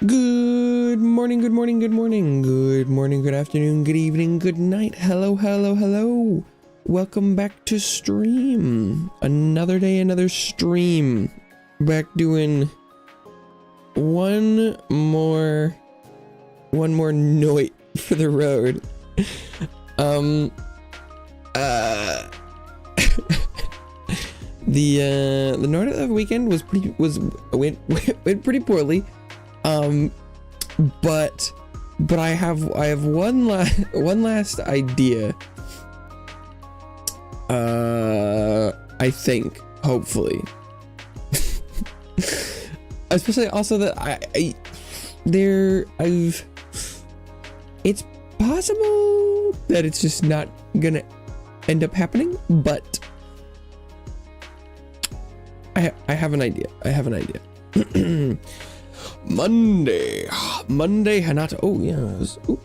Good morning, good morning, good morning, good morning, good afternoon, good evening, good night. Hello, hello, hello. Welcome back to stream. Another day, another stream. Back doing one more Noit for the road. The Noita of the weekend went pretty poorly. But I have one last idea. I think, hopefully. Especially also that it's possible that it's just not gonna end up happening, but I have an idea. Monday Hanata. Oh yes. Ooh.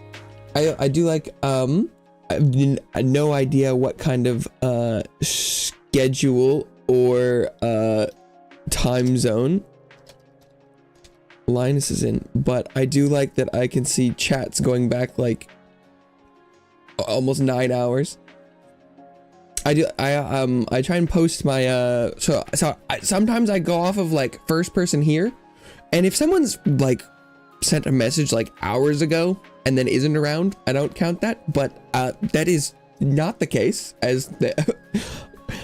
I do like I have no idea what kind of schedule or time zone Linus is in, but I do like that I can see chats going back like almost 9 hours. I try and post my sometimes I go off of like first person here, and if someone's like sent a message like hours ago and then isn't around, I don't count that, but that is not the case as the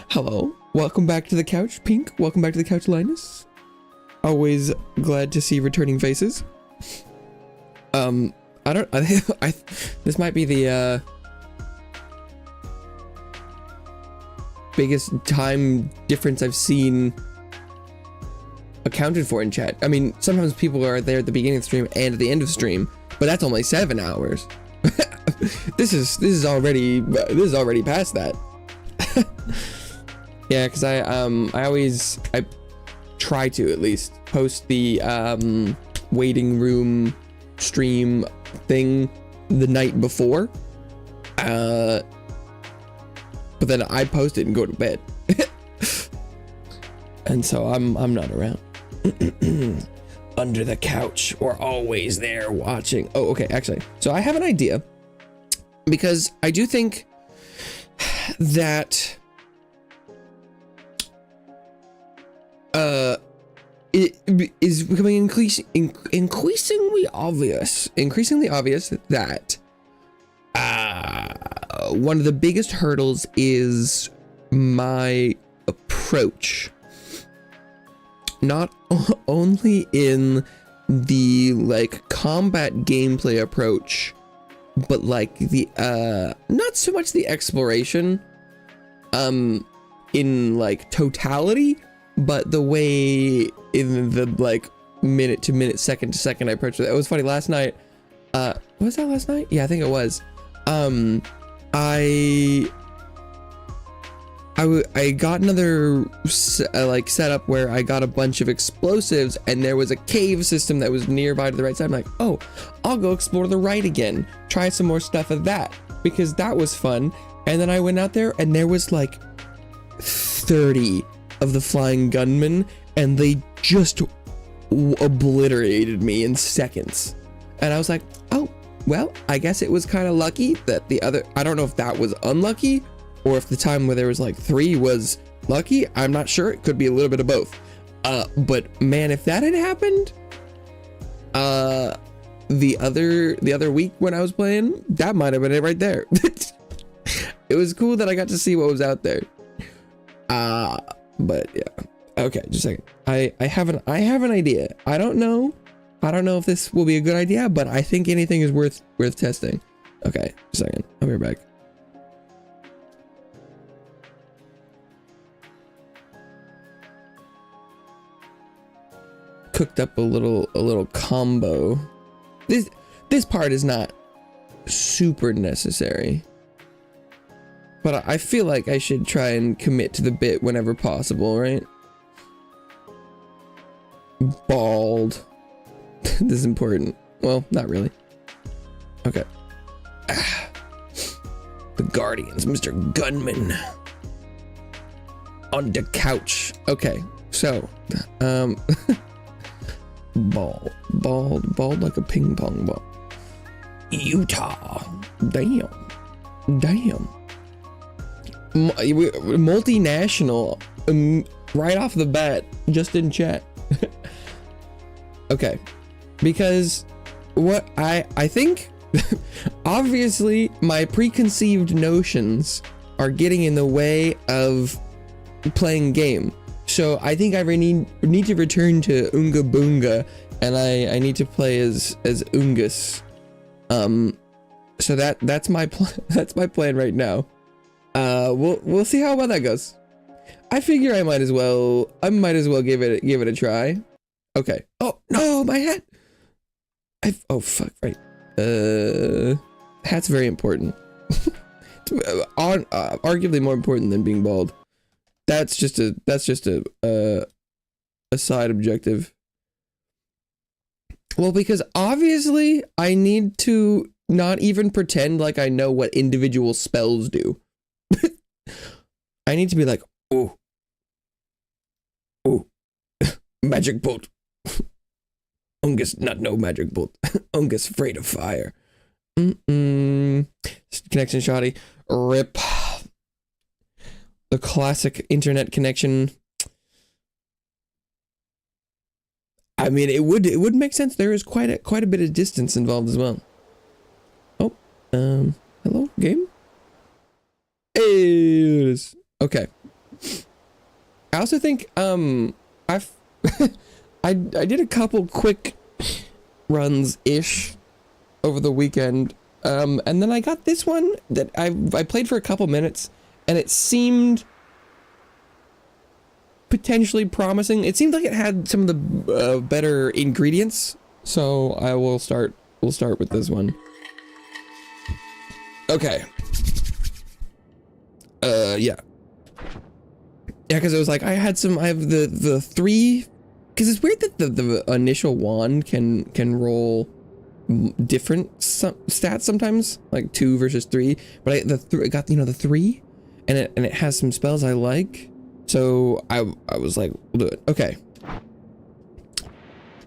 hello, welcome back to the couch, Pink. Welcome back to the couch, Linus. Always glad to see returning faces. This might be the biggest time difference I've seen accounted for in chat. I mean, sometimes people are there at the beginning of the stream and at the end of the stream, but that's only 7 hours. This is already past that. Yeah, because I try to at least post the waiting room stream thing the night before, but then I post it and go to bed. And so I'm not around. Under the couch, or always there watching. Oh, okay, actually, so I have an idea, because I do think that it is becoming increasingly obvious that one of the biggest hurdles is my approach. Not only in the like combat gameplay approach, but like the not so much the exploration in like totality, but the way in the like minute to minute, second to second I approach it. It was funny last night. Was that last night? Yeah, I think it was. I got another like setup where I got a bunch of explosives, and there was a cave system that was nearby to the right side. I'm like, oh, I'll go explore the right again, try some more stuff of that, because that was fun. And then I went out there and there was like 30 of the flying gunmen, and they just obliterated me in seconds. And I was like, oh, well, I guess it was kind of lucky that the other, I don't know if that was unlucky or if the time where there was like 3 was lucky. I'm not sure. It could be a little bit of both. But man, if that had happened, the other week when I was playing, that might have been it right there. It was cool that I got to see what was out there. But yeah. Okay, just a second. I have an idea. I don't know if this will be a good idea, but I think anything is worth testing. Okay, just a second. I'll be right back. Cooked up a little combo. This part is not super necessary, but I feel like I should try and commit to the bit whenever possible, right? Bald. This is important. Well, not really. Okay. The Guardians, Mr. Gunman. On the couch. Okay, so Bald like a ping pong ball. Utah. Damn. Multinational. Right off the bat, just in chat. Okay, because what I think, obviously my preconceived notions are getting in the way of playing game. So I think I really need to return to Unga Boonga, and I need to play as Ungus. So that's my plan right now. We'll see how well that goes. I figure I might as well give it a try. Okay. Oh no, my hat. Oh fuck, right. Hat's very important. Arguably more important than being bald. That's just a side objective. Well, because obviously I need to not even pretend like I know what individual spells do. I need to be like, oh, magic bolt. Ungus not no magic bolt. Ungus afraid of fire. Connection shoddy. Rip. The classic internet connection. I mean, it would make sense. There is quite a bit of distance involved as well. Oh, hello, game. Hey, okay. I also think I've I did a couple quick runs ish over the weekend, and then I got this one that I played for a couple minutes, and it seemed potentially promising. It seemed like it had some of the better ingredients, so we'll start with this one. Okay. Yeah, because it was like I have the 3, because it's weird that the initial wand can roll different stats sometimes, like 2 versus 3, but I got the 3, and it has some spells I like, so I was like, we'll do it. Okay,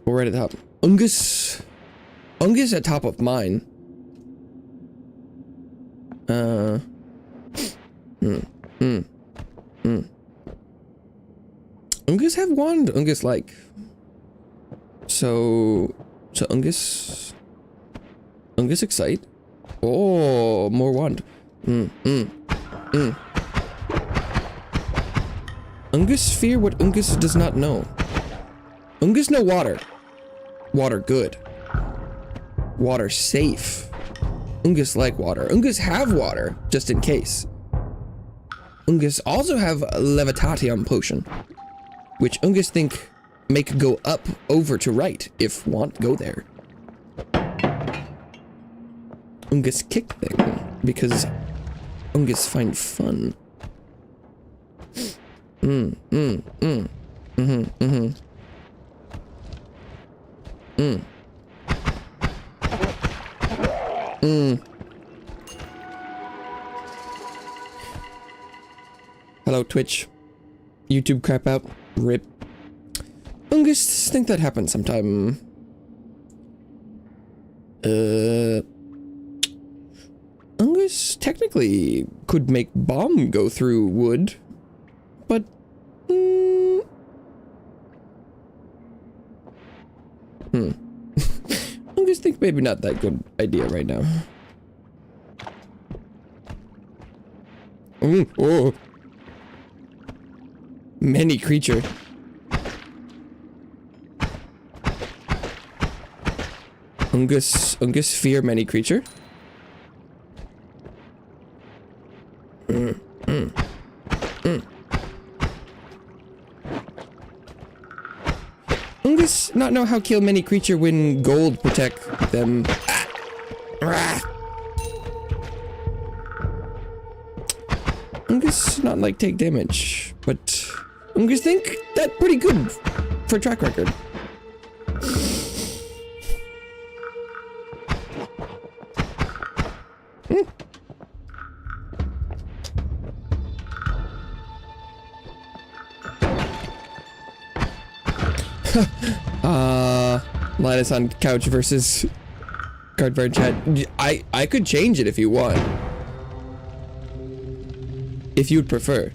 we're right at the top. Ungus at top of mine. Ungus have wand. Ungus like. So Ungus excite. Oh, more wand. Ungus fear what Ungus does not know. Ungus know water. Water good. Water safe. Ungus like water. Ungus have water, just in case. Ungus also have a Levitation potion, which Ungus think make go up over to right if want go there. Ungus kick thing, because Ungus find fun. Hello, Twitch. YouTube crap out. Rip. Ungus think that happens sometime. Ungus technically could make bomb go through wood, but Ungus think maybe not that good idea right now. Oh. Many creature. Ungus fear many creature. Ungus not know how kill many creature when gold protect them. Ungus not like take damage, but Ungus think that pretty good for track record. Linus on couch versus cardboard chat. I could change it if you want. If you'd prefer.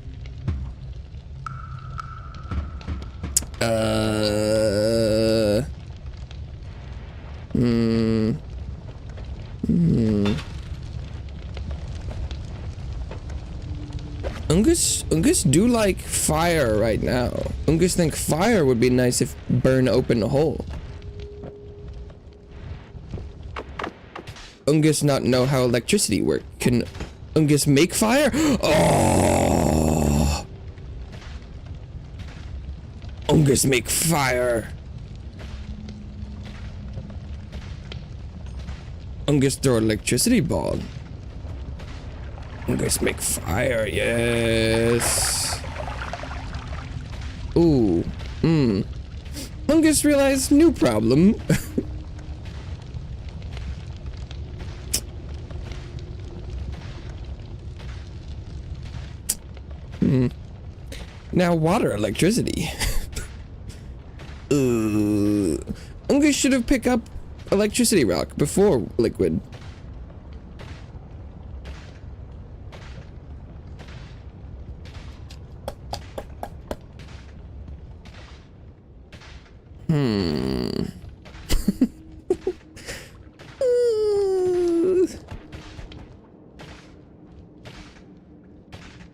Ungus do like fire right now. Ungus think fire would be nice if burn open a hole. Ungus not know how electricity work. Can Ungus make fire? Oh! Ungus make fire. Ungus throw electricity ball. Ungus make fire, yes. Ooh, Ungus realized new problem. Now water electricity. Ungus should have picked up electricity rock before liquid.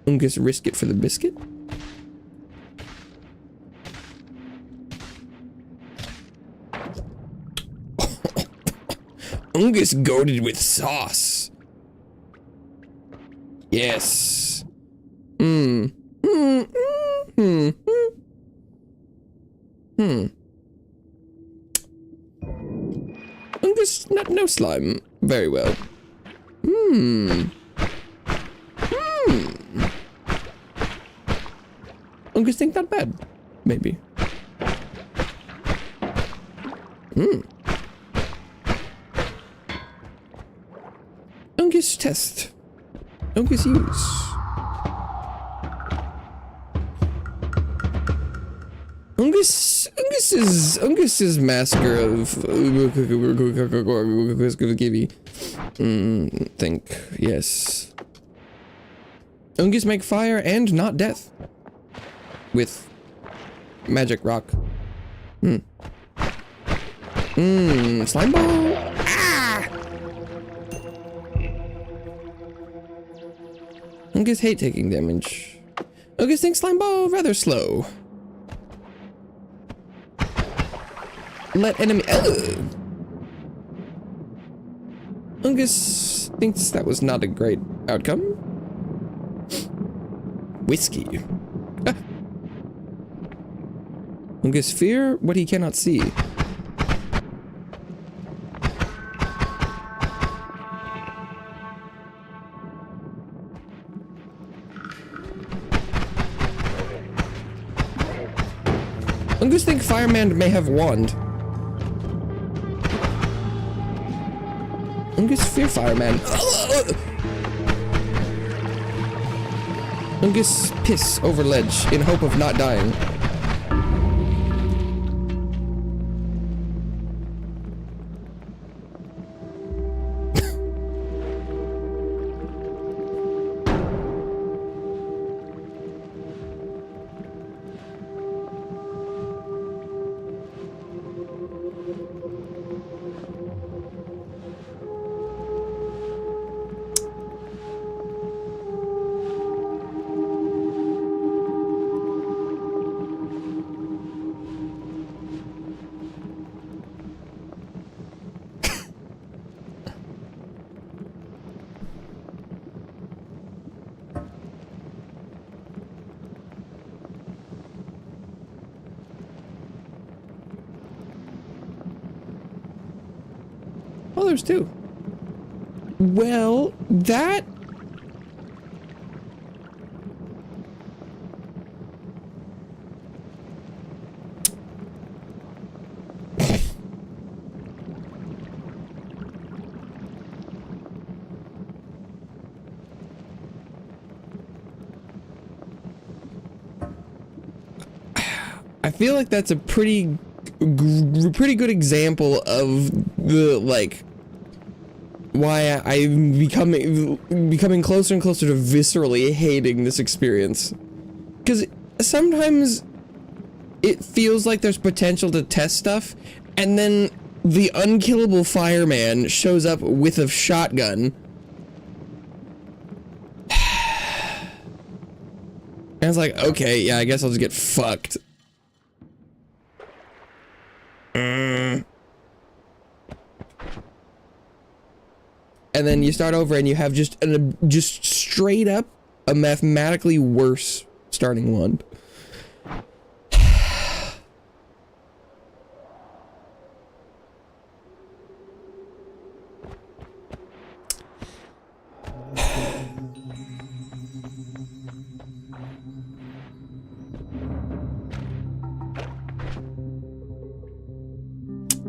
Ungus risk it for the biscuit. Ungus goated with sauce. Yes. Ungus not no slime. Very well. Ungus think not bad. Maybe. Ungus test. Ungus use. Ungus is master of Gibby. Think yes. Ungus make fire and not death with magic rock. Slime ball. Ah! Ungus hate taking damage. Ungus thinks slime ball rather slow. Let enemy. Ungus thinks that was not a great outcome. Whiskey. Ah. Ungus fear what he cannot see. Ungus think fireman may have wand. Ungus fear fireman. Ungus piss over ledge in hope of not dying. Oh, there's two. Well, that... I feel like that's a pretty pretty good example of the, like, why I'm becoming closer and closer to viscerally hating this experience. Because sometimes it feels like there's potential to test stuff, and then the unkillable fireman shows up with a shotgun. And it's like, okay, yeah, I guess I'll just get fucked. And then you start over and you have just straight up a mathematically worse starting one.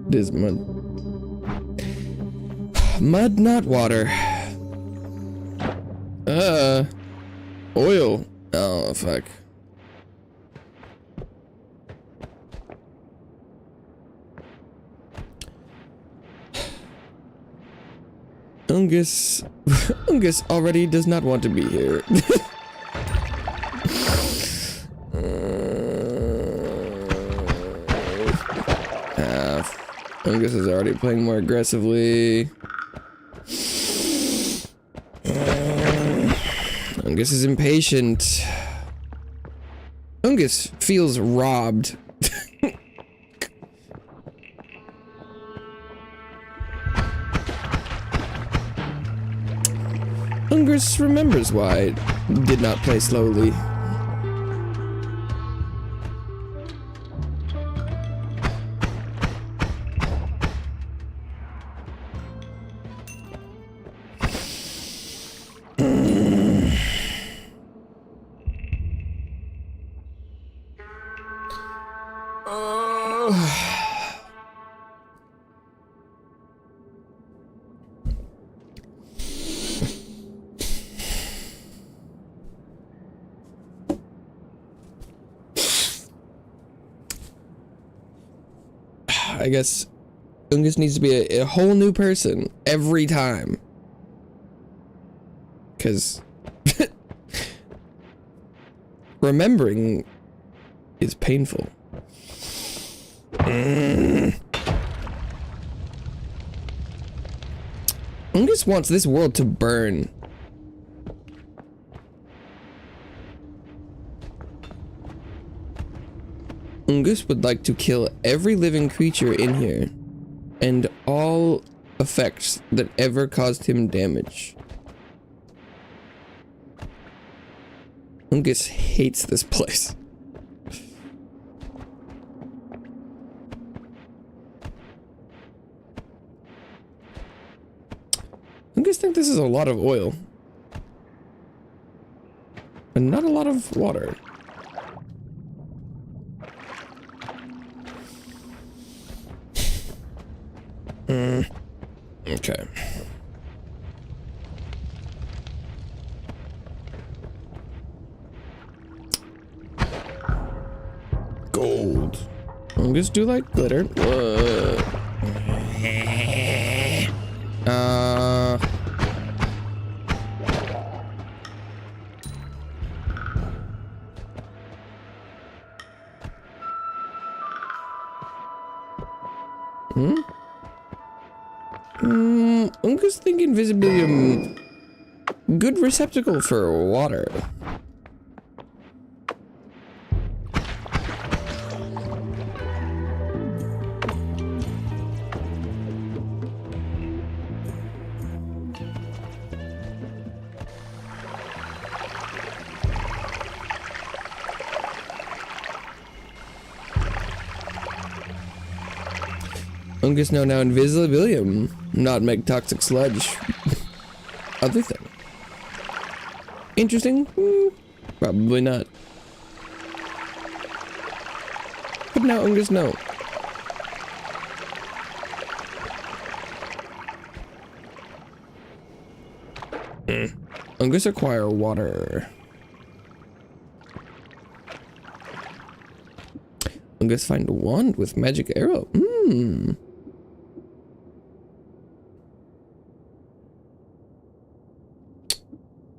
It is mud. Mud, not water. Oil. Oh, fuck. Ungus already does not want to be here. Ungus is already playing more aggressively. Ungus is impatient. Ungus feels robbed. Ungus remembers why I did not play slowly. I guess Ungus needs to be a whole new person every time. Because remembering is painful. Ungus wants this world to burn. Ungus would like to kill every living creature in here, and all effects that ever caused him damage. Ungus hates this place. Ungus think this is a lot of oil, but not a lot of water. Okay. Gold. Ungus do like glitter. Ungus think invisibilium good receptacle for water. Ungus know now invisibilium not make toxic sludge. Other thing. Interesting? Probably not. But now Ungus know. Ungus acquire water. Ungus find a wand with magic arrow. Hmm.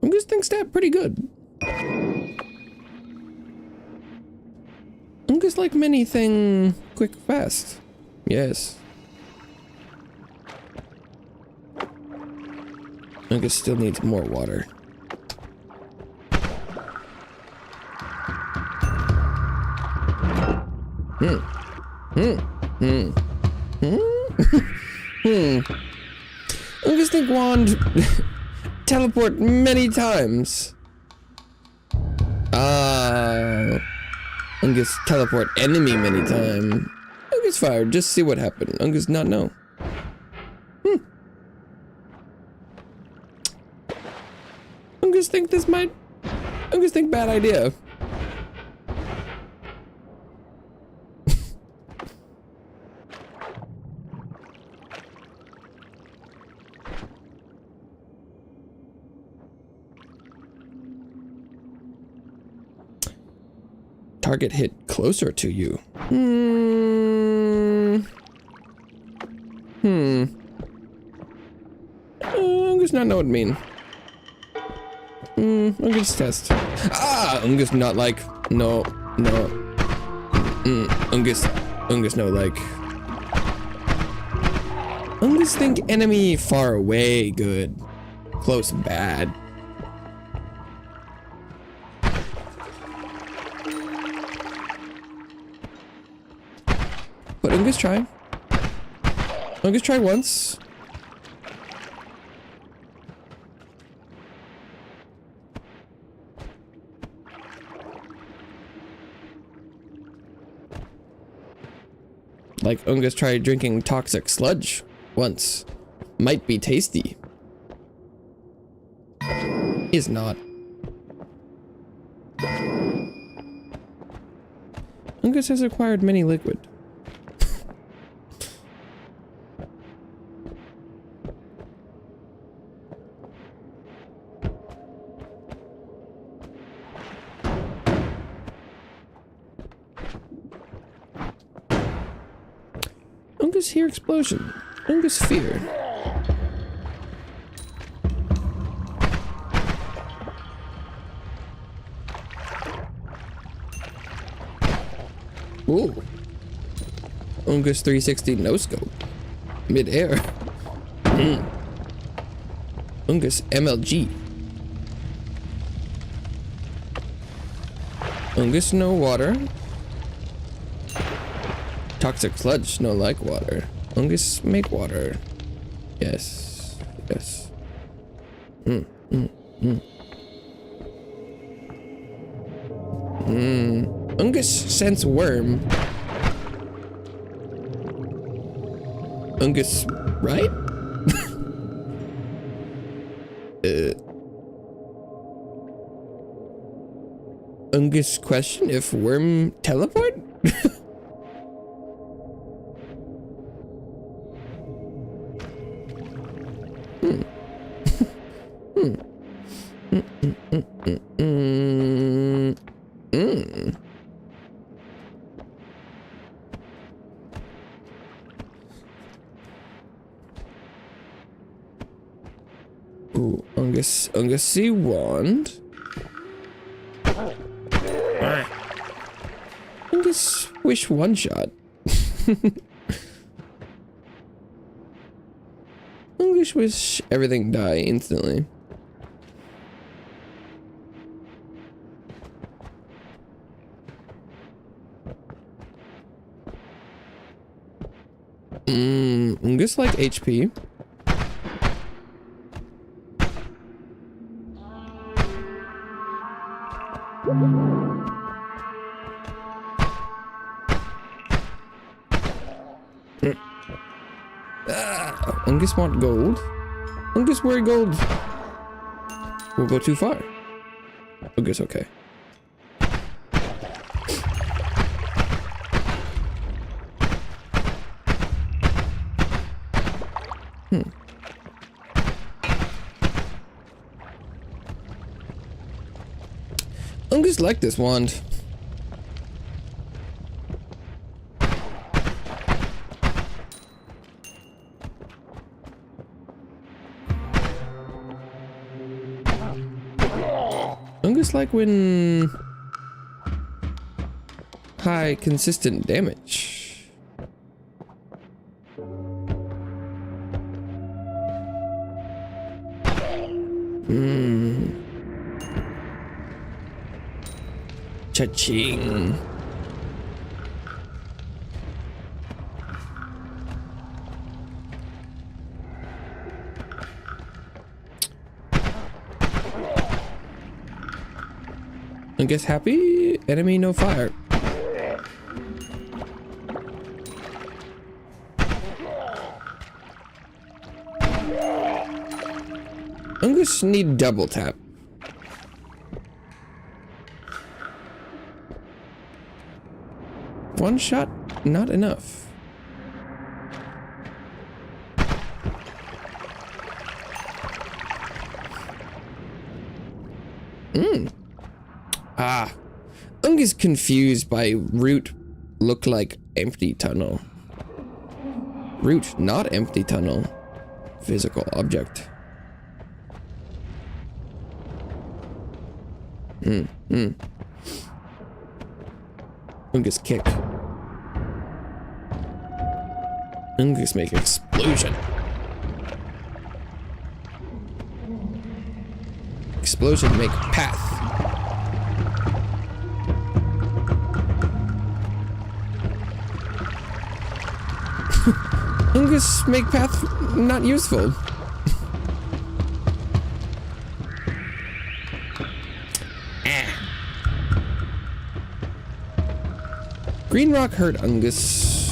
Ungus thinks that pretty good. Ungus like many thing quick fast. Yes. Ungus still needs more water. Ungus think wand teleport many times. Ungus teleport enemy many times. Ungus fire, just see what happened. Ungus not know. Ungus think this might... Ungus think bad idea. Target hit closer to you. Ungus not know what it mean. Ungus test. Ungus not like. No. Ungus no like. Ungus think enemy far away good. Close bad. But Ungus try. Ungus try once. Like Ungus tried drinking toxic sludge once. Might be tasty. Is not. Ungus has acquired many liquid. Ungus hear explosion. Ungus fear. Ooh. Ungus 360 no scope. Mid-air. Ungus MLG. Ungus no water. Toxic sludge, no like water. Ungus make water. Yes. Yes. Ungus sense worm. Ungus, right? Ungus question if worm teleport? Ooh, Ungus see wand. Ungus wish one shot. Ungus wish everything die instantly. Ungus like HP. Ungus want gold. Ungus worry gold. We'll go too far. Ungus okay. Ungus like this wand. Fungus like when high consistent damage. Cha-ching. I guess happy, enemy no fire. Fungus need double tap. One shot, not enough. Fungus confused by root look like empty tunnel. Root, not empty tunnel. Physical object. Fungus kick. Fungus make explosion. Explosion make path. Fungus make path not useful. Green rock hurt Ungus.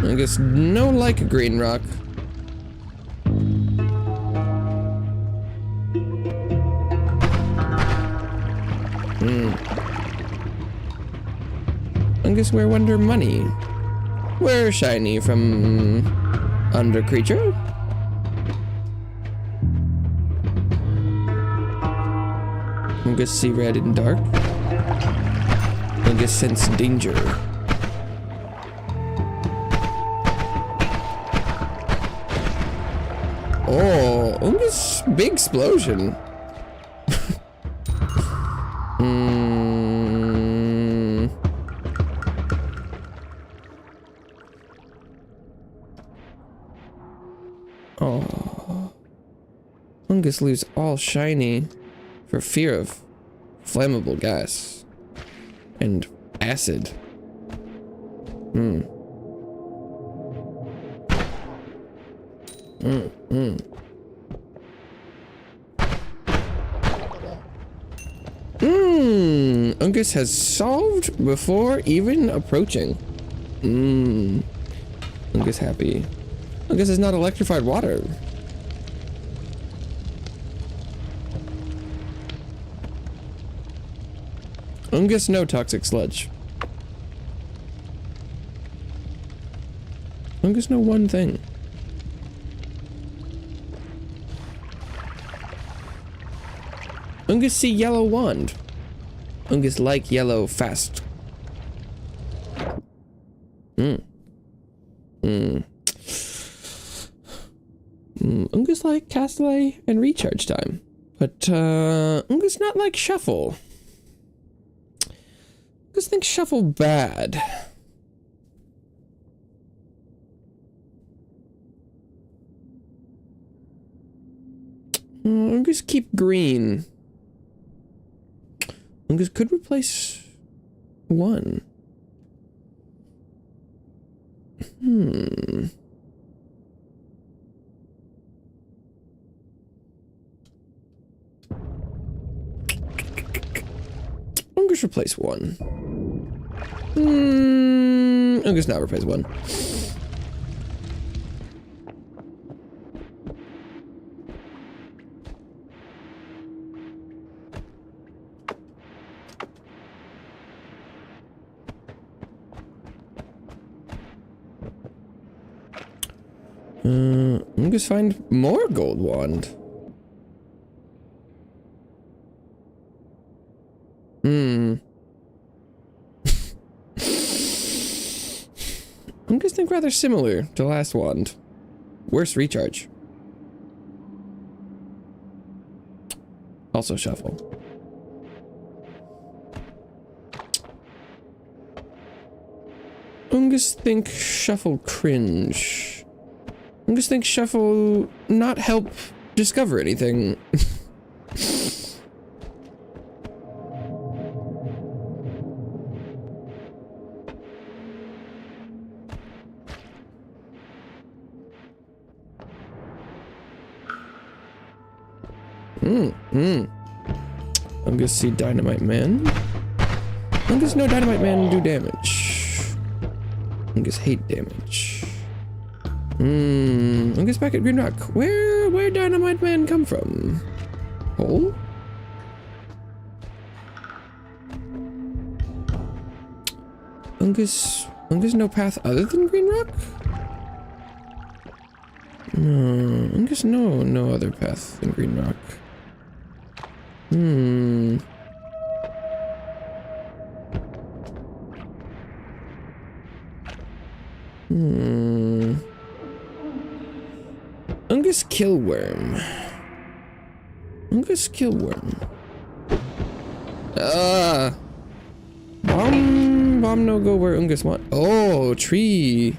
Ungus no like green rock. Fungus where wonder money. Where shiny from under creature? Fungus see red in dark. Fungus sense danger. Oh, Fungus big explosion. Oh. Fungus lose all shiny for fear of flammable gas and acid. Fungus has solved before even approaching. Fungus happy. Fungus is not electrified water. Fungus no toxic sludge. Fungus know one thing. Fungus see yellow wand. Fungus like yellow fast. Fungus like castaway and recharge time. But Fungus not like shuffle. Fungus thinks shuffle bad. Fungus keep green. Fungus could replace one. Fungus replace one. Fungus not replace one. Fungus find more gold wand. Fungus think rather similar to last wand. Worse recharge. Also shuffle. Ungus think shuffle cringe. Ungus think shuffle not help discover anything. Ungus see Dynamite Man. Ungus know Dynamite Man do damage. Ungus hate damage. Ungus back at Green Rock. Where Dynamite Man come from? Hole? Ungus no path other than Green Rock? Ungus no other path than Green Rock. Ungus Killworm. Ungus Killworm. Bomb no go where Ungus want. Oh, tree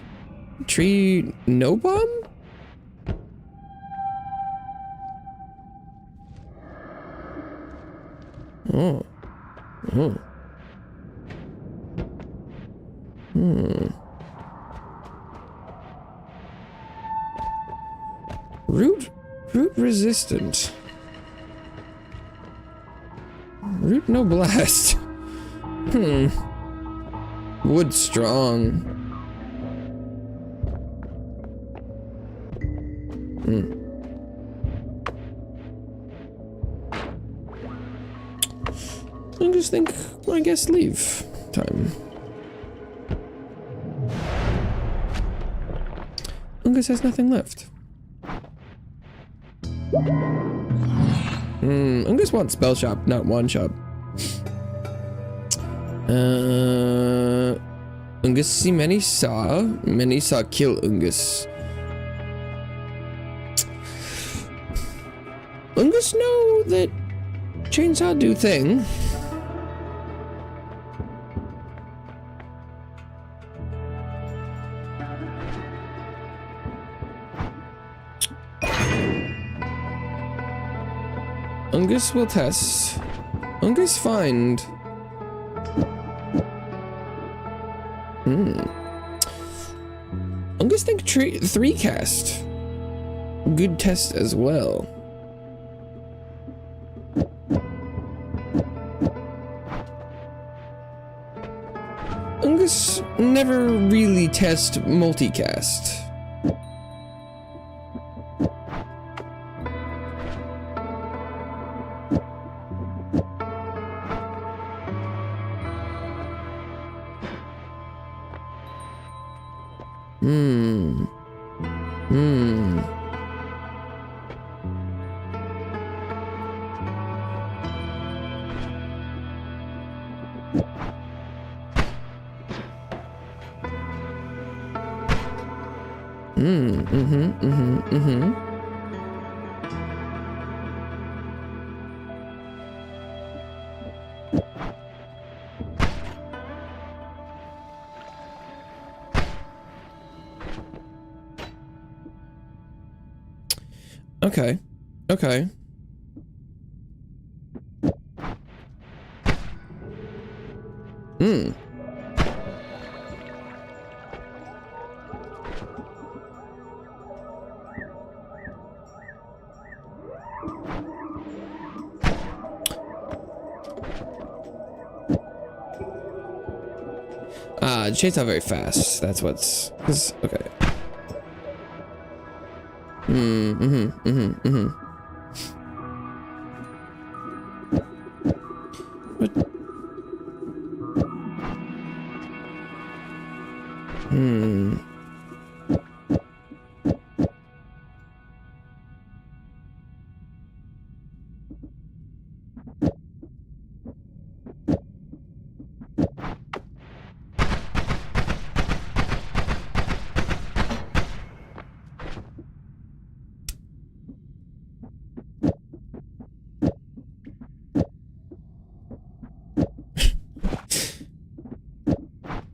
no bomb? Oh. Root resistant. Root no blast. Wood strong. I just think, I guess, leave time. Ungus has nothing left. Ungus wants spell shop, not one shop. Ungus see many saw kill Ungus. Ungus know that chainsaw do thing. Ungus will test. Ungus find. Ungus think 3 cast. Good test as well. Ungus never really test multicast. Okay. The chain's not very fast. That's what's... Okay. What?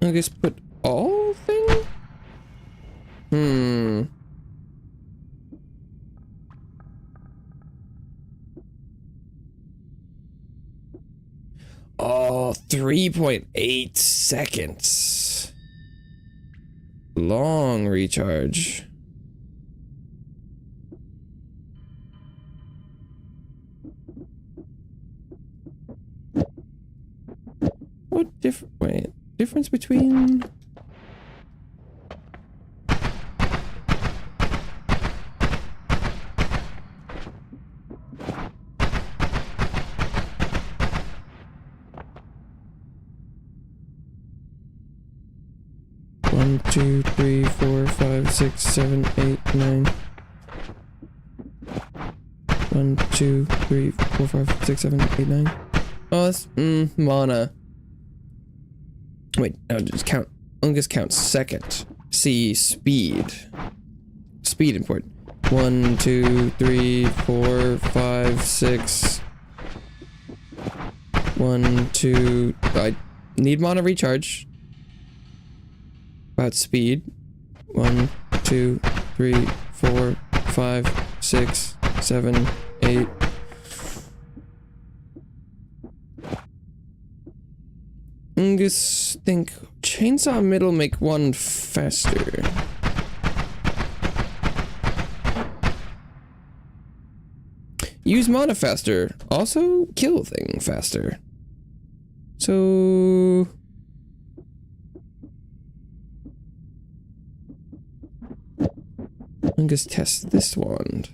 I guess put all thing? Hmm. Oh, 3.8 seconds. Long recharge. What difference between... One, two, three, four, five, six, seven, eight, nine. 1, 2, 3, 4, 5, 6, 7, 8, 9. Oh, that's mana. Wait, no, just count. I'll just count second. See, speed. Speed important. 1, 2, 3, 4, 5, 6. 1, 2. I need mana recharge. About speed. 1, 2, 3, 4, 5, 6, 7, 8. I just think chainsaw middle make one faster. Use mana faster. Also kill thing faster. So I'm just test this wand.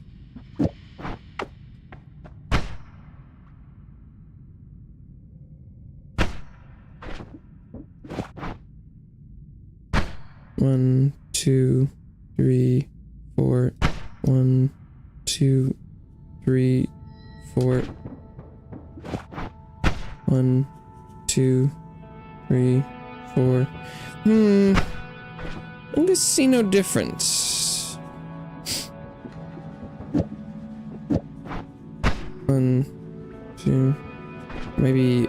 One, 2, 3, 4. 1, 2, 3, 4. 1, 2, 3, 4. I just see no difference. 1, 2, maybe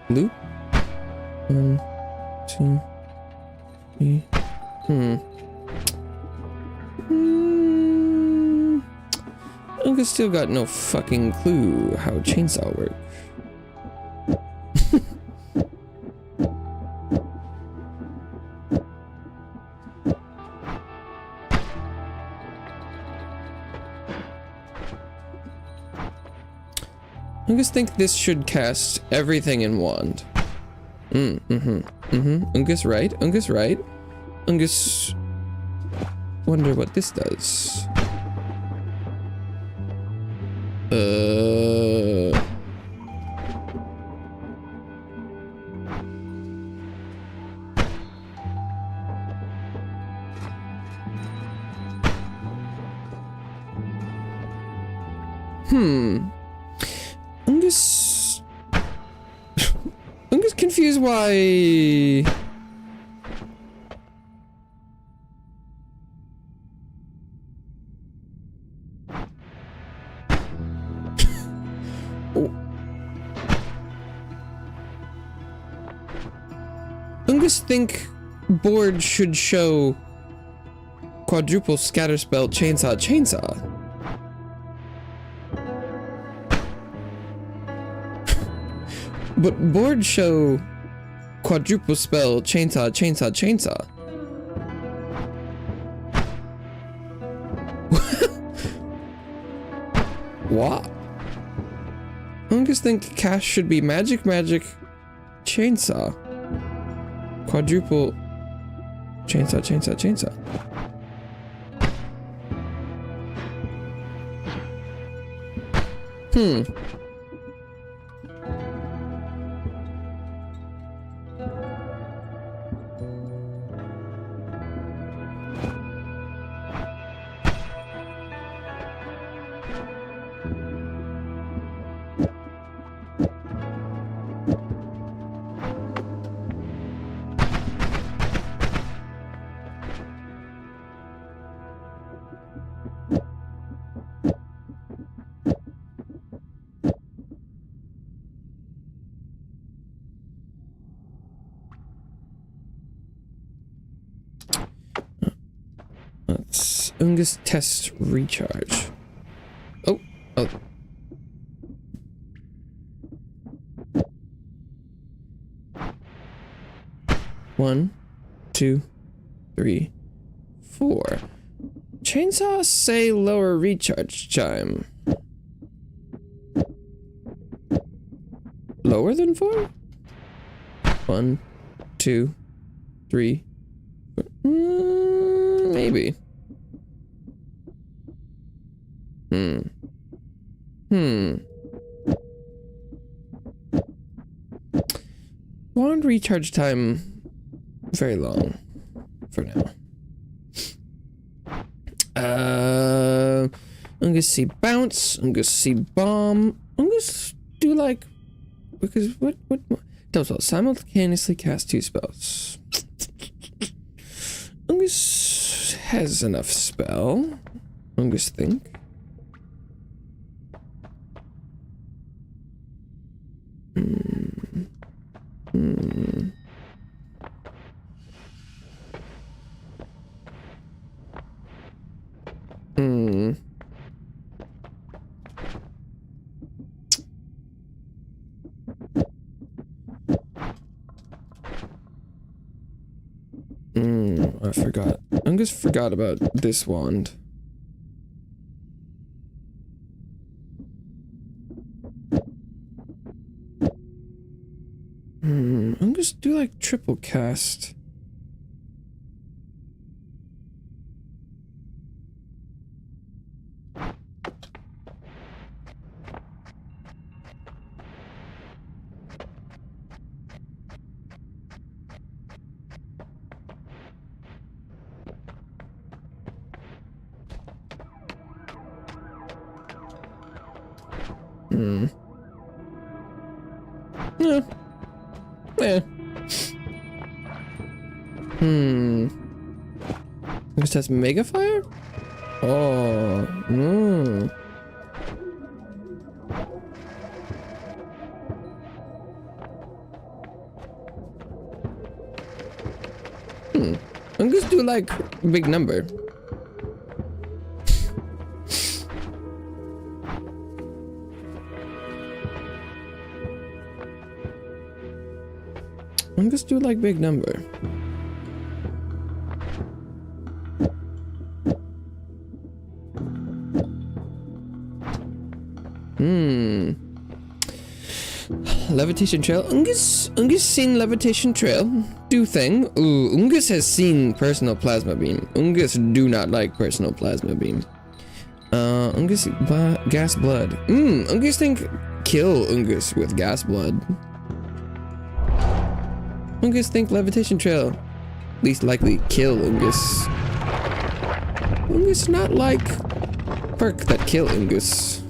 loop. 1, 2, 3. I still got no fucking clue how chainsaw works. I just think this should cast everything in wand. Ungus right. Ungus right. Ungus wonder what this does. I'm just confused why. I just think board should show quadruple scatterspell chainsaw. But board show quadruple spell chainsaw. What? I just think cast should be magic chainsaw. Quadruple chainsaw. Ungus test recharge. Oh, oh. One, 2, 3, 4. Chainsaws say lower recharge time. Lower than 4? 1, 2, 3. Maybe. Wand recharge time very long for now. I'm gonna see bounce. I'm gonna see bomb. I'm gonna do like, because what double spell simultaneously cast 2 spells. Ungus has enough spell. Ungus think. I forgot. Ungus forgot about this wand. Ungus do like triple cast. Yeah. Yeah. This has Mega Fire? Oh, no. I'm just do like big number. I'm just do like big number. Levitation trail. Ungus seen levitation trail. Do thing. Ooh, Ungus has seen personal plasma beam. Ungus do not like personal plasma beam. Ungus gas blood. Ungus think kill Ungus with gas blood. Ungus think levitation trail. Least likely kill Ungus. Ungus not like perk that kill Ungus.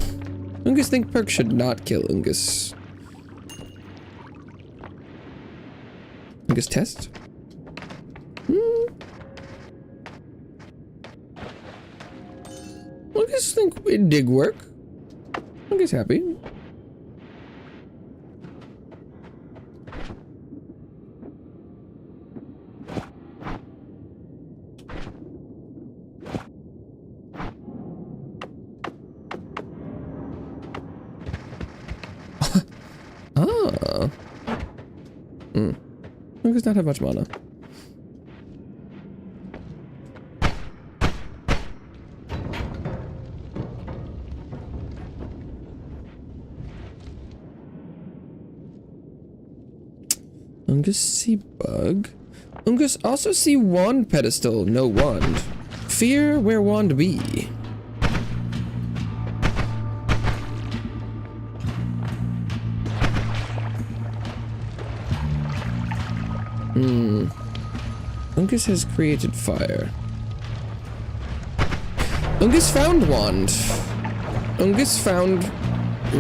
Ungus think perk should not kill Ungus. Ungus test? Ungus think it did work. Ungus happy. Does not have much mana. Ungus see bug. Ungus also see wand pedestal, no wand. Fear where wand be. Ungus has created fire. Ungus found wand. Ungus found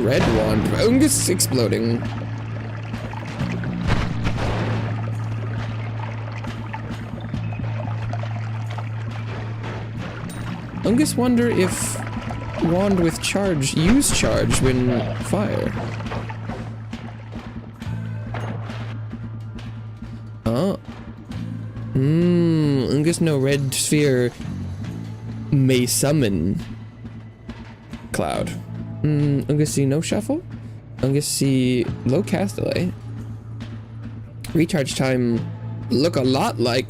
red wand. Ungus exploding. Ungus wonder if wand with charge use charge when fire. Oh. Ungus no red sphere may summon cloud. I'm gonna see no shuffle. I'm gonna see low cast delay. Recharge time look a lot like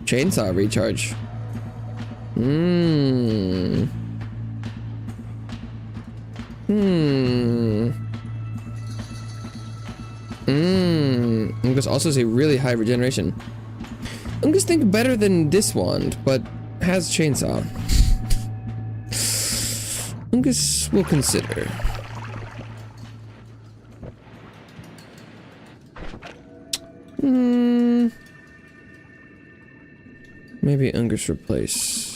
chainsaw recharge. I'm gonna also see really high regeneration. I'm gonna think better than this wand, but has chainsaw. I'm guess we'll consider. Maybe Ungus replace.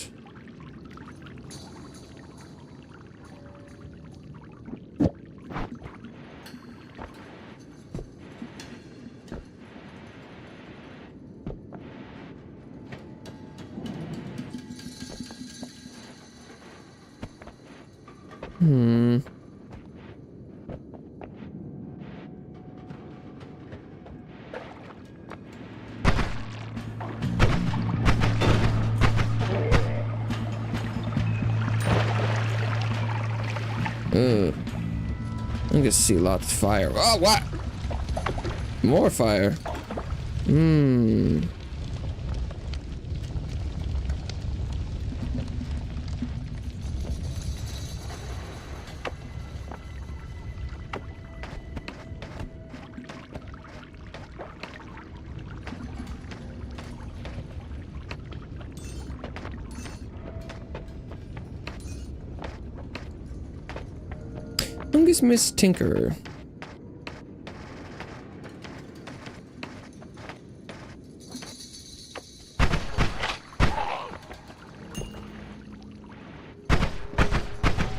I'm gonna see lots of fire. Oh, what? More fire. Fungus Miss Tinker.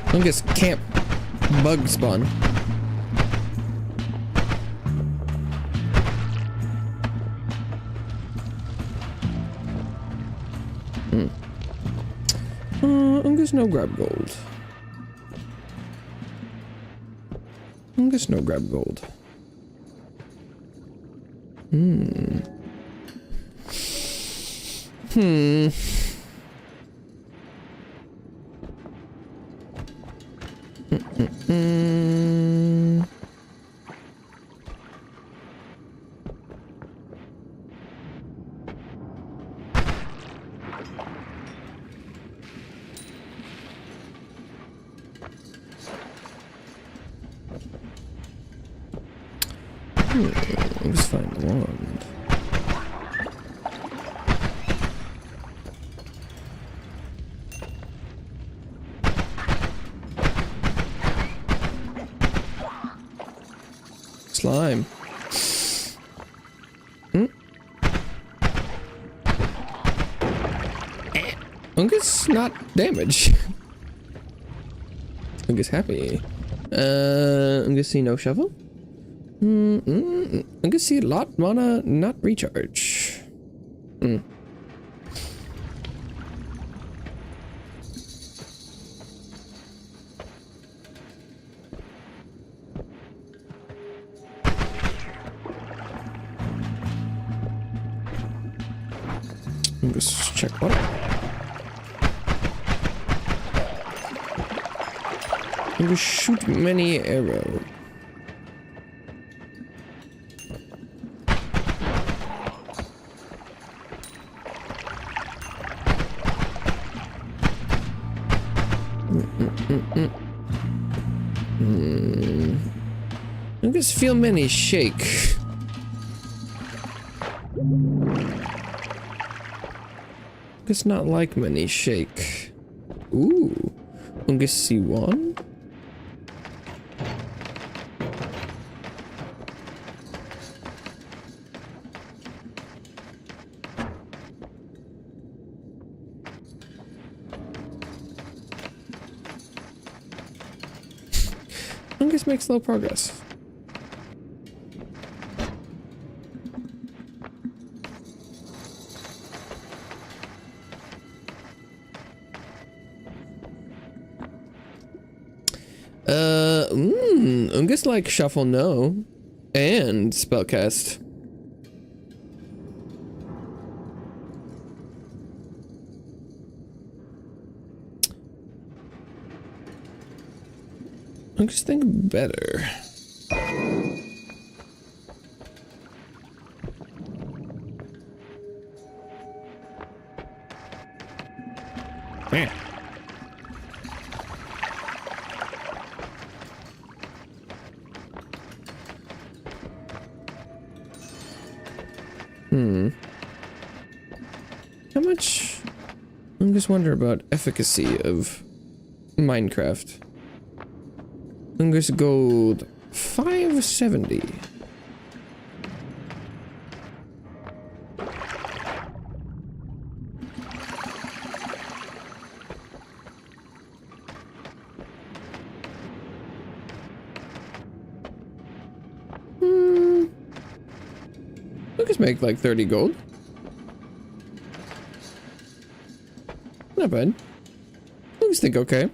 Fungus Camp Bug Spawn. Fungus no grab gold. Fungus no grab gold. Let's find the wand. Slime. Fungus not damage. Fungus happy. I'm gonna see no shovel. I'm gonna see a lot mana not recharge. Just check what. I'm gonna shoot many arrows. I just feel many shake. It's not like many shake. Ooh, I'm gonna see one. Fungus makes slow progress. Ungus like shuffle no and spellcast. I just think better. Man. How much? I'm just wondering about efficacy of Minecraft. Fungus gold 570. Fungus make like 30 gold. Not bad. I just think okay.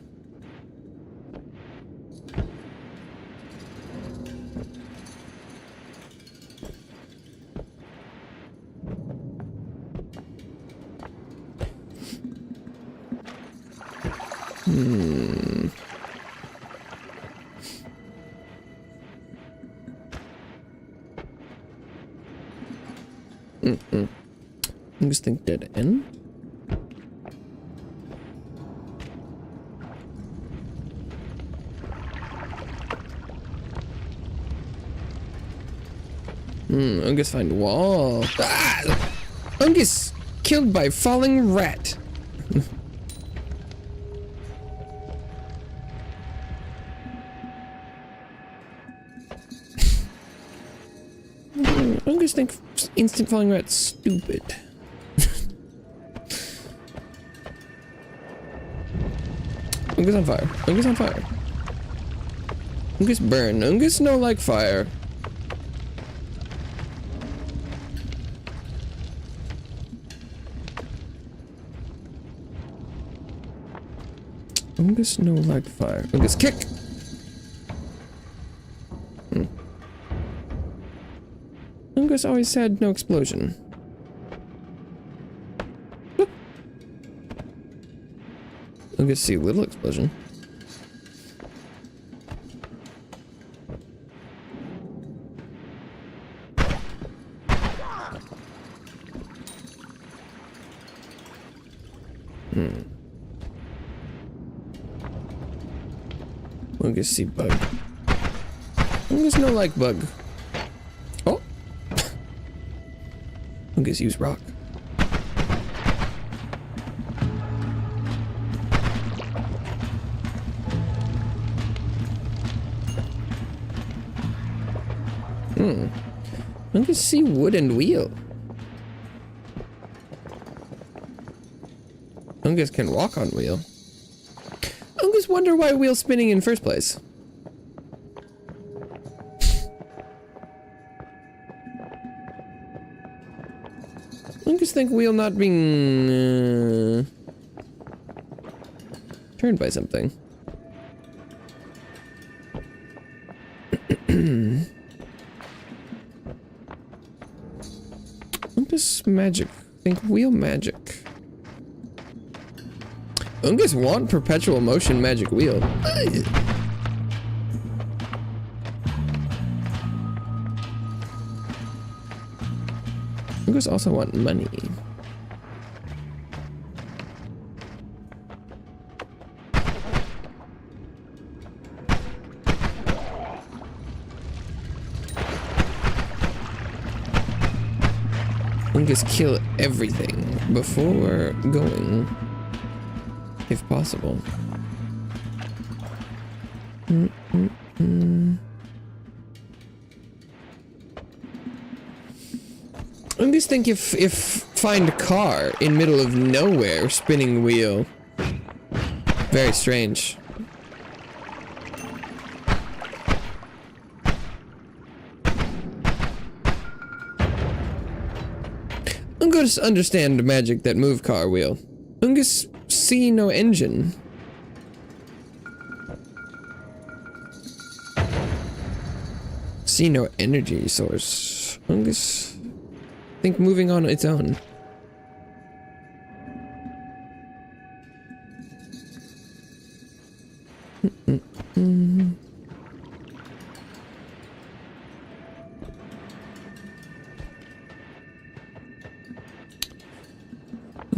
I just think dead end. Ungus find wall. Ah! Ungus killed by falling rat. Ungus think instant falling rat's stupid. Ungus on fire. Ungus on fire. Ungus burn. Ungus no like fire. Ungus no like fire. Ungus kick. Ungus always said no explosion. Ungus see little explosion. Ungus see bug. Ungus no like bug. Oh. Ungus use rock. Ungus see wood and wheel. Ungus can walk on wheel. Ungus wonder why wheel spinning in first place. Ungus think wheel not being turned by something. Ungus magic. Think wheel magic. Ungus want perpetual motion magic wheel. Ungus also want money. Ungus kill everything before going. If possible. I'm just think if find car in middle of nowhere spinning wheel. Very strange. Ungus understand magic that move car wheel. Ungus see no engine. See no energy source. Ungus think moving on its own.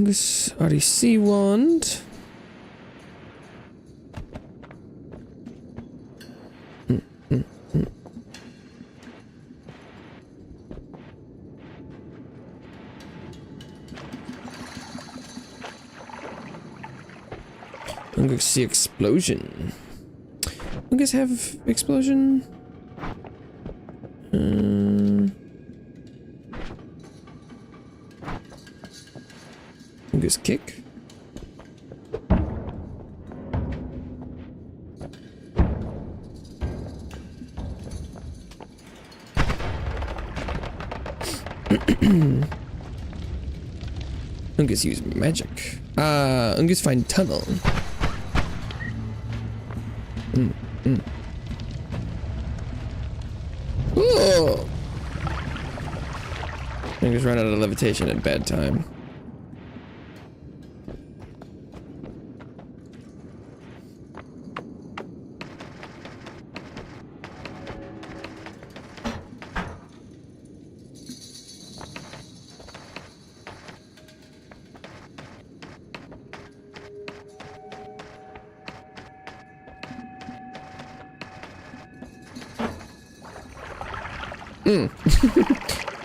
Fungus RDC wand. I'm going to see explosion. You guys have explosion? I guess kick. Ungus use magic. Ungus find tunnel. Oh! Ungus run out of levitation at bad time.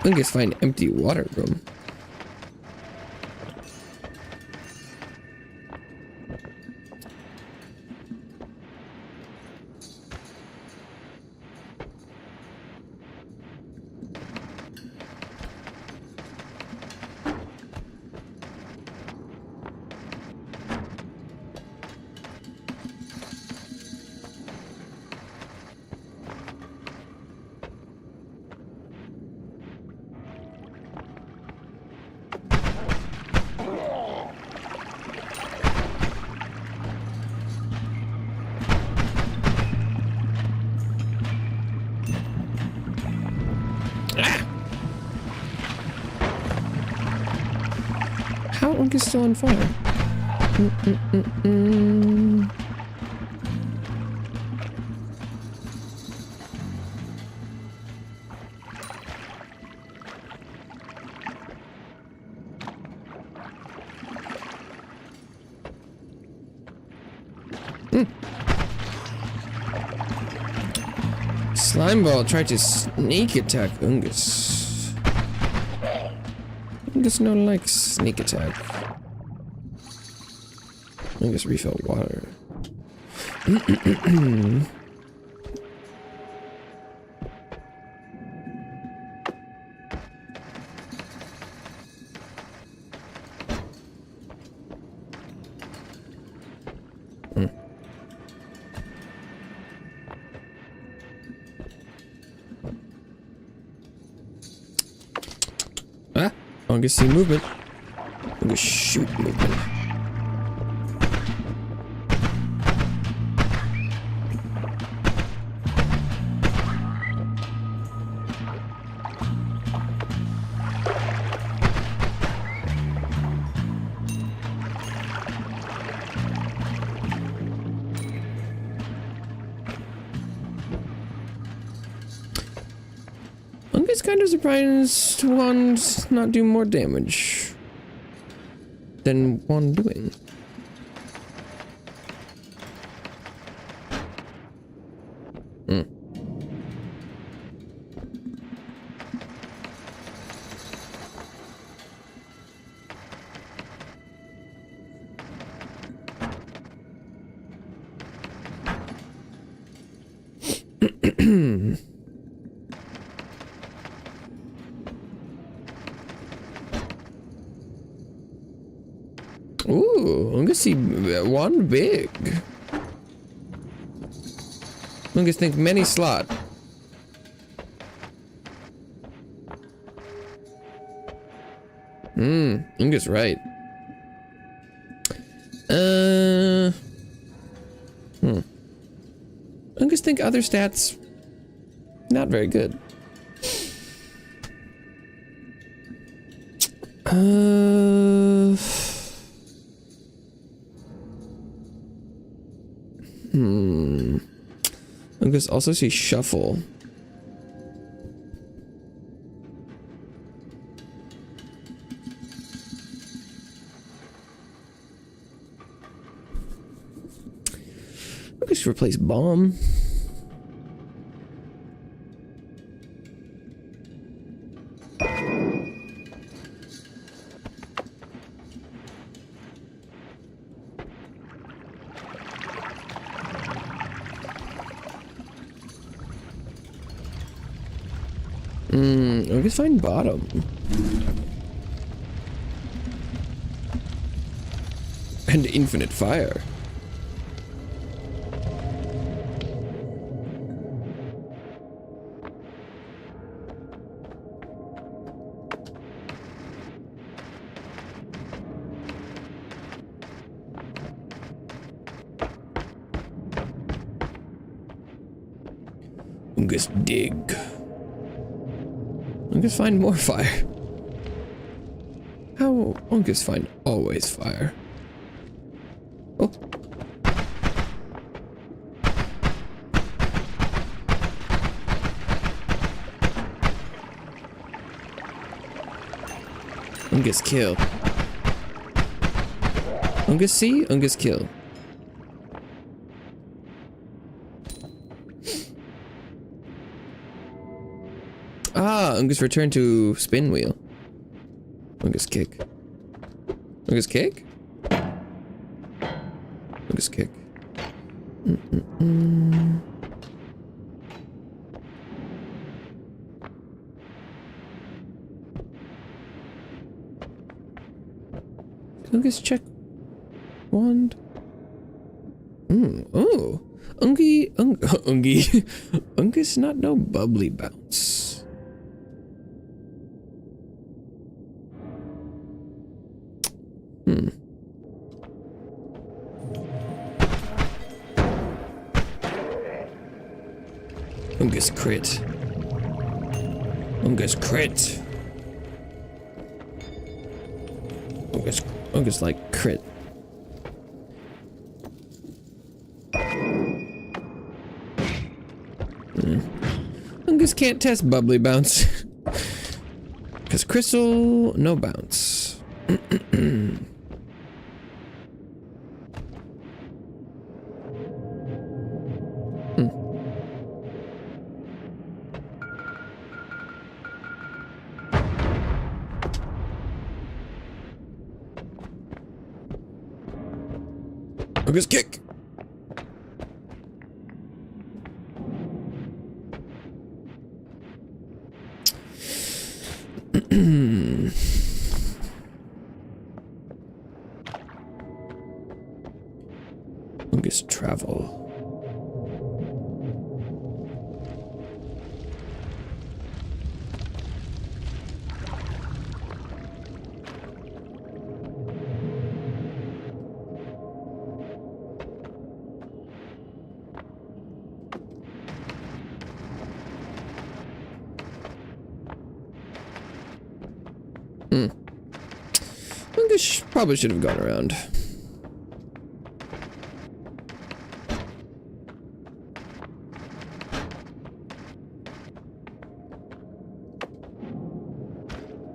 Ungus find empty water room. How Ungus still on fire? Slimeball tried to sneak attack Ungus. Ungus no likes sneak attack. Ungus refill water. Ah, Ungus see movement. Ungus shoot movement. Ungus kind of surprised wand not do more damage than wand doing. Ooh, I'm gonna see one big. I'm gonna think many slot. Ungus right. Ungus think other stats not very good. Ungus also see shuffle. Let's replace bomb. I guess find bottom. And infinite fire. Ungus dig. Ungus find more fire. How Ungus find always fire? Oh. Ungus kill. Ungus see, Ungus kill. Ah, Ungus return to spin wheel. Ungus kick. Ungus kick? Ungus kick. Ungus check. Wand. Oh. Ungus not no bubbly bounce. Ungus crit. Ungus crit. Ungus like crit. Ungus can't test bubbly bounce. Cause crystal, no bounce. Ungus kick. Ungus travel. Ungus probably should have gone around.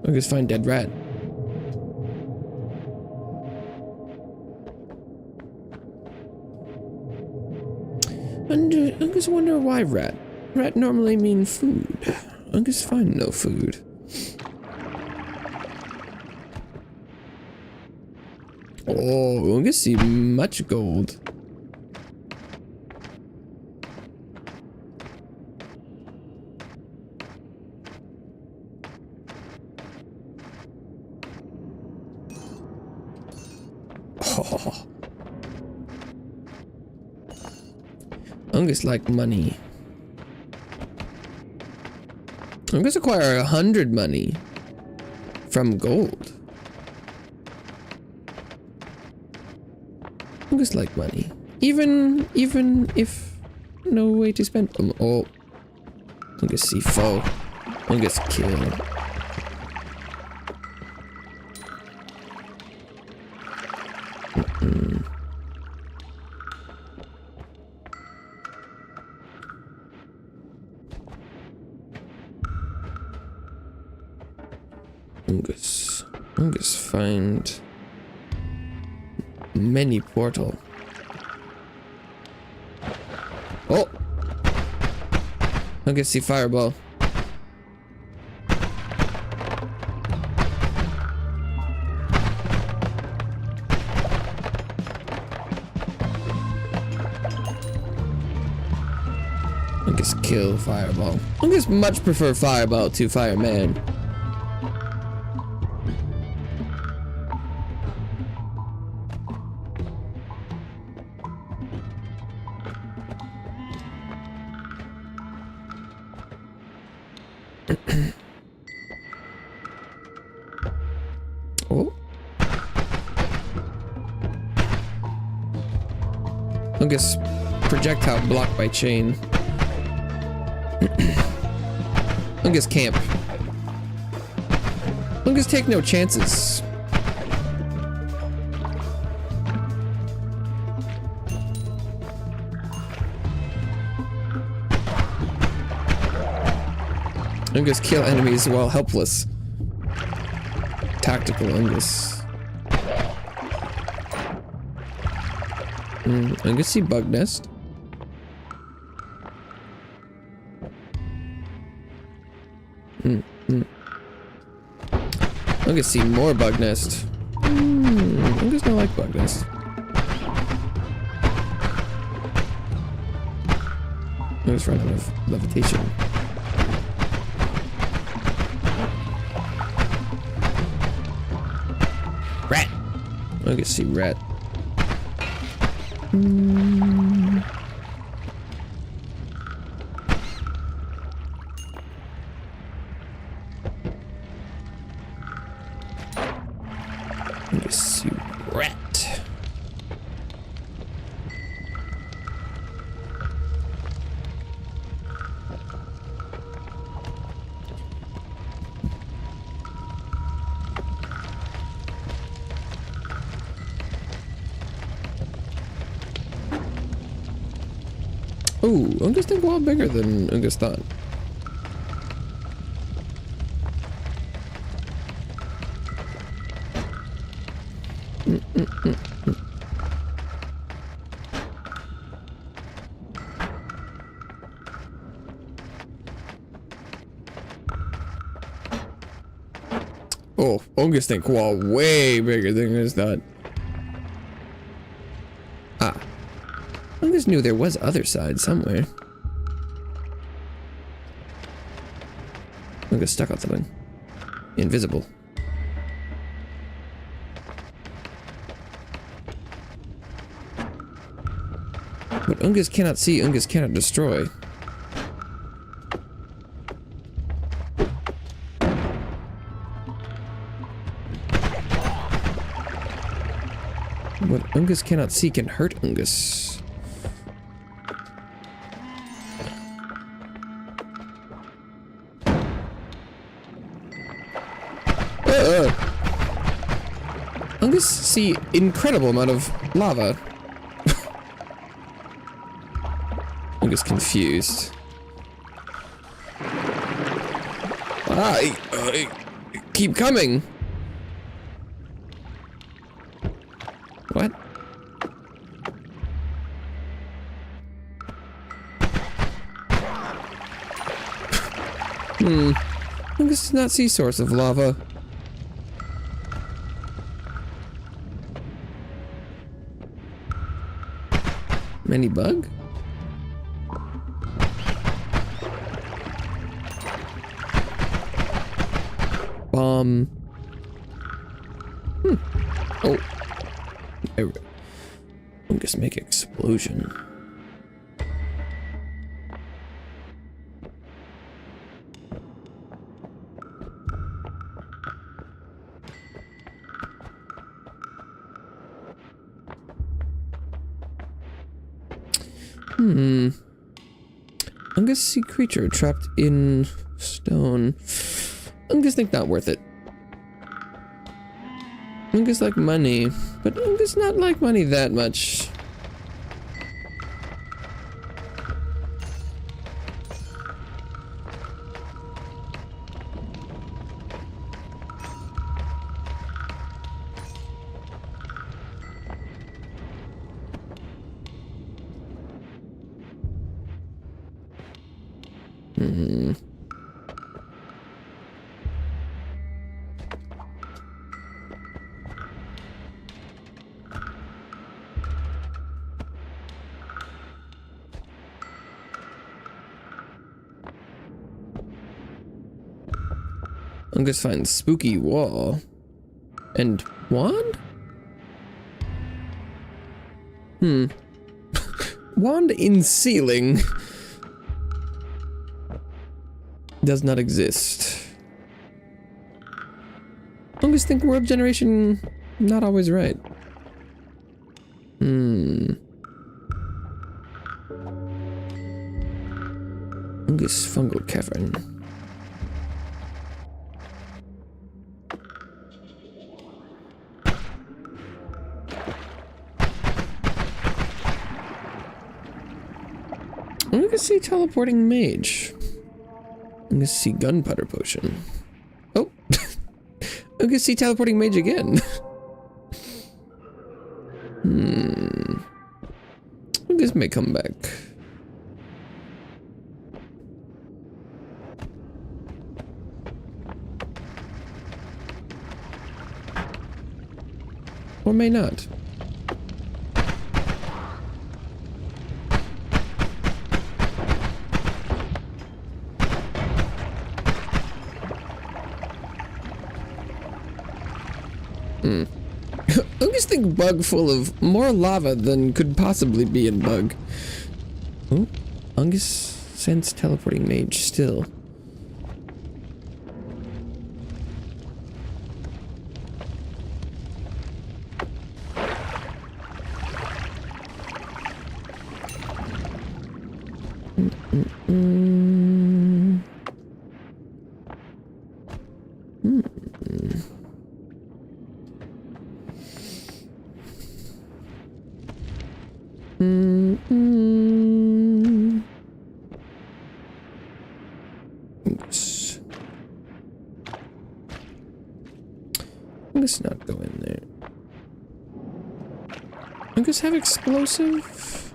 Ungus find dead rat. Ungus wonder why rat. Rat normally mean food. Ungus find no food. Oh, Ungus see much gold. Oh. Ungus like money. Ungus acquire 100 money from gold. Ungus like money. Even if no way to spend them. Oh. Ungus see foe. Ungus kill. Ungus find many portal. Oh! I can see fireball. I guess kill fireball. I guess much prefer fireball to fireman. Oh. I guess projectile blocked by chain. Lungus camp. Lungus take no chances. Lungus kill enemies while helpless. Tactical Lungus. Lungus see bug nest. I'm gonna see more bug nest. I'm just not like bug nest. I just run out of levitation. Rat. I can see rat. Ooh, Ungus think a lot bigger than Ungus thought. Oh, Ungus think wow, way bigger than Ungus thought. Ah. Ungus knew there was other side somewhere. Ungus stuck on something. Invisible. What Ungus cannot see, Ungus cannot destroy. What Ungus cannot see can hurt Ungus. Ungus see incredible amount of lava. Ungus confused. Keep coming. What? Ungus does not see source of lava. Many bug? Bomb. Oh. I'm just make explosion. Ungus see creature trapped in stone. Ungus think not worth it. Ungus like money, but Ungus not like money that much. Ungus finds spooky wall. And wand? Wand in ceiling. Does not exist. Ungus think world generation not always right. Ungus fungal cavern. Ungus see teleporting mage. Ungus see gunpowder potion. Oh, Ungus see teleporting mage again. Ungus may come back. Or may not. Ungus think bug full of more lava than could possibly be in bug. Oh, Ungus sense teleporting mage still. Let's not go in there. Ungus have explosive?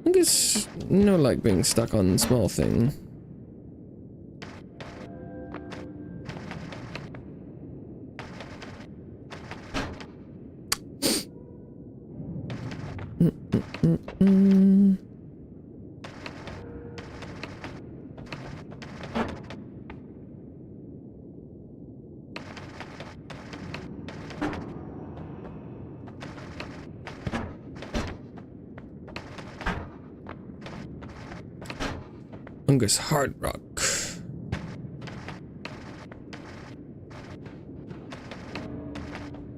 Ungus no like being stuck on small thing. Ungus hard rock.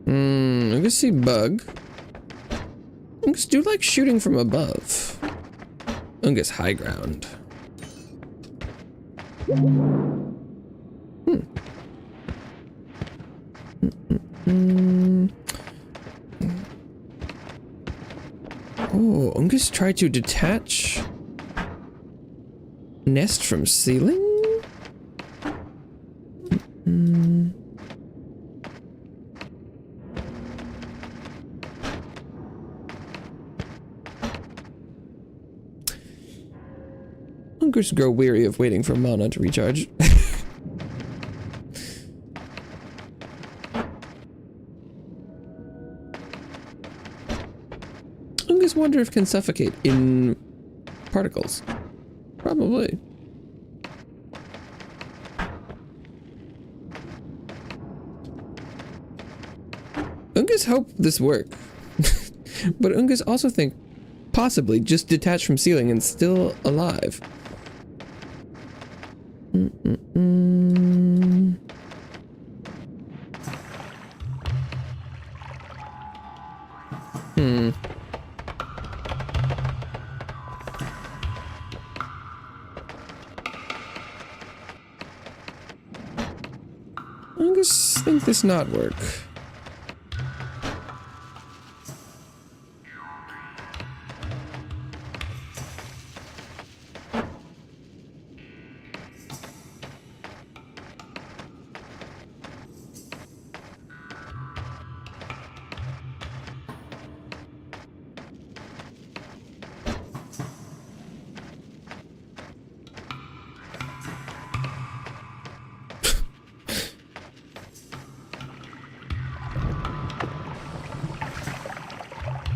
Ungus see bug. Ungus do like shooting from above. Ungus high ground. Oh, Ungus try to detach nest from ceiling? Ungus grow weary of waiting for mana to recharge. Ungus wonder if can suffocate in particles. Probably. Ungus hope this work. But Ungus also think possibly just detached from ceiling and still alive. Ungus think this not work.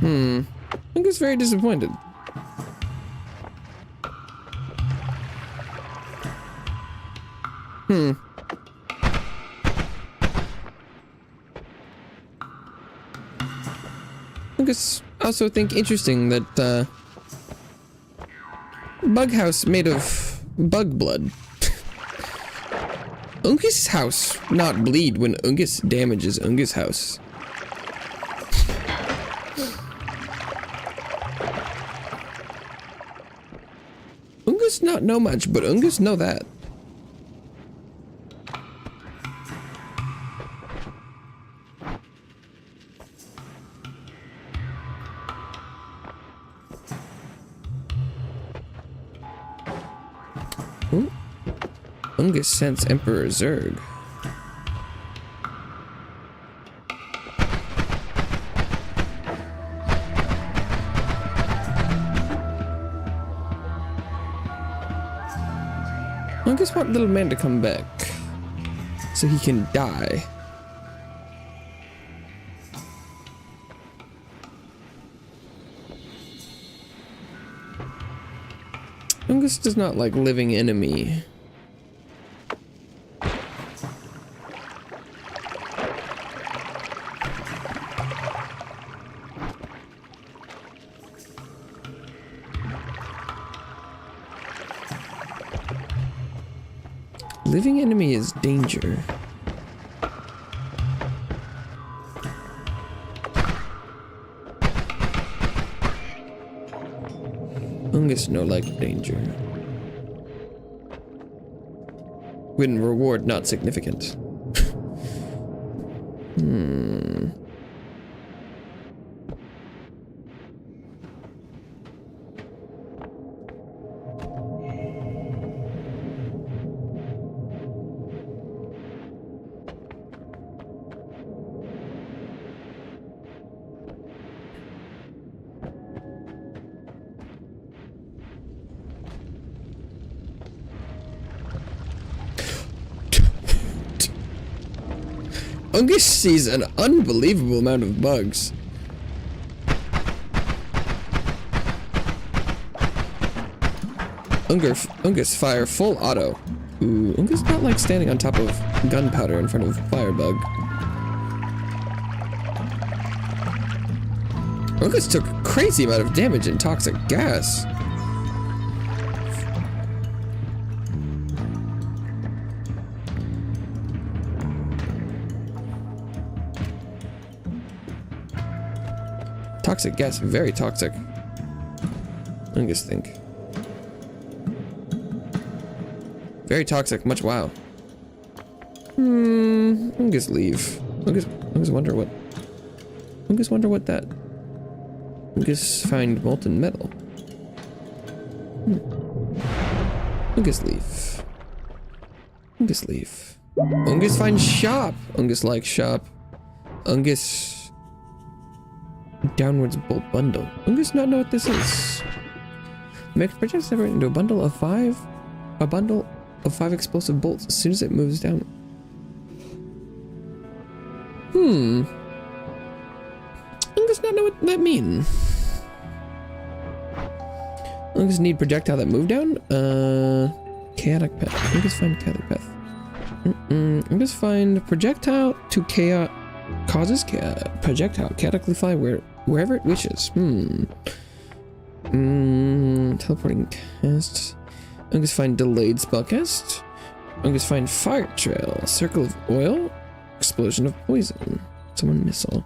Ungus very disappointed. Ungus also think interesting that, bug house made of bug blood. Ungus house not bleed when Ungus damages Ungus house. Ungus not know much, but Ungus know that. Ooh. Ungus sense Emperor Zurg. Ungus want little man to come back so he can die. Ungus does not like living enemy. Living enemy is danger. Ungus no like danger. Win reward not significant. Ungus sees an unbelievable amount of bugs. Ungus fire full auto. Ooh, Ungus not like standing on top of gunpowder in front of firebug. Ungus took a crazy amount of damage in toxic gas. Toxic gas, very toxic. Ungus think. Very toxic, much wow. Ungus leave. Ungus wonder what. Ungus wonder what that. Ungus find molten metal. Ungus leave. Ungus leave. Ungus find shop. Ungus like shop. Ungus. Downwards bolt bundle. Ungus not know what this is. Make projects separate into a bundle of 5 explosive bolts as soon as it moves down. Ungus not know what that mean. Ungus need projectile that move down. Chaotic path. Ungus find chaotic path. Ungus find projectile to chaos causes projectile chaotically fly wherever it wishes. Teleporting cast. Ungus find delayed spellcast. Ungus find fire trail. Circle of oil. Explosion of poison. Summon missile.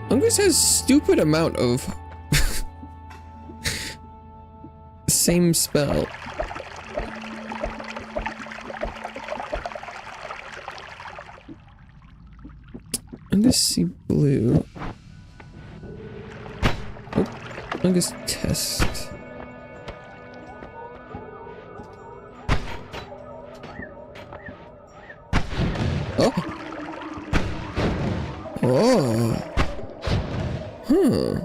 Ungus has stupid amount of same spell. Ungus see blue. Oh, Ungus test. Oh. Oh. Huh.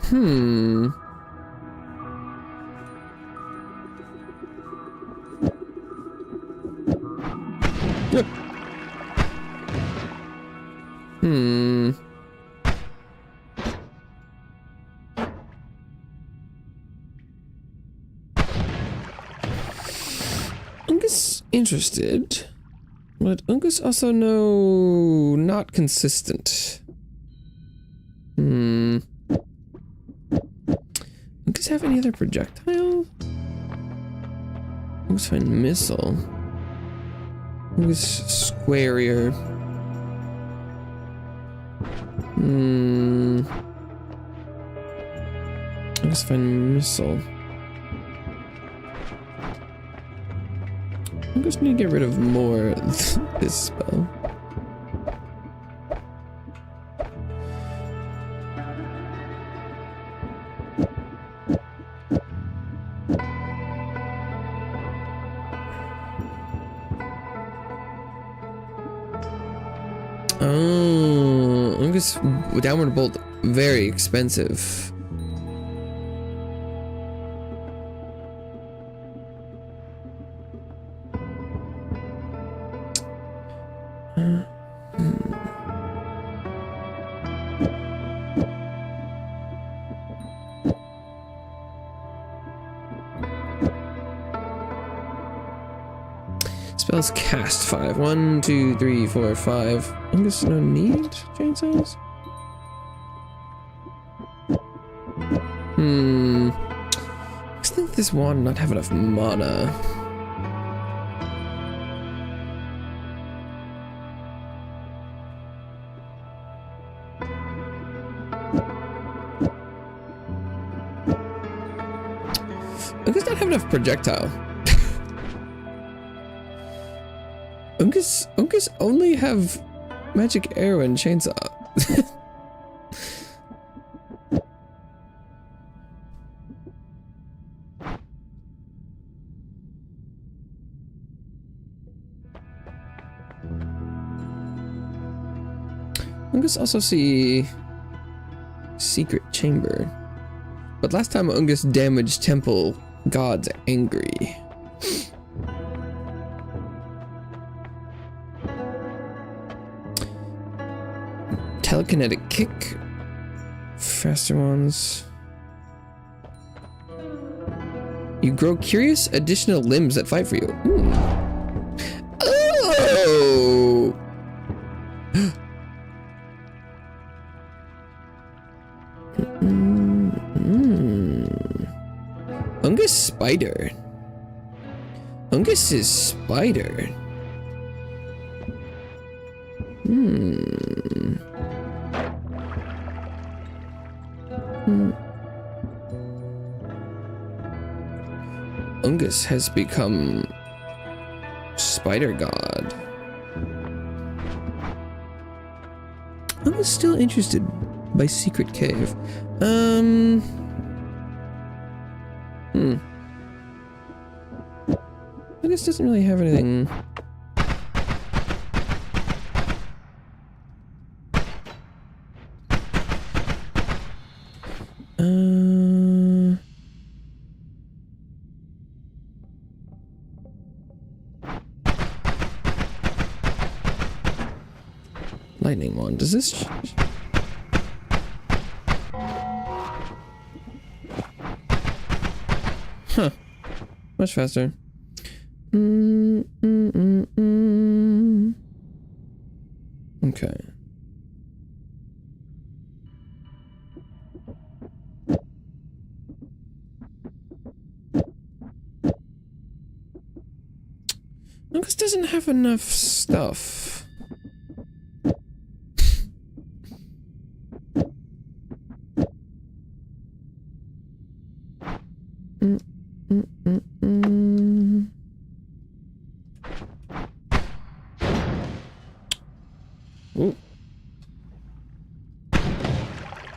Hmm. Hmm. Ungus interested, but Ungus also not consistent. Hmm. Ungus have any other projectile? Ungus find missile. Ungus squarier. Hmm. Ungus find missile. I just need to get rid of more of this spell. Oh, I guess downward bolt, very expensive. Spells cast 5. 1, 2, 3, 4, 5. I guess no need chainsaws? I just think this wand not have enough mana. I guess not have enough projectile. Ungus only have magic arrow and chainsaw. Ungus also see secret chamber, but last time Ungus damaged temple gods angry. Telekinetic kick, faster ones. You grow curious additional limbs that fight for you. Ooh. Oh! Ungus spider. Ungus is spider. Ungus has become spider god. I was still interested by secret cave. Ungus doesn't really have anything. Lightning wand. Does this? Huh. Much faster. Okay. Ungus doesn't have enough stuff.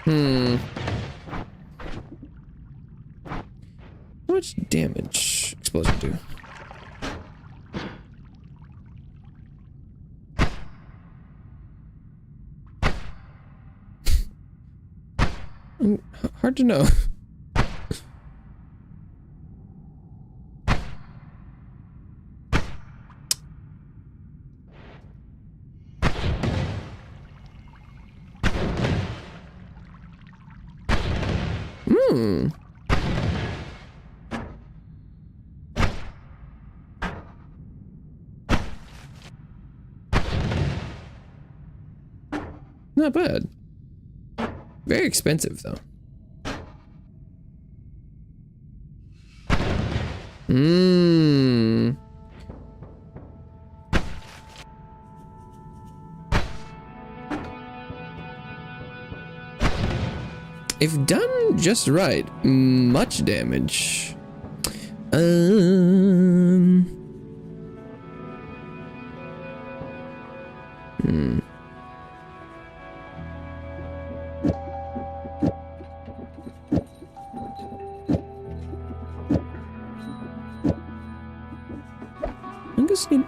Ooh. much damage explosion do? Hard to know. Not bad. Very expensive though. If done just right, much damage. I just need,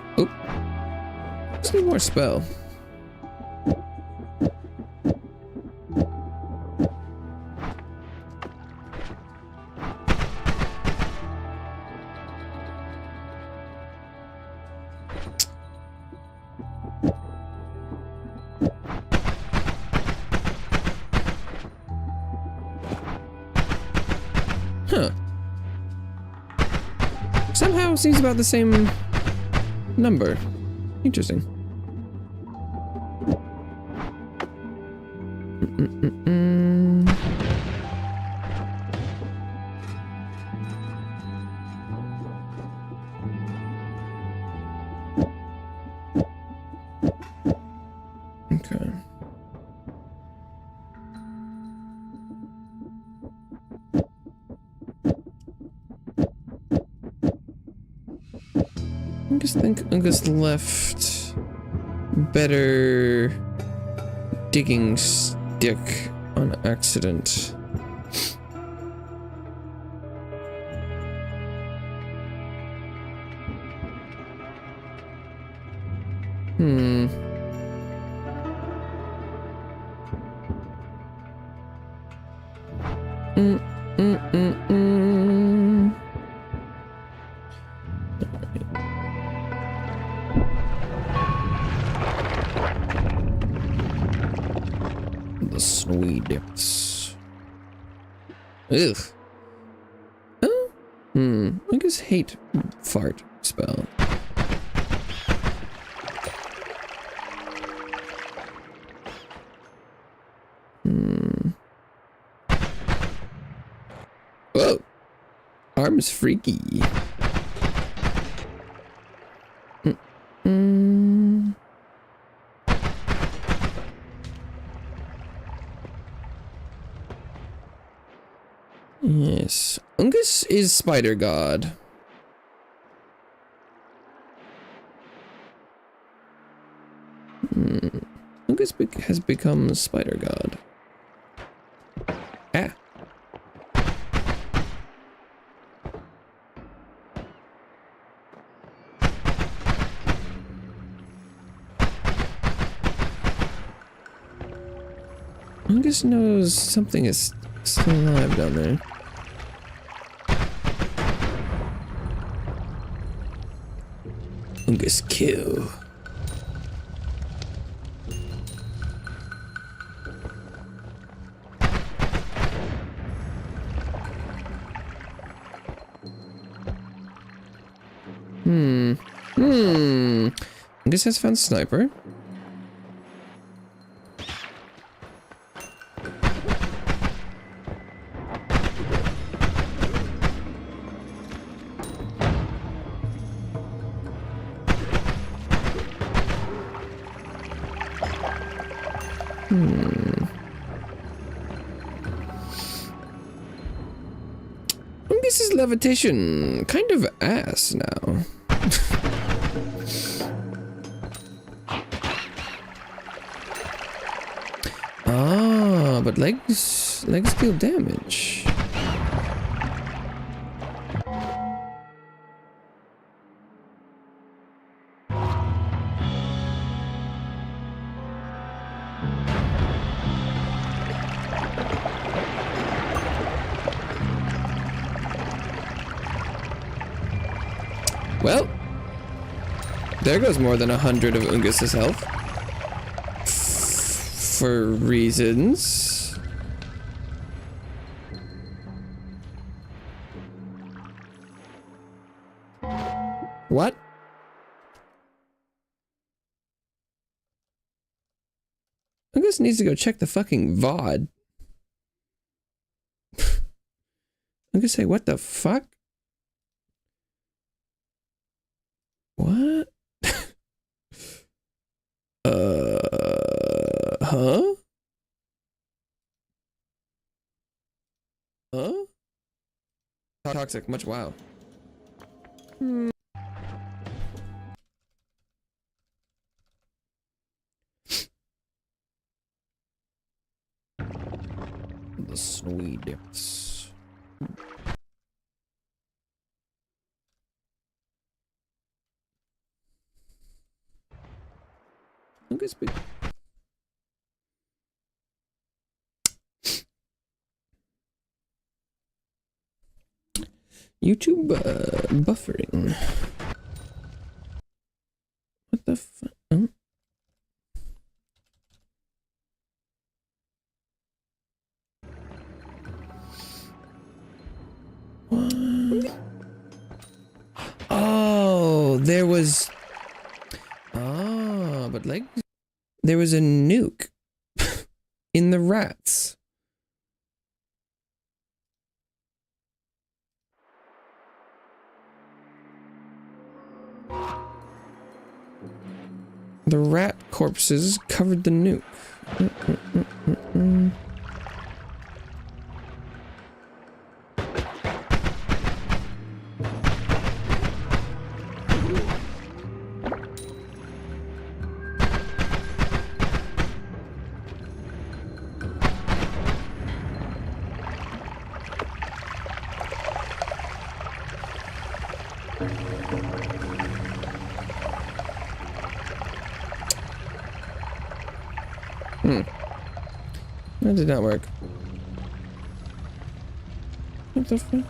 just need more spell. Huh. Somehow seems about the same number. Interesting. Okay. I just think Ungus left better digging stick on accident. The snowy depths. Ugh. Oh? I guess hate fart spell. Whoa. Arm's freaky. Yes. Ungus is spider god. Ungus has become spider god. Ah. Ungus knows something is still alive down there. Ungus kill. Ungus has found sniper. This is levitation. Kind of ass now. But legs deal damage. Well, there goes more than 100 of Ungus's health. For reasons. What? Ungus needs to go check the fucking VOD. I'm gonna say, what the fuck? What? Huh? Huh? Toxic, much wow. The snowy depths. Ungus be YouTube buffering. What the fuck? Oh. What? Oh, there was. Oh, but like, there was a nuke in the rats. The rat corpses covered the nuke. That did not work. What the fuck?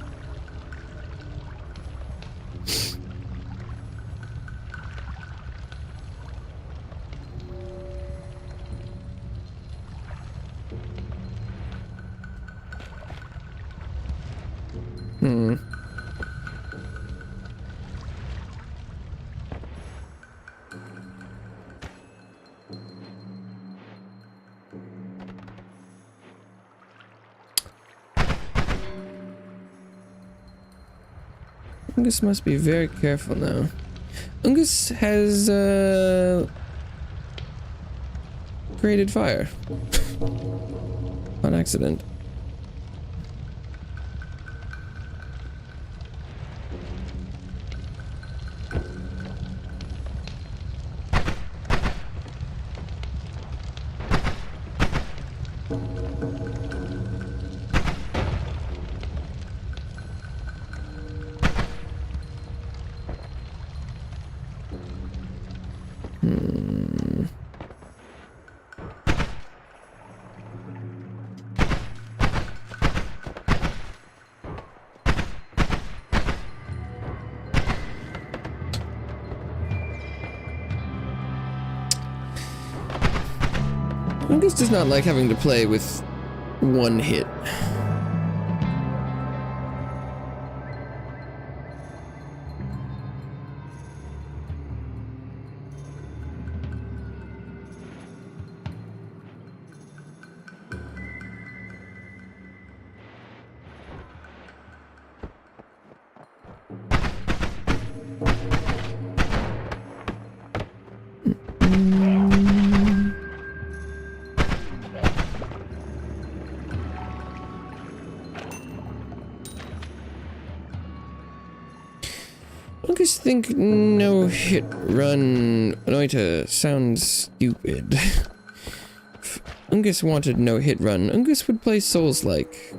Ungus must be very careful now. Ungus has created fire on accident. Ungus does not like having to play with one hit. Ungus think no hit run Noita sounds stupid. If Ungus wanted no hit run, Ungus would play Souls-like.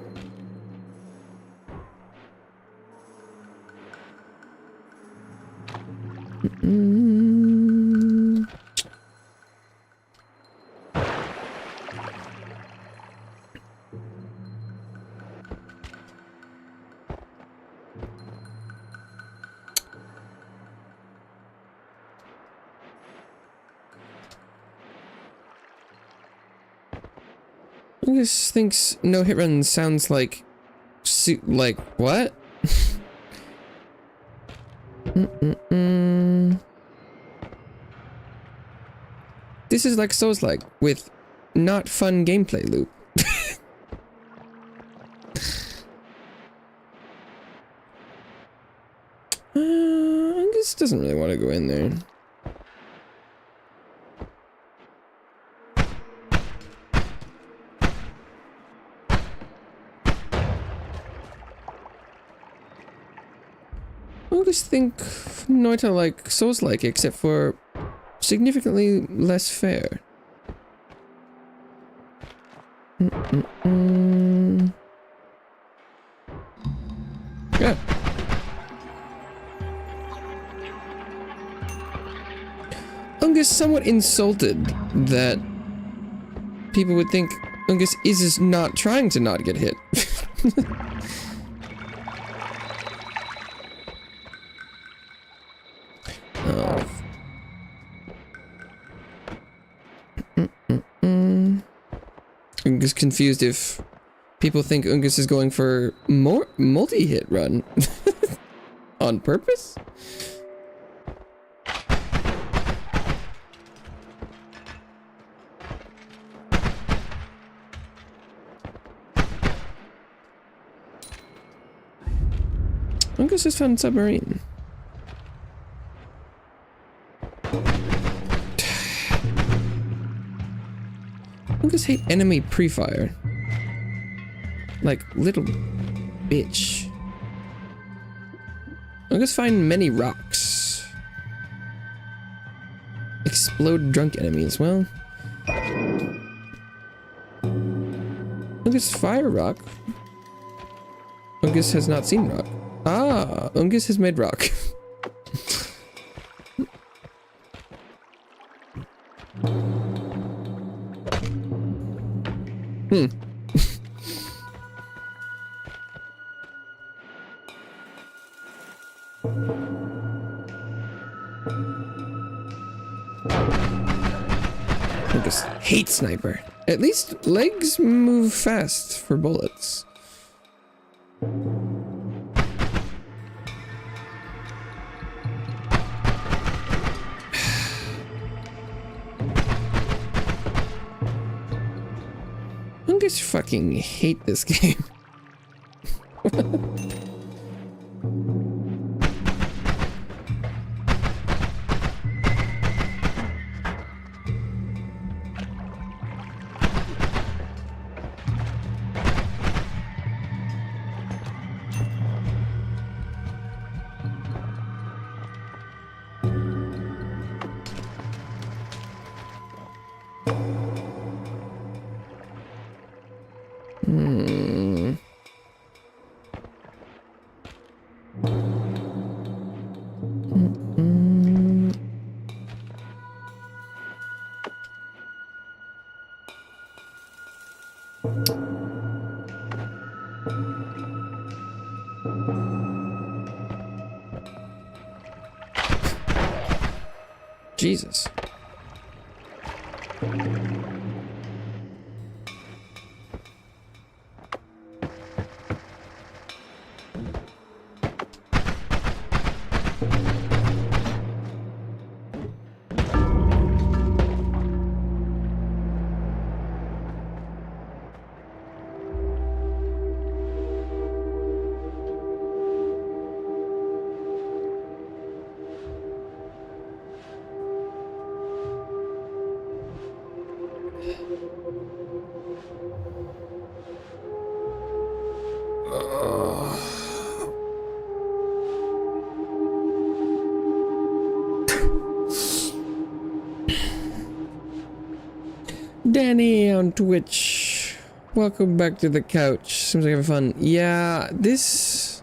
Ungus thinks no hit run sounds like what? This is like Souls-like with not fun gameplay loop. Ungus doesn't really want to go in there. I just think Noita like Souls-like, except for significantly less fair. Yeah. Ungus somewhat insulted that people would think Ungus is not trying to not get hit. Ungus confused if people think Ungus is going for more multi-hit run on purpose. Ungus has found submarine. Ungus hate enemy pre-fire. Like, little bitch. Ungus find many rocks. Explode drunk enemies. Well, Ungus fire rock. Ungus has not seen rock. Ah, Ungus has made rock. Ungus hates sniper. At least legs move fast for bullets. Ungus fucking hate this game. Jesus. Danny on Twitch. Welcome back to the couch. Seems like having fun. Yeah, this...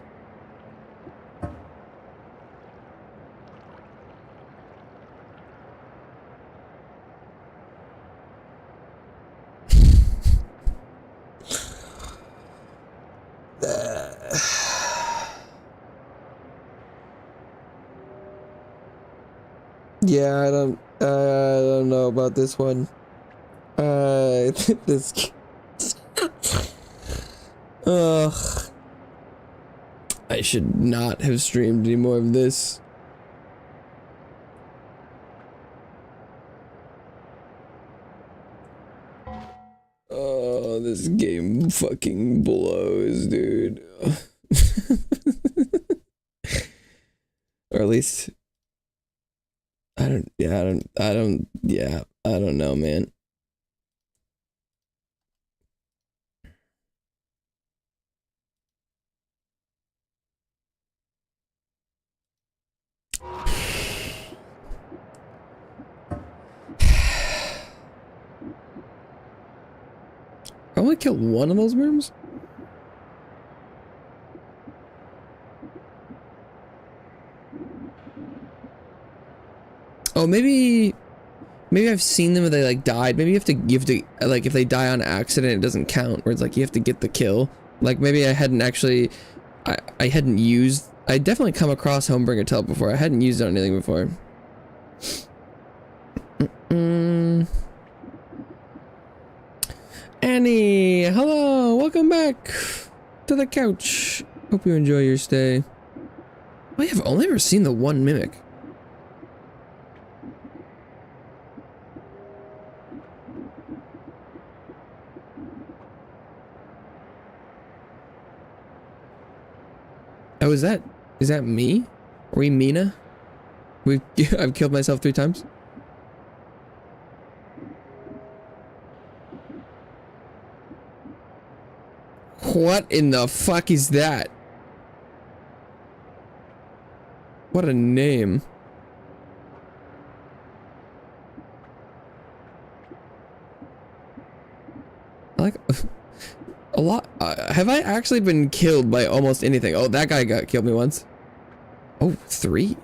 Yeah, I don't know about this one. This Ugh. I should not have streamed any more of this. Oh, this game fucking blows, dude. Or at least I don't know, man. I only killed one of those worms? Oh, maybe I've seen them where they like died. Maybe you have to like if they die on accident, it doesn't count. Where it's like you have to get the kill. Like maybe I hadn't actually, I hadn't used. I definitely come across Homebringer Telt before. I hadn't used it on anything before. Annie, hello, welcome back to the couch. Hope you enjoy your stay. I have only ever seen the one mimic. Oh, is that me? Are we Mina? I've killed myself 3 times. What in the fuck is that? What a name. Like a lot. Have I actually been killed by almost anything? Oh, that guy killed me once. Oh, 3?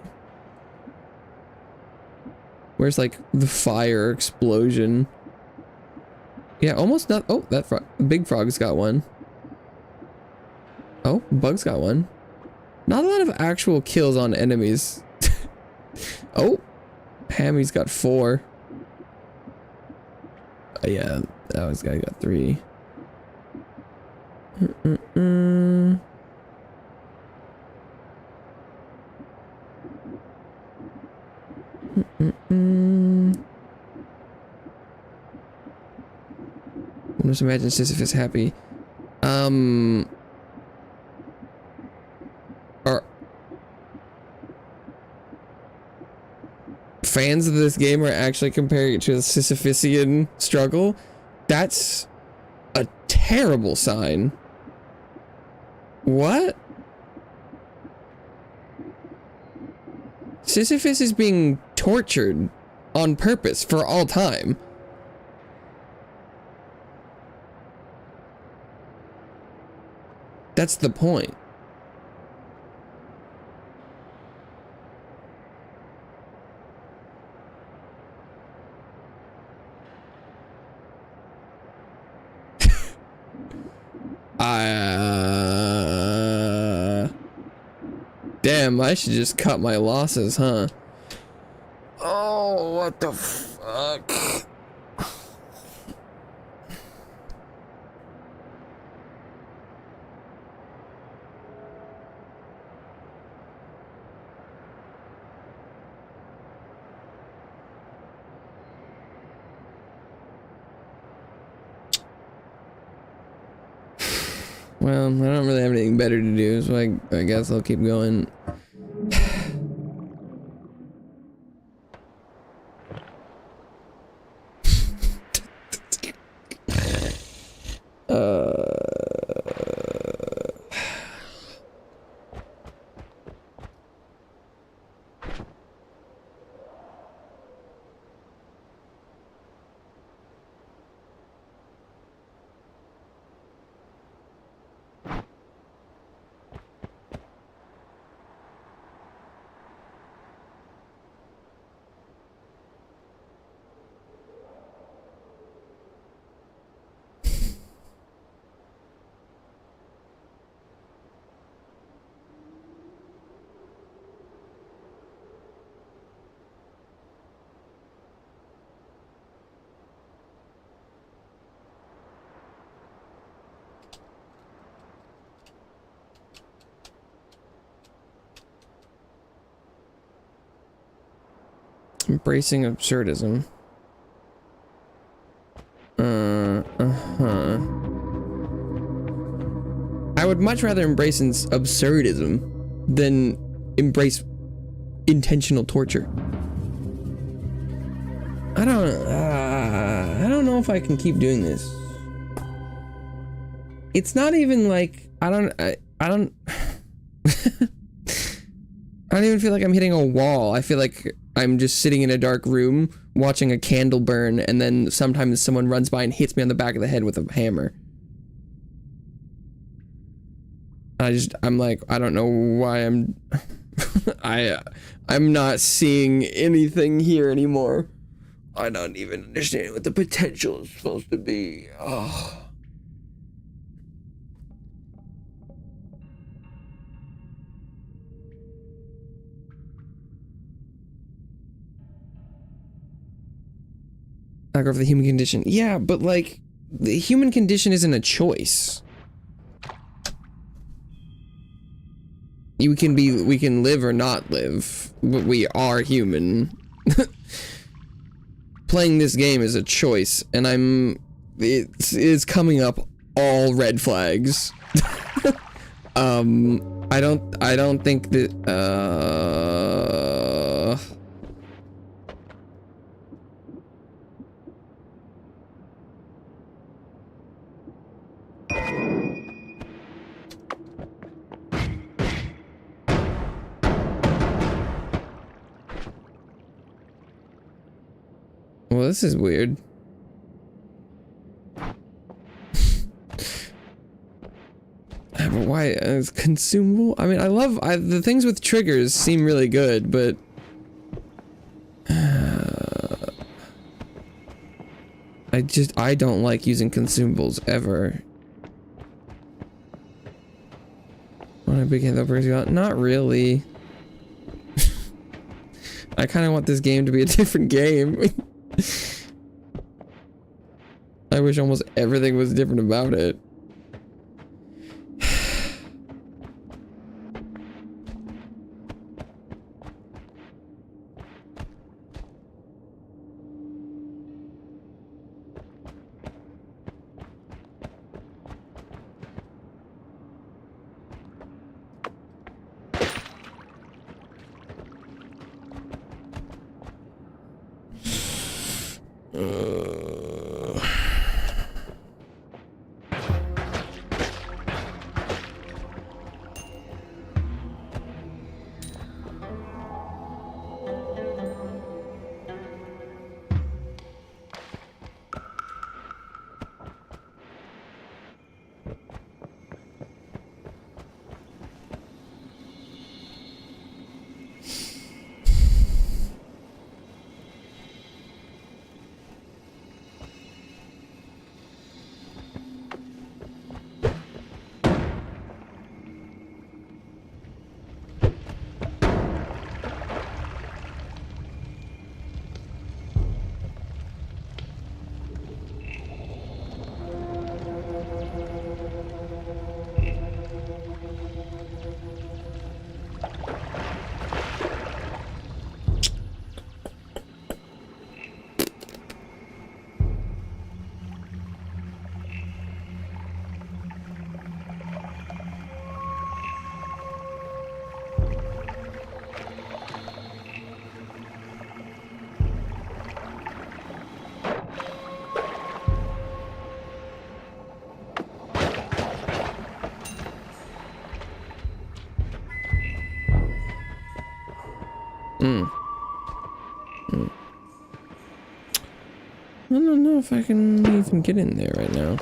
Where's like the fire explosion? Yeah, almost not. Oh, that big frog's got one. Oh, bug's got one. Not a lot of actual kills on enemies. Oh, Hammy's got 4. Yeah, that was guy got 3. Just imagine Sisyphus happy. Are fans of this game are actually comparing it to the Sisyphusian struggle? That's a terrible sign. What? Sisyphus is being tortured on purpose for all time. That's the point. Damn, I should just cut my losses, huh? Oh, what the fuck? Well, I don't really have anything better to do, so I guess I'll keep going. Embracing absurdism. I would much rather embrace absurdism than embrace intentional torture. I don't know if I can keep doing this. It's not even like I don't I don't even feel like I'm hitting a wall. I feel like I'm just sitting in a dark room watching a candle burn, and then sometimes someone runs by and hits me on the back of the head with a hammer. I'm like, I don't know why I'm I'm not seeing anything here anymore. I don't even understand what the potential is supposed to be. Oh. Back over the human condition. Yeah, but like, the human condition isn't a choice. We can live or not live, but we are human. Playing this game is a choice, and it's coming up all red flags. I don't think that, well, this is weird. But why is consumable? I mean, the things with triggers seem really good, but I don't like using consumables ever. When I begin the person, not really. I kind of want this game to be a different game. I wish almost everything was different about it. I don't know if I can even get in there right now.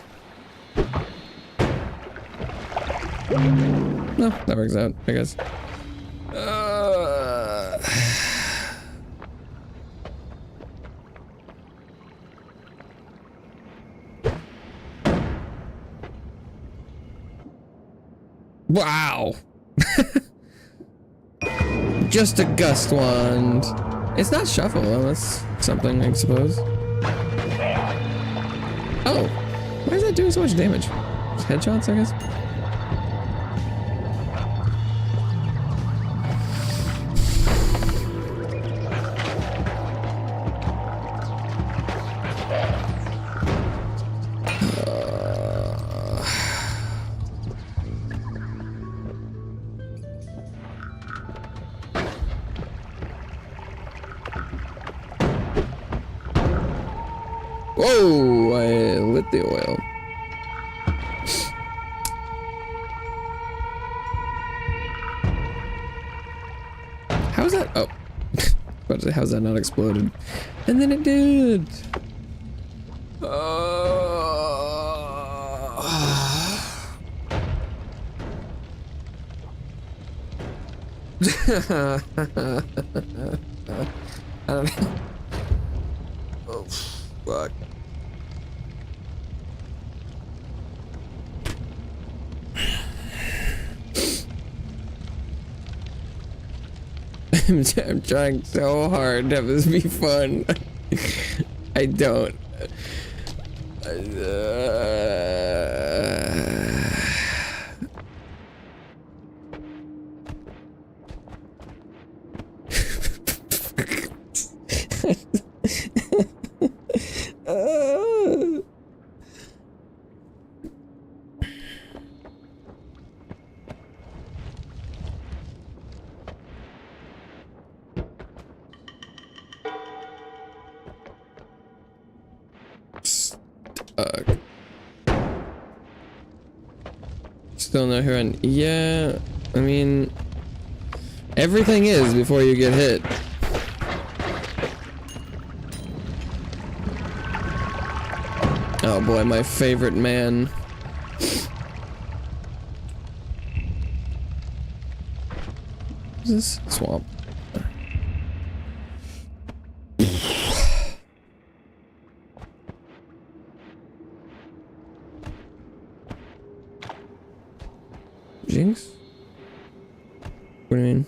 No, that works out, I guess. Wow. Just a gust wand. It's not shuffle, though. That's something, I suppose. Oh, why is that doing so much damage? Just headshots, I guess. Whoa! I lit the oil. How's that? Oh. About to say, how's that not exploded? And then it did! I don't know. Oh, fuck. I'm trying so hard to have this be fun. I don't. Still no hurrah. Yeah, I mean, everything is before you get hit. Oh boy, my favorite man. What is this? Swamp. Jinx? What do you mean?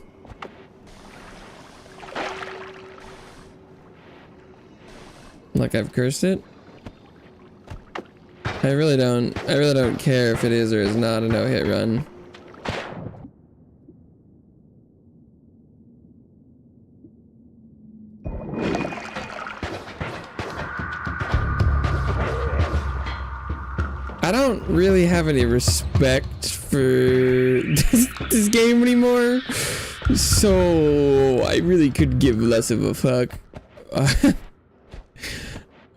Like I've cursed it? I really don't care if it is or is not a no-hit run. I don't really have any respect for this game anymore, so I really could give less of a fuck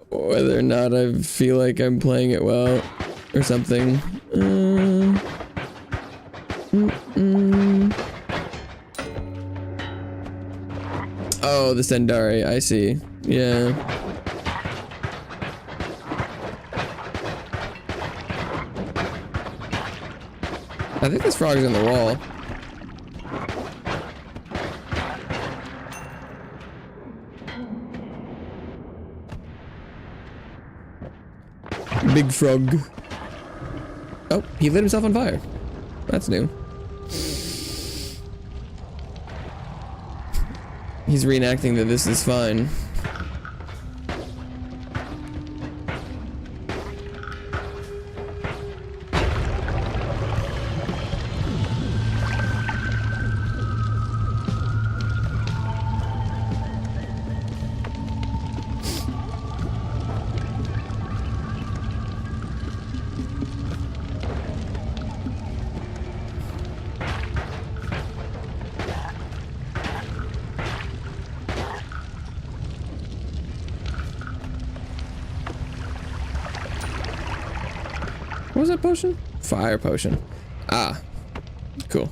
whether or not I feel like I'm playing it well or something. Oh, the Sendari, I see. Yeah. I think this frog's in the wall. Big frog. Oh, he lit himself on fire. That's new. He's reenacting that this is fine. What was that potion? Fire potion. Ah. Cool.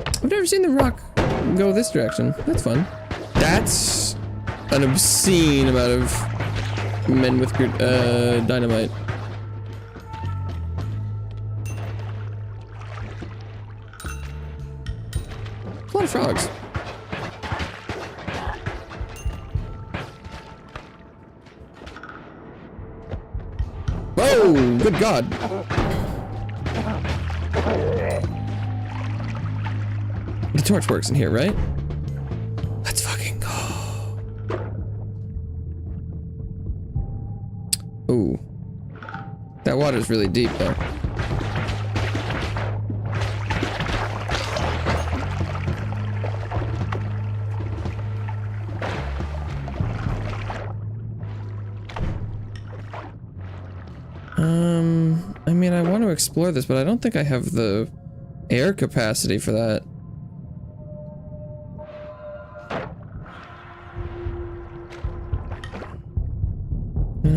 I've never seen the rock go this direction. That's fun. That's an obscene amount of men with dynamite. A lot of frogs. Oh, good God. The torch works in here, right? Let's fucking go. Ooh. That water's really deep, though. I mean, I want to explore this, but I don't think I have the air capacity for that.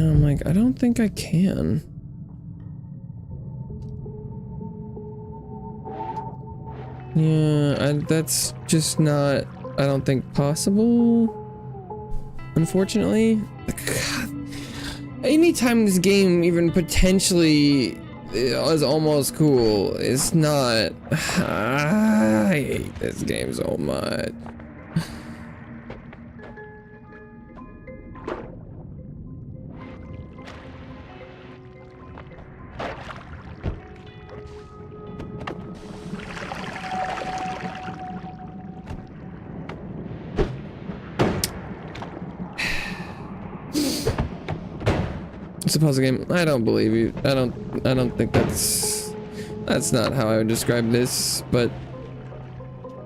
I'm like, I don't think I can. Yeah, that's just not, I don't think, possible. Unfortunately. God. Anytime this game even potentially is almost cool, it's not. I hate this game so much. It's a puzzle game. I don't believe you. I don't think that's not how I would describe this, but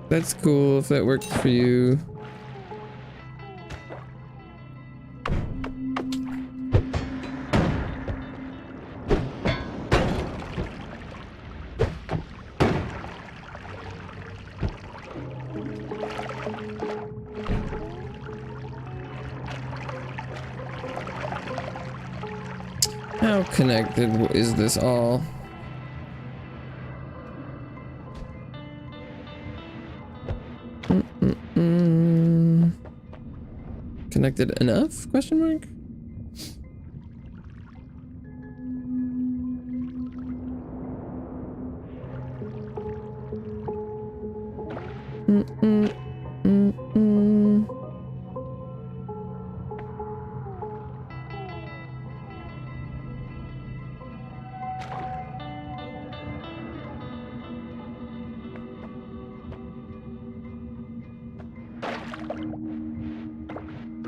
that's cool if that worked for you. How connected is this all? Connected enough? Question mark?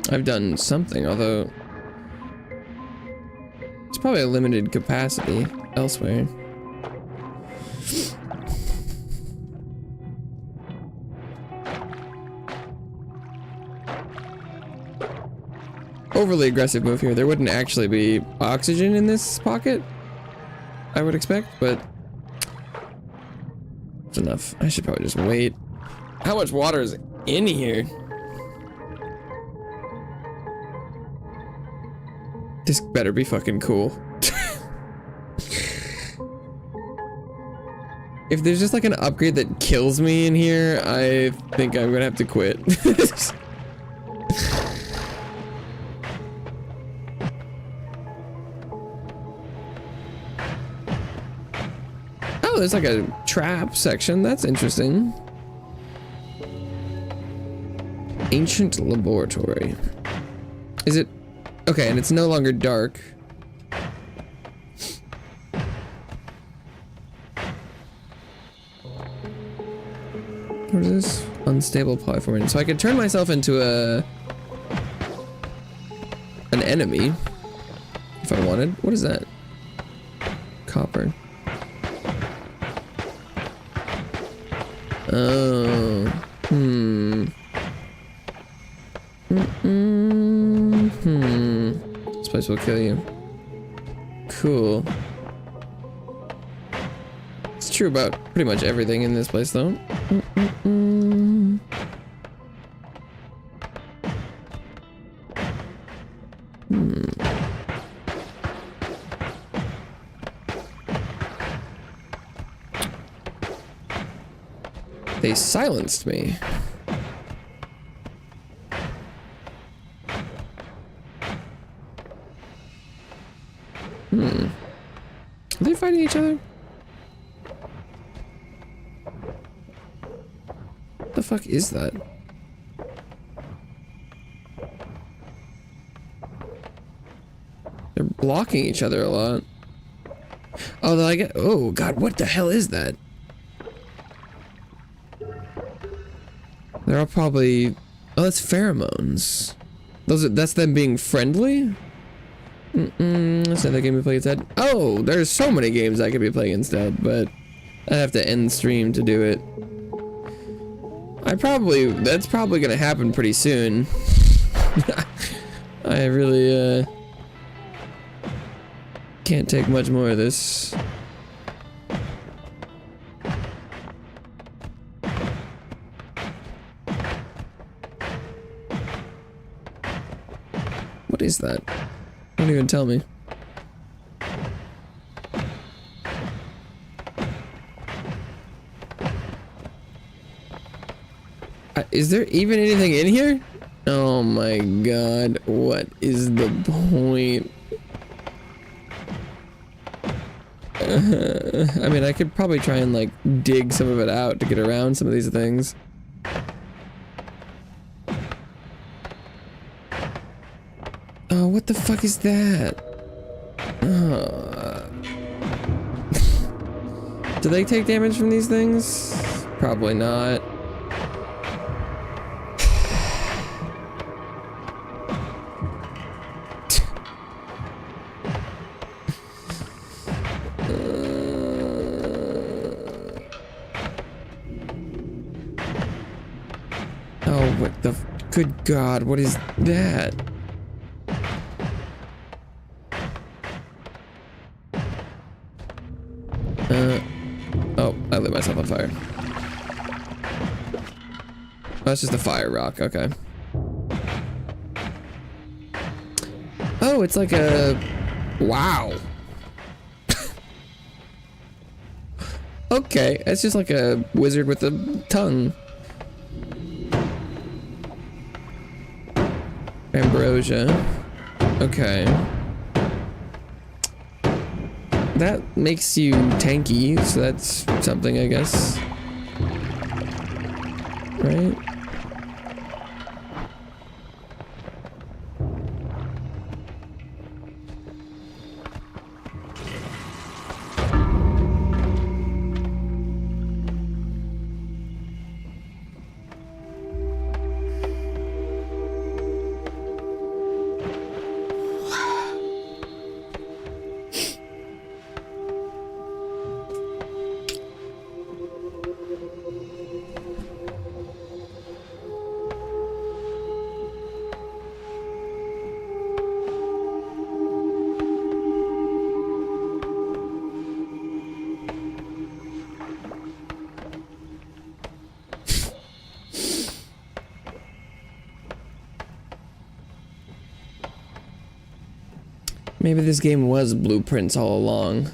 I've done something, although it's probably a limited capacity elsewhere. Overly aggressive move here. There wouldn't actually be oxygen in this pocket, I would expect, but it's enough. I should probably just wait. How much water is in here? This better be fucking cool. If there's just like an upgrade that kills me in here, I think I'm gonna have to quit. Oh, there's like a trap section. That's interesting. Ancient laboratory. Is it? Okay, and it's no longer dark. What is this? Unstable polyforming. So I could turn myself into an enemy if I wanted. What is that? Copper. Oh. This place will kill you. Cool. It's true about pretty much everything in this place, though. They silenced me. Are they fighting each other? What the fuck is that? They're blocking each other a lot. Oh, I get. Oh god, what the hell is that? They're all probably. Oh, that's pheromones. That's them being friendly. That's another game we play instead. Oh, there's so many games I could be playing instead, but I have to end stream to do it. That's probably gonna happen pretty soon. I really can't take much more of this. What is that? Don't even tell me. Is there even anything in here? Oh my god, what is the point? I mean, I could probably try and like dig some of it out to get around some of these things. Oh, what the fuck is that? Do they take damage from these things? Probably not. Oh, what the... Good God, what is that? Oh, I lit myself on fire. Oh, that's just a fire rock, okay. Oh, it's like a... Wow. Okay, it's just like a wizard with a tongue. Ambrosia. Okay. That makes you tanky, so that's something, I guess. Right? Maybe this game was blueprints all along.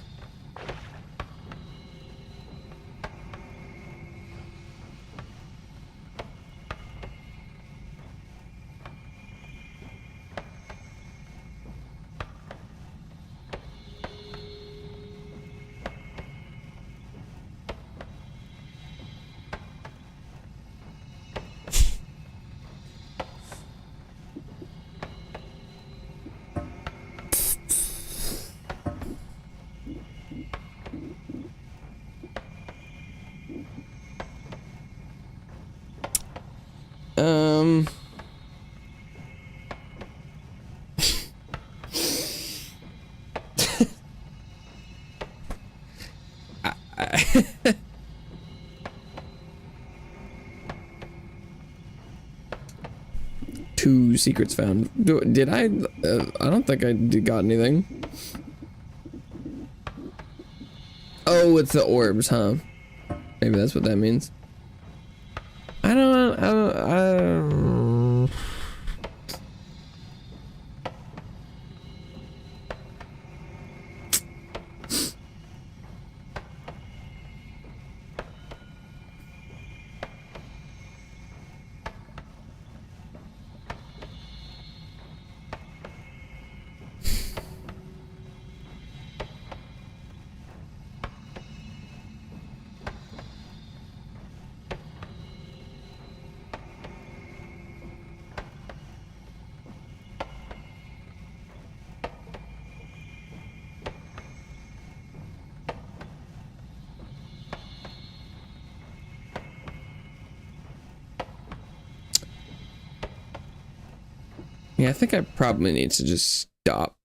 Two secrets found. Did I? I don't think I got anything. Oh, it's the orbs, huh? Maybe that's what that means. I don't. Yeah, I think I probably need to just stop.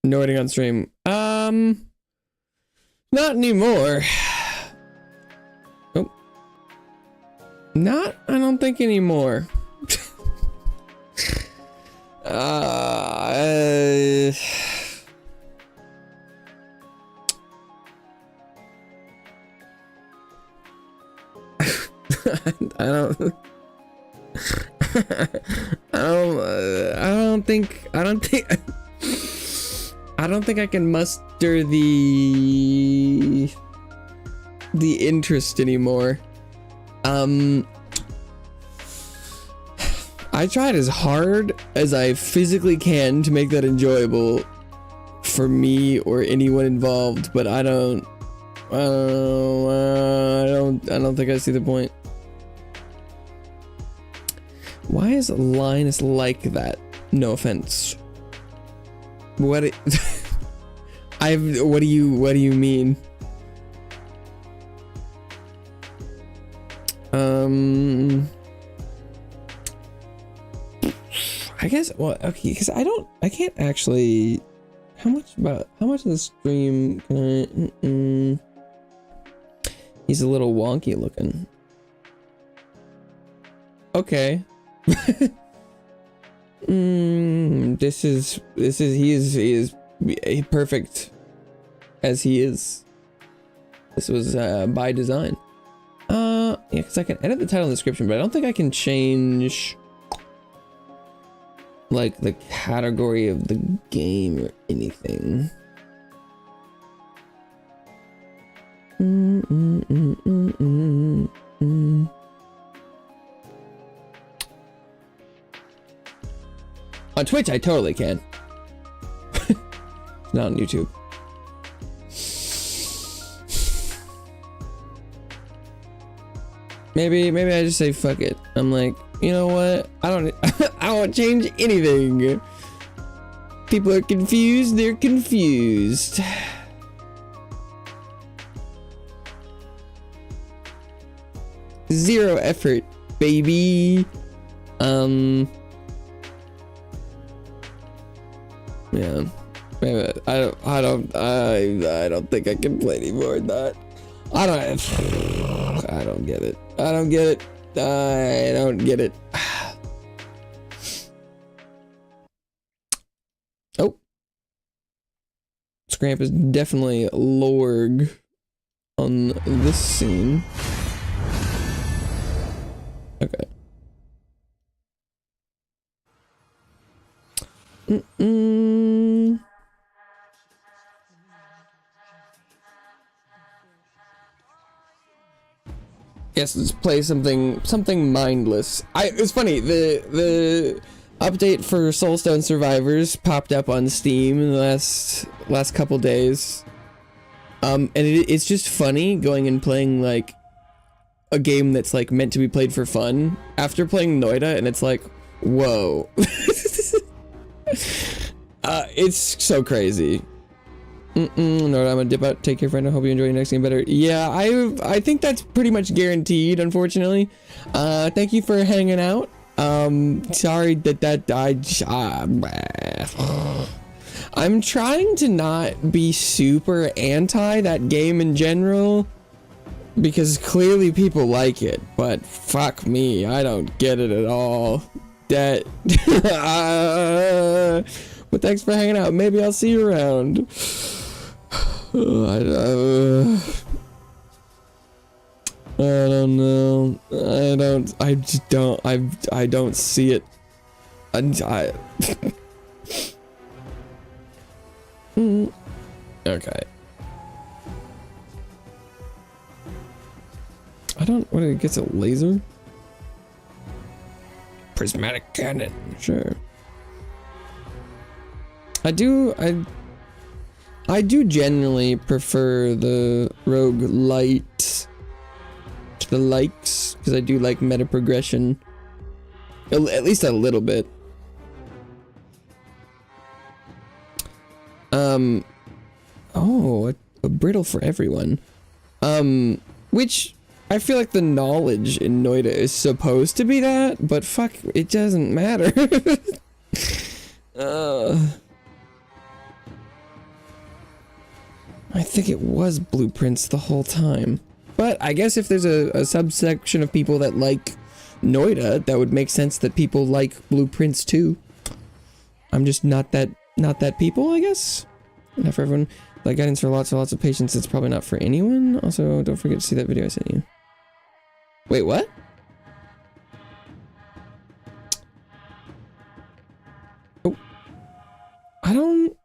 Noiting on stream. Not anymore. I don't think anymore. I don't. I don't think I can muster the interest anymore. I tried as hard as I physically can to make that enjoyable for me or anyone involved, but I don't think I see the point. Why is Linus like that? No offense. What do you mean? I guess, well, okay, because I can't actually, how much of the stream can I, he's a little wonky looking. Okay. He is perfect as he is. This was by design. Yeah, because I can edit the title and description, but I don't think I can change like the category of the game or anything. On Twitch, I totally can. Not on YouTube. Maybe I just say fuck it. I'm like, you know what? I won't change anything. People are confused, they're confused. Zero effort, baby. Yeah. Maybe I don't think I can play anymore than that. I don't get it. I don't get it. Oh. Scramp is definitely Lorg on this scene. Okay. Yes, let's play something mindless. It's funny, the update for Soulstone Survivors popped up on Steam in the last couple days. And it's just funny going and playing like a game that's like meant to be played for fun after playing Noita, and it's like, whoa. It's so crazy. No, I'm gonna dip out. Take care, friend. I hope you enjoy your next game better. Yeah, I think that's pretty much guaranteed, unfortunately. Thank you for hanging out. Sorry I'm trying to not be super anti that game in general, because clearly people like it, but fuck me, I don't get it at all. But thanks for hanging out. Maybe I'll see you around. I don't know. I just don't. I don't see it. Okay. What, it gets a laser? Prismatic cannon. Sure. I do generally prefer the rogue light to the likes, because I do like meta progression. At least a little bit. Oh, a brittle for everyone. Which I feel like the knowledge in Noita is supposed to be that, but fuck, it doesn't matter. I think it was blueprints the whole time. But I guess if there's a subsection of people that like Noita, that would make sense that people like blueprints too. I'm just not that people, I guess. Not for everyone. Like guidance for lots and lots of patients, it's probably not for anyone. Also, don't forget to see that video I sent you. Wait, what? Oh. I don't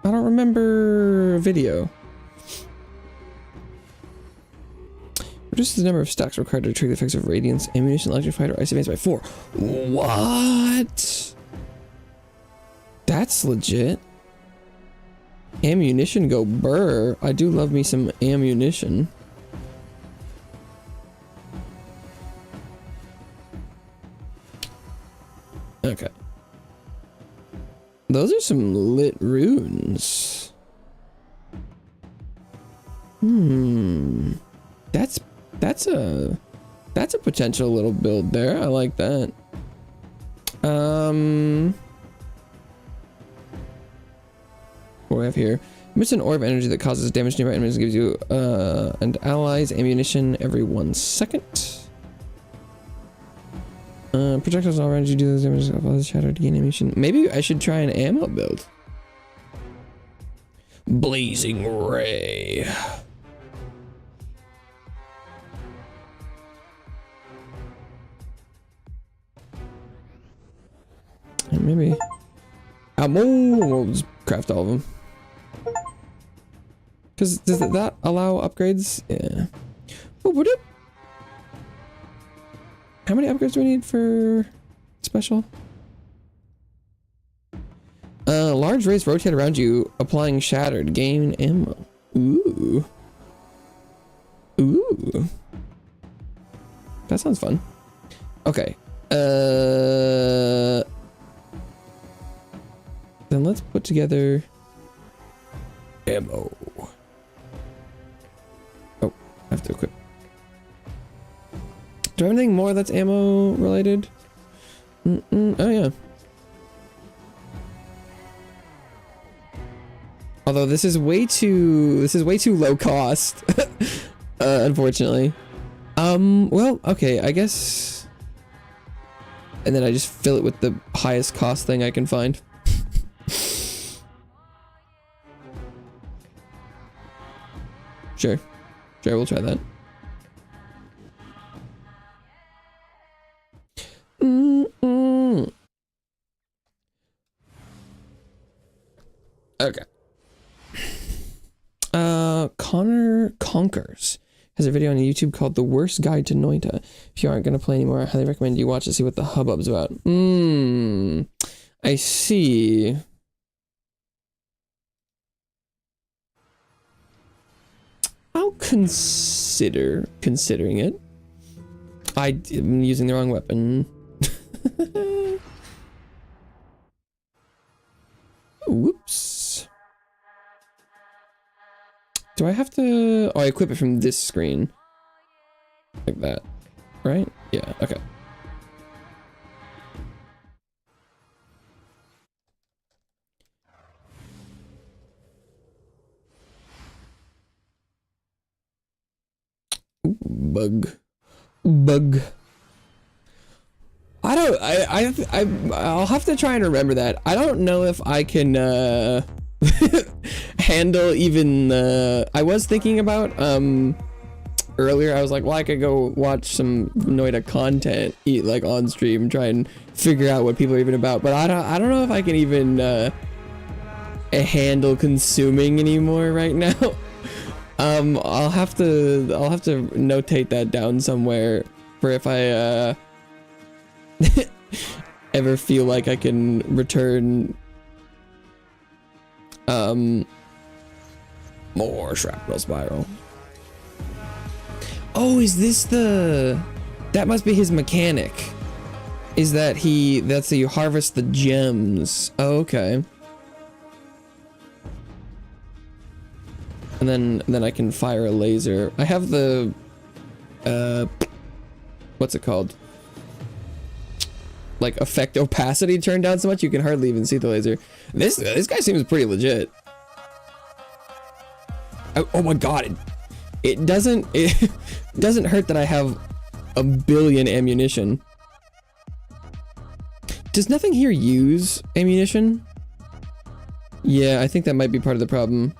remember a video. Reduces the number of stacks required to trigger the effects of radiance, ammunition, electrified, or ice events by 4. What? That's legit. Ammunition go burr. I do love me some ammunition. Okay. Those are some lit runes. That's a potential little build there. I like that. What do we have here? Emits an orb of energy that causes damage to nearby enemies and gives you and allies ammunition every 1 second. Projectiles all around you do those damages of all the shadow to gain ammunition. Maybe I should try an ammo build. Blazing Ray. And maybe we'll just craft all of them. Because does that allow upgrades? Yeah. Oh, would it? How many upgrades do we need for special? Large rays rotate around you, applying shattered. Gain ammo. Ooh. Ooh. That sounds fun. Okay. Then let's put together ammo. Oh, I have to equip. Do I have anything more that's ammo related? Oh yeah. Although this is way too low cost, unfortunately. Well, okay, I guess. And then I just fill it with the highest cost thing I can find. Sure, we'll try that. Okay. Connor Conkers has a video on YouTube called The Worst Guide to Noita. If you aren't going to play anymore, I highly recommend you watch to see what the hubbub's about. I see. I'll considering it. I'm using the wrong weapon. Whoops. Do I have to... Oh, I equip it from this screen. Like that. Right? Yeah, okay. Ooh, bug. I'll have to try and remember that. I don't know if I can handle even I was thinking about earlier. I was like, well, I could go watch some Noita content, like on stream, try and figure out what people are even about. But I don't know if I can even handle consuming anymore right now. I'll have to notate that down somewhere for if I ever feel like I can return more shrapnel spiral. Oh, is this that must be his mechanic. Is that that's you harvest the gems. Oh, okay. And then I can fire a laser. I have the what's it called? Like effect opacity turned down so much you can hardly even see the laser. This guy seems pretty legit. Oh my god, It doesn't hurt that I have a billion ammunition. Does nothing here use ammunition? Yeah, I think that might be part of the problem.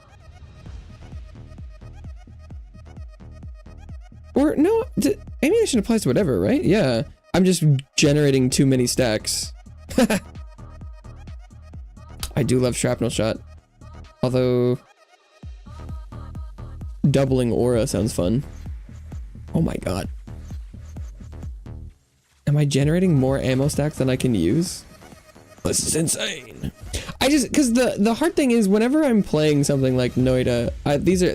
Or no, ammunition applies to whatever, right? Yeah, I'm just generating too many stacks. I do love shrapnel shot. Although, doubling aura sounds fun. Oh my god. Am I generating more ammo stacks than I can use? This is insane. Cause the hard thing is whenever I'm playing something like Noita,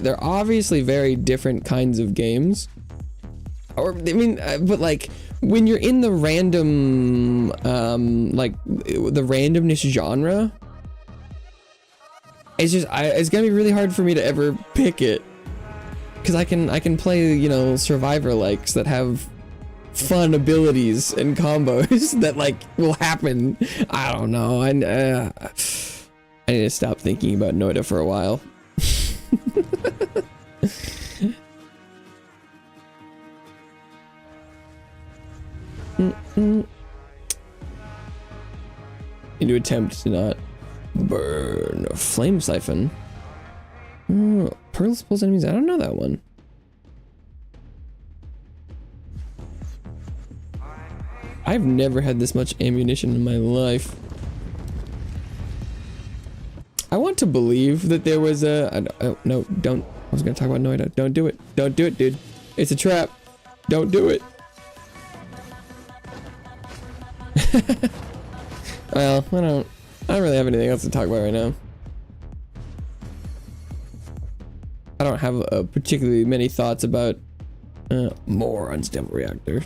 they're obviously very different kinds of games. Or, I mean, but like, when you're in the random, like, the randomness genre, it's gonna be really hard for me to ever pick it. Cause I can play, you know, survivor-likes that have fun abilities and combos that, like, will happen. I don't know, I need to stop thinking about Noita for a while. Need to attempt to not burn. Flame siphon. Pearls pulls enemies. I don't know that one. I've never had this much ammunition in my life. I want to believe that there was a... no, don't. I was gonna talk about Noita. Don't do it. Don't do it, dude. It's a trap. Don't do it. Well, I don't really have anything else to talk about right now. I don't have particularly many thoughts about more unstable reactor.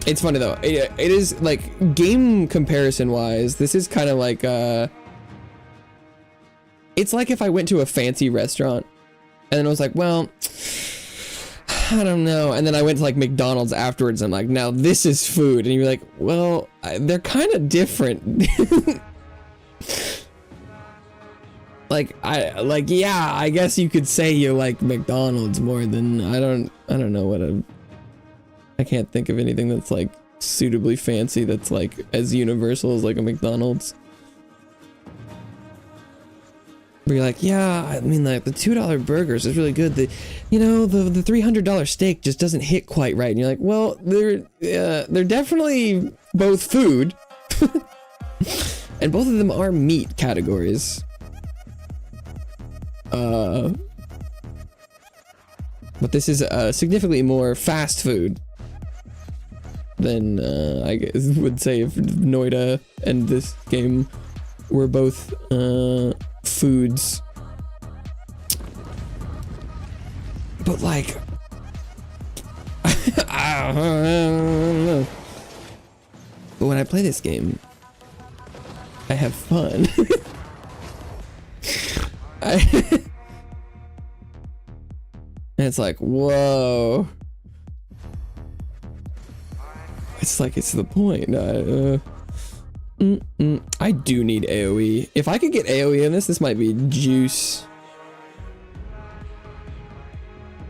It's funny though. It is like game comparison wise. This is kind of like it's like if I went to a fancy restaurant and then I was like, well, I don't know. And then I went to like McDonald's afterwards and I'm like, now this is food. And you're like, well, they're kind of different. Yeah, I guess you could say you like McDonald's more than I don't know what I can't think of anything that's like suitably fancy that's like as universal as like a McDonald's. Where you're like, yeah, I mean, like the $2 burgers is really good. The $300 steak just doesn't hit quite right. And you're like, well, they're definitely both food, and both of them are meat categories. But this is significantly more fast food than I guess would say if Noita and this game were both foods. But like I don't know. But when I play this game, I have fun. And it's like, whoa. It's like, it's the point. I do need AoE. If I could get AoE in this might be juice.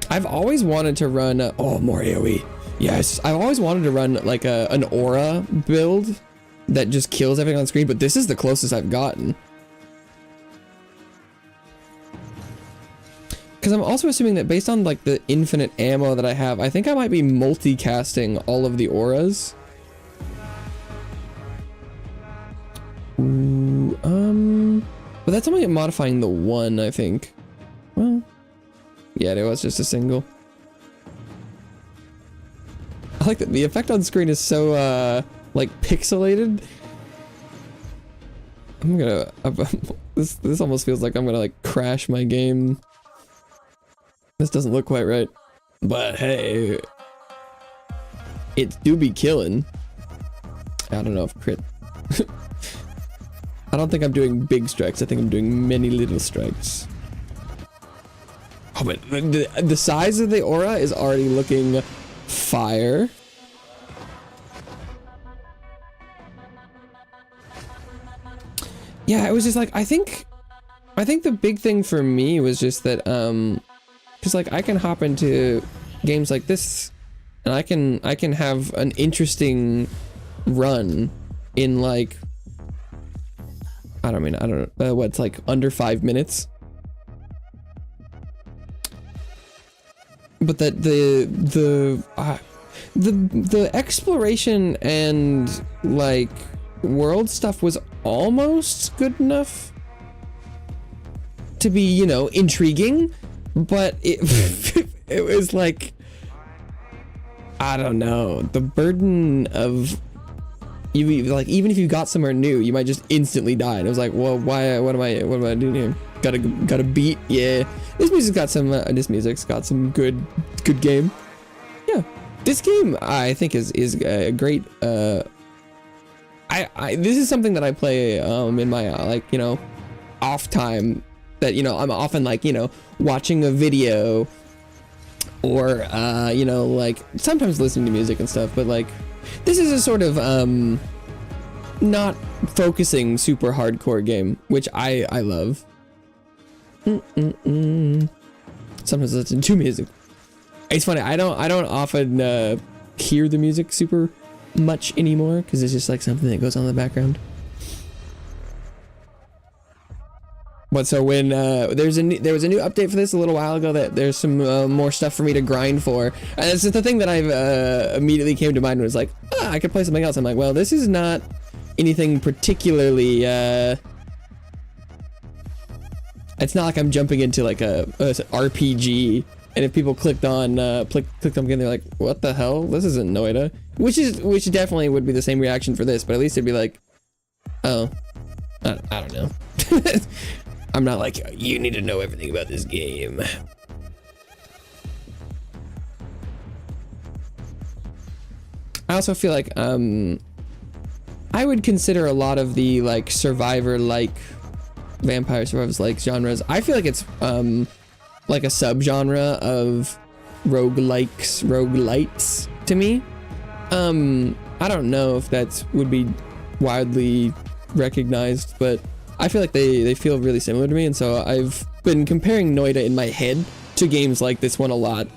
I've always wanted to run oh, more AoE. Yes, I've always wanted to run like an aura build that just kills everything on screen, but this is the closest I've gotten. Because I'm also assuming that based on like the infinite ammo that I have, I think I might be multicasting all of the auras. Ooh, but that's only modifying the one, I think. Well, yeah, it was just a single. I like that the effect on screen is so like pixelated. I'm gonna this almost feels like I'm gonna like crash my game. This doesn't look quite right, but hey, it do be killing. I don't know if crit. I don't think I'm doing big strikes. I think I'm doing many little strikes. Oh, but the size of the aura is already looking fire. yeah, it was just like, I think the big thing for me was just that, cause like I can hop into games like this and I can have an interesting run in like, I don't know, what's like under 5 minutes. But that the exploration and like world stuff was almost good enough to be, you know, intriguing, but it it was like, I don't know, the burden of you, like, even if you got somewhere new, you might just instantly die. And it was like, well, why? What am I doing here? Got a beat. Yeah, this music's got some good game. Yeah, this game I think is a great. This is something that I play in my like, you know, off time. That, you know, I'm often like, you know, watching a video or you know, like sometimes listening to music and stuff. But like, this is a sort of not focusing super hardcore game, which I love. Sometimes listen to music. It's funny, I don't often hear the music super much anymore because it's just like something that goes on in the background. But so when there was a new update for this a little while ago, that there's some more stuff for me to grind for, and it's just the thing that I've immediately came to mind was like, I could play something else. I'm like, well, this is not anything particularly it's not like I'm jumping into like a RPG, and if people clicked on again, they're like, what the hell, this isn't Noita, which definitely would be the same reaction for this, but at least it'd be like, oh, I don't know. I'm not like, you need to know everything about this game. I also feel like I would consider a lot of the like survivor-like, vampire survivors-like genres, I feel like it's like a subgenre of roguelites to me. I don't know if that would be widely recognized, but I feel like they feel really similar to me, and so I've been comparing Noita in my head to games like this one a lot.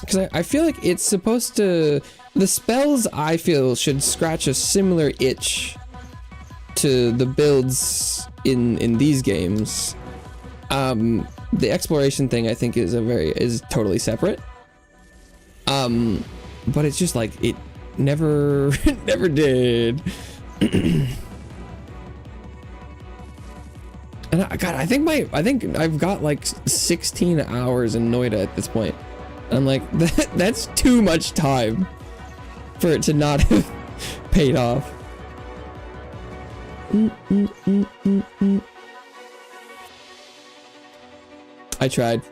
Because I feel like it's supposed to, the spells I feel should scratch a similar itch to the builds in these games. The exploration thing I think is totally separate. But it's just like it never never did. And I think I've got like 16 hours in Noita at this point. And I'm like, that's too much time for it to not have paid off. I tried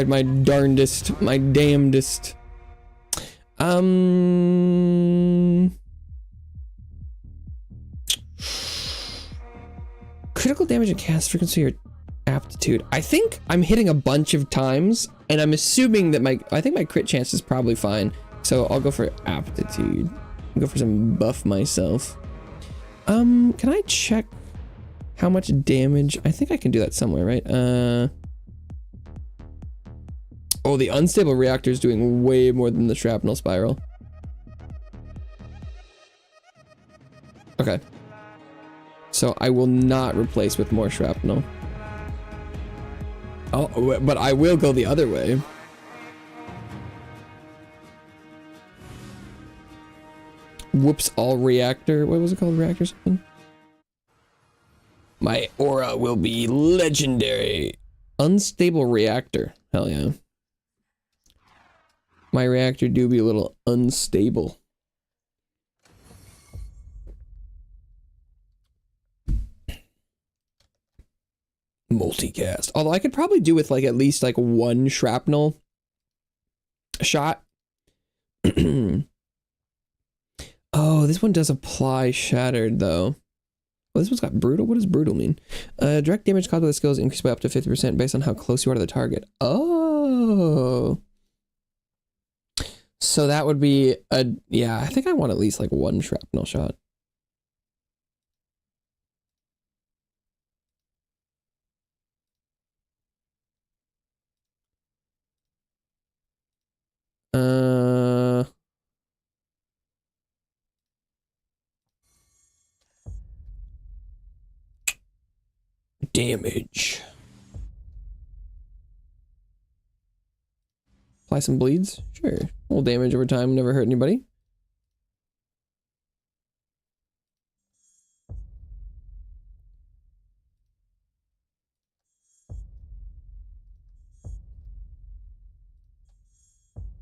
my darndest, my damnedest. Critical damage and cast frequency or aptitude. I think I'm hitting a bunch of times, and I'm assuming that I think my crit chance is probably fine. So I'll go for aptitude. I'll go for some buff myself. Can I check how much damage? I think I can do that somewhere, right? Oh, the unstable reactor is doing way more than the shrapnel spiral. Okay. So I will not replace with more shrapnel. Oh, but I will go the other way. Whoops, all reactor. What was it called? Reactor something? My aura will be legendary. Unstable reactor. Hell yeah. My reactor do be a little unstable. Multicast. Although I could probably do with like at least like one shrapnel shot. Oh, this one does apply shattered though. Oh, this one's got brutal. What does brutal mean? Direct damage caused by the skills increased by up to 50% based on how close you are to the target. Oh. So that would be a, yeah, I think I want at least like one shrapnel shot. Damage. Apply some bleeds? Sure. A little damage over time, never hurt anybody.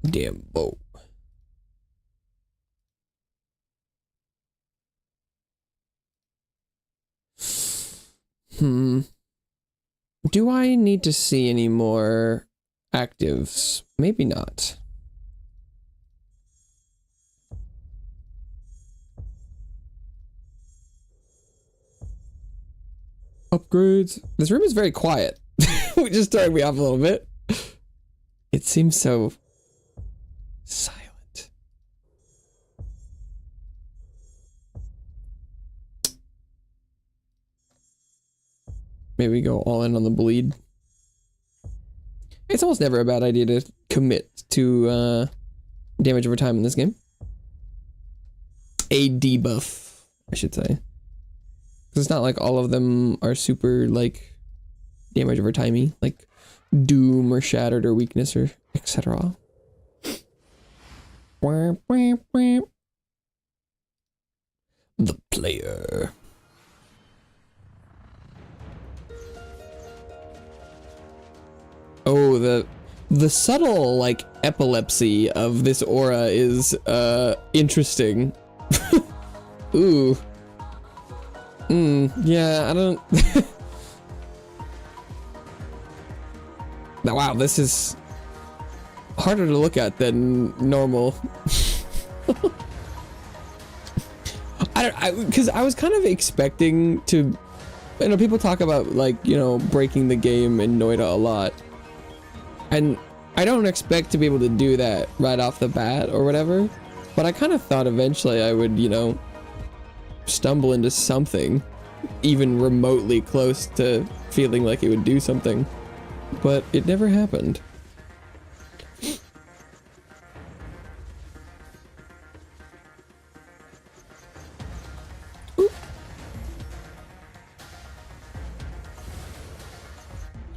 Damn bow. Do I need to see any more actives? Maybe not. Upgrades. This room is very quiet, which is throwing me off a little bit. It seems so silent. Maybe go all in on the bleed. It's almost never a bad idea to commit to damage over time in this game. A debuff, I should say. Because it's not like all of them are super, like, damage over timey, like Doom or Shattered or Weakness or etc. The player. Oh, the subtle, like, epilepsy of this aura is interesting. Ooh. Yeah, I don't... Now, wow, this is harder to look at than normal. Because I was kind of expecting to... You know, people talk about, like, you know, breaking the game in Noita a lot. And I don't expect to be able to do that right off the bat or whatever. But I kind of thought eventually I would, you know, stumble into something even remotely close to feeling like it would do something. But it never happened.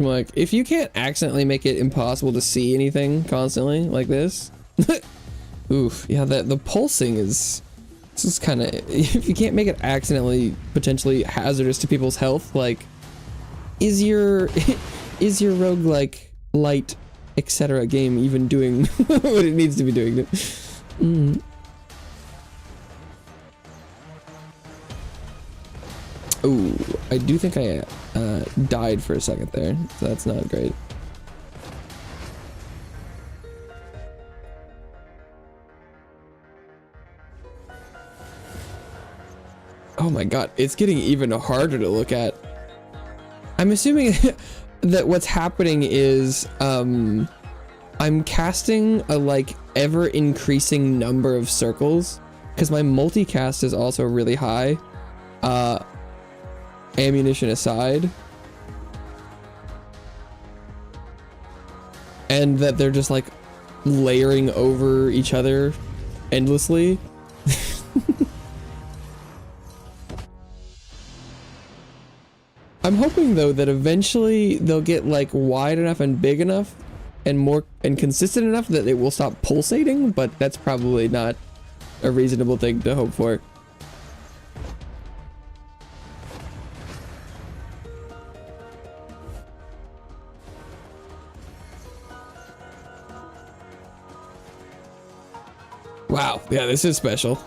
Like, if you can't accidentally make it impossible to see anything constantly like this, oof, yeah, the pulsing is, this is kind of, if you can't make it accidentally potentially hazardous to people's health, like, is your roguelike light etc game even doing what it needs to be doing? Ooh, I do think I died for a second there, so that's not great. Oh my god, it's getting even harder to look at. I'm assuming that what's happening is I'm casting a like ever increasing number of circles because my multicast is also really high. Ammunition aside, and that they're just like layering over each other endlessly. I'm hoping though that eventually they'll get like wide enough and big enough and more and consistent enough that it will stop pulsating, but that's probably not a reasonable thing to hope for. Wow, yeah, this is special.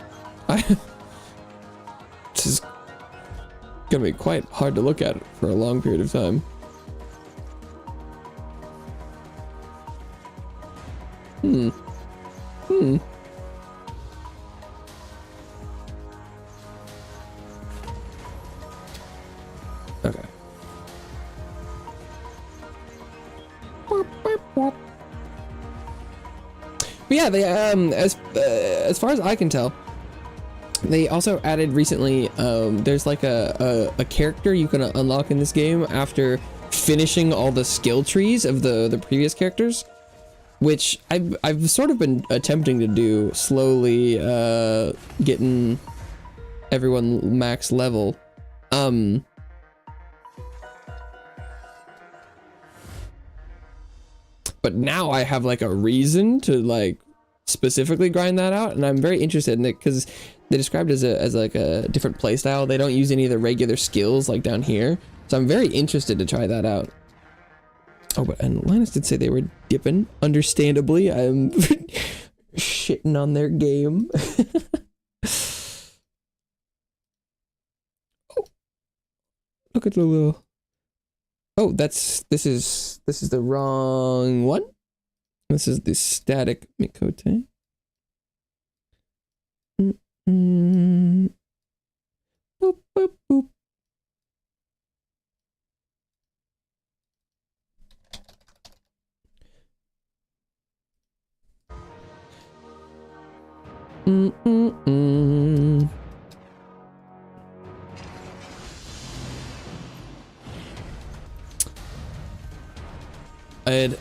This is gonna be quite hard to look at for a long period of time. Okay. But yeah, they as far as I can tell, they also added recently. There's like a character you can unlock in this game after finishing all the skill trees of the previous characters, which I've sort of been attempting to do slowly, getting everyone max level. But now I have like a reason to like specifically grind that out, and I'm very interested in it because they described it as like a different play style. They don't use any of the regular skills like down here, so I'm very interested to try that out. Oh, but and Linus did say they were dipping. Understandably, I'm shitting on their game. Oh, look at the little. Oh, this is the wrong one. This is the static Mikote. Boop, boop, boop.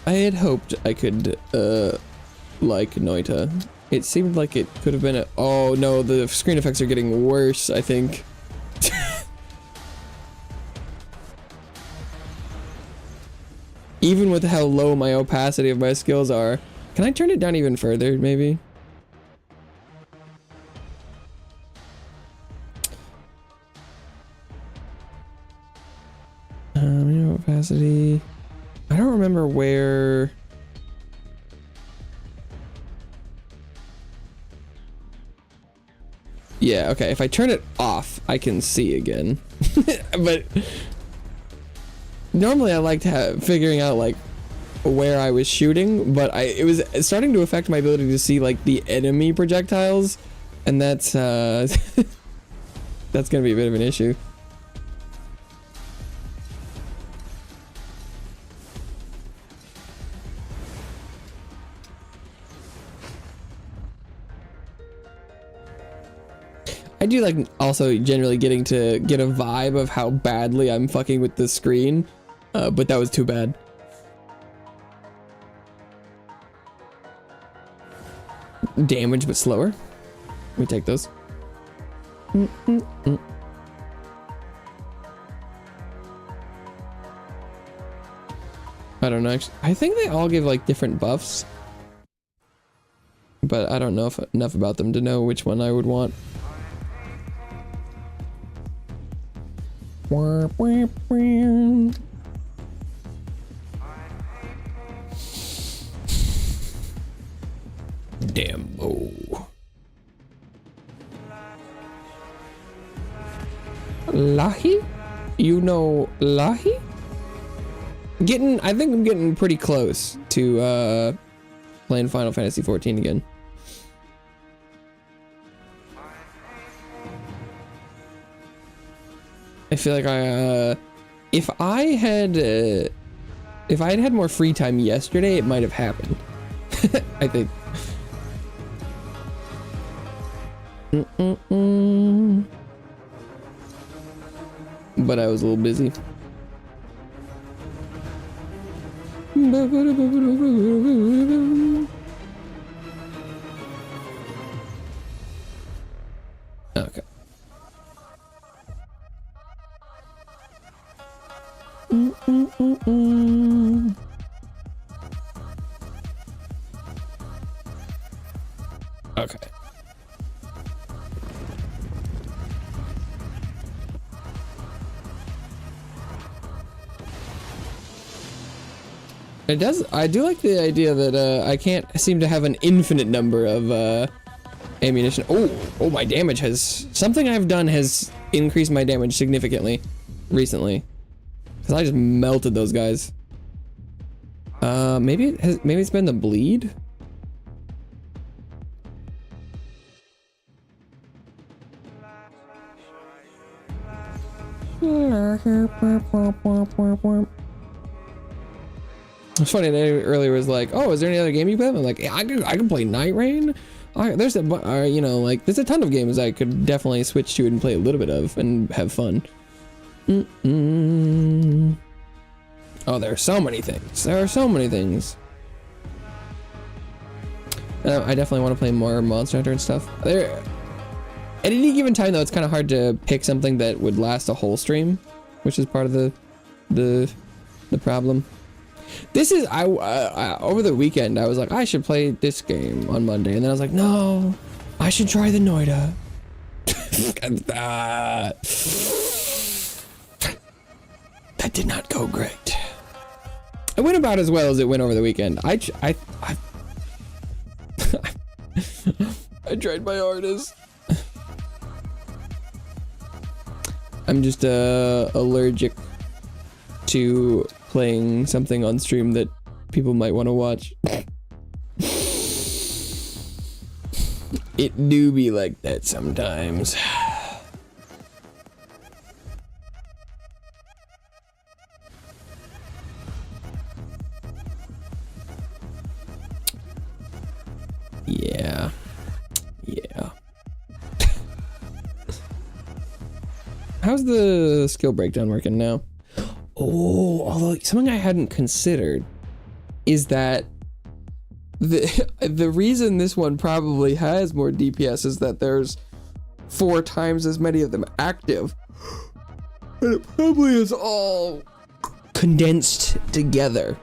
I had hoped I could like Noita. It seemed like it could have been a— oh no, the screen effects are getting worse, I think. Even with how low my opacity of my skills are. Can I turn it down even further, maybe? Opacity. I don't remember where. Yeah, okay, if I turn it off, I can see again. But normally I like to have figuring out like where I was shooting, but it was starting to affect my ability to see like the enemy projectiles, and that's that's gonna be a bit of an issue. I do like also generally getting to get a vibe of how badly I'm fucking with the screen, but that was too bad. Damage but slower. Let me take those. I don't know. Actually, I think they all give like different buffs, but I don't know enough about them to know which one I would want. Damn. Oh. Lahi? You know Lahi? I think I'm getting pretty close to playing Final Fantasy 14 again. I feel like if I had had more free time yesterday, it might have happened. I think. But I was a little busy. Okay. Okay. I do like the idea that I can't seem to have an infinite number of ammunition. Oh, my damage has— something I've done has increased my damage significantly recently. Cause I just melted those guys. Maybe it's been the bleed. It's funny, they earlier was like, oh, is there any other game you play? I'm like, yeah, I can play Night Rain. There's a, you know, like, there's a ton of games I could definitely switch to and play a little bit of and have fun. Oh, there are so many things. There are so many things. I definitely want to play more Monster Hunter and stuff. At any given time, though, it's kind of hard to pick something that would last a whole stream, which is part of the problem. This is over the weekend I was like, I should play this game on Monday, and then I was like, no, I should try the Noita. That did not go great. It went about as well as it went over the weekend. I tried my hardest. I'm just allergic to playing something on stream that people might want to watch. It do be like that sometimes. Yeah. How's the skill breakdown working now? Oh, although something I hadn't considered is that the reason this one probably has more DPS is that there's 4 times as many of them active. And it probably is all condensed together.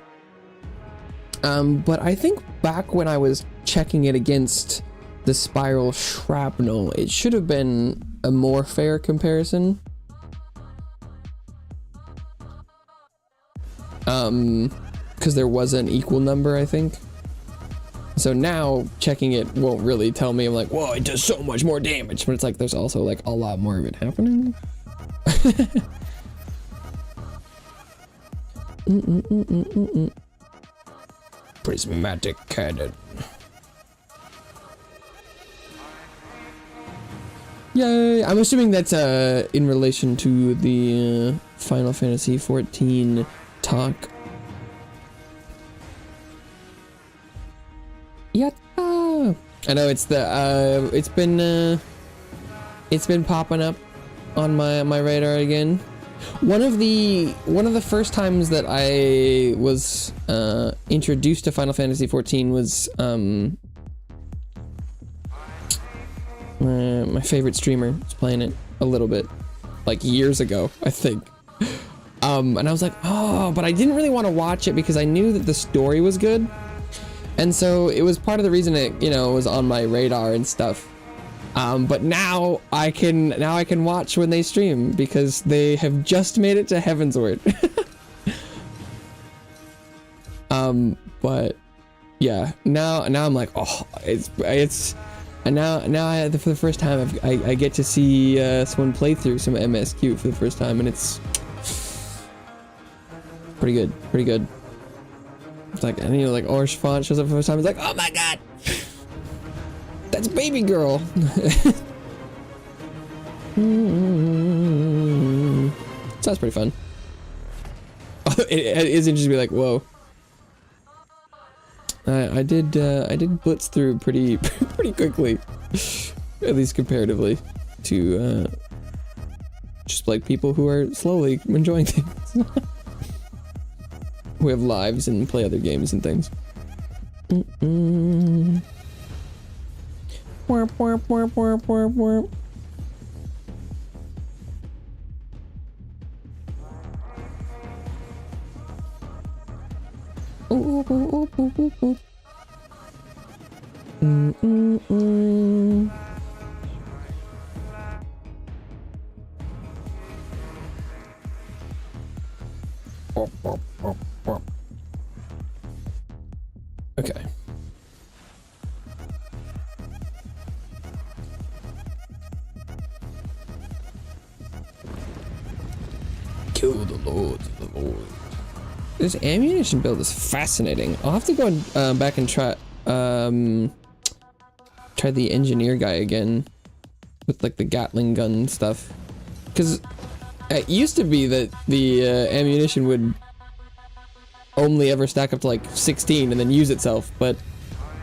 But I think back when I was checking it against the Spiral Shrapnel, it should have been a more fair comparison. Because there was an equal number, I think. So now checking it won't really tell me. I'm like, whoa, it does so much more damage, but it's like there's also like a lot more of it happening. Prismatic cannon. Yay! I'm assuming that's in relation to the Final Fantasy 14 talk. Yeah. I know it's the it's been popping up on my radar again. One of the first times that I was introduced to Final Fantasy 14 was my favorite streamer was playing it a little bit, like years ago, I think. And I was like, oh, but I didn't really want to watch it because I knew that the story was good. And so it was part of the reason it, you know, was on my radar and stuff. But now I can watch when they stream because they have just made it to Heavensward. But yeah, now I'm like, oh, it's and now for the first time I get to see someone play through some MSQ for the first time, and it's pretty good. It's like, and you know, like Orange Font shows up for the first time. It's like, oh my god, that's baby girl. So that's pretty fun. It is interesting to be like, whoa. I did blitz through pretty quickly, at least comparatively to just like people who are slowly enjoying things. Who have lives and play other games and things. Warp, warp, warp, warp, warp, warp. Ooh, ooh, ooh, ooh, ooh, ooh. Okay. Kill the Lord of the Lord. This ammunition build is fascinating. I'll have to go back and try the engineer guy again with like the Gatling gun stuff, because it used to be that the ammunition would only ever stack up to like 16 and then use itself, but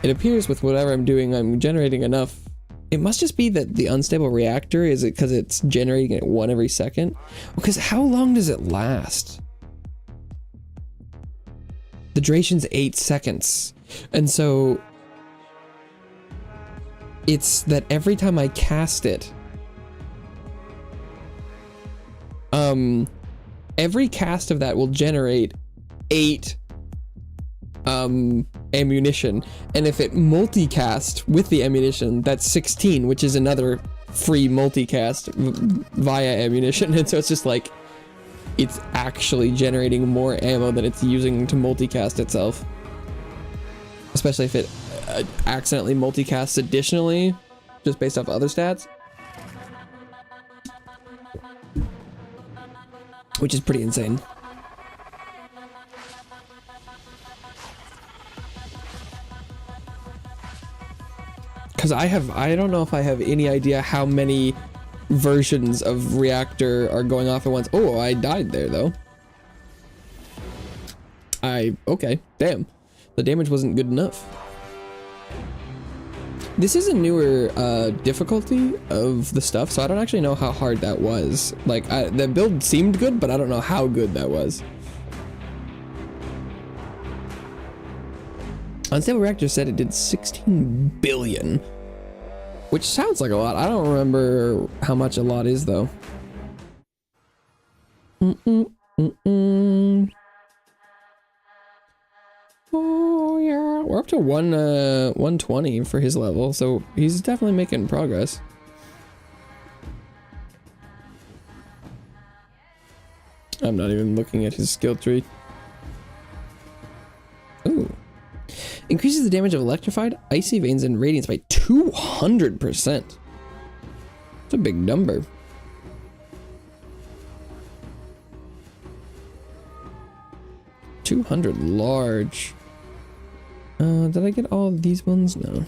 it appears with whatever I'm doing, I'm generating enough. It must just be that the unstable reactor, is it because it's generating it 1 every second? Because how long does it last? The duration's 8 seconds. And so it's that every time I cast it, every cast of that will generate 8 ammunition, and if it multicast with the ammunition, that's 16, which is another free multicast via ammunition. And so it's just like it's actually generating more ammo than it's using to multicast itself, especially if it accidentally multicasts additionally just based off other stats, which is pretty insane. Because I don't know if I have any idea how many versions of reactor are going off at once. Oh, I died there though. Okay, damn. The damage wasn't good enough. This is a newer difficulty of the stuff, so I don't actually know how hard that was. Like, the build seemed good, but I don't know how good that was. Unstable Reactor said it did 16 billion, which sounds like a lot. I don't remember how much a lot is, though. Oh, yeah. We're up to 120 for his level, so he's definitely making progress. I'm not even looking at his skill tree. Ooh. Increases the damage of electrified, icy veins, and radiance by 200%. That's a big number. $200 large. Did I get all of these ones? No.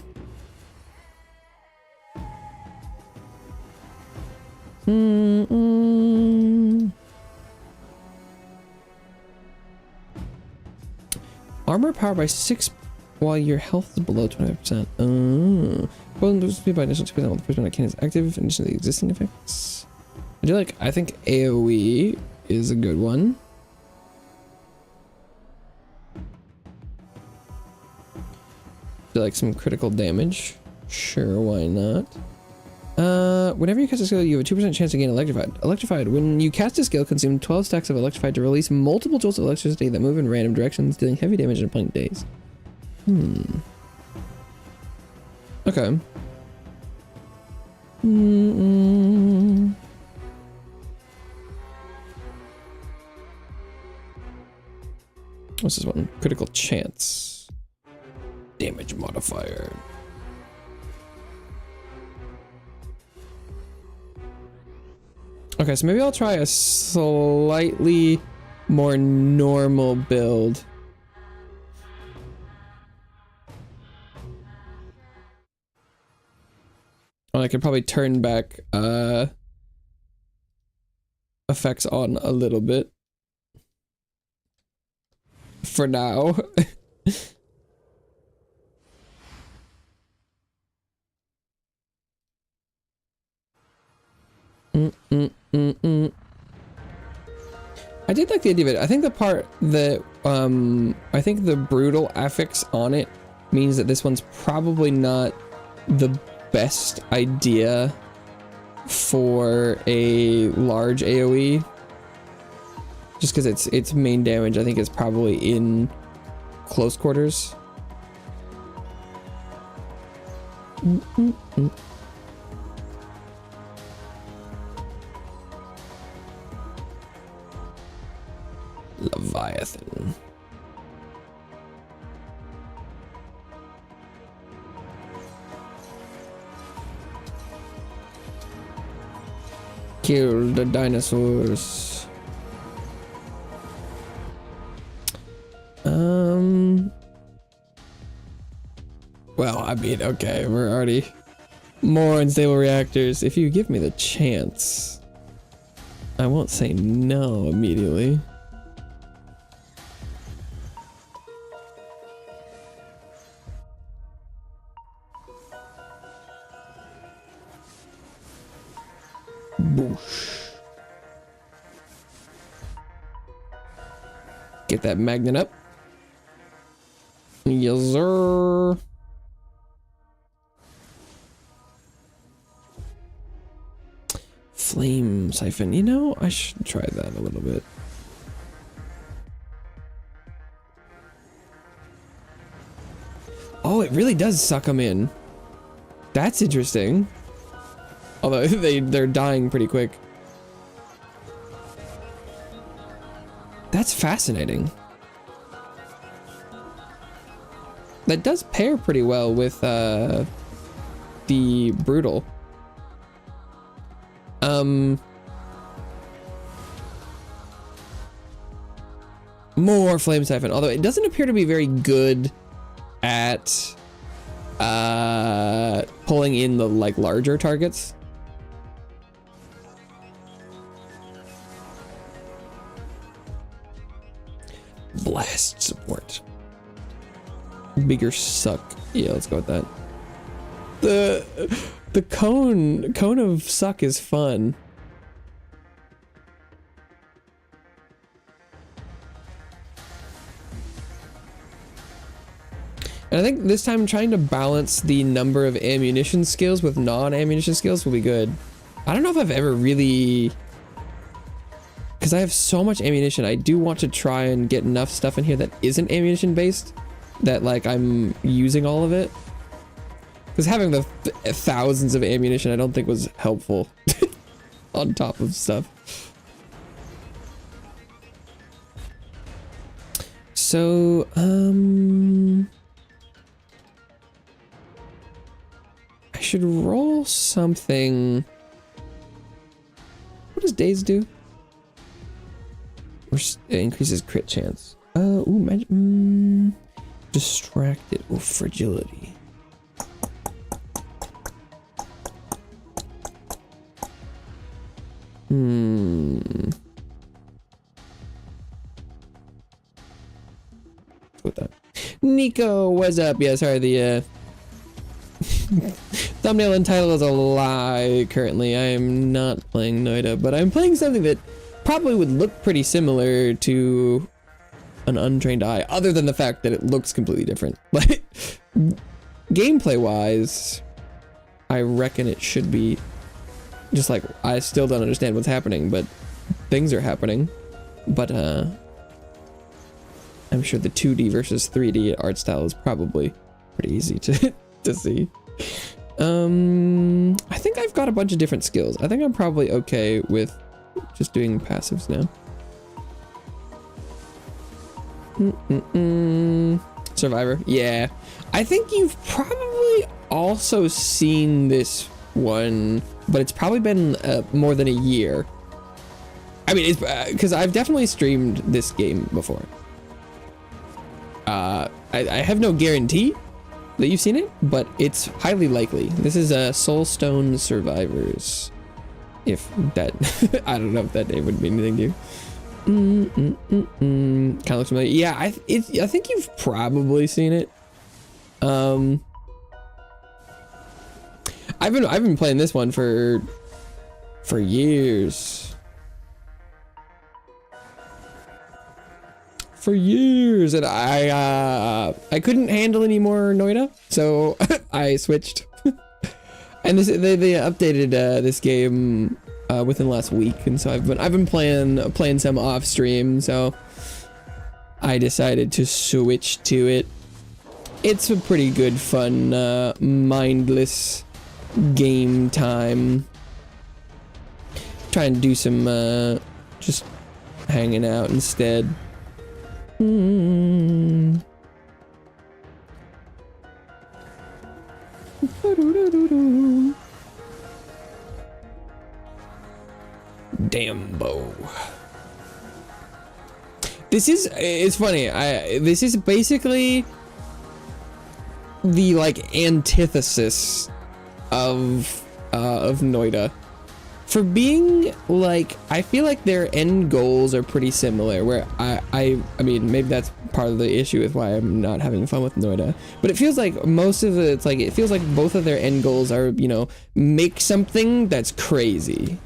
Armor power by 6 while your health is below 25%. Well, induced speed by initial 2% while the first one is active in addition to the existing effects. I think AoE is a good one. Do like some critical damage. Sure, why not? Whenever you cast a skill, you have a 2% chance to gain electrified. Electrified. When you cast a skill, consume 12 stacks of electrified to release multiple jolts of electricity that move in random directions, dealing heavy damage in opponent days. Okay. What's this one? Critical chance. Damage modifier. Okay, so maybe I'll try a slightly more normal build. Oh, I could probably turn back effects on a little bit. For now. I did like the idea of it. I think the part that I think the brutal affix on it means that this one's probably not the best idea for a large AoE, just because its main damage I think is probably in close quarters. Leviathan. Kill the dinosaurs. Well, I mean, okay, we're already more unstable reactors. If you give me the chance, I won't say no immediately. Boosh. Get that magnet up. Yes, sir. Flame siphon. You know, I should try that a little bit. Oh, it really does suck them in. That's interesting. Although they're dying pretty quick. That's fascinating. That does pair pretty well with the brutal. More flame siphon, although it doesn't appear to be very good at pulling in the like larger targets. Blast support. Bigger suck. Yeah, let's go with that. The cone of suck is fun. And I think this time trying to balance the number of ammunition skills with non-ammunition skills will be good. I don't know if I've ever really... Because I have so much ammunition, I do want to try and get enough stuff in here that isn't ammunition based, that like I'm using all of it. Because having the thousands of ammunition I don't think was helpful on top of stuff. So, I should roll something. What does daze do? It increases crit chance. Ooh, magic. Distracted. Oh, fragility. With that. Nico, what's up? Yeah, sorry, the thumbnail and title is a lie currently. I am not playing Noita, but I'm playing something that probably would look pretty similar to an untrained eye, other than the fact that it looks completely different. Like, gameplay wise, I reckon it should be just like, I still don't understand what's happening, but things are happening. But I'm sure the 2D versus 3D art style is probably pretty easy to to see. I think I've got a bunch of different skills. I think I'm probably okay with just doing passives now. Survivor, yeah. I think you've probably also seen this one, but it's probably been more than a year. I mean, it's because I've definitely streamed this game before. I have no guarantee that you've seen it, but it's highly likely. This is Soulstone Survivors. If that, I don't know if that name would mean anything to you. Kind of looks familiar. Yeah, I think you've probably seen it. I've been playing this one for years. For years, and I couldn't handle any more Noita, so I switched. And they updated this game within the last week, and so I've been playing some off stream, so I decided to switch to it. It's a pretty good fun mindless game time. Trying to do some just hanging out instead. Dambo. It's funny. This is basically the like antithesis of Noita. For being like, I feel like their end goals are pretty similar, where I mean, maybe that's part of the issue with why I'm not having fun with Noita, but it feels like most of it feels like both of their end goals are, you know, make something that's crazy.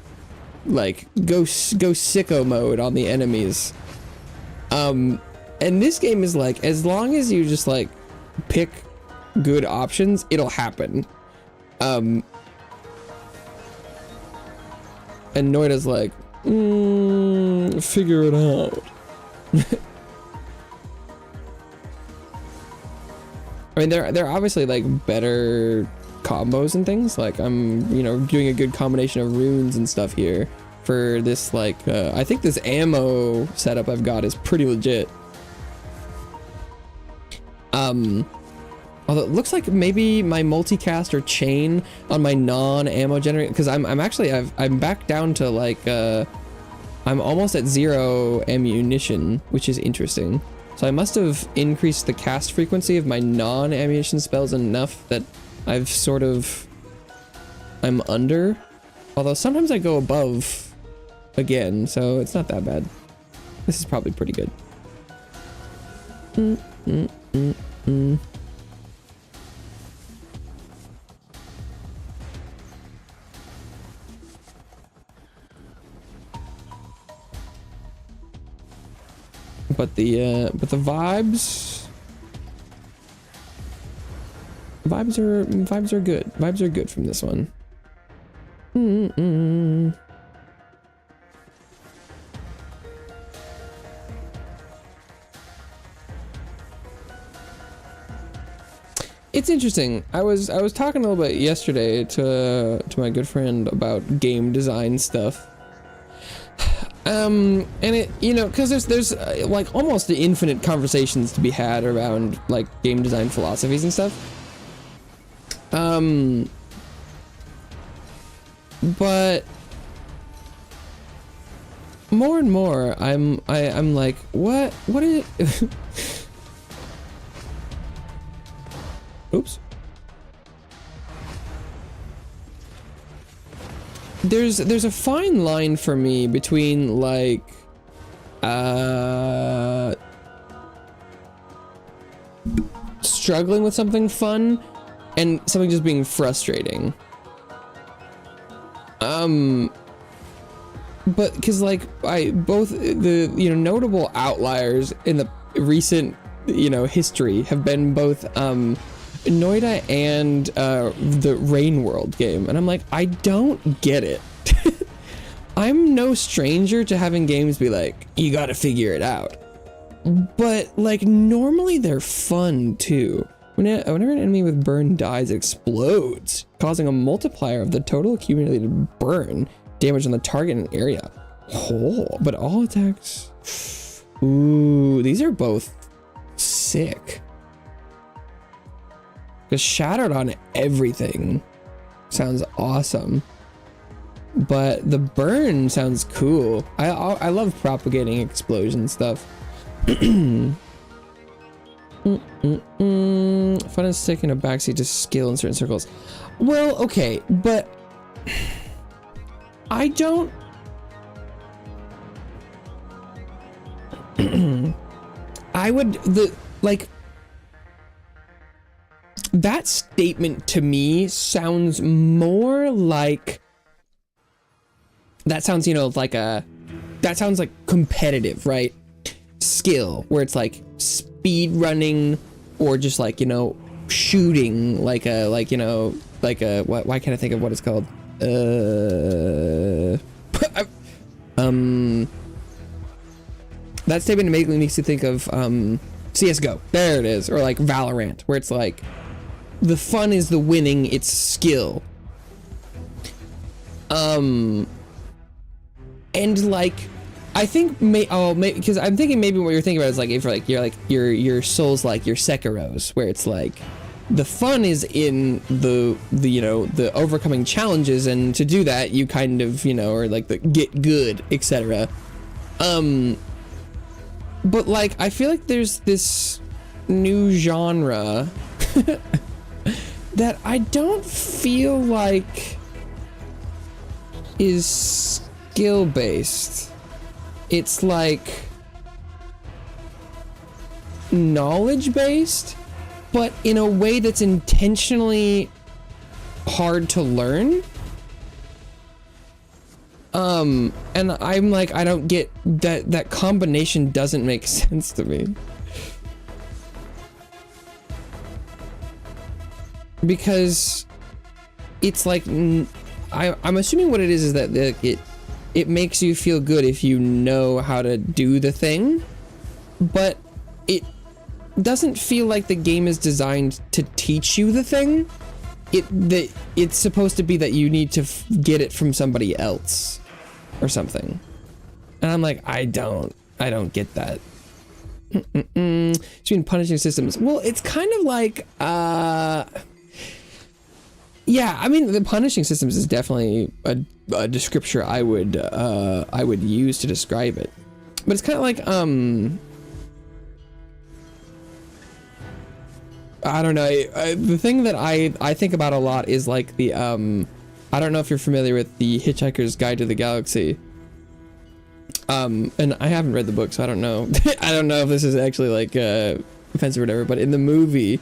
like go sicko mode on the enemies. And this game is like, as long as you just like pick good options, it'll happen. And Noita's like, figure it out. I mean, they're obviously like better combos and things. Like I'm, you know, doing a good combination of runes and stuff here for this. Like, I think this ammo setup I've got is pretty legit. Although it looks like maybe my multicast or chain on my non-ammo generator, because I'm back down to like I'm almost at 0 ammunition, which is interesting. So I must have increased the cast frequency of my non-ammunition spells enough that I've sort of I'm under. Although sometimes I go above again, so it's not that bad. This is probably pretty good. But the vibes are good. Vibes are good from this one. It's interesting. I was talking a little bit yesterday to my good friend about game design stuff. And it, you know, because there's like almost infinite conversations to be had around like game design philosophies and stuff. But more and more I'm like, what is it? Oops. There's a fine line for me between like struggling with something fun and something just being frustrating. But because like both the, you know, notable outliers in the recent, you know, history have been both Noita and the Rain World game, and I'm like, I don't get it. I'm no stranger to having games be like, you gotta figure it out, but like normally they're fun too. Whenever an enemy with burn dies, it explodes, causing a multiplier of the total accumulated burn damage on the target and area. Oh, but all attacks. Ooh, these are both sick. Because shattered on everything sounds awesome, but the burn sounds cool. I love propagating explosion stuff. Fun is taking a backseat to skill in certain circles. Well, okay, but I don't. I would that statement to me sounds more like, that sounds, you know, like that sounds like competitive, right? Skill, where it's like speed running or just like, you know, shooting, like a, like, you know, like a, why can't I think of what it's called? That statement immediately makes you think of CSGO. There it is. Or like Valorant, where it's like the fun is the winning, it's skill. And like, I think because I'm thinking maybe what you're thinking about is like, if like your Souls, like your Sekiros, where it's like the fun is in the you know, the overcoming challenges, and to do that you kind of, you know, or like the get good, etc. But like, I feel like there's this new genre that I don't feel like is skill based. It's like knowledge based, but in a way that's intentionally hard to learn. And I'm like, I don't get that combination doesn't make sense to me. Because it's like, I'm assuming what it is that it makes you feel good if you know how to do the thing, but it doesn't feel like the game is designed to teach you the thing. It's supposed to be that you need to get it from somebody else or something. And I'm like, I don't get that. Between punishing systems. Well, it's kind of like, yeah, I mean, the punishing systems is definitely a descriptor I would use to describe it. But it's kind of like, I don't know. The thing that I think about a lot is like the, I don't know if you're familiar with the Hitchhiker's Guide to the Galaxy. And I haven't read the book, so I don't know. I don't know if this is actually like offensive or whatever, but in the movie,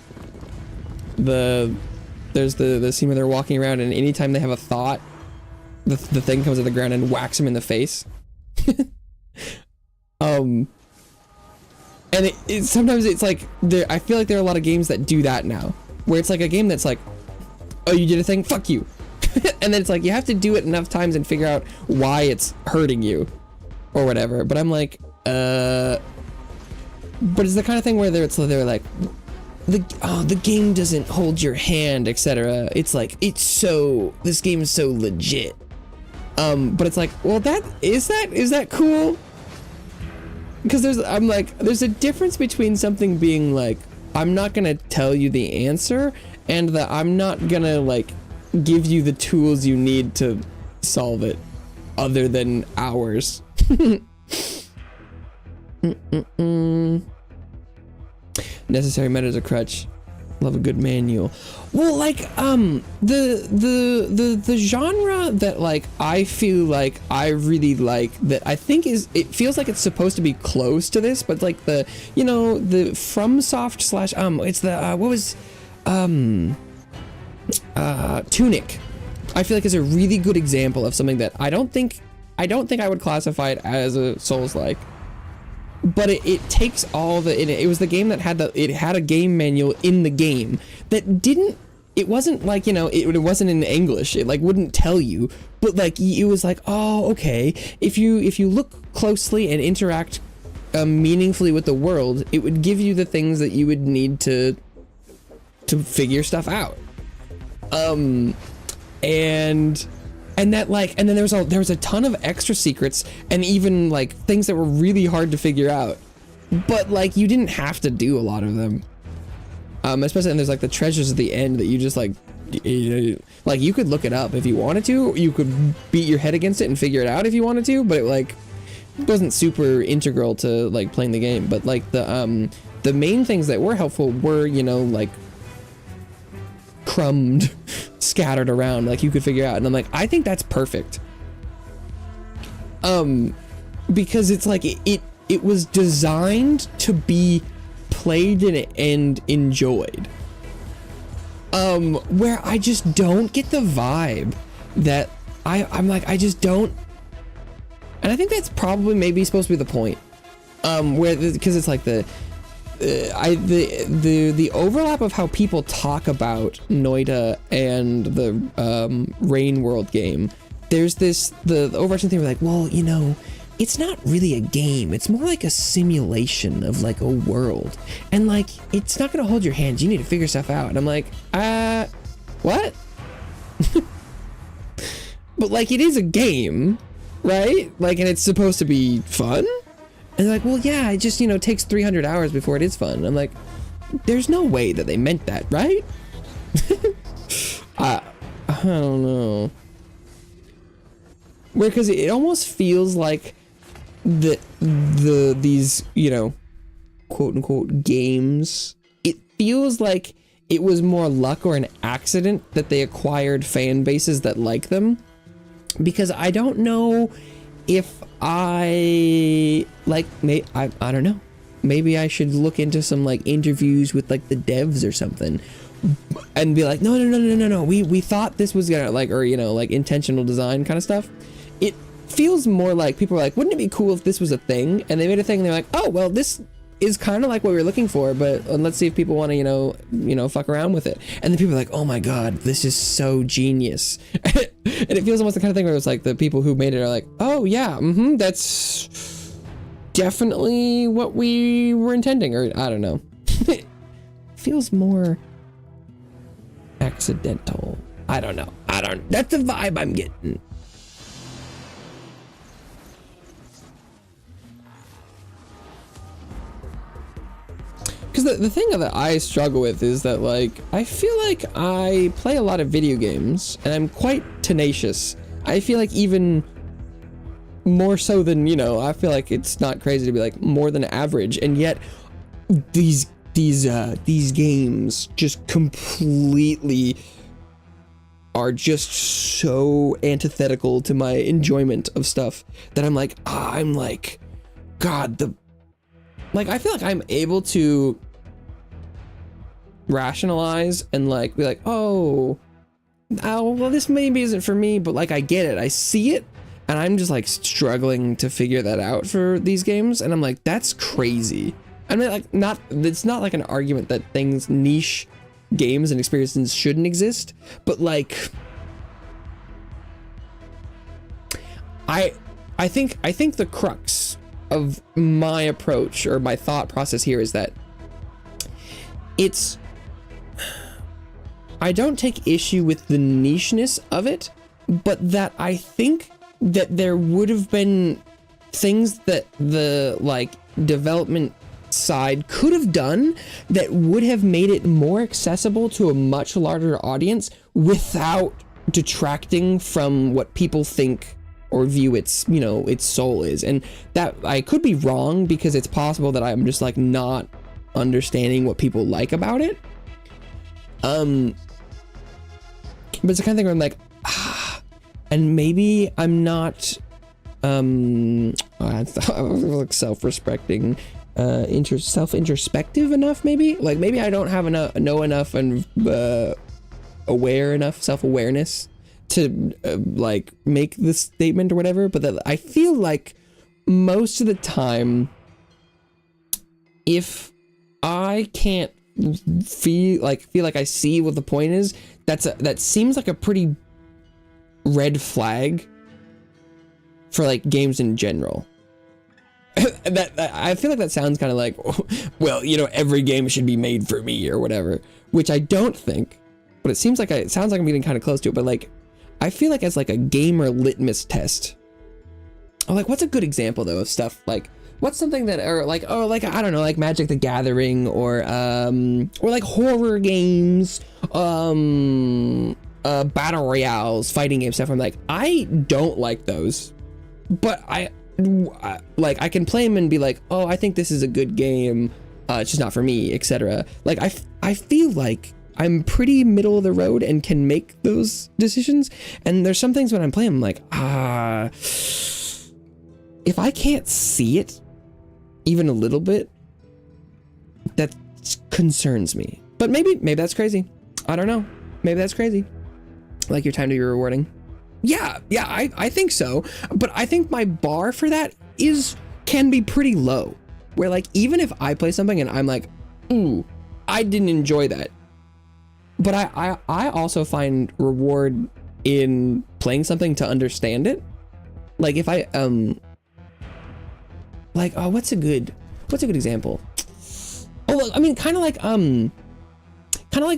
there's the scene where they're walking around, and anytime they have a thought, the thing comes to the ground and whacks them in the face. And sometimes it's like, I feel like there are a lot of games that do that now, where it's like a game that's like, oh, you did a thing, fuck you. And then it's like, you have to do it enough times and figure out why it's hurting you or whatever. But I'm like, but it's the kind of thing where they're like, the game doesn't hold your hand, etc. It's like, this game is so legit. But it's like, well, is that cool? Because there's a difference between something being like, I'm not gonna tell you the answer, and that I'm not gonna like give you the tools you need to solve it, other than hours. Necessary matters a crutch. Love a good manual. Well, like the genre that like I feel like I really like, that I think it feels like it's supposed to be close to this, but like the FromSoft slash it's the what was Tunic. I feel like is a really good example of something that I don't think I would classify it as a Souls-like. But it takes all it was the game that had a game manual in the game that it wasn't like, it wasn't in English. It like wouldn't tell you, but like it was like, oh, okay, if you look closely and interact meaningfully with the world, it would give you the things that you would need to figure stuff out. And then there was a ton of extra secrets and even like things that were really hard to figure out, but like you didn't have to do a lot of them. Especially, and there's like the treasures at the end that you just like you could look it up if you wanted to, you could beat your head against it and figure it out if you wanted to, but it wasn't super integral to like playing the game. But like the main things that were helpful were, like crumbed, scattered around, like you could figure out. And I'm like, I think that's perfect. Because it's like it was designed to be played and enjoyed. Where I just don't get the vibe that I'm like, I just don't. And I think that's probably maybe supposed to be the point. Because it's like the overlap of how people talk about Noita and the Rain World game. There's the overarching thing where like, well, it's not really a game. It's more like a simulation of like a world. And like, it's not gonna hold your hands. You need to figure stuff out. And I'm like, what? But like, it is a game, right? Like, and it's supposed to be fun. And they're like, well, yeah, it just, takes 300 hours before it is fun. And I'm like, there's no way that they meant that, right? I don't know. Because it almost feels like these, quote unquote games, it feels like it was more luck or an accident that they acquired fan bases that like them. Because I don't know if I don't know. Maybe I should look into some like interviews with like the devs or something and be like, no. We thought this was gonna like, or like intentional design kind of stuff. It feels more like people are like, wouldn't it be cool if this was a thing? And they made a thing and they're like, oh, well, this is kind of like what we were looking for, but let's see if people want to, you know, fuck around with it. And then people are like, oh my God, this is so genius. And it feels almost the kind of thing where it's like the people who made it are like, oh yeah, that's definitely what we were intending, or I don't know. It feels more accidental. I don't know. That's the vibe I'm getting. Because the thing that I struggle with is that, like, I feel like I play a lot of video games and I'm quite tenacious. I feel like even more so than, you know, I feel like it's not crazy to be like more than average, and yet these games just completely are just so antithetical to my enjoyment of stuff that I'm like, God, I feel like I'm able to rationalize and like be like, oh, well, this maybe isn't for me, but like I get it, I see it, and I'm just like struggling to figure that out for these games, and I'm like, that's crazy. I mean, like, it's not like an argument that niche games and experiences shouldn't exist, but like, I think the crux of my approach or my thought process here is that I don't take issue with the nicheness of it, but that I think that there would have been things that the like development side could have done that would have made it more accessible to a much larger audience without detracting from what people think or view its, you know, its soul is. And that I could be wrong, because it's possible that I'm just like not understanding what people like about it. But it's the kind of thing where I'm like, and maybe I'm not like self-respecting, self-introspective enough, maybe I don't have know enough and aware enough self-awareness to like make this statement or whatever, but that I feel like most of the time, if I can't feel like I see what the point is, that seems like a pretty red flag for like games in general. that I feel like that sounds kind of like, well, you know, every game should be made for me or whatever, which I don't think, but it sounds like I'm getting kind of close to it. But like, I feel like as like a gamer litmus test, oh, like what's a good example though of stuff like, what's something that, or like, oh, like, I don't know, like Magic the Gathering, or like horror games, battle royales, fighting game stuff. I'm like, I don't like those, but I can play them and be like, oh, I think this is a good game, it's just not for me, etc. Like I feel like I'm pretty middle of the road and can make those decisions. And there's some things when I'm playing, I'm like, if I can't see it even a little bit, that concerns me. But maybe that's crazy. I don't know. Maybe that's crazy. Like your time to be rewarding. Yeah, I think so. But I think my bar for that can be pretty low. Where like, even if I play something and I'm like, ooh, I didn't enjoy that, but I also find reward in playing something to understand it. Like if I like, oh, what's a good example? Oh, well, I mean, kind of like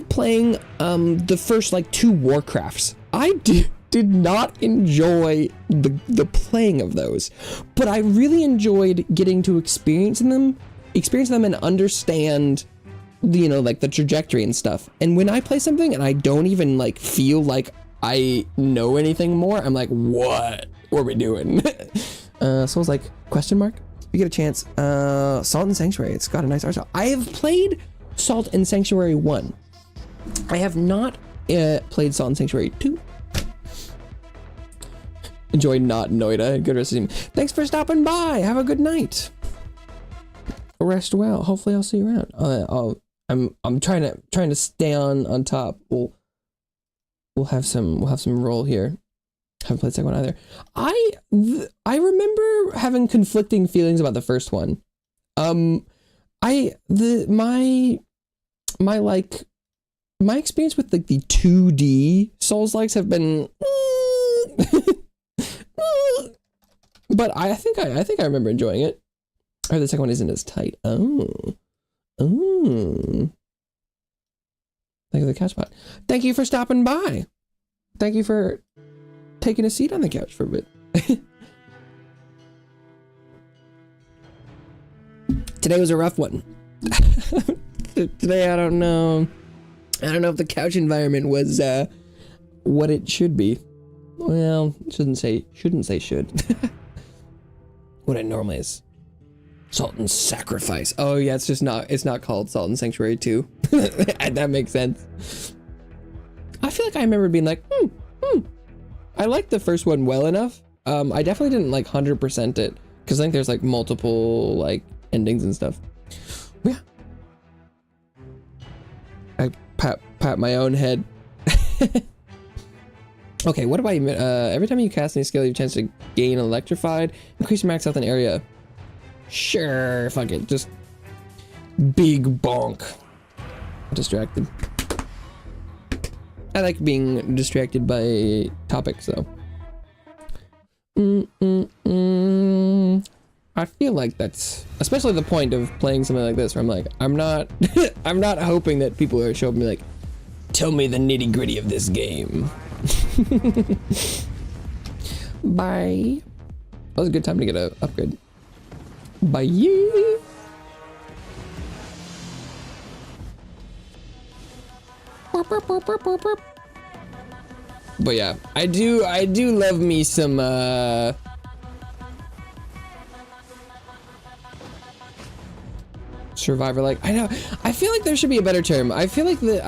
playing the first like 2 Warcrafts. I did not enjoy the playing of those, but I really enjoyed getting to experience them and understand, you know, like the trajectory and stuff. And when I play something and I don't even like feel like I know anything more, I'm like, what are we doing? So I was like, question mark? You get a chance. Salt and Sanctuary. It's got a nice art style. I have played Salt and Sanctuary 1. I have not played Salt and Sanctuary 2. Enjoy not Noita. Good rest of the team. Thanks for stopping by. Have a good night. Rest well. Hopefully I'll see you around. I'm trying to stay on top. We'll have some roll here. Haven't played the second one either. I remember having conflicting feelings about the first one. My experience with like the 2D Souls-likes have been but I think I remember enjoying it. Or the second one isn't as tight. Oh. Thank you for the couch spot. Thank you for stopping by. Thank you for taking a seat on the couch for a bit. Today was a rough one. Today, I don't know if the couch environment was what it should be. Well, shouldn't say should. What it normally is. Salt and Sacrifice. Oh yeah, it's not called Salt and Sanctuary 2. That makes sense. I feel like I remember being like, I liked the first one well enough. I definitely didn't like 100% it, because I think there's like multiple like endings and stuff. Yeah. I pat my own head. Okay, what about every time you cast any skill, you have a chance to gain electrified, increase your max health in area. Sure, fuck it, just big bonk. Distracted. I like being distracted by topics, though. I feel like that's especially the point of playing something like this, where I'm like, I'm not hoping that people are showing me like, tell me the nitty gritty of this game. Bye. That was a good time to get an upgrade. Bye. But yeah, I do love me some Survivor, like, I know, I feel like there should be a better term. I feel like that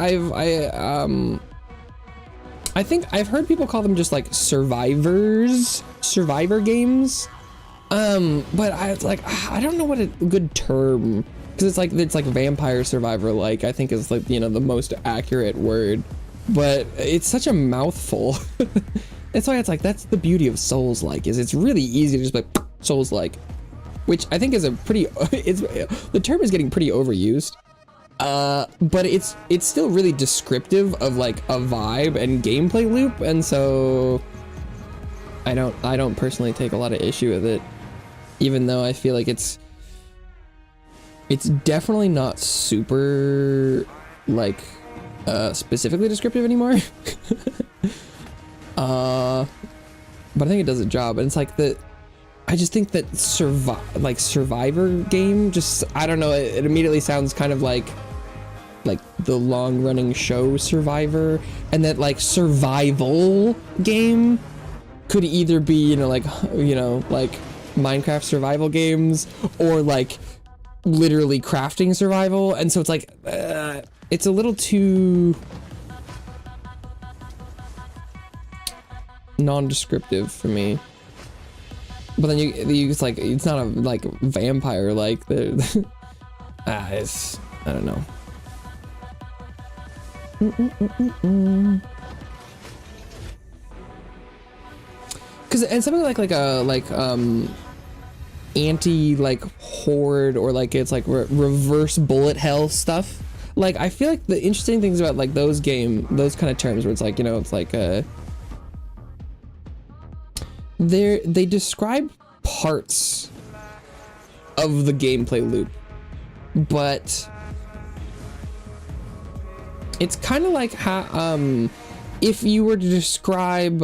I think I've heard people call them just like survivor games. But I don't know what a good term, because it's like vampire survivor, like, I think is like, you know, the most accurate word, but it's such a mouthful. That's why it's like, that's the beauty of Souls-like, is it's really easy to just like Souls-like, which I think is a pretty, the term is getting pretty overused. But it's still really descriptive of like a vibe and gameplay loop, and so I don't personally take a lot of issue with it, even though I feel like it's definitely not super like specifically descriptive anymore. But I think it does a job, and it's like I just think that Survivor game, just, I don't know, it immediately sounds kind of like the long-running show Survivor, and that like survival game could either be, you know, like Minecraft survival games, or like literally crafting survival, and so it's like it's a little too non-descriptive for me. But then you it's like, it's not a like vampire, like it's, I don't know. Cause, and something like anti like horde, or like it's like reverse bullet hell stuff. Like, I feel like the interesting things about like those kind of terms, where it's like, you know, it's like they describe parts of the gameplay loop, but it's kind of like how if you were to describe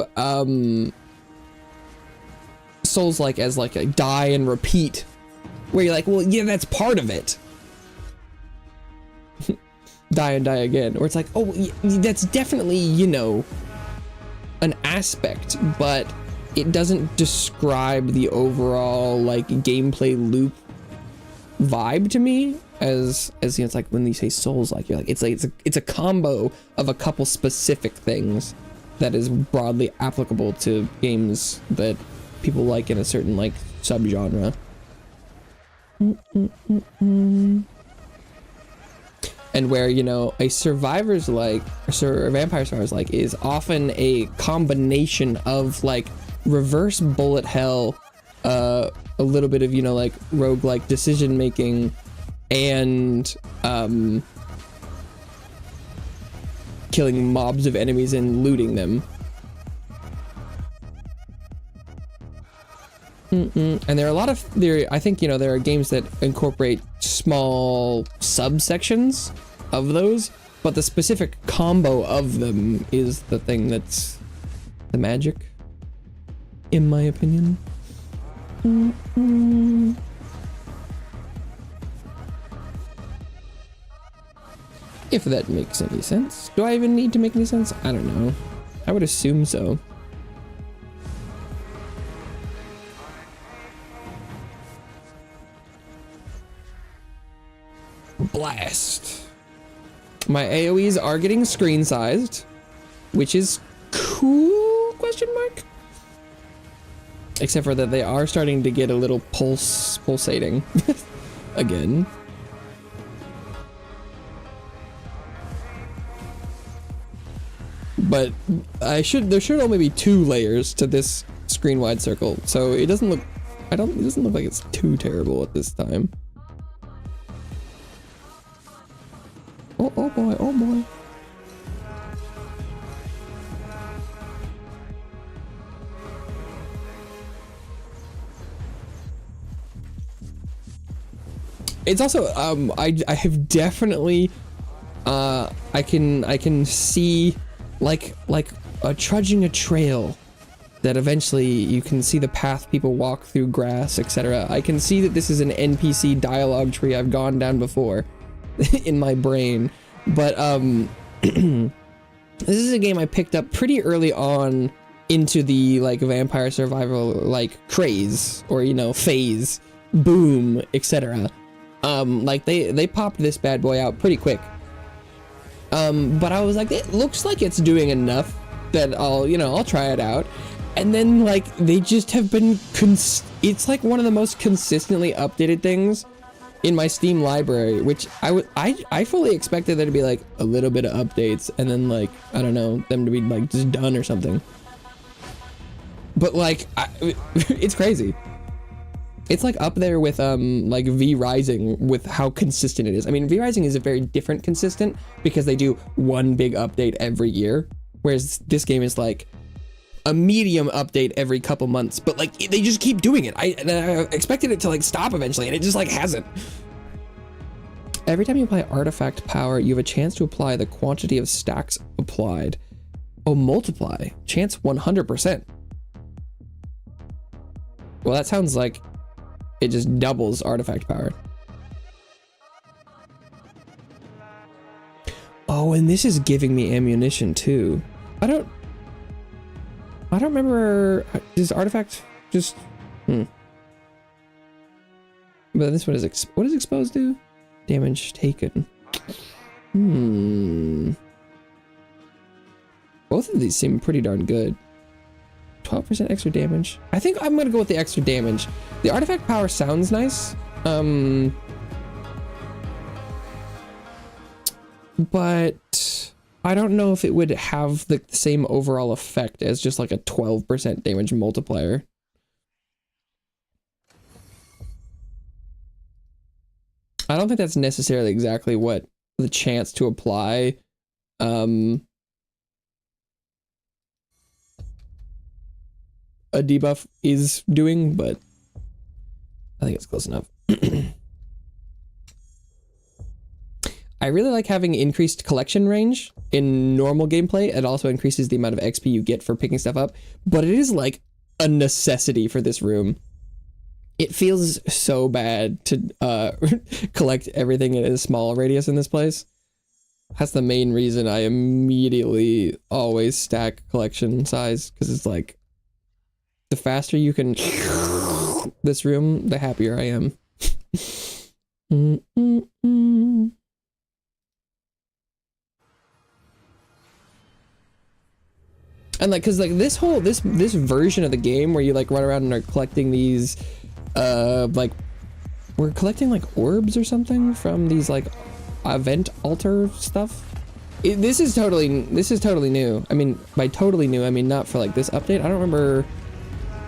Souls-like as like a die and repeat, where you're like, well, yeah, that's part of it. Die and die again, or it's like, oh, that's definitely, you know, an aspect, but it doesn't describe the overall like gameplay loop vibe to me, as you know, it's like when you say Souls-like, you're like, it's a combo of a couple specific things that is broadly applicable to games that people like in a certain like subgenre. and where, you know, a survivor's like, or a vampire survivor's like is often a combination of like reverse bullet hell, a little bit of, you know, like roguelike decision making, and killing mobs of enemies and looting them. And there are a lot of I think, you know, there are games that incorporate small subsections of those, but the specific combo of them is the thing that's the magic, in my opinion. If that makes any sense. Do I even need to make any sense? I don't know. I would assume so. Blast. My AoEs are getting screen sized, which is cool, question mark? Except for that they are starting to get a little pulsating again. But there should only be 2 layers to this screen wide circle, so it doesn't look, it doesn't look like it's too terrible at this time. Oh boy, oh boy. It's also, I have definitely, I can see like trudging a trail that eventually you can see the path people walk through, grass, etc. I can see that this is an NPC dialogue tree I've gone down before in my brain, but this is a game I picked up pretty early on into the like vampire survival like craze, or, you know, phase, boom, etc. Like they popped this bad boy out pretty quick, but I was like, it looks like it's doing enough that I'll try it out. And then like they just have been it's like one of the most consistently updated things in my Steam library, which I fully expected there to be like a little bit of updates and then like, I don't know, them to be like just done or something. But like, it's crazy. It's like up there with like V Rising with how consistent it is. I mean, V Rising is a very different consistent because they do one big update every year, whereas this game is like a medium update every couple months, but like they just keep doing it. I expected it to like stop eventually, and it just like hasn't. Every time you apply artifact power, you have a chance to apply the quantity of stacks applied. Oh, multiply. Chance 100%. Well, that sounds like it just doubles artifact power. Oh, and this is giving me ammunition too. I don't remember. Does artifact just but this one is what does exposed do? Damage taken. Both of these seem pretty darn good. 12% extra damage. I think I'm gonna go with the extra damage. The artifact power sounds nice, but I don't know if it would have the same overall effect as just like a 12% damage multiplier. I don't think that's necessarily exactly what the chance to apply a debuff is doing, but I think it's close enough. I really like having increased collection range in normal gameplay. It also increases the amount of XP you get for picking stuff up, but it is like a necessity for this room. It feels so bad to collect everything in a small radius in this place. That's the main reason I immediately always stack collection size, because it's like the faster you can this room, the happier I am. And like, cause like this version of the game where you like run around and are collecting these, like we're collecting like orbs or something from these like event alter stuff. This is totally new. I mean, by totally new, I mean not for like this update. I don't remember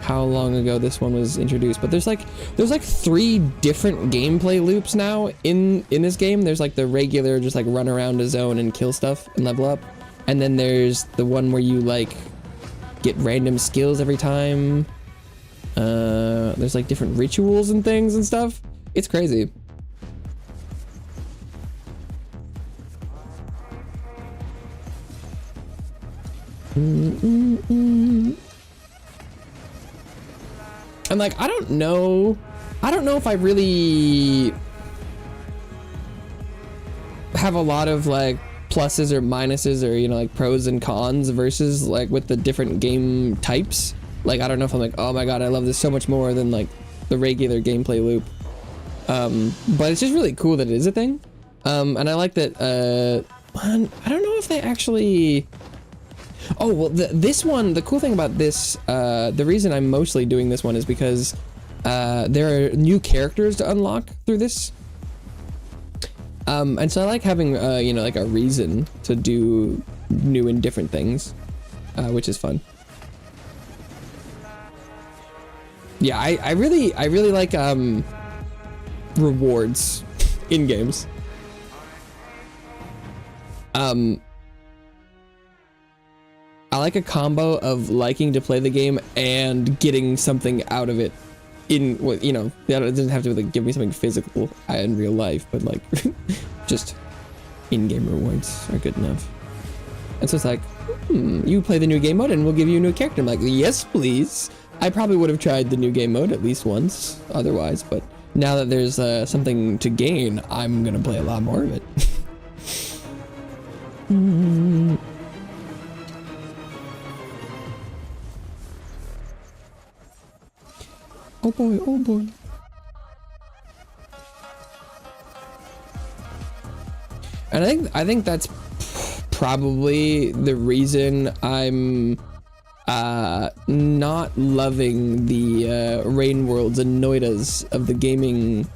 how long ago this one was introduced, but there's like 3 different gameplay loops now in this game. There's like the regular just like run around a zone and kill stuff and level up, and then there's the one where you like get random skills every time. There's like different rituals and things and stuff. It's crazy. And like, I don't know if I really have a lot of like pluses or minuses or, you know, like pros and cons versus like with the different game types. Like, I don't know if I'm like, oh my god, I love this so much more than like the regular gameplay loop. But it's just really cool that it is a thing. And I like that, I don't know if they actually... Oh, well, this one, the cool thing about this, the reason I'm mostly doing this one is because there are new characters to unlock through this. And so I like having, you know, like a reason to do new and different things, which is fun. Yeah, I really like rewards in games. I like a combo of liking to play the game and getting something out of it in, you know, it doesn't have to like give me something physical in real life, but like just in-game rewards are good enough. And so it's like, you play the new game mode and we'll give you a new character. I'm like, yes, please. I probably would have tried the new game mode at least once otherwise, but now that there's something to gain, I'm gonna play a lot more of it. Oh boy, oh boy. And I think that's probably the reason I'm not loving the rain worlds and noitas of the gaming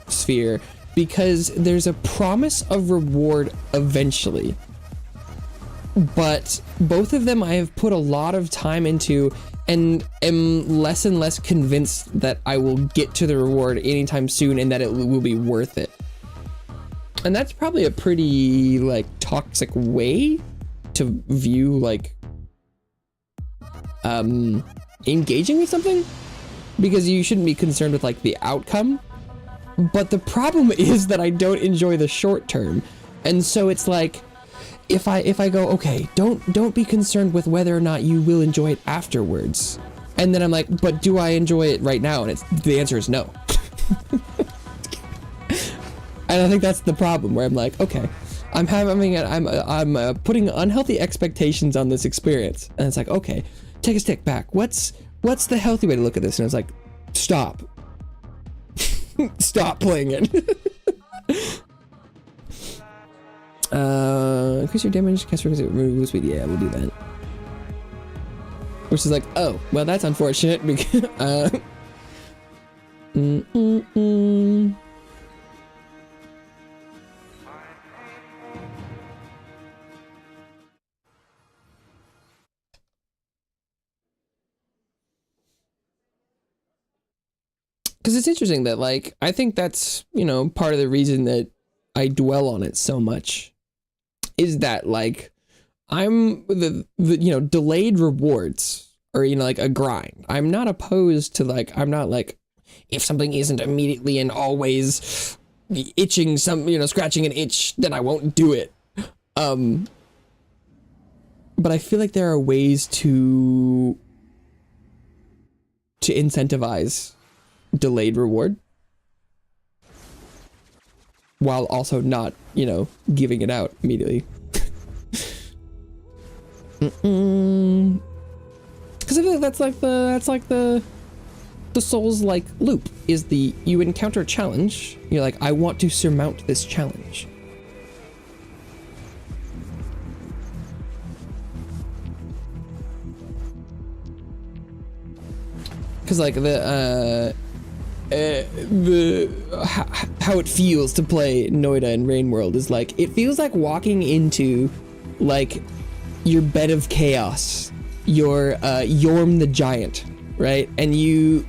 sphere, because there's a promise of reward eventually, but both of them I have put a lot of time into and am less and less convinced that I will get to the reward anytime soon and that it will be worth it. And that's probably a pretty like toxic way to view like engaging with something, because you shouldn't be concerned with like the outcome. But the problem is that I don't enjoy the short term, and so it's like, if I go, okay, don't be concerned with whether or not you will enjoy it afterwards, and then I'm like, but do I enjoy it right now? And the answer is no. And I think that's the problem, where I'm like, okay, I'm putting unhealthy expectations on this experience, and it's like, okay, take a step back. What's the healthy way to look at this? And it's like, stop. Stop playing it. Increase your damage, cast remove speed. Yeah, we'll do that. Which is like, oh, well, that's unfortunate because because it's interesting that, like, I think that's, you know, part of the reason that I dwell on it so much is that, like, I'm the you know, delayed rewards, or, you know, like a grind. I'm not opposed to, like, I'm not like, if something isn't immediately and always itching some, you know, scratching an itch, then I won't do it. But I feel like there are ways to incentivize delayed reward while also not, you know, giving it out immediately. Because I feel like that's like the Souls-like loop, is the, you encounter a challenge, you're like, I want to surmount this challenge. Because like the how it feels to play Noita in Rain World is like, it feels like walking into like your bed of chaos, your Yorm the Giant, right? And you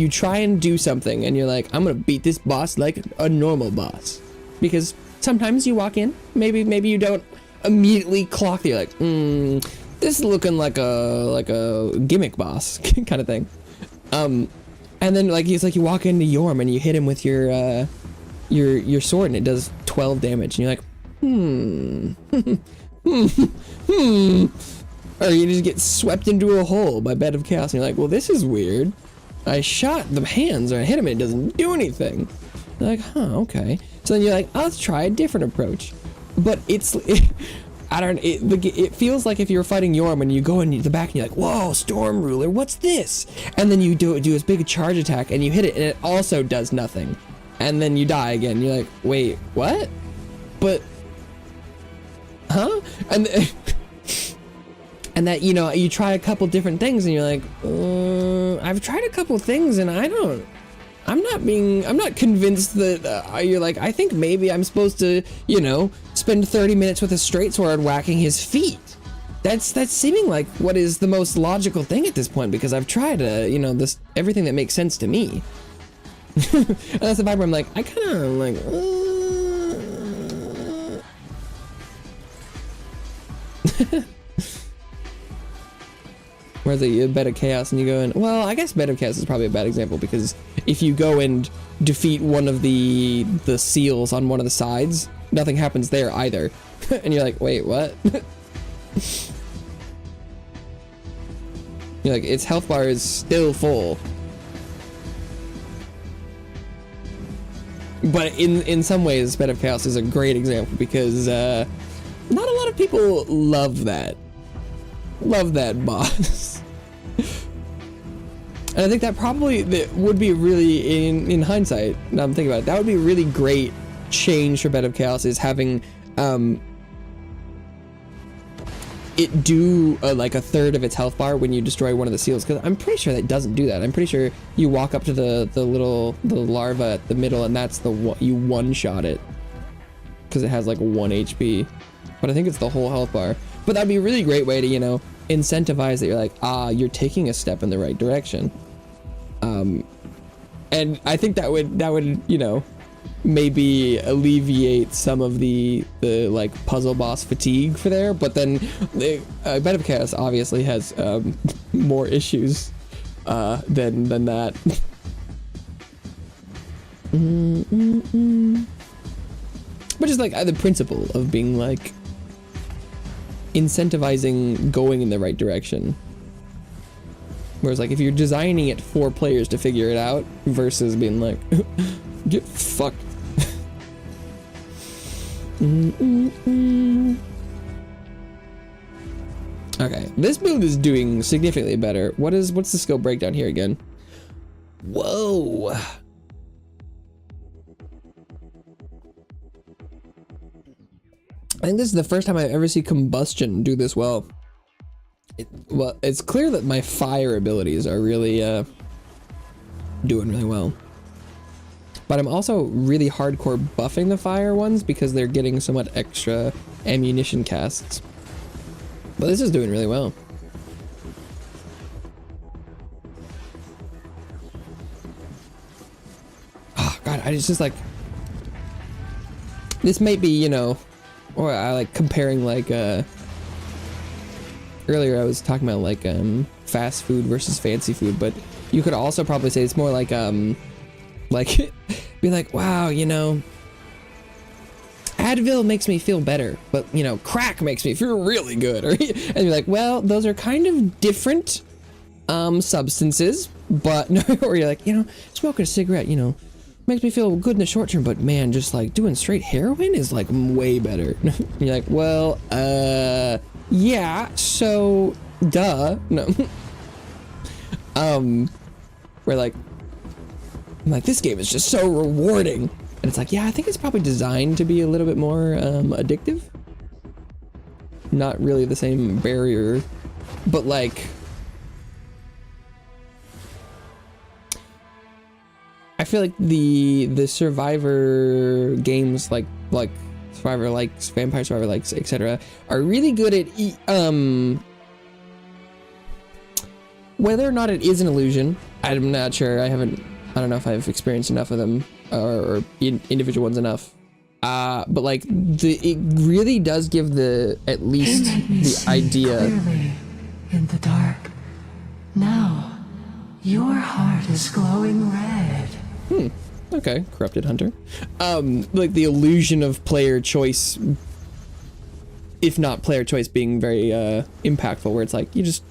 try and do something and you're like, I'm gonna beat this boss like a normal boss, because sometimes you walk in, maybe you don't immediately clock, you're like, this is looking like a gimmick boss kind of thing. And then like it's like you walk into Yorm and you hit him with your sword and it does 12 damage and you're like, or you just get swept into a hole by Bed of Chaos and you're like, well, this is weird. I shot the hands or I hit him and it doesn't do anything. You're like, huh, okay. So then you're like, oh, let's try a different approach. But it feels like if you're fighting Yorm and you go into the back and you're like, whoa, Storm Ruler, what's this? And then you do this big charge attack and you hit it and it also does nothing. And then you die again. You're like, wait, what? But, huh? And that, you know, you try a couple different things and you're like, I've tried a couple things and I'm not convinced that you're like, I think maybe I'm supposed to, you know, spend 30 minutes with a straight sword whacking his feet. That's seeming like what is the most logical thing at this point, because I've tried, you know, everything that makes sense to me. And that's the vibe where I'm like, I kind of like, Whereas a Bed of Chaos and you go in, well, I guess Bed of Chaos is probably a bad example, because if you go and defeat one of the seals on one of the sides, nothing happens there either. And you're like, wait, what? You're like, its health bar is still full. But in some ways, Bed of Chaos is a great example, because not a lot of people love that. Love that boss. And I think that probably would be really, in hindsight, now I'm thinking about it, that would be a really great change for Bed of Chaos, is having it do like a third of its health bar when you destroy one of the seals, because I'm pretty sure that doesn't do that. I'm pretty sure you walk up to the larva at the middle and that's you one-shot it, because it has like 1 HP. But I think it's the whole health bar. But that'd be a really great way to, you know, incentivize that you're like, you're taking a step in the right direction. And I think that would, you know, maybe alleviate some of the like puzzle boss fatigue for there. But then Bed of Chaos obviously has more issues than that. But just like the principle of being like incentivizing going in the right direction. Whereas like if you're designing it for players to figure it out versus being like, get fucked. Okay, this build is doing significantly better. What's the skill breakdown here again? Whoa. I think this is the first time I've ever seen Combustion do this well. Well, it's clear that my fire abilities are really doing really well. But I'm also really hardcore buffing the fire ones because they're getting so much extra ammunition casts. But this is doing really well. Oh god, it's just like, this might be, you know, or I like comparing like earlier I was talking about like fast food versus fancy food, but you could also probably say it's more like be like, wow, you know, Advil makes me feel better, but you know, crack makes me feel really good. And you're like, well, those are kind of different substances, but or you're like, you know, smoking a cigarette, you know, makes me feel good in the short term, but man, just like doing straight heroin is like way better. You're like, well, yeah, so duh. No. We're like, I'm like, this game is just so rewarding. And it's like, yeah, I think it's probably designed to be a little bit more addictive. Not really the same barrier, but like, I feel like the Survivor games like Survivor Likes, Vampire Survivor Likes, etc. are really good at whether or not it is an illusion. I'm not sure. I don't know if I've experienced enough of them or individual ones enough. But like it really does give at least the idea. Clearly in the dark. Now, your heart is glowing red. Okay, corrupted hunter. Like the illusion of player choice, if not player choice being very impactful, where it's like you just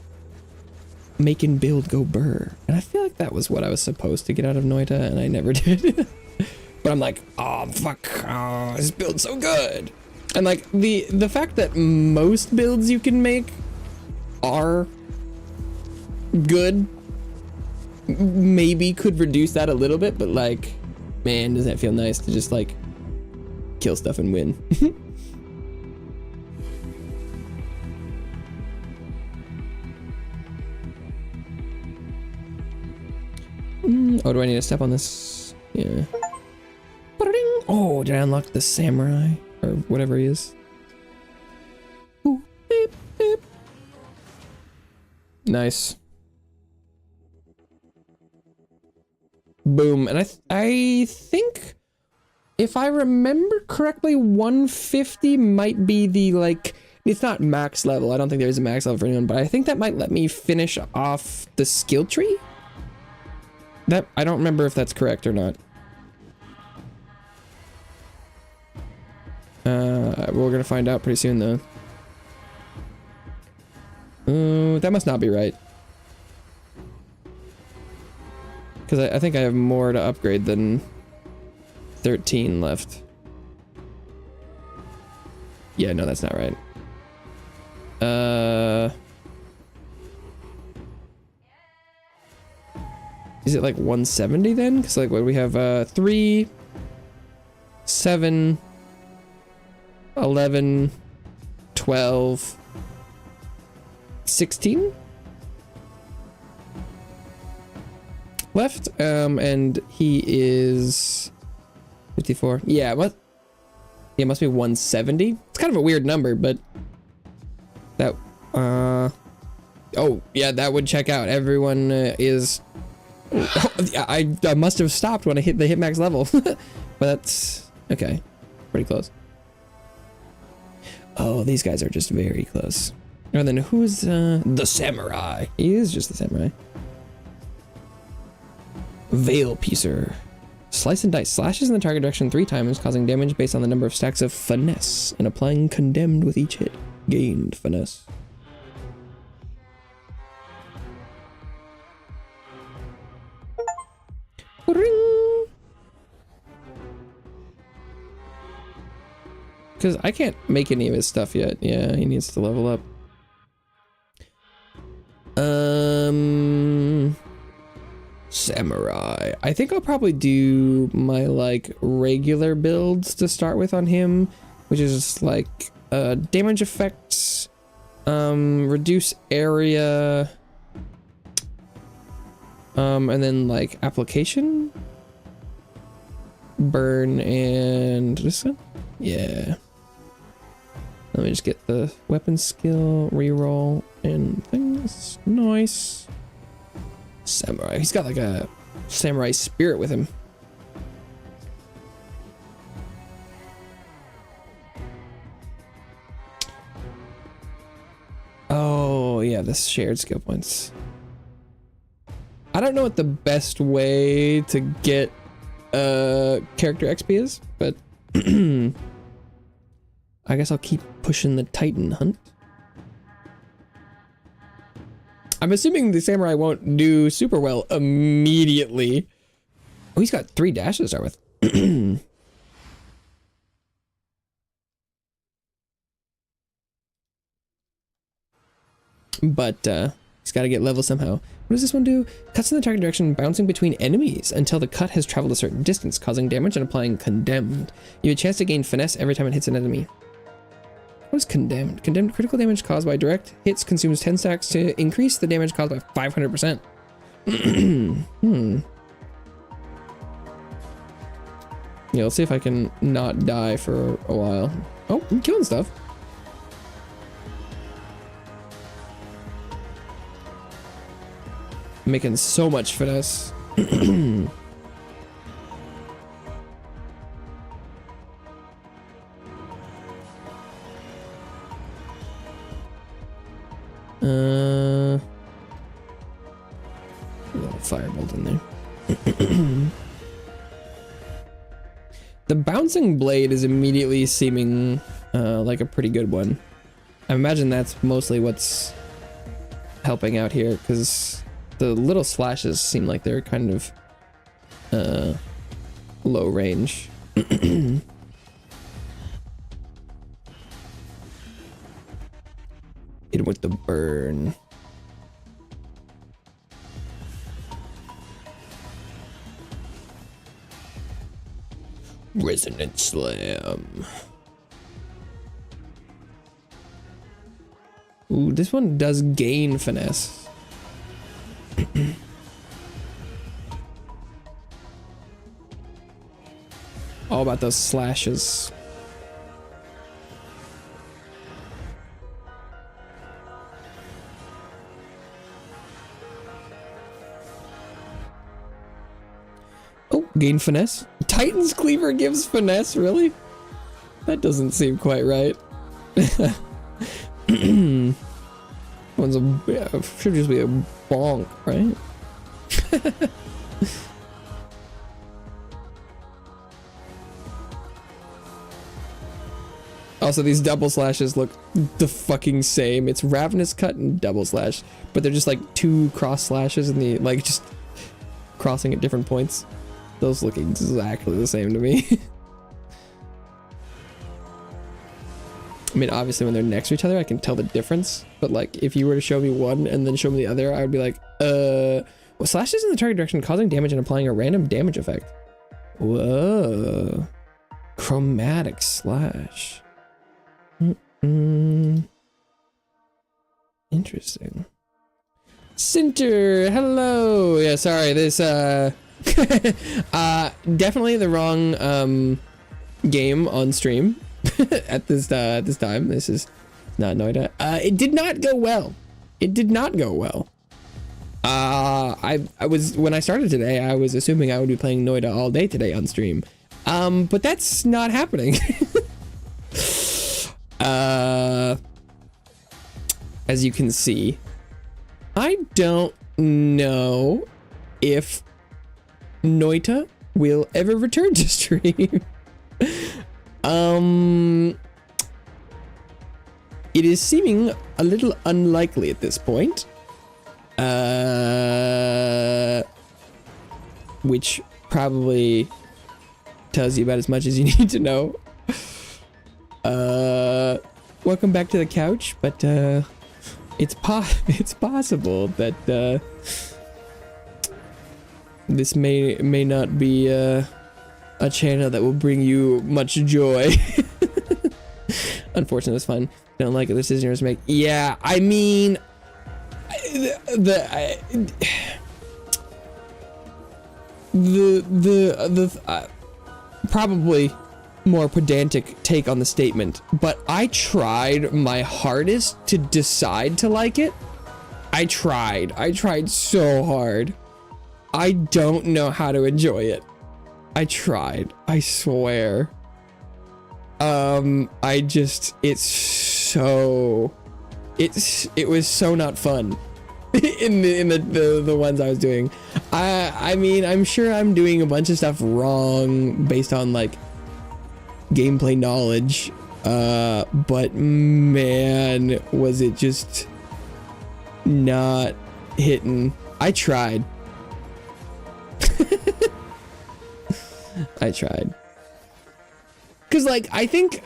make and build go burr. And I feel like that was what I was supposed to get out of Noita, and I never did. But I'm like, oh fuck, oh, this build's so good. And like the fact that most builds you can make are good maybe could reduce that a little bit, but like, man, does that feel nice to just like kill stuff and win. Oh, do I need to step on this? Yeah. Oh, did I unlock the samurai or whatever he is? Ooh, beep, beep. Nice. Boom. And I think if I remember correctly, 150 might be the like, it's not max level. I don't think there's a max level for anyone, but I think that might let me finish off the skill tree. That I don't remember if that's correct or not. We're gonna find out pretty soon though. That must not be right. Because I think I have more to upgrade than 13 left. Yeah, no, that's not right. Is it like 170 then? Because like what we have 3, 7, 11, 12, 16 left. And he is 54. Yeah, what? Yeah, it must be 170. It's kind of a weird number, but that oh yeah, that would check out. Everyone is I must have stopped when I hit the hitmax level. But that's okay, pretty close. Oh, these guys are just very close. And then who's the samurai? He is just the samurai. Veil Piecer. Slice and dice. Slashes in the target direction 3 times, causing damage based on the number of stacks of finesse, and applying condemned with each hit. Gained finesse. Ring. Because I can't make any of his stuff yet. Yeah, he needs to level up. Samurai. I think I'll probably do my like regular builds to start with on him, which is just like damage effects, reduce area, and then like application, burn, and this one. Yeah. Let me just get the weapon skill, reroll, and things. Nice. Samurai. He's got like a samurai spirit with him. Oh, yeah, the shared skill points. I don't know what the best way to get character XP is, but I guess I'll keep pushing the Titan hunt. I'm assuming the samurai won't do super well immediately. Oh, he's got 3 dashes to start with. But he's got to get level somehow. What does this one do? Cuts in the target direction, bouncing between enemies until the cut has traveled a certain distance, causing damage and applying condemned. You have a chance to gain finesse every time it hits an enemy. What is condemned? Condemned critical damage caused by direct hits consumes 10 stacks to increase the damage caused by 500%. Yeah, let's see if I can not die for a while. Oh, I'm killing stuff. Making so much finesse. A little firebolt in there. The bouncing blade is immediately seeming like a pretty good one. I imagine that's mostly what's helping out here, because the little slashes seem like they're kind of low range. Hit with the burn. Resonant Slam. Ooh, this one does gain finesse. All about those slashes. Oh, gain finesse. Titan's Cleaver gives finesse, really? That doesn't seem quite right. One's should just be a bonk, right? Also, these double slashes look the fucking same. It's Ravenous Cut and double slash, but they're just like two cross slashes and the like just crossing at different points. Those look exactly the same to me. I mean, obviously when they're next to each other, I can tell the difference. But like, if you were to show me one and then show me the other, I would be like, well, slashes in the target direction, causing damage and applying a random damage effect. Whoa. Chromatic slash. Interesting. Sinter, hello. Yeah, sorry, this definitely the wrong game on stream at this time. This is not Noita. It did not go well. It did not go well. I was, when I started today, I was assuming I would be playing Noita all day today on stream. But that's not happening. As you can see, I don't know if Noita will ever return to stream. It is seeming a little unlikely at this point. Which probably tells you about as much as you need to know. Welcome back to the couch, but it's possible that this may not be a channel that will bring you much joy. Unfortunately, it's fun. Don't like it. This isn't yours to make. Yeah, I mean, the probably more pedantic take on the statement, but I tried my hardest to decide to like it. I tried so hard. I don't know how to enjoy it. I tried, I swear. It was so not fun in the ones I was doing. I mean, I'm sure I'm doing a bunch of stuff wrong based on like gameplay knowledge, but man, was it just not hitting. I tried. I tried. Cause like, I think,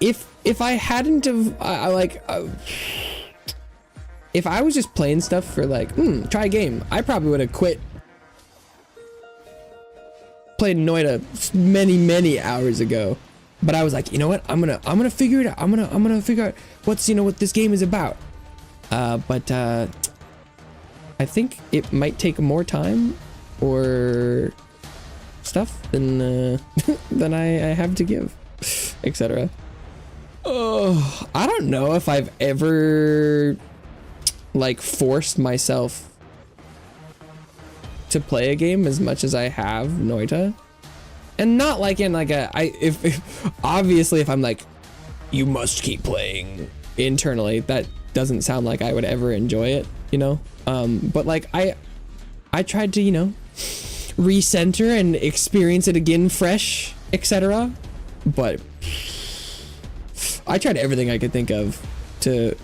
if I hadn't have, if I was just playing stuff for like, try a game, I probably would have quit playing Noita many hours ago. But I was like, you know what? I'm gonna figure it out. I'm gonna figure out what this game is about. But I think it might take more time, or stuff than than I have to give, etc. Oh, I don't know if I've ever like forced myself to play a game as much as I have Noita, and not like in like a if obviously if I'm like, you must keep playing internally, that doesn't sound like I would ever enjoy it, you know. But like I tried to, you know, recenter and experience it again fresh, etc. But I tried everything I could think of to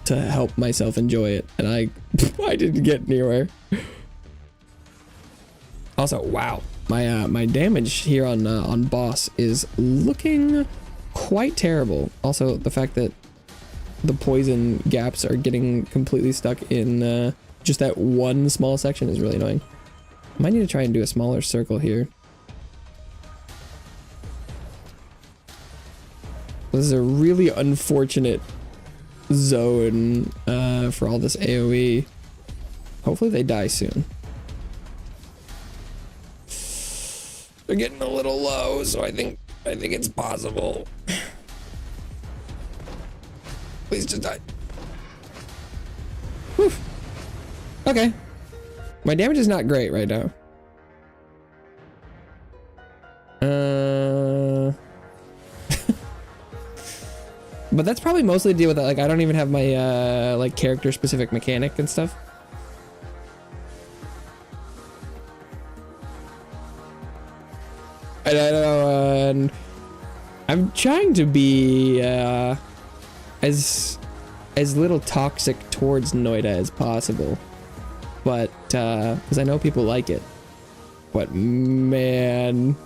help myself enjoy it, and I didn't get anywhere. Also, wow, my damage here on boss is looking quite terrible. Also, the fact that the poison gaps are getting completely stuck in just that one small section is really annoying. Might need to try and do a smaller circle here. This is a really unfortunate zone for all this AoE. Hopefully they die soon. They're getting a little low, so I think it's possible. Please just die. Whew. Okay. My damage is not great right now. But that's probably mostly to deal with that. Like, I don't even have my like character specific mechanic and stuff. I don't know. I'm trying to be as little toxic towards Noita as possible, but because I know people like it. But man,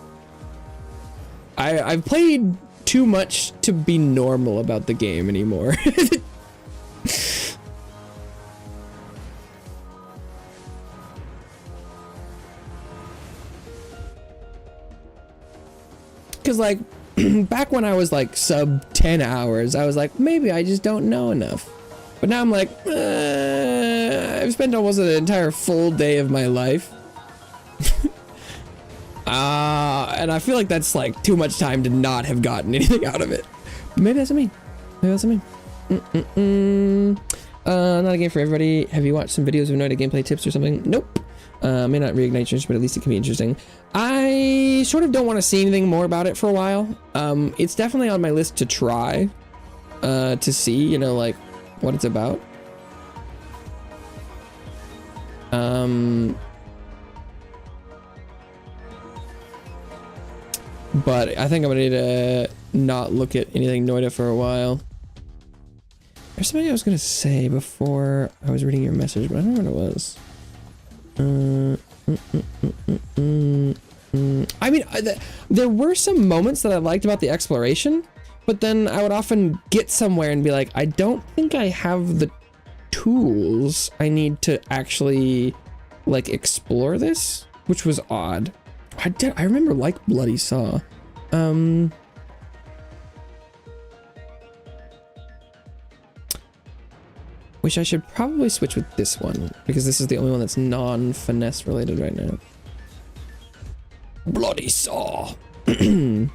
I've played too much to be normal about the game anymore. Because like back when I was like sub 10 hours, I was like, maybe I just don't know enough. But now I'm like, I've spent almost an entire full day of my life. And I feel like that's like too much time to not have gotten anything out of it. Maybe that's me. Maybe that's me. Not a game for everybody. Have you watched some videos of Noita gameplay tips or something? Nope. May not reignite interest, but at least it can be interesting. I sort of don't want to see anything more about it for a while. It's definitely on my list to try, to see, you know, like what it's about. But I think I'm gonna need to not look at anything Noita for a while. There's something I was gonna say before I was reading your message, but I don't know what it was. I mean, there were some moments that I liked about the exploration, but then I would often get somewhere and be like, I don't think I have the tools I need to actually like explore this, which was odd. I remember like Bloody Saw. Which I should probably switch with this one, because this is the only one that's non-finesse related right now. Bloody Saw. Because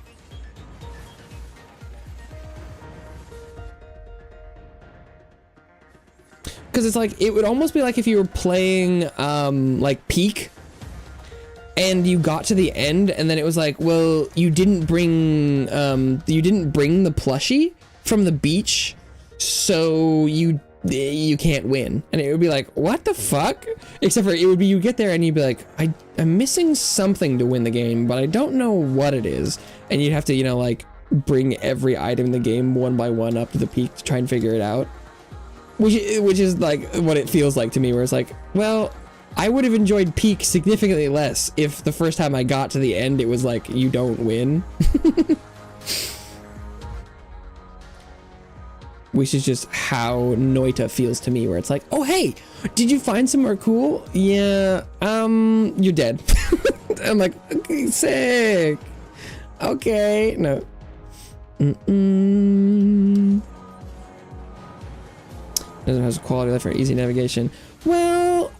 it's like, it would almost be like if you were playing like Peak, and you got to the end, and then it was like, well, you didn't bring the plushie from the beach, so you can't win. And it would be like, what the fuck? Except for it would be, you get there and you'd be like, I'm missing something to win the game, but I don't know what it is. And you'd have to, you know, like bring every item in the game one by one up to the peak to try and figure it out. Which is like what it feels like to me, where it's like, well, I would have enjoyed Peak significantly less if the first time I got to the end it was like, you don't win. Which is just how Noita feels to me, where it's like, oh hey, did you find somewhere cool? Yeah, you're dead. I'm like, okay, sick. Okay, no. Doesn't have quality life for easy navigation. Well,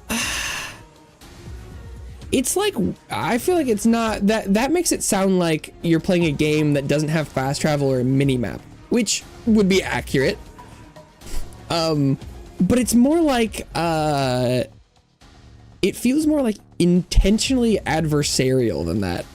It's like, I feel like it's not, that makes it sound like you're playing a game that doesn't have fast travel or a mini map, which would be accurate. But it's more like, it feels more like intentionally adversarial than that.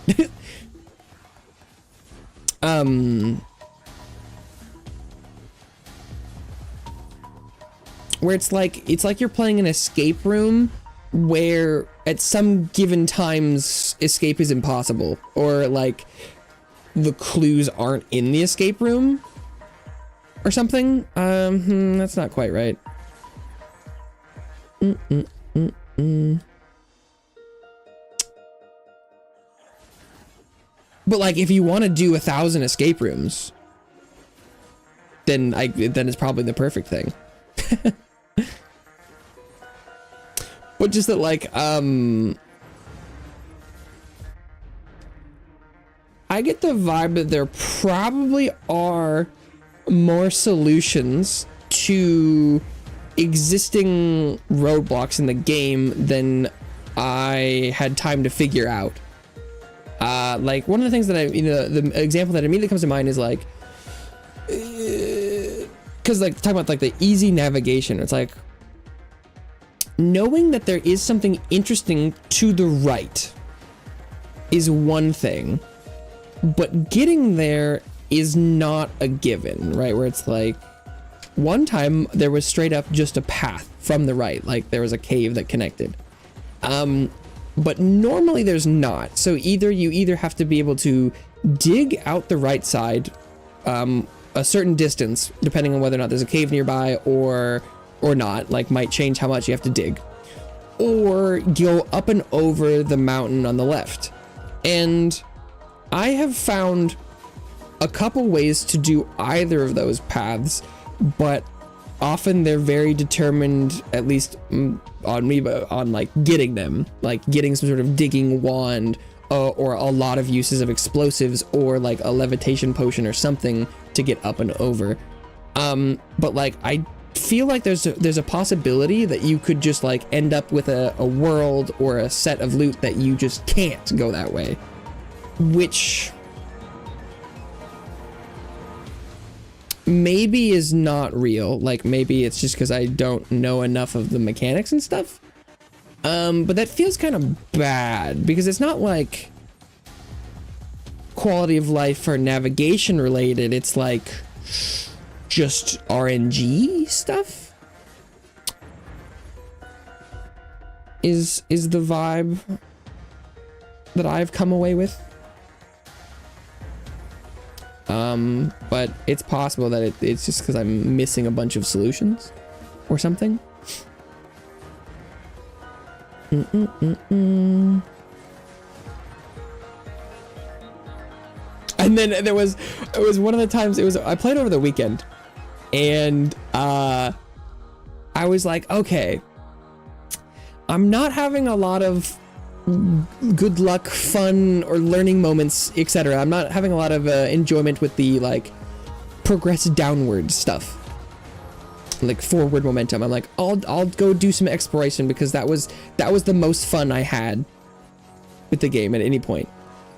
Where it's like you're playing an escape room where at some given times escape is impossible, or like the clues aren't in the escape room or something. That's not quite right. But like, if you want to do 1,000 escape rooms, then it's probably the perfect thing. But just that, like, I get the vibe that there probably are more solutions to existing roadblocks in the game than I had time to figure out. Like, one of the things that the example that immediately comes to mind is like, because like talking about like the easy navigation, it's like knowing that there is something interesting to the right is one thing, but getting there is not a given, right? Where it's like, one time there was straight up just a path from the right, like there was a cave that connected. But normally there's not. So you have to be able to dig out the right side a certain distance, depending on whether or not there's a cave nearby or not, like might change how much you have to dig, or go up and over the mountain on the left. And I have found a couple ways to do either of those paths, but often they're very determined, at least on me, but on like getting them, like getting some sort of digging wand or a lot of uses of explosives or like a levitation potion or something to get up and over. But like, I feel like there's a possibility that you could just like end up with a world or a set of loot that you just can't go that way, which maybe is not real. Like maybe it's just because I don't know enough of the mechanics and stuff. But that feels kind of bad because it's not like quality of life or navigation related. It's like just RNG stuff is the vibe that I've come away with. But it's possible that it's just because I'm missing a bunch of solutions or something. And then it was one of the times I played over the weekend, and I was like, okay, I'm not having a lot of good luck, fun, or learning moments, etc. I'm not having a lot of enjoyment with the like progress downward stuff, like forward momentum. I'm like, I'll go do some exploration because that was the most fun I had with the game at any point.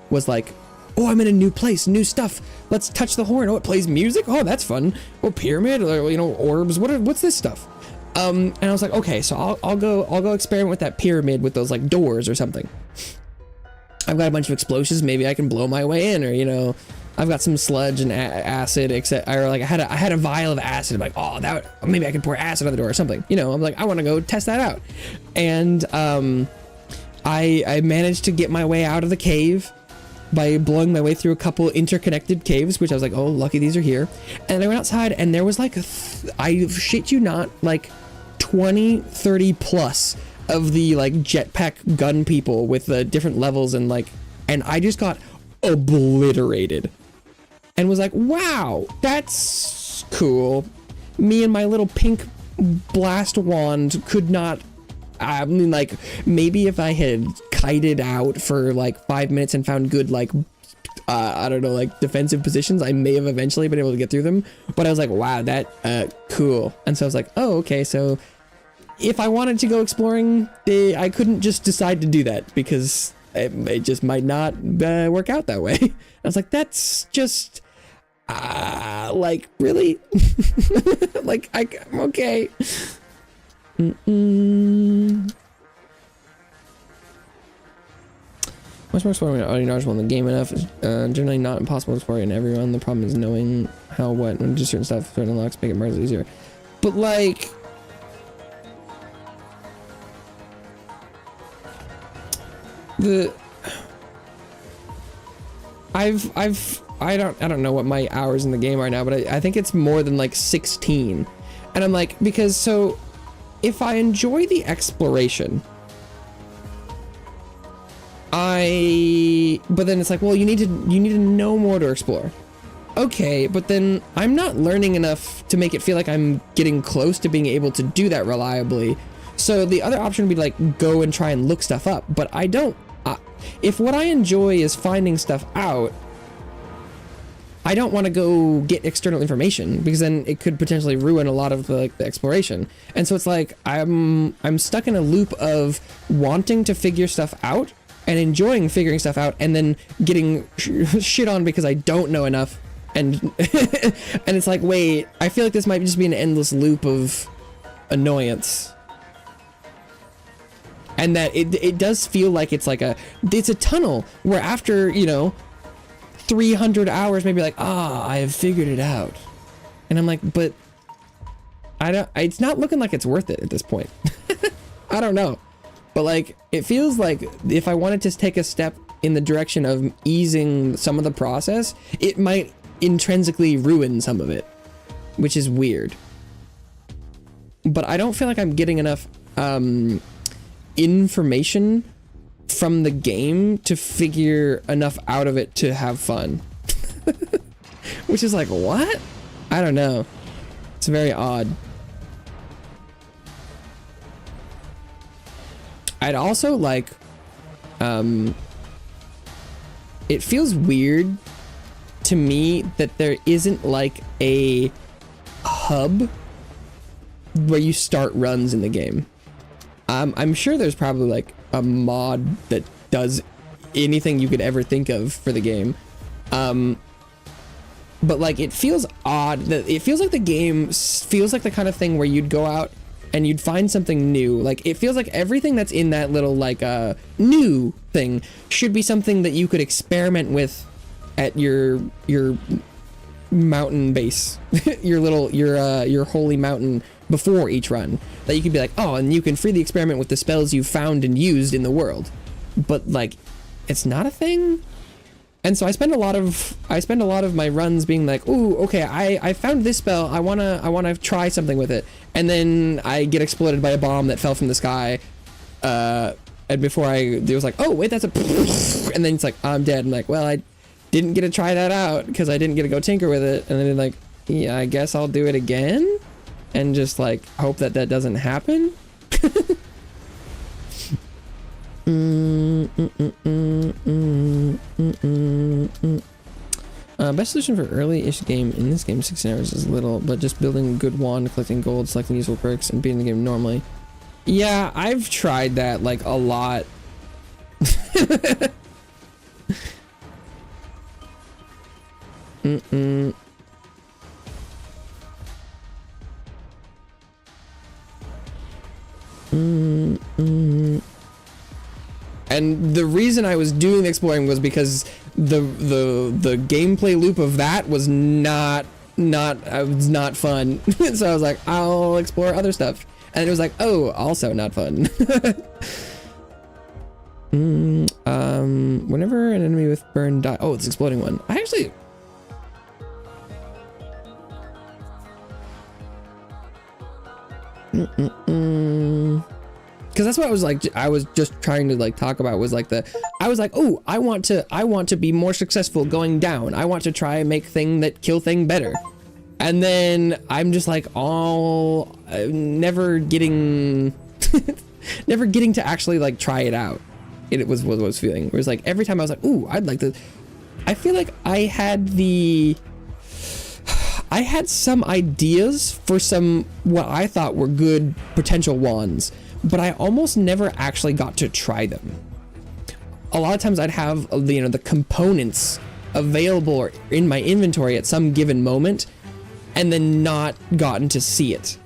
Was like, oh, I'm in a new place, new stuff. Let's touch the horn. Oh, it plays music. Oh, that's fun. Oh, pyramid, or orbs. What's this stuff? And I was like, okay, so I'll go experiment with that pyramid with those like doors or something. I've got a bunch of explosives. Maybe I can blow my way in, or I've got some sludge and acid, except or like I had a vial of acid. I'm like, oh, that maybe I can pour acid on the door or something. I'm like, I want to go test that out. And I managed to get my way out of the cave by blowing my way through a couple interconnected caves, which I was like, oh, lucky these are here. And I went outside, and there was like I shit you not, like 20-30 plus of the like jetpack gun people with the different levels, and I just got obliterated and was like, wow, that's cool. Me and my little pink blast wand could not. I mean, like, maybe if I had kited out for like 5 minutes and found good, like, I don't know, like defensive positions, I may have eventually been able to get through them. But I was like, wow, that cool. And so I was like, oh, okay, so if I wanted to go exploring, I couldn't just decide to do that because it just might not work out that way. I was like, that's just like, really? Like, I'm okay. Much more exploring audio knowledgeable in the game enough. Generally not impossible to explore in everyone. The problem is knowing how, what, when to do certain stuff, certain unlocks make it more easier. But like, I don't know what my hours in the game are now, but I think it's more than like 16. And I'm like, because so if I enjoy the exploration, but then it's like, well, you need to know more to explore. Okay, but then I'm not learning enough to make it feel like I'm getting close to being able to do that reliably. So the other option would be like, go and try and look stuff up, but I don't, if what I enjoy is finding stuff out, I don't want to go get external information because then it could potentially ruin a lot of the exploration. And so it's like, I'm stuck in a loop of wanting to figure stuff out and enjoying figuring stuff out and then getting shit on because I don't know enough. And and it's like, wait, I feel like this might just be an endless loop of annoyance. And that it does feel like it's like it's a tunnel where after, you know, 300 hours, maybe like, I have figured it out. And I'm like, but it's not looking like it's worth it at this point. I don't know. But like, it feels like if I wanted to take a step in the direction of easing some of the process, it might intrinsically ruin some of it, which is weird. But I don't feel like I'm getting enough information from the game to figure enough out of it to have fun. Which is like, what? I don't know. It's very odd. I'd also like, it feels weird to me that there isn't like a hub where you start runs in the game. I'm sure there's probably like a mod that does anything you could ever think of for the game. But like, it feels odd that it feels like the game feels like the kind of thing where you'd go out and you'd find something new. Like, it feels like everything that's in that little like new thing should be something that you could experiment with at your mountain base, your holy mountain before each run, that you could be like, oh, and you can freely experiment with the spells you've found and used in the world. But like, it's not a thing. And so I spend a lot of my runs being like, ooh, okay, I found this spell, I wanna try something with it, and then I get exploded by a bomb that fell from the sky, and before it was like, oh wait, that's a, and then it's like, I'm dead. I'm like, well, I didn't get to try that out because I didn't get to go tinker with it, and then like, yeah, I guess I'll do it again, and just like hope that doesn't happen. Best solution for early-ish game in this game, 16 hours is little, but just building a good wand, collecting gold, selecting useful perks, and beating the game normally. Yeah, I've tried that like a lot. And the reason I was doing the exploring was because the gameplay loop of that was not fun. So I was like, I'll explore other stuff, and it was like, oh, also not fun. Whenever an enemy with burn die, oh, it's exploding one. I actually. Because that's what I was just trying to like talk about, was like I was like, oh, I want to be more successful going down. I want to try and make thing that kill thing better. And then I'm just like never getting to actually like try it out. It was what I was feeling. It was like every time I was like, ooh, I'd like to. I feel like I had I had some ideas for some what I thought were good potential wands, but I almost never actually got to try them. A lot of times I'd have, you know, the components available or in my inventory at some given moment, and then not gotten to see it,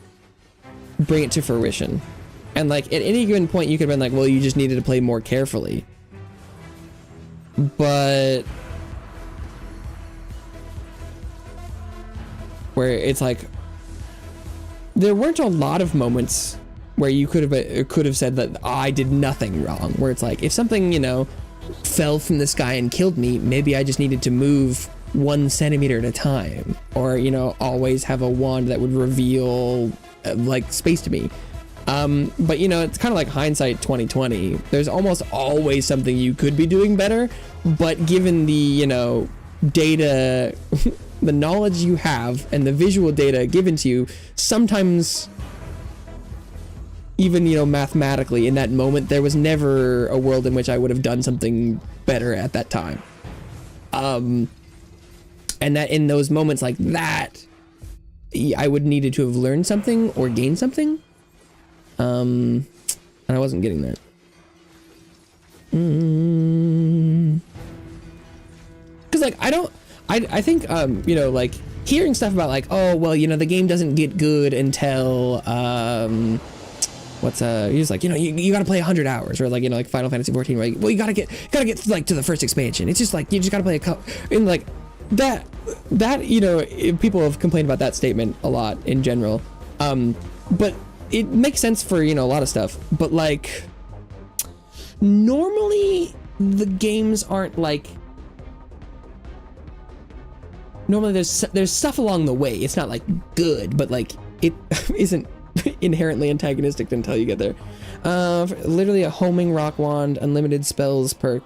bring it to fruition. And like at any given point you could have been like, well, you just needed to play more carefully. But where it's like, there weren't a lot of moments where you could have said that I did nothing wrong, where it's like, if something, you know, fell from the sky and killed me, maybe I just needed to move 1 centimeter at a time, or, you know, always have a wand that would reveal like space to me. But you know, it's kind of like hindsight 2020. There's almost always something you could be doing better, but given the, you know, data, the knowledge you have and the visual data given to you, sometimes even, you know, mathematically in that moment, there was never a world in which I would have done something better at that time. And that in those moments like that, I would needed to have learned something or gained something. And I wasn't getting that. Cause like, I think, you know, like hearing stuff about like, oh, well, you know, the game doesn't get good until, he's like, you know, you gotta play 100 hours, or like, you know, like Final Fantasy 14, right? Well, you gotta get like to the first expansion. It's just like, you just gotta play a couple, and like that, you know, people have complained about that statement a lot in general. But it makes sense for, you know, a lot of stuff, but like normally the games aren't like, normally there's stuff along the way. It's not like good, but like it isn't inherently antagonistic until you get there. Literally a homing rock wand, unlimited spells perk,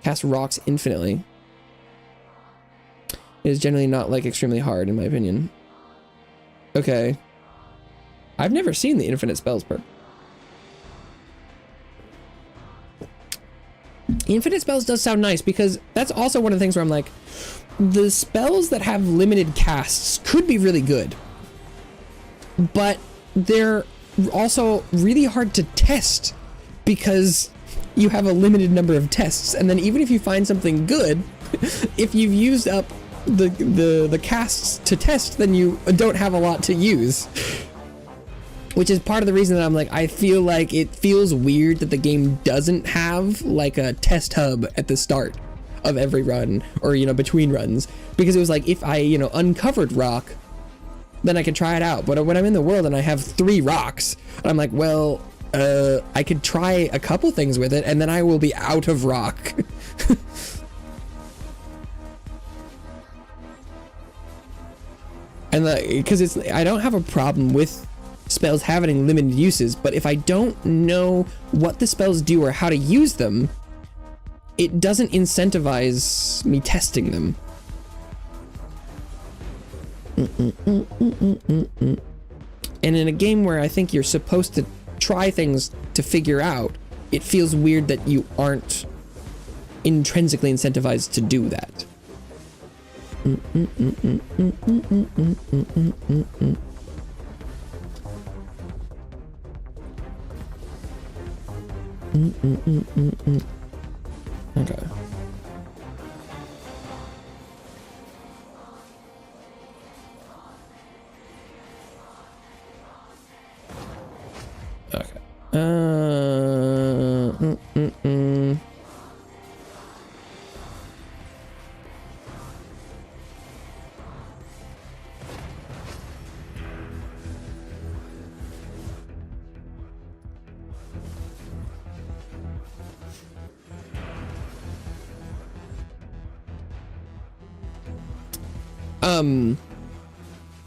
cast rocks infinitely. It is generally not like extremely hard in my opinion. Okay. I've never seen the infinite spells perk. Infinite spells does sound nice, because that's also one of the things where I'm like, the spells that have limited casts could be really good, but they're also really hard to test because you have a limited number of tests, and then even if you find something good, if you've used up the casts to test, then you don't have a lot to use. Which is part of the reason that I'm like, I feel like it feels weird that the game doesn't have like a test hub at the start of every run, or, you know, between runs, because it was like, if I, you know, uncovered rock, then I could try it out. But when I'm in the world and I have 3 rocks, I'm like, well, I could try a couple things with it, and then I will be out of rock. And because I don't have a problem with spells having limited uses, but if I don't know what the spells do or how to use them, it doesn't incentivize me testing them. And in a game where I think you're supposed to try things to figure out, it feels weird that you aren't intrinsically incentivized to do that. Okay. Okay.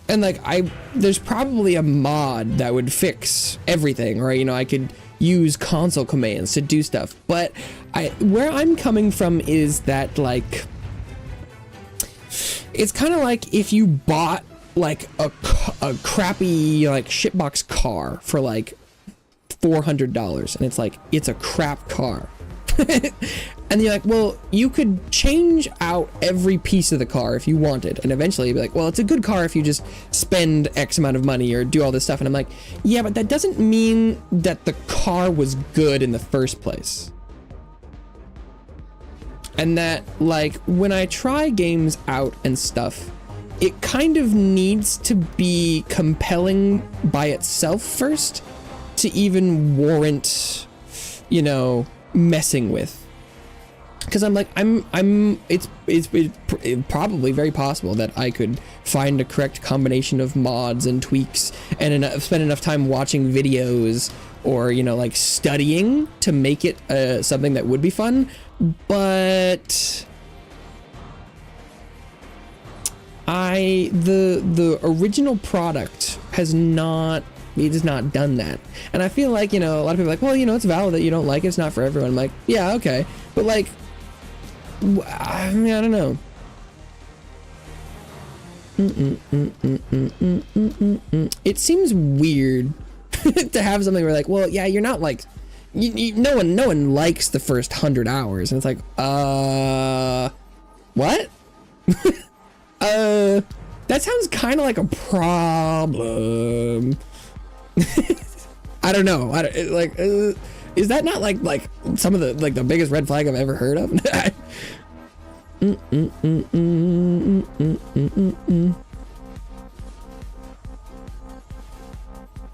And like there's probably a mod that would fix everything, or, you know, I could use console commands to do stuff, but where I'm coming from is that, like, it's kind of like if you bought like a crappy like shitbox car for like $400, and it's like, it's a crap car. And you're like, well, you could change out every piece of the car if you wanted, and eventually you'd be like, well, it's a good car if you just spend X amount of money or do all this stuff. And I'm like, yeah, but that doesn't mean that the car was good in the first place. And that, like, when I try games out and stuff, it kind of needs to be compelling by itself first to even warrant, you know, messing with. Because I'm like, it's probably very possible that I could find a correct combination of mods and tweaks and spend enough time watching videos or, you know, like studying to make it something that would be fun. But the original product has not done that. And I feel like, you know, a lot of people are like, well, you know, it's valid that you don't like it, it's not for everyone. I'm like, yeah, okay, but like, I mean, I don't know. It seems weird to have something where like, well, yeah, you're not like, no one likes the first 100 hours, and it's like, what? That sounds kind of like a problem. I don't know. Is that not like some of the biggest red flag I've ever heard of? I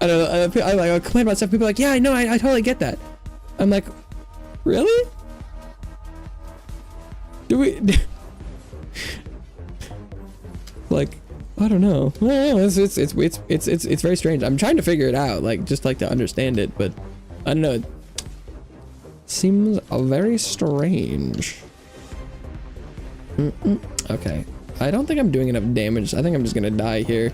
don't know. I complain about stuff. People are like, yeah, I know. I totally get that. I'm like, really? Do we? Like, I don't know. It's very strange. I'm trying to figure it out, like, just like to understand it, but I don't know. It seems very strange. Okay. I don't think I'm doing enough damage. I think I'm just gonna die here.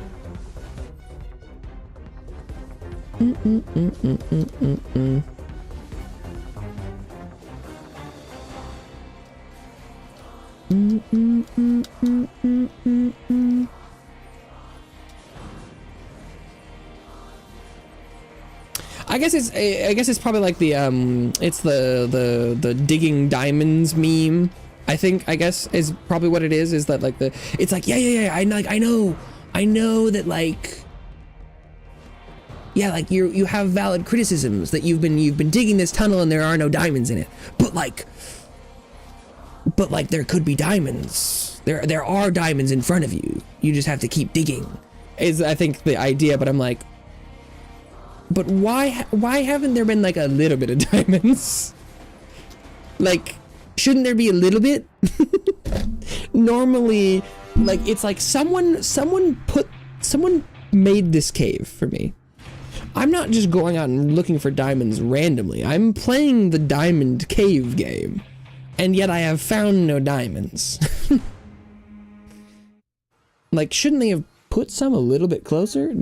I guess it's probably like the it's the digging diamonds meme. I guess is probably what it is that like it's like yeah I know that like yeah, like you have valid criticisms that you've been digging this tunnel and there are no diamonds in it, but like there could be diamonds. There are diamonds in front of you. You just have to keep digging. Is I think the idea, but I'm like, but why haven't there been like a little bit of diamonds? Like, shouldn't there be a little bit? Normally, like, it's like someone made this cave for me. I'm not just going out and looking for diamonds randomly. I'm playing the diamond cave game, and yet I have found no diamonds. Like, shouldn't they have put some a little bit closer?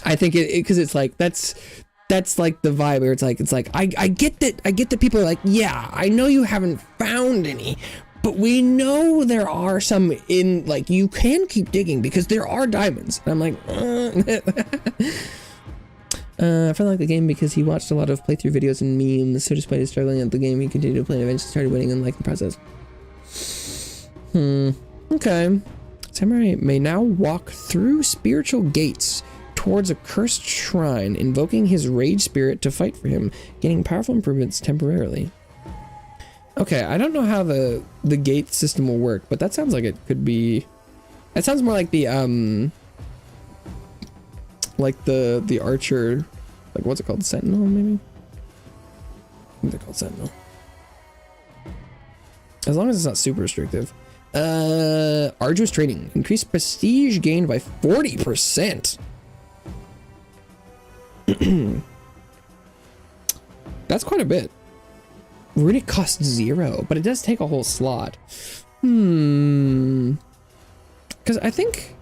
I think because it's like that's like the vibe where it's like I get that people are like, yeah, I know you haven't found any, but we know there are some in, like, you can keep digging because there are diamonds. And I'm like, I felt like the game because he watched a lot of playthrough videos and memes, so despite his struggling at the game, he continued to play and eventually started winning and liked the process. Okay. Samurai may now walk through spiritual gates towards a cursed shrine, invoking his rage spirit to fight for him, gaining powerful improvements temporarily. Okay, I don't know how the gate system will work, but that sounds like it could be. That sounds more like the archer, like, what's it called, sentinel maybe? I think they're called sentinel. As long as it's not super restrictive. Arduous training, increased prestige gained by 40%. That's quite a bit. Really costs 0, but it does take a whole slot. Because I think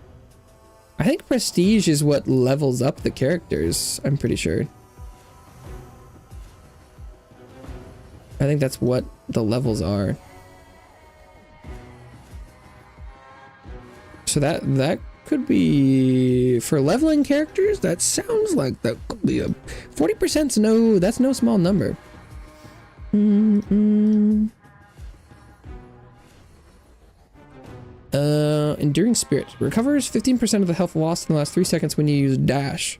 prestige is what levels up the characters, I'm pretty sure. I think that's what the levels are. So that could be for leveling characters. That sounds like that could be a 40%'s that's no small number. Enduring Spirit. Recovers 15% of the health lost in the last 3 seconds when you use dash.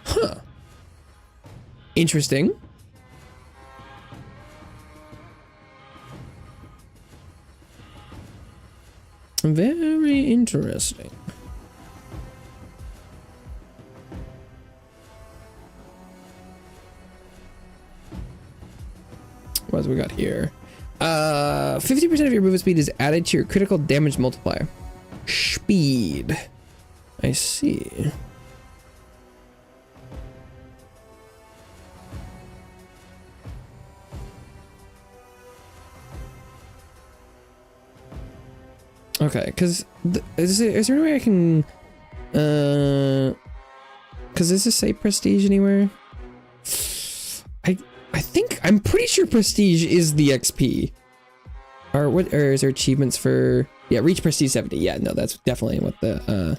Huh. Interesting. Very interesting. What else we got here? 50% of your movement speed is added to your critical damage multiplier. Speed. I see. Okay, because is there any way I can because does this say prestige anywhere? I think I'm pretty sure prestige is the XP. Or what, or is there achievements for, yeah, reach prestige 70. Yeah, no, that's definitely what the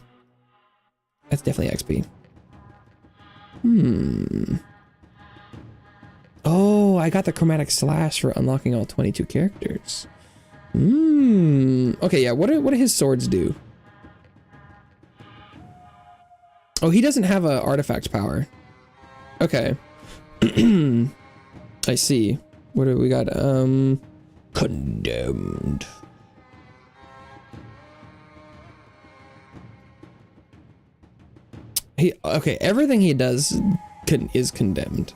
that's definitely XP. Oh, I got the chromatic slash for unlocking all 22 characters. Okay, yeah, what do his swords do? Oh, he doesn't have a artifact power. Okay. I see. What do we got? Condemned. Okay, everything he does is condemned.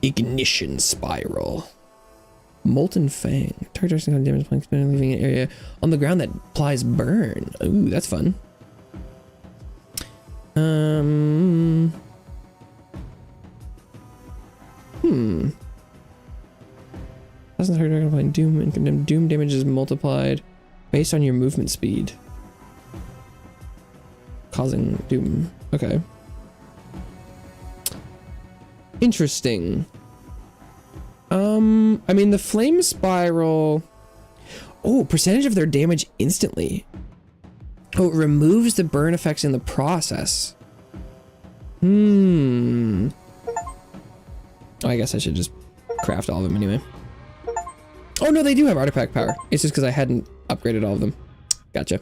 Ignition spiral. Molten Fang. Target doesn't damage planks leaving an area on the ground that applies burn. Ooh, that's fun. Doesn't hurt dragon applying doom and condemn. Doom damage is multiplied based on your movement speed, causing doom. Okay. Interesting. I mean, the flame spiral. Oh, percentage of their damage instantly. Oh, it removes the burn effects in the process. Oh, I guess I should just craft all of them anyway. Oh no, they do have artifact power. It's just because I hadn't upgraded all of them. Gotcha.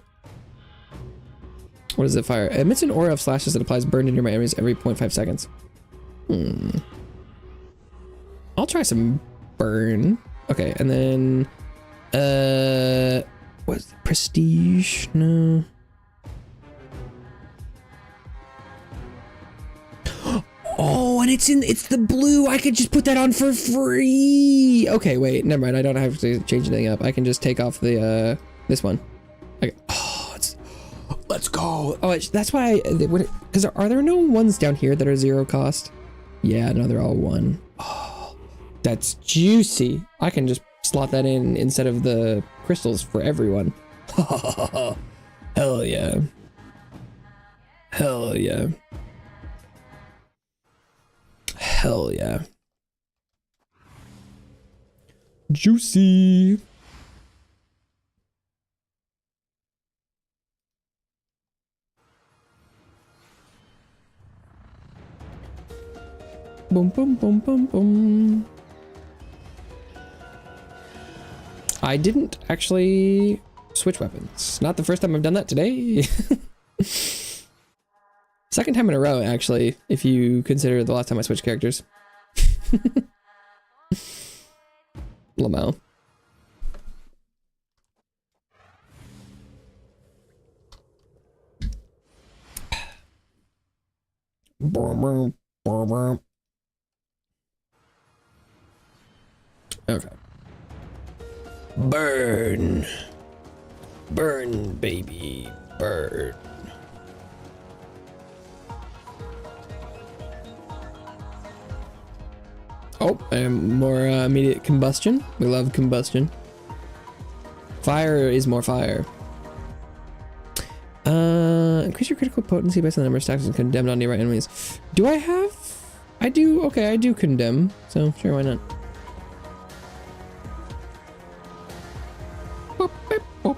What is it? Fire. It emits an aura of slashes that applies burn to nearby enemies every 0.5 seconds. I'll try some burn. Okay, and then what's the prestige? No. Oh, and it's the blue. I could just put that on for free. Okay, wait, never mind. I don't have to change anything up. I can just take off the this one. Okay. Oh, let's go. Oh, that's why. Because are there no ones down here that are 0 cost? Yeah, no, they're all 1. Oh, that's juicy. I can just slot that in instead of the crystals for everyone. Hell yeah. Hell yeah. Hell yeah. Juicy. Boom, boom, boom, boom, boom. I didn't actually switch weapons. Not the first time I've done that today. Second time in a row, actually, if you consider the last time I switched characters. Lamau. Okay. Burn. Burn, baby. Burn. Oh, and more immediate combustion. We love combustion. Fire is more fire. Increase your critical potency based on the number of stacks and condemned on nearby enemies. Do I have? I do. Okay, I do condemn. So sure, why not? Boop, boop, boop.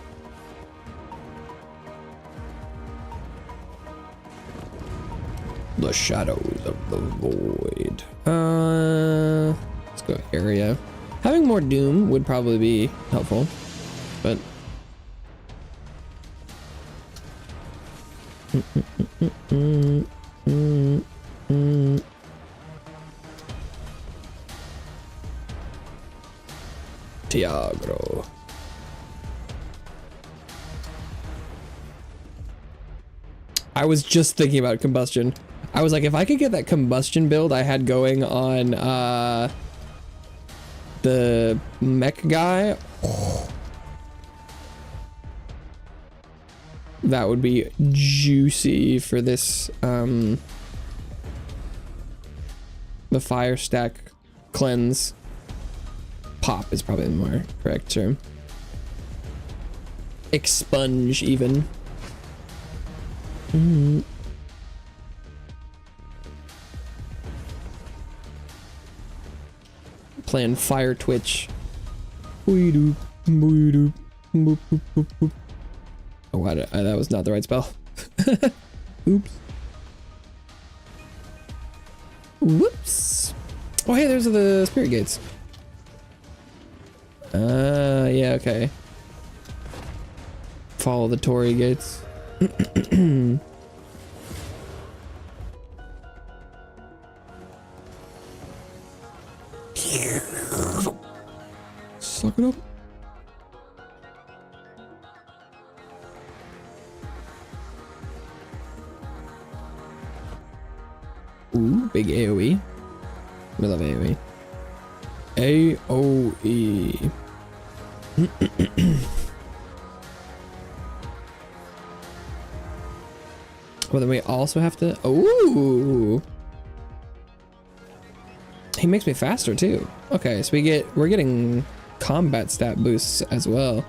The shadows of the void. Let's go area. Having more doom would probably be helpful, but Tiagro. I was just thinking about combustion. I was like, if I could get that combustion build I had going on the mech guy, that would be juicy for this the fire stack cleanse. Pop is probably the more correct term. Expunge even. Playing Fire Twitch. Oh, that was not the right spell. Oops. Whoops. Oh, hey, there's the spirit gates. Yeah, okay. Follow the Torii gates. Suck it up. Ooh, big AoE. We love AoE. AoE. Well, then we also have to. Ooh. He makes me faster too. Okay, so we're getting combat stat boosts as well.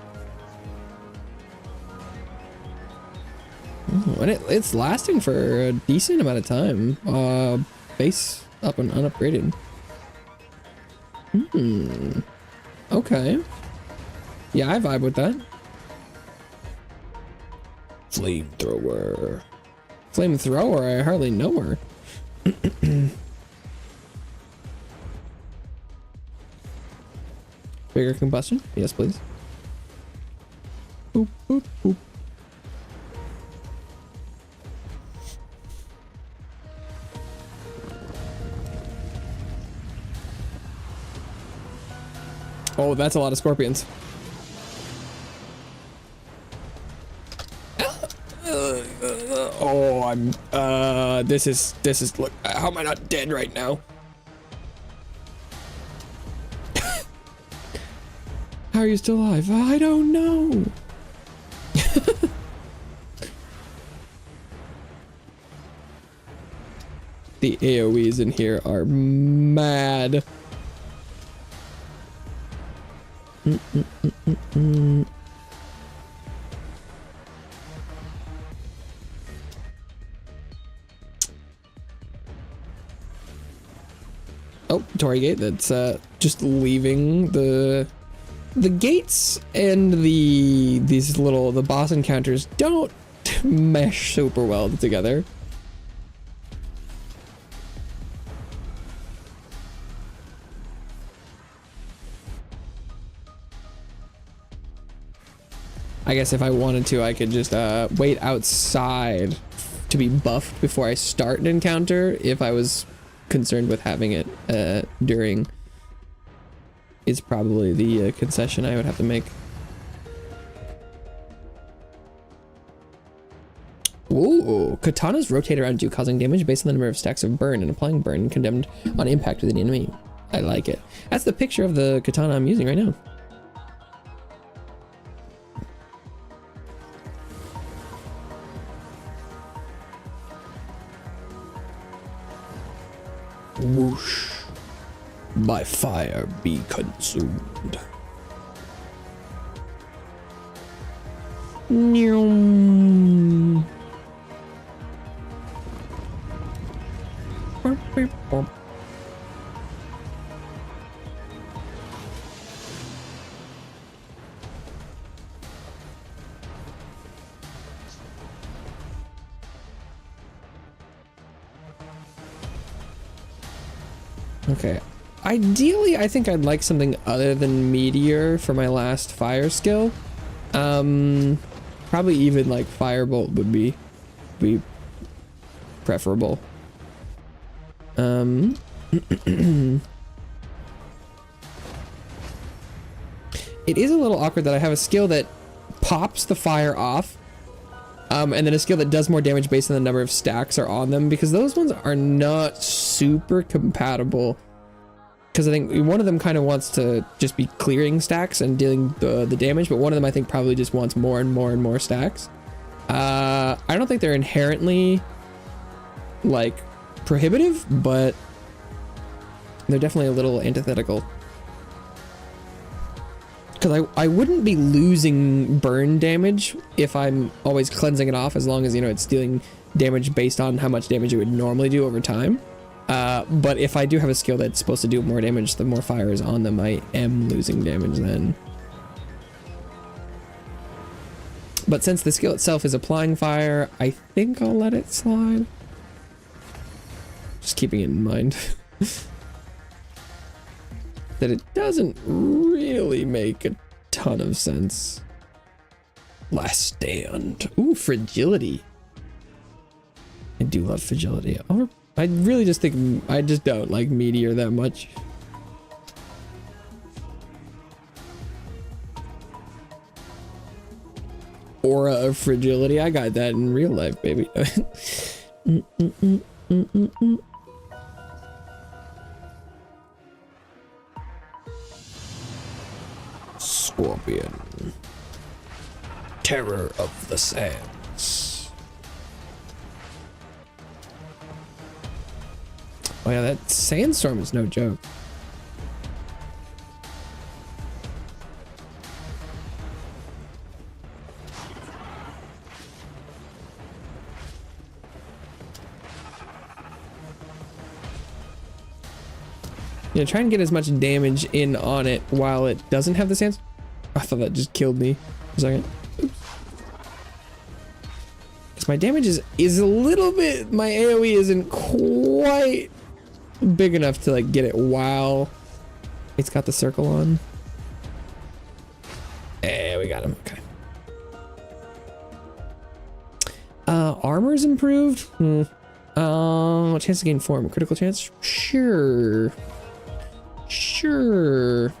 Ooh, and it's lasting for a decent amount of time. Base up and unupgraded. Okay. Yeah, I vibe with that. Flamethrower. Flamethrower, I hardly know her. Bigger combustion? Yes, please. Boop, boop, boop. Oh, that's a lot of scorpions. Oh, I'm this is look, how am I not dead right now? How are you still alive? I don't know. The AoEs in here are mad. Oh, Torii gate. That's just leaving the gates and the boss encounters don't mesh super well together. I guess if I wanted to, I could just wait outside to be buffed before I start an encounter if I was concerned with having it during. Is probably the concession I would have to make. Ooh, katanas rotate around you, causing damage based on the number of stacks of burn and applying burn condemned on impact with an enemy. I like it. That's the picture of the katana I'm using right now. Whoosh. By fire be consumed. Okay. ideally, I think I'd like something other than meteor for my last fire skill. Probably even like firebolt would be preferable. It is a little awkward that I have a skill that pops the fire off, and then a skill that does more damage based on the number of stacks are on them, because those ones are not super compatible. Because I think one of them kind of wants to just be clearing stacks and dealing the damage, but one of them I think probably just wants more and more and more stacks. I don't think they're inherently like prohibitive, but they're definitely a little antithetical. Because I wouldn't be losing burn damage if I'm always cleansing it off, as long as, you know, it's dealing damage based on how much damage it would normally do over time. But if I do have a skill that's supposed to do more damage, the more fire is on them, I am losing damage then. But since the skill itself is applying fire, I think I'll let it slide. Just keeping it in mind that it doesn't really make a ton of sense. Last stand. Ooh, fragility. I do love fragility. I really just think I just don't like meteor that much. Aura of fragility. I got that in real life, baby. Scorpion. Terror of the sands. Oh yeah, that sandstorm is no joke. Yeah, try and get as much damage in on it while it doesn't have the sands. I thought that just killed me for a second. Because my damage is a little bit, my AoE isn't quite big enough to like get it while it's got the circle on. Eh, we got him. Okay. Armor's improved. Chance to gain form. Critical chance? Sure. Sure.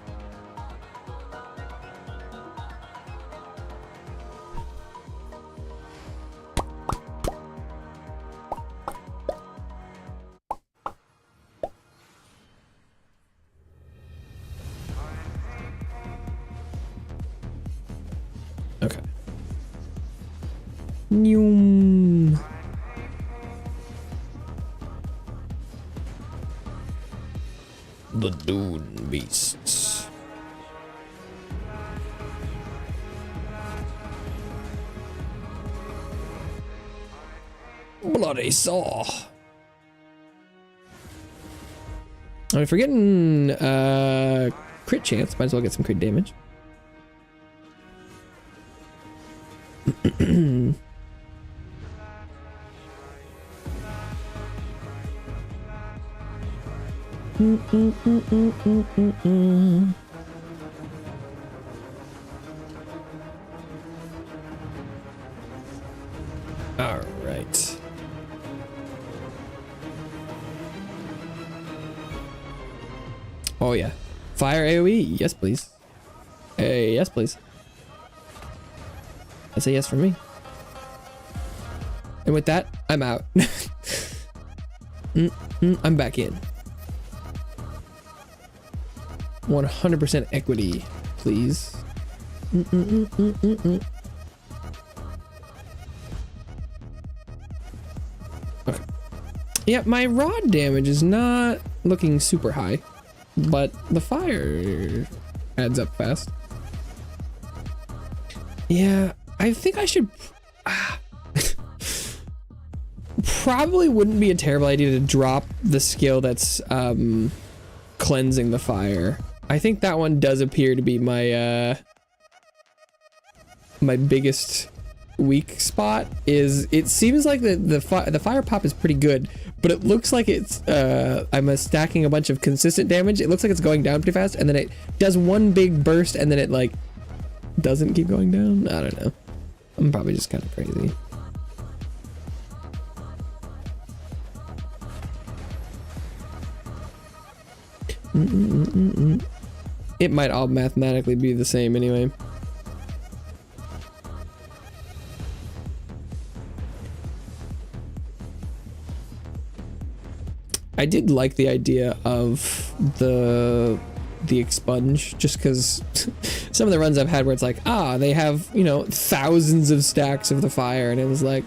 Okay. Noom. The Dune Beasts. Bloody saw. I'm forgetting crit chance. Might as well get some crit damage. All right. Oh yeah. Fire AoE. Yes, please. Hey, yes, please. That's a yes for me. And with that, I'm out. I'm back in. 100% equity, please. Okay. Yeah, my rod damage is not looking super high, but the fire adds up fast. Yeah, I think I should... Probably wouldn't be a terrible idea to drop the skill that's cleansing the fire. I think that one does appear to be my my biggest weak spot is it seems like the fire pop is pretty good, but it looks like it's I'm stacking a bunch of consistent damage. It looks like it's going down pretty fast, and then it does one big burst, and then it like doesn't keep going down. I don't know. I'm probably just kind of crazy. It might all mathematically be the same anyway. I did like the idea of the expunge, just because some of the runs I've had where it's like, they have, you know, thousands of stacks of the fire, and it was like,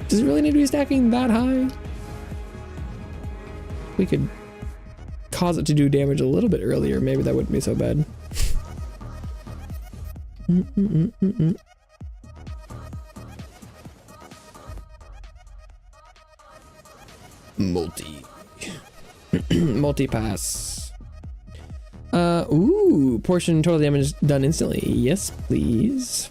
does it really need to be stacking that high? We could cause it to do damage a little bit earlier, maybe that wouldn't be so bad. Multi pass. Ooh, portion total damage done instantly. Yes, please.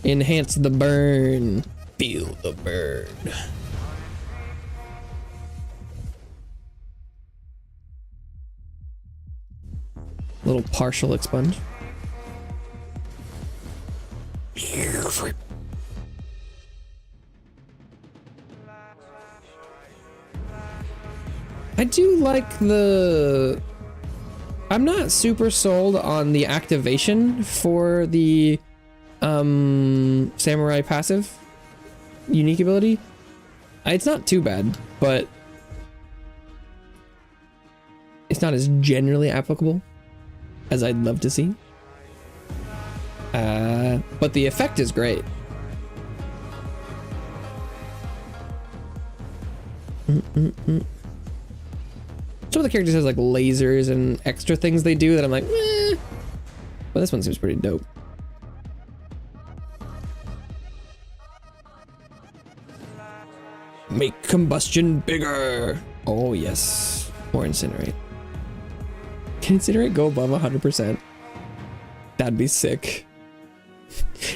Enhance the burn. Feel the burn. Little partial expunge. I do like the... I'm not super sold on the activation for the samurai passive unique ability. It's not too bad, but it's not as generally applicable as I'd love to see. But the effect is great. Some of the characters has like lasers and extra things they do that I'm like, eh. But this one seems pretty dope. Make combustion bigger. Oh yes. Or incinerate. Can incinerate go above 100%? That'd be sick.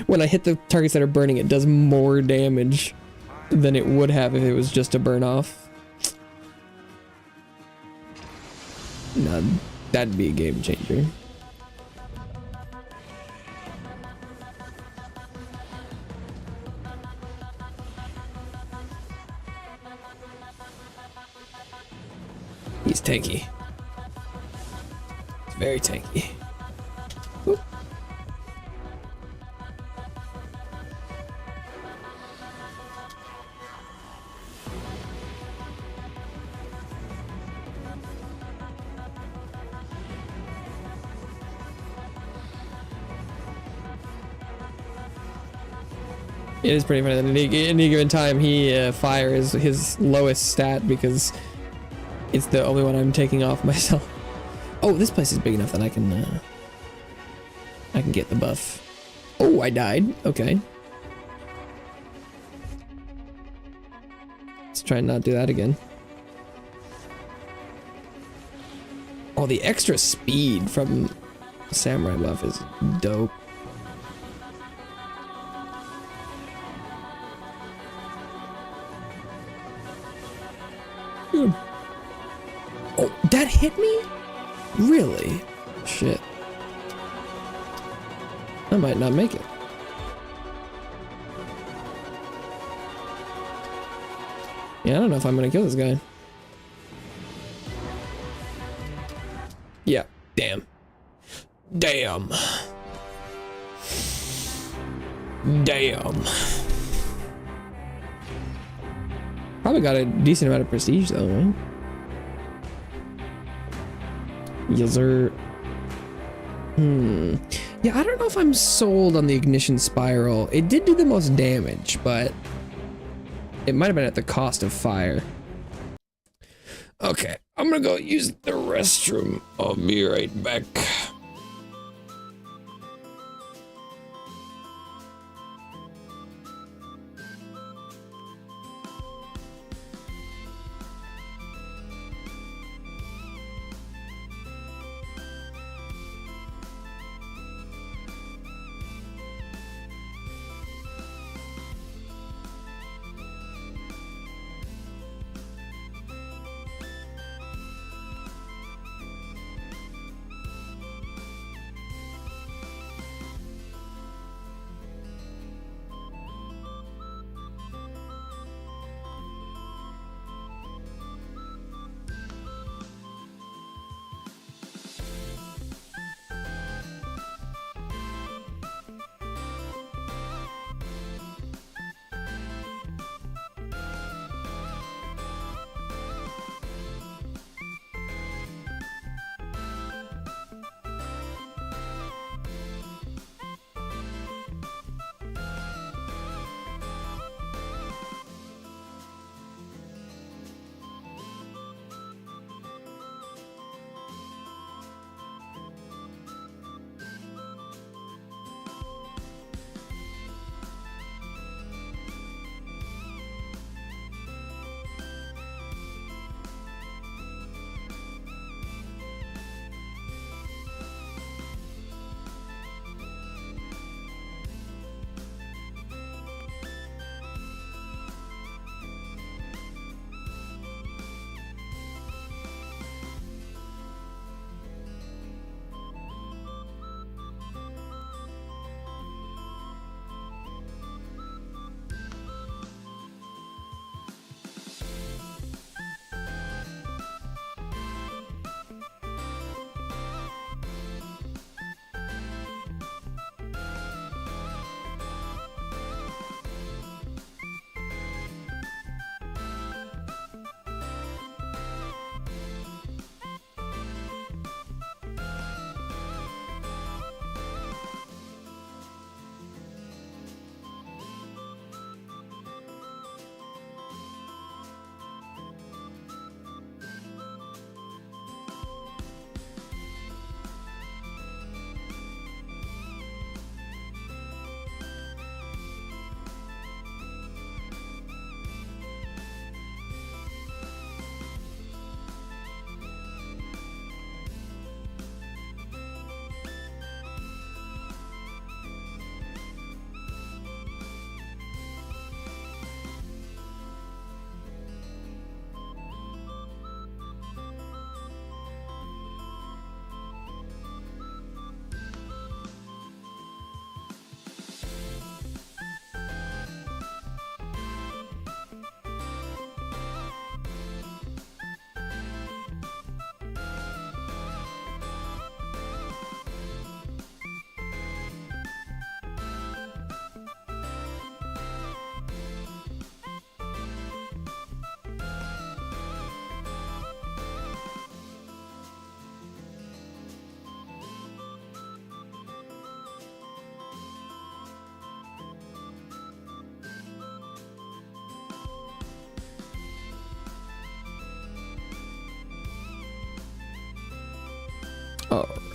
When I hit the targets that are burning, it does more damage than it would have if it was just to burn off. No, that'd be a game changer. He's tanky. It's very tanky. Oop. It is pretty funny that at any given time he fire is his lowest stat because it's the only one I'm taking off myself. Oh, this place is big enough that I can get the buff. Oh, I died. Okay. Let's try and not do that again. Oh, the extra speed from Samurai buff is dope. Oh, that hit me? Really? Shit. I might not make it. Yeah, I don't know if I'm gonna kill this guy. Yeah, damn. Damn. Damn. Probably got a decent amount of prestige though, right? Yes, sir. Yeah, I don't know if I'm sold on the ignition spiral. It did do the most damage, but it might have been at the cost of fire. Okay, I'm gonna go use the restroom. I'll be right back.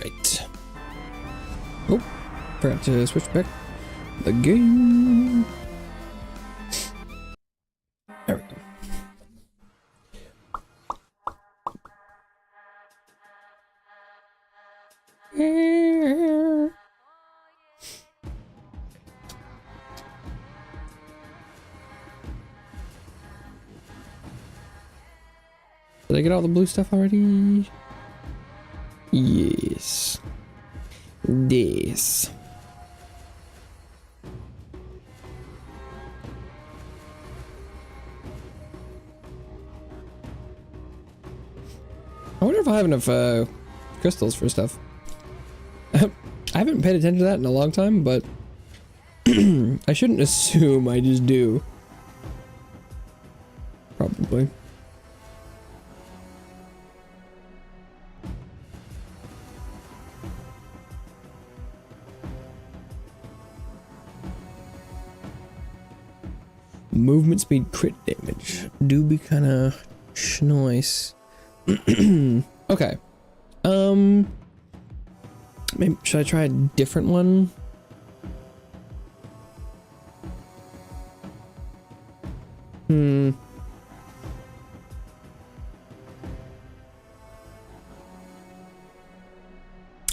Right. Oh, forgot to switch back the game. There we go. Did I get all the blue stuff already? Yes. This. I wonder if I have enough crystals for stuff. I haven't paid attention to that in a long time, but I shouldn't assume I just do. Probably. Movement speed, crit damage. Do be kind of nice. Okay. Maybe should I try a different one?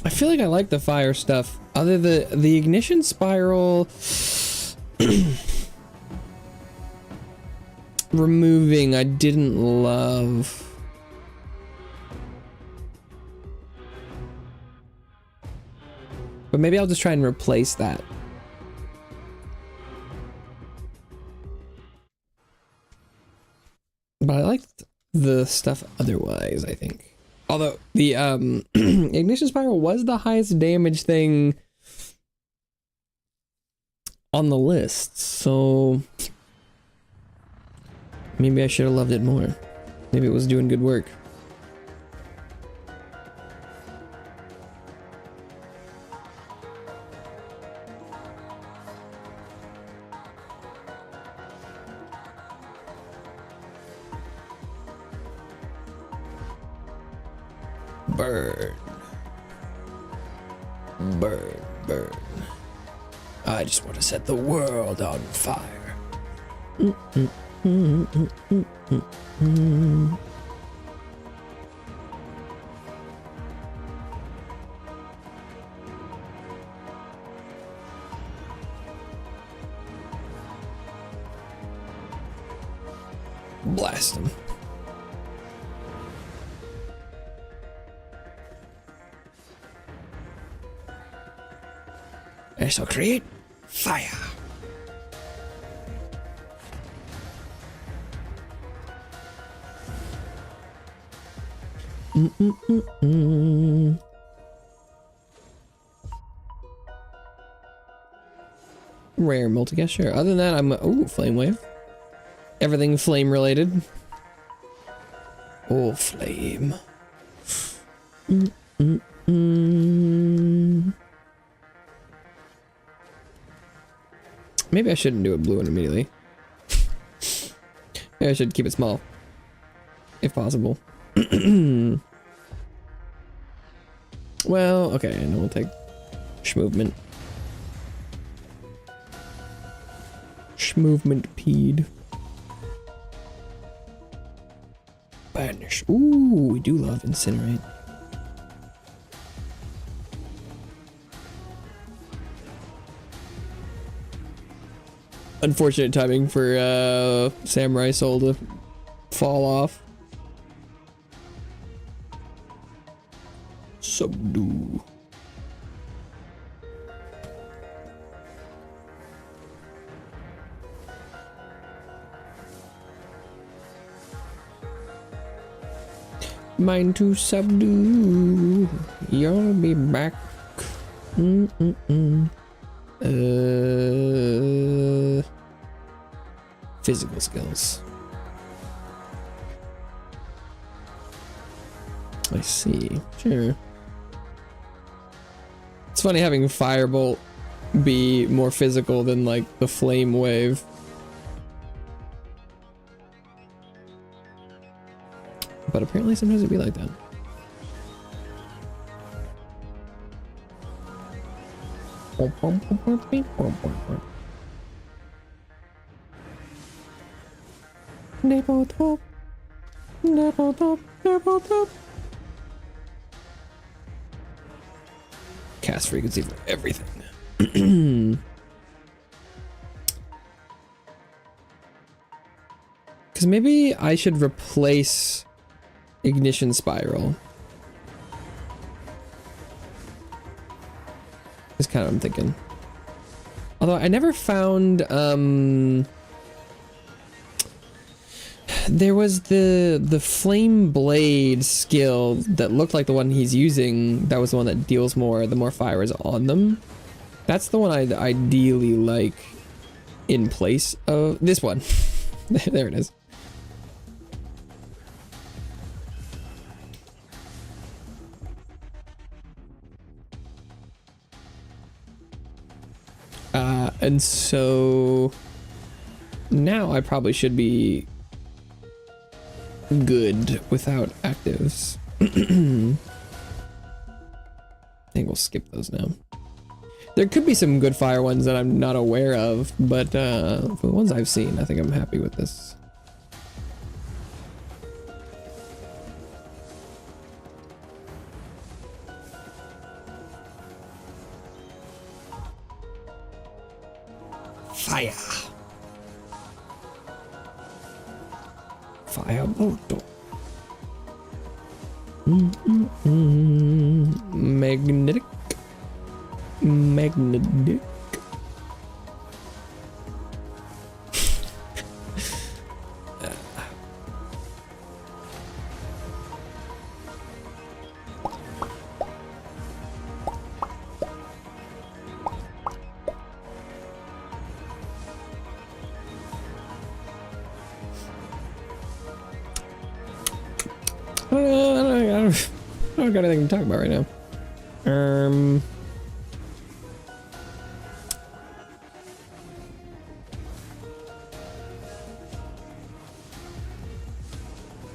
I feel like I like the fire stuff. Other the ignition spiral removing I didn't love. But maybe I'll just try and replace that. But I liked the stuff otherwise, I think. Although the ignition spiral was the highest damage thing on the list, so maybe I should have loved it more. Maybe it was doing good work. Burn. Burn, burn. I just want to set the world on fire. Blast him. I shall create fire. Rare multicast, sure. Other than that, I'm oh, flame wave. Everything flame related. Oh, flame. Maybe I shouldn't do a blue one immediately. Maybe I should keep it small, if possible. Well, okay, and we'll take Schmovement. Schmovement peed. Banish. Ooh, we do love Incinerate. Unfortunate timing for Samurai Soul to fall off. Subdue. Mine to subdue. You'll be back. Physical skills. I see. Sure. It's funny having Firebolt be more physical than like the Flame Wave. But apparently sometimes it'd be like that. Tabletop. Tabletop. Tabletop. Cast frequency for everything. Because maybe I should replace ignition spiral. That's kind of what I'm thinking. Although I never found, there was the flame blade skill that looked like the one he's using. That was the one that deals the more fire is on them. That's the one I'd ideally like in place of this one. There it is. And so now I probably should be good without actives. I think we'll skip those now. There could be some good fire ones that I'm not aware of, but for the ones I've seen, I think I'm happy with this. Fire. Firebolt. Magnetic. Magnetic. I don't got anything to talk about right now. I'm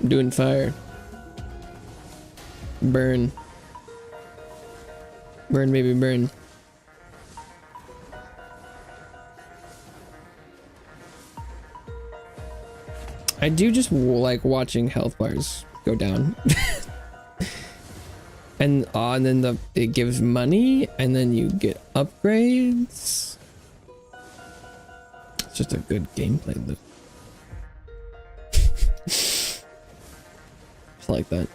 doing fire. Burn. Burn, baby, burn. I do just like watching health bars go down. And then it gives money, and then you get upgrades. It's just a good gameplay loop. Just like that.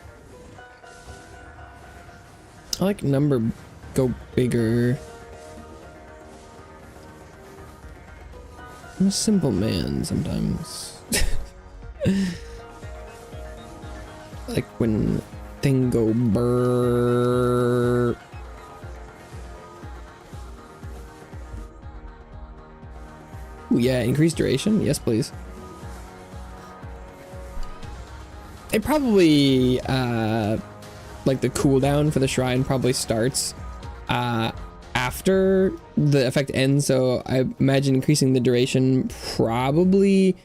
I like number go bigger. I'm a simple man sometimes. Like when thing go brrrr. Ooh, yeah, increased duration. Yes, please. It probably like the cooldown for the shrine probably starts after the effect ends, so I imagine increasing the duration probably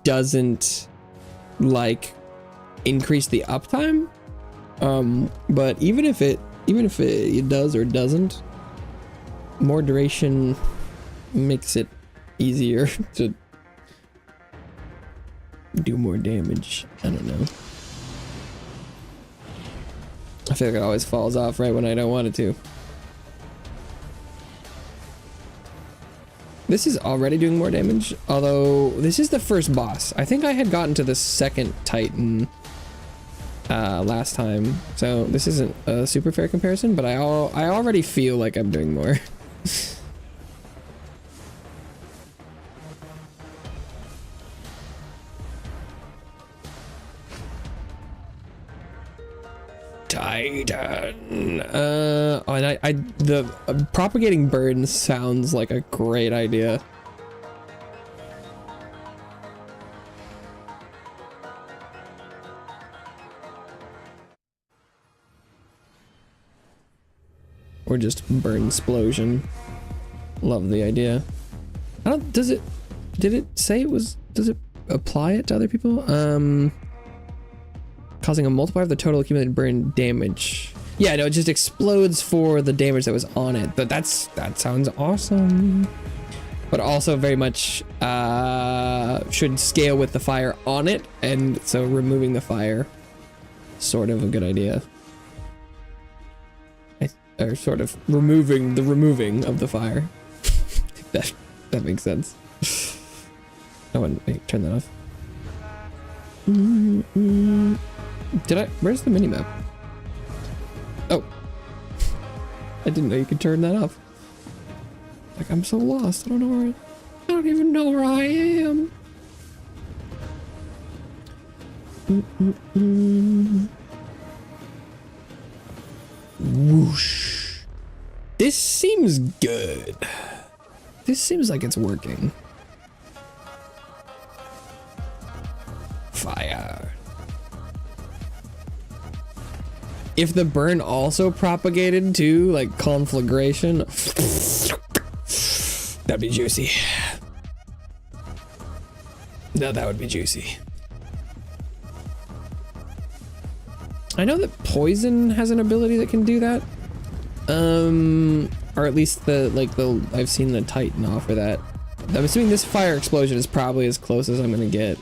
doesn't like increase the uptime. But even if it does or doesn't, more duration makes it easier to do more damage. I don't know. I feel like it always falls off right when I don't want it to. This is already doing more damage, although this is the first boss. I think I had gotten to the second Titan last time, so this isn't a super fair comparison, but I already feel like I'm doing more. Titan. And the propagating burn sounds like a great idea. Or just burn explosion. Love the idea. I don't, did it say it was, does it apply it to other people? Causing a multiplier of the total accumulated burn damage. Yeah, no, it just explodes for the damage that was on it. But that sounds awesome. But also very much should scale with the fire on it, and so removing the fire, sort of a good idea. Or sort of removing the removing of the fire. that makes sense. Oh, wait, turn that off. Did I? Where's the minimap? Oh, I didn't know you could turn that off. Like, I'm so lost. I don't know where. I don't even know where I am. Whoosh. This seems good. This seems like it's working. Fire. If the burn also propagated to like conflagration, that'd be juicy. No, that would be juicy. I know that poison has an ability that can do that. Or at least I've seen the Titan offer that. I'm assuming this fire explosion is probably as close as I'm gonna get.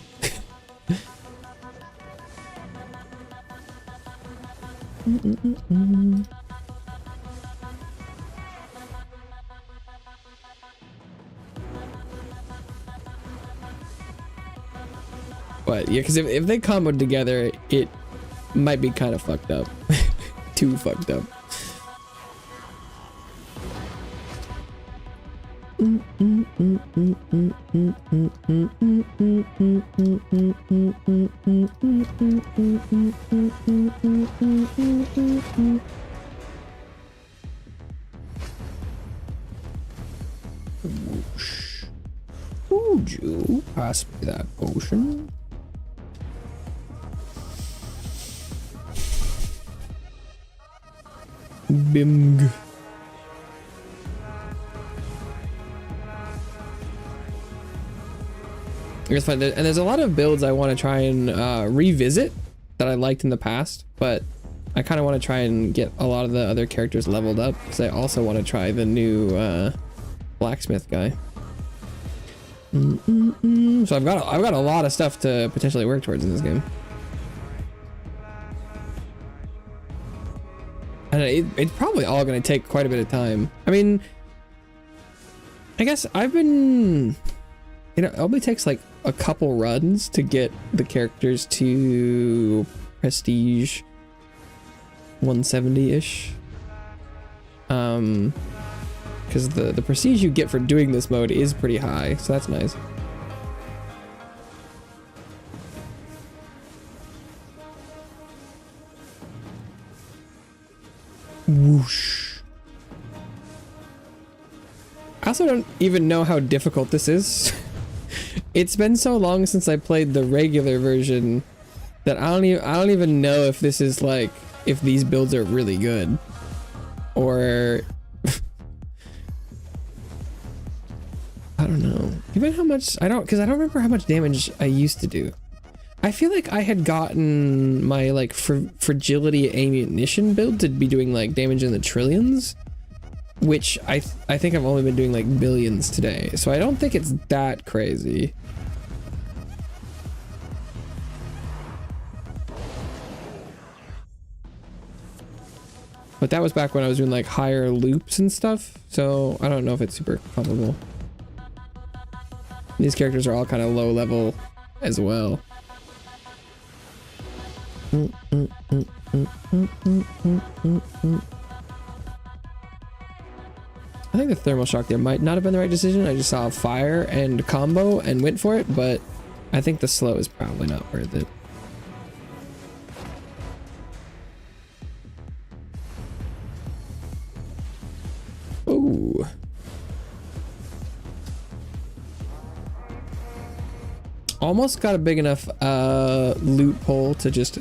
But yeah, because if they comboed together, it might be kind of fucked up. Too fucked up. Whoosh. Would you pass me that potion? Bimg. It's fun. And there's a lot of builds I want to try and revisit that I liked in the past, but I kind of want to try and get a lot of the other characters leveled up because I also want to try the new blacksmith guy. So I've got a lot of stuff to potentially work towards in this game. And it's probably all going to take quite a bit of time. I mean, I guess I've been, it only takes like a couple runs to get the characters to prestige 170-ish. Because the prestige you get for doing this mode is pretty high, so that's nice. Whoosh. I also don't even know how difficult this is. It's been so long since I played the regular version that I don't even know if this is like, if these builds are really good or I don't know. Even how much because I don't remember how much damage I used to do. I feel like I had gotten my like fragility ammunition build to be doing like damage in the trillions, which I think I've only been doing like billions today. So I don't think it's that crazy. But that was back when I was doing like higher loops and stuff. So I don't know if it's super comparable. These characters are all kind of low level as well. I think the thermal shock there might not have been the right decision. I just saw fire and combo and went for it, but I think the slow is probably not worth it. Ooh. Almost got a big enough loophole to just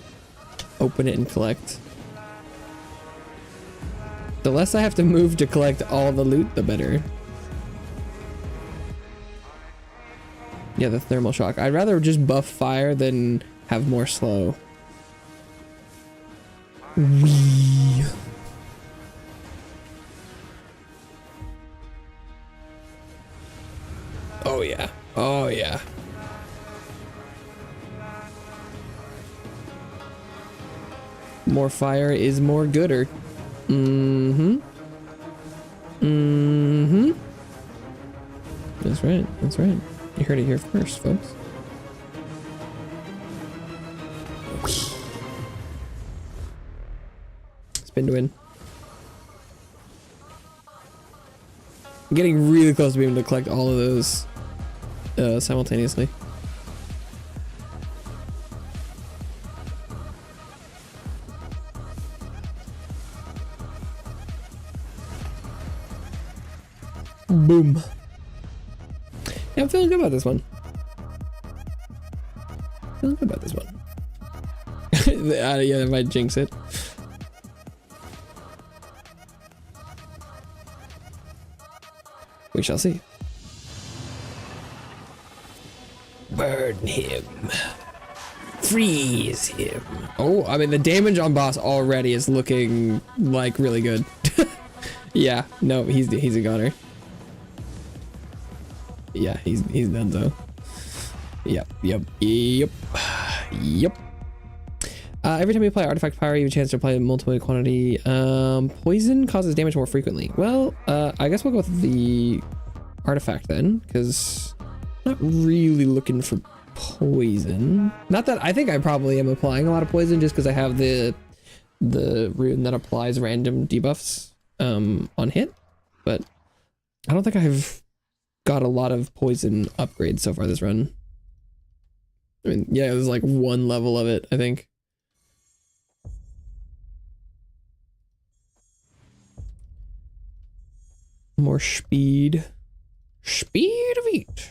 open it and collect. The less I have to move to collect all the loot, the better. Yeah, the thermal shock. I'd rather just buff fire than have more slow. Wee. Oh yeah. Oh yeah. More fire is more gooder. Mm-hmm. Mm-hmm. That's right. That's right. You heard it here first, folks. Spin to win. I'm getting really close to being able to collect all of those simultaneously. Boom. Yeah, I'm feeling good about this one. Feeling good about this one. Yeah, I might jinx it. We shall see. Burn him. Freeze him. Oh, I mean, the damage on boss already is looking like really good. Yeah, no, he's a goner. Yeah, he's done so. Yep. Every time you apply artifact power, you have a chance to apply multiple quantity. Poison causes damage more frequently. Well, I guess we'll go with the artifact then, because I'm not really looking for poison. Not that I think I probably am applying a lot of poison just because I have the rune that applies random debuffs on hit, but I don't think I've got a lot of poison upgrades so far this run. I mean, yeah, there's like one level of it, I think. More speed. Speed of eat.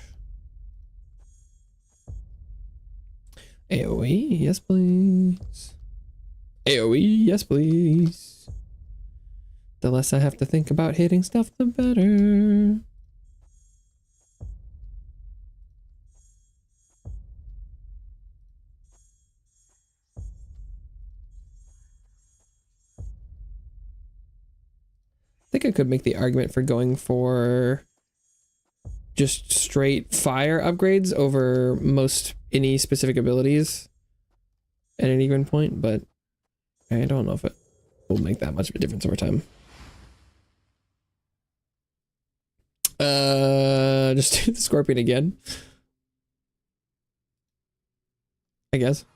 AoE, yes please. AoE, yes please. The less I have to think about hitting stuff, the better. I think I could make the argument for going for just straight fire upgrades over most any specific abilities at any given point, but I don't know if it will make that much of a difference over time. Just do the scorpion again, I guess.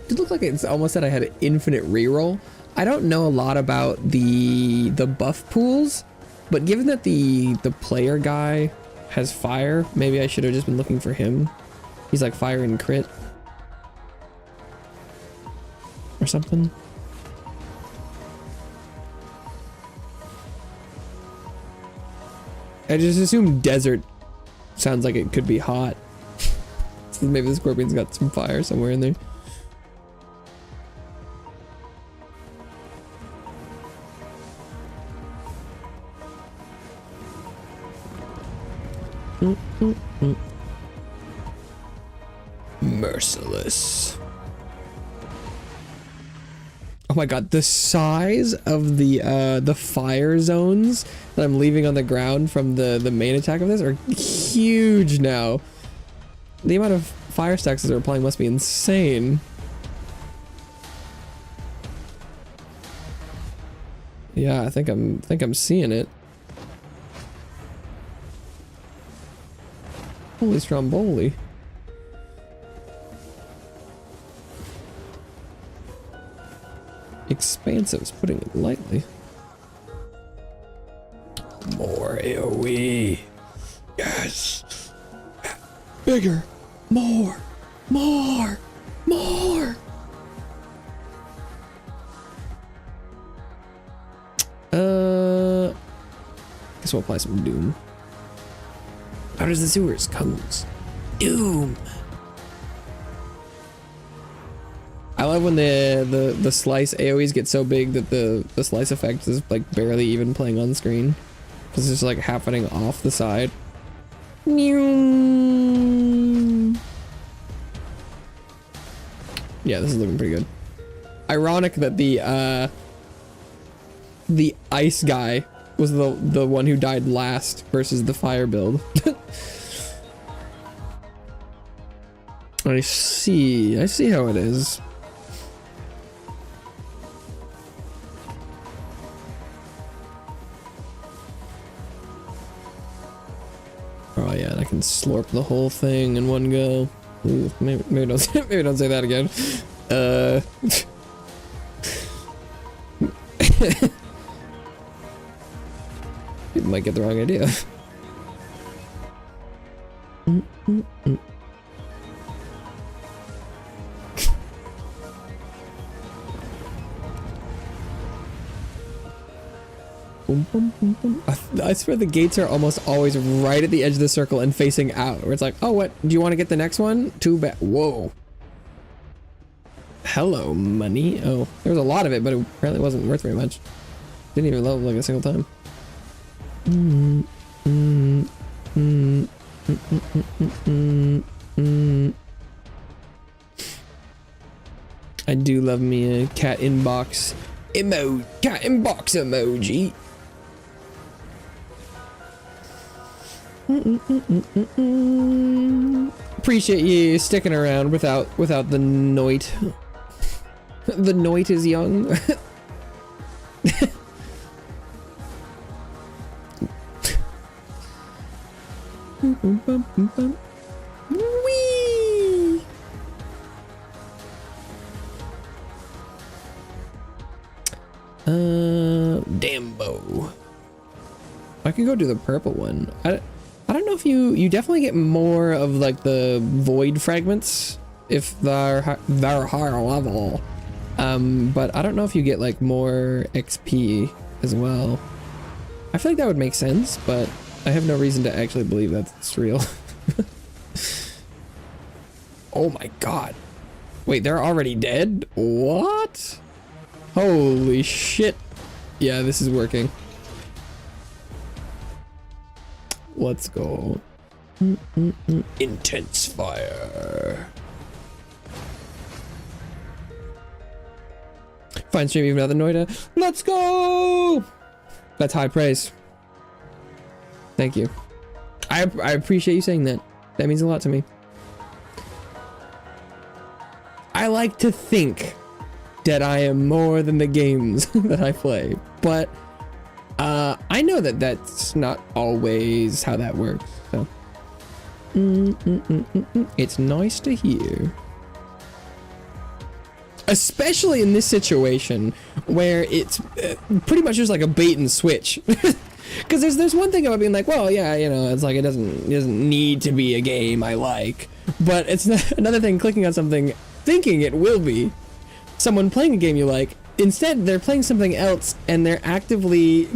It looked like it's almost said I had an infinite reroll. I don't know a lot about the buff pools, but given that the player guy has fire, maybe I should have just been looking for him. He's like fire and crit or something. I just assume desert sounds like it could be hot. So maybe the scorpion's got some fire somewhere in there. Merciless. Oh my god, the size of the fire zones that I'm leaving on the ground from the main attack of this are huge now. The amount of fire stacks they're applying must be insane. Yeah, I think I'm seeing it. Holy stromboli. Expansive's putting it lightly. More AoE. Yes. Bigger. More. More. More. Guess we'll apply some Doom. Out of the sewers comes Doom. I love when the slice AoEs get so big that the slice effect is like barely even playing on screen. It's just like happening off the side. Yeah, this is looking pretty good. Ironic that the ice guy was the one who died last versus the fire build. I see how it is. Oh yeah, and I can slurp the whole thing in one go. Ooh, maybe don't maybe don't say that again. People might get the wrong idea. Boom, boom, boom, boom. I swear the gates are almost always right at the edge of the circle and facing out, where it's like, oh, what? Do you want to get the next one? Too bad. Whoa. Hello, money. Oh, there was a lot of it, but it apparently wasn't worth very much. Didn't even level like a single time. I do love me a cat inbox cat inbox emoji. Appreciate you sticking around without the Noit. The Noit is young. Whee! Dambo. I could go do the purple one. I don't know if you definitely get more of like the void fragments if they're higher level. But I don't know if you get like more XP as well. I feel like that would make sense, but I have no reason to actually believe that's real. Oh my god. Wait, they're already dead? What? Holy shit. Yeah, this is working. Let's go. Intense fire. Fine stream even without the Noita. Let's go! That's high praise. Thank you. I appreciate you saying that. That means a lot to me. I like to think that I am more than the games that I play, but I know that that's not always how that works, so it's nice to hear. Especially in this situation where it's pretty much just like a bait and switch. Because there's one thing about being like, well, yeah, you know, it's like it doesn't need to be a game I like, but it's another thing clicking on something thinking it will be someone playing a game you like. Instead, they're playing something else and they're actively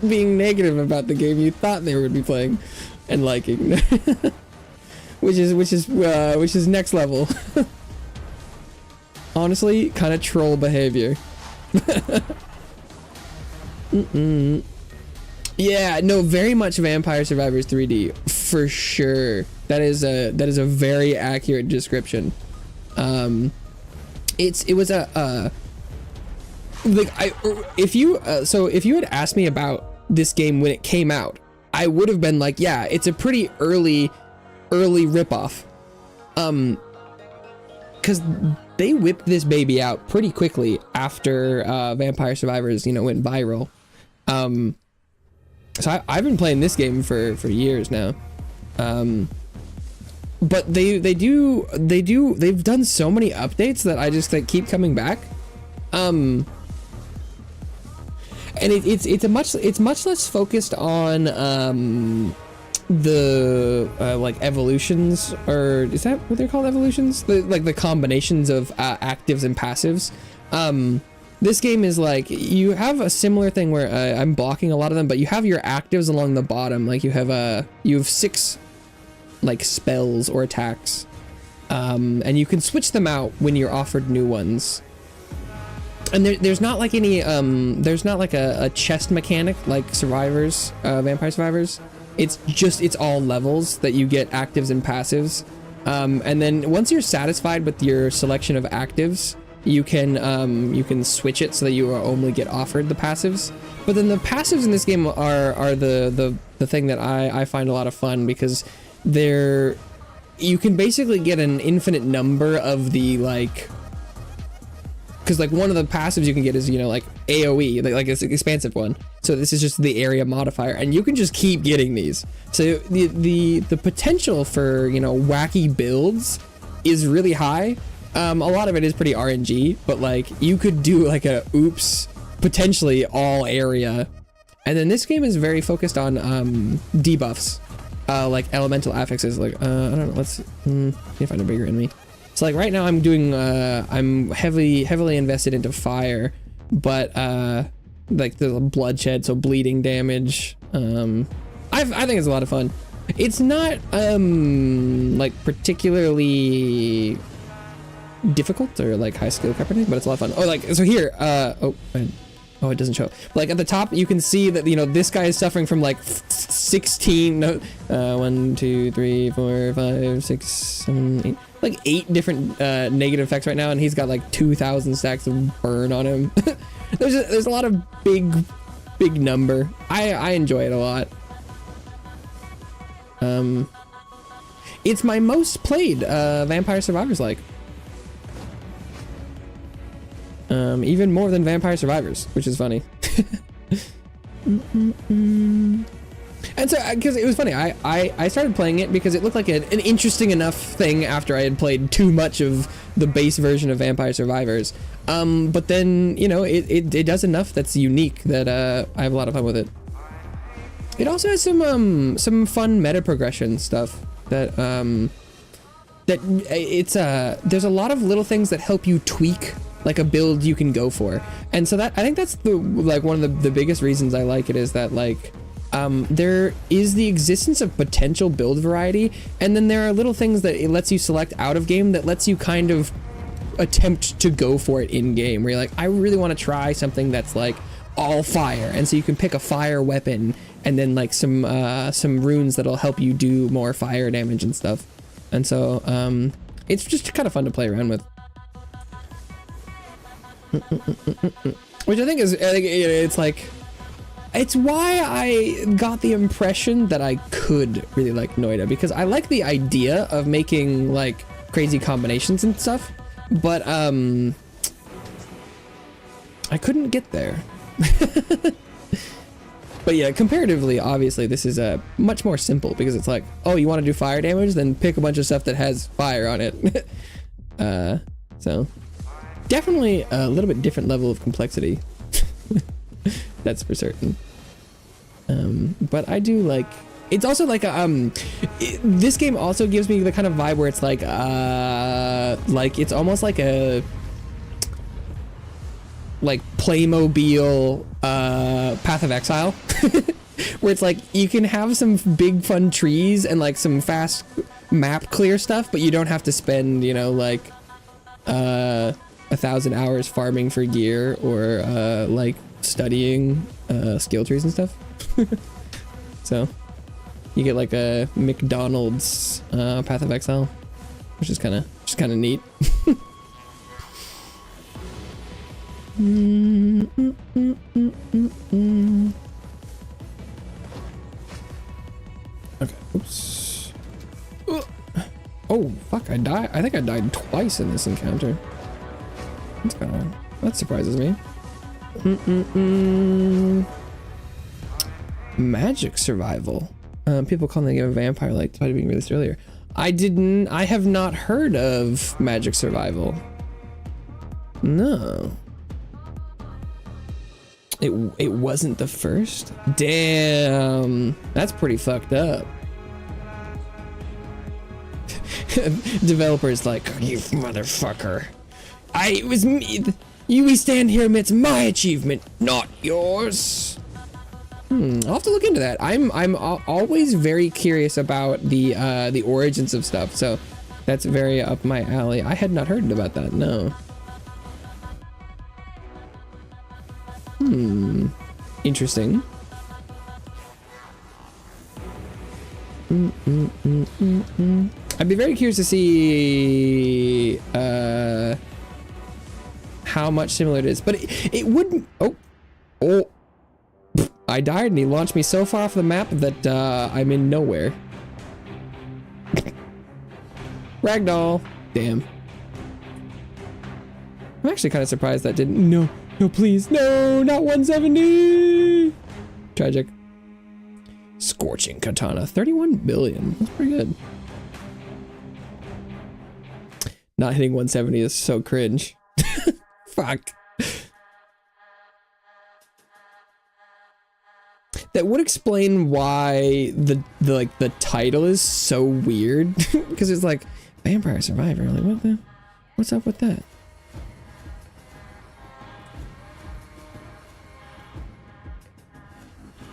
being negative about the game you thought they would be playing and liking, which is next level. Honestly, kind of troll behavior. Yeah, no, very much Vampire Survivors 3D for sure. That is a very accurate description. It was a like if you had asked me about this game when it came out, I would have been like, yeah, it's a pretty early ripoff. Because they whipped this baby out pretty quickly after Vampire Survivors, you know, went viral. So I've been playing this game for years now. But they've done so many updates that I just like keep coming back. And it's much less focused on the like evolutions, or is that what they're called, evolutions? The combinations of actives and passives. This game is like, you have a similar thing where I'm blocking a lot of them, but you have your actives along the bottom. Like you have 6 like spells or attacks, and you can switch them out when you're offered new ones. And there's not like any there's not like a chest mechanic like Survivors, Vampire Survivors. It's all levels that you get actives and passives, and then once you're satisfied with your selection of actives, you can switch it so that you only get offered the passives. But then the passives in this game are the thing that I find a lot of fun, because you can basically get an infinite number of the, like, because like one of the passives you can get is, you know, like AoE, like it's an expansive one. So this is just the area modifier, and you can just keep getting these. So the potential for, you know, wacky builds is really high. A lot of it is pretty RNG, but like you could do like a oops, potentially all area. And then this game is very focused on debuffs, like elemental affixes. Like I don't know, let's see if I find a bigger enemy. So like right now I'm doing I'm heavily invested into fire, but like the bloodshed, so bleeding damage. I think it's a lot of fun. It's not like particularly difficult or like high skill carpeting, but it's a lot of fun. Oh, like so here oh, it doesn't show. Like at the top you can see that, you know, this guy is suffering from like 16 1 2 3 4 5 6 7 8, like 8 different negative effects right now, and he's got like 2,000 stacks of burn on him. there's a lot of big number. I enjoy it a lot. It's my most played Vampire Survivors, like even more than Vampire Survivors, which is funny. And so, because it was funny, I started playing it because it looked like an interesting enough thing after I had played too much of the base version of Vampire Survivors. But then, you know, it does enough that's unique that I have a lot of fun with it. It also has some fun meta progression stuff that it's there's a lot of little things that help you tweak like a build you can go for. And so that, I think that's like one of the biggest reasons I like it, is that like there is the existence of potential build variety, and then there are little things that it lets you select out of game that lets you kind of attempt to go for it in game, where you're like, I really want to try something that's like all fire, and so you can pick a fire weapon and then like some runes that'll help you do more fire damage and stuff. And so it's just kind of fun to play around with. Which I think is, it's like, it's why I got the impression that I could really like Noita, because I like the idea of making like crazy combinations and stuff, but I couldn't get there. But yeah, comparatively, obviously this is much more simple, because it's like, oh, you want to do fire damage, then pick a bunch of stuff that has fire on it. So definitely a little bit different level of complexity. That's for certain. But I do like, it's also like this game also gives me the kind of vibe where it's like it's almost like a Playmobil Path of Exile, where it's like you can have some big fun trees and like some fast map clear stuff, but you don't have to spend, you know, like 1,000 hours farming for gear or like studying skill trees and stuff. So you get like a McDonald's Path of Exile, which is kind of neat. Okay, oops. Oh fuck, I died. I think I died twice in this encounter. That surprises me. Magic survival. People calling the game a vampire, like despite being released earlier. I have not heard of magic survival. No. It wasn't the first? Damn, that's pretty fucked up. Developers like, you motherfucker. It was me. We stand here amidst my achievement, not yours. I'll have to look into that. I'm always very curious about the origins of stuff, so that's very up my alley. I had not heard about that, no. Interesting. I'd be very curious to see how much similar it is, but it wouldn't. Oh, I died and he launched me so far off the map that I'm in nowhere. Ragdoll. Damn. I'm actually kind of surprised that didn't. No, please, no, not 170. Tragic. Scorching Katana, 31 billion. That's pretty good. Not hitting 170 is so cringe. Fuck. That would explain why the title is so weird. Because it's like Vampire Survivor. Like, what's up with that?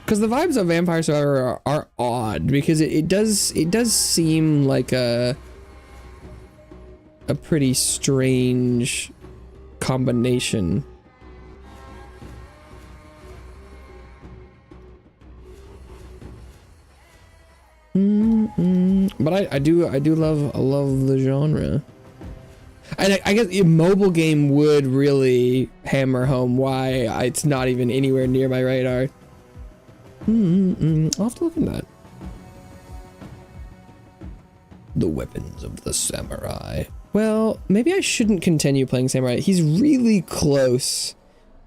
Because the vibes of Vampire Survivor are odd, because it does seem like a pretty strange combination. But I do love the genre. And I guess a mobile game would really hammer home why it's not even anywhere near my radar. I'll have to look into that. The weapons of the samurai. Well, maybe I shouldn't continue playing samurai. He's really close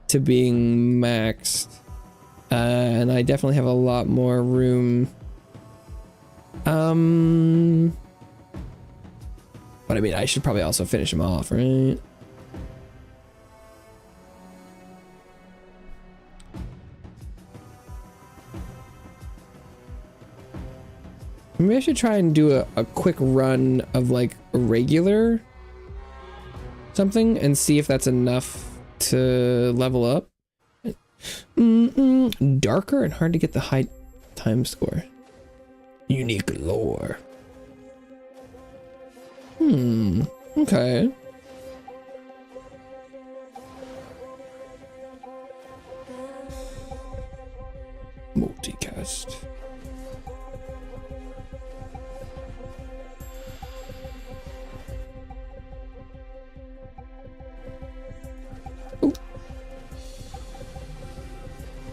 to being maxed. And I definitely have a lot more room. But I mean, I should probably also finish him off, right? Maybe I should try and do a quick run of like a regular something and see if that's enough to level up. Darker and hard to get the high time score. Unique lore. Okay. Multicast.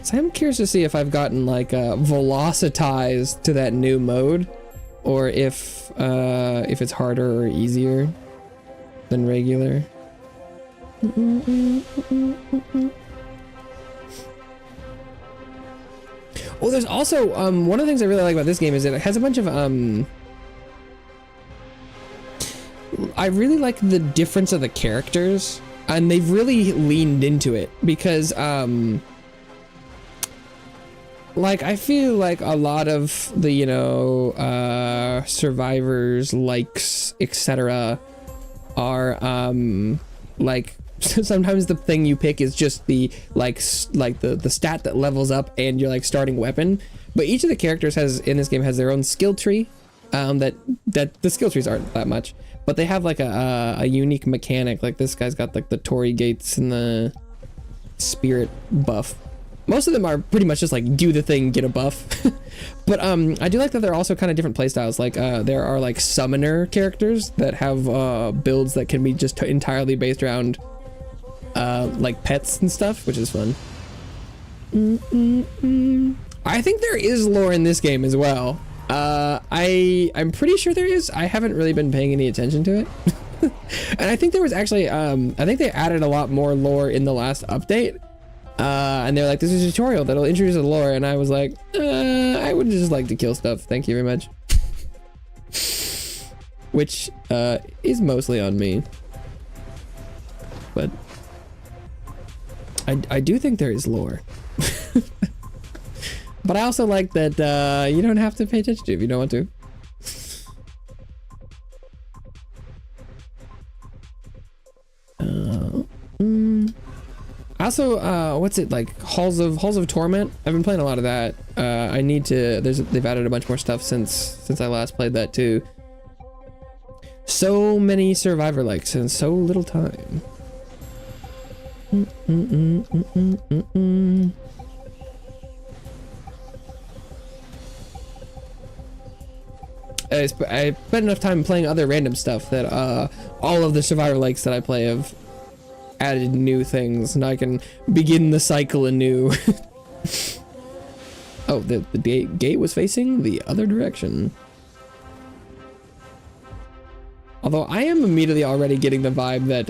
So I'm curious to see if I've gotten like velocitized to that new mode, or if it's harder or easier than regular. Oh, there's also one of the things I really like about this game is that it has a bunch of I really like the difference of the characters, and they've really leaned into it because like I feel like a lot of the, you know, survivors, likes, etc. are like sometimes the thing you pick is just the like the stat that levels up and your like starting weapon, but each of the characters in this game has their own skill tree. That the skill trees aren't that much, but they have like a unique mechanic. Like this guy's got like the Torii gates and the spirit buff. Most of them are pretty much just like do the thing, get a buff. But I do like that they're also kind of different playstyles. Like there are like summoner characters that have builds that can be just entirely based around like pets and stuff, which is fun. I think there is lore in this game as well. I'm pretty sure there is. I haven't really been paying any attention to it. And I think there was actually I think they added a lot more lore in the last update. And they're like, this is a tutorial that'll introduce the lore, and I was like, I would just like to kill stuff, thank you very much. Which is mostly on me, but I do think there is lore. But I also like that you don't have to pay attention to it if you don't want to. Also, what's it like? Halls of Torment. I've been playing a lot of that. I need to. They've added a bunch more stuff since I last played that too. So many survivor likes in so little time. I spent enough time playing other random stuff that all of the survivor likes that I play have added new things, and I can begin the cycle anew. Oh, the gate was facing the other direction. Although I am immediately already getting the vibe that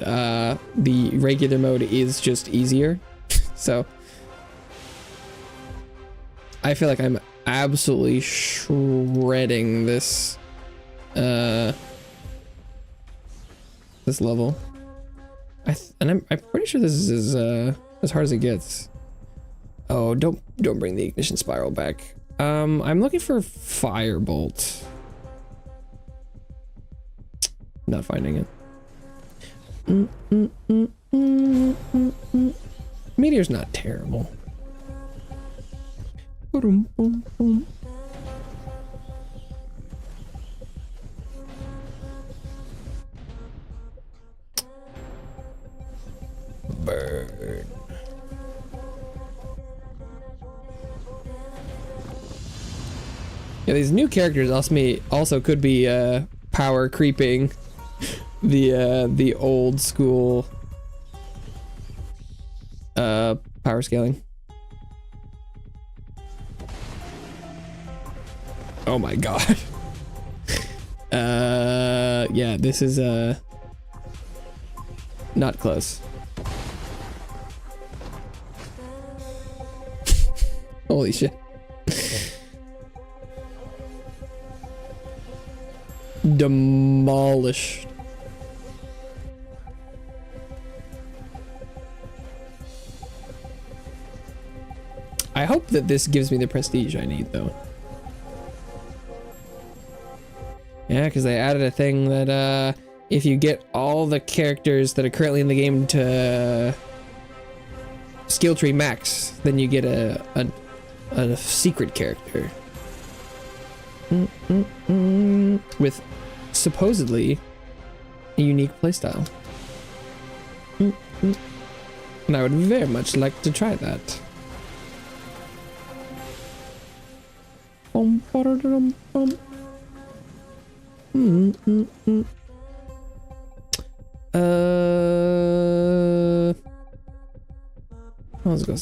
the regular mode is just easier. So I feel like I'm absolutely shredding this this level. I'm pretty sure this is as hard as it gets. Oh, don't bring the ignition spiral back. I'm looking for firebolt. Not finding it. Meteor's not terrible. Burn. Yeah, these new characters also could be power creeping the old school power scaling. Oh my god. Yeah, this is not close. Holy shit. Demolished. I hope that this gives me the prestige I need, though. Yeah, because they added a thing that if you get all the characters that are currently in the game to skill tree max, then you get a secret character. With supposedly a unique playstyle. And I would very much like to try that. Let's go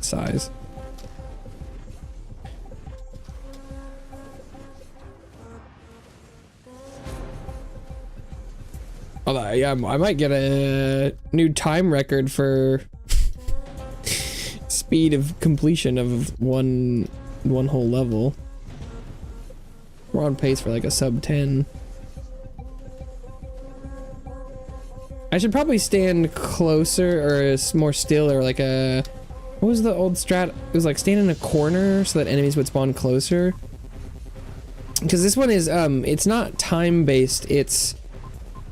size. Although, yeah, I might get a new time record for speed of completion of one whole level. We're on pace for like a sub 10. I should probably stand closer or more still, or like a, what was the old strat? It was like stand in a corner so that enemies would spawn closer. Because this one is it's not time based, it's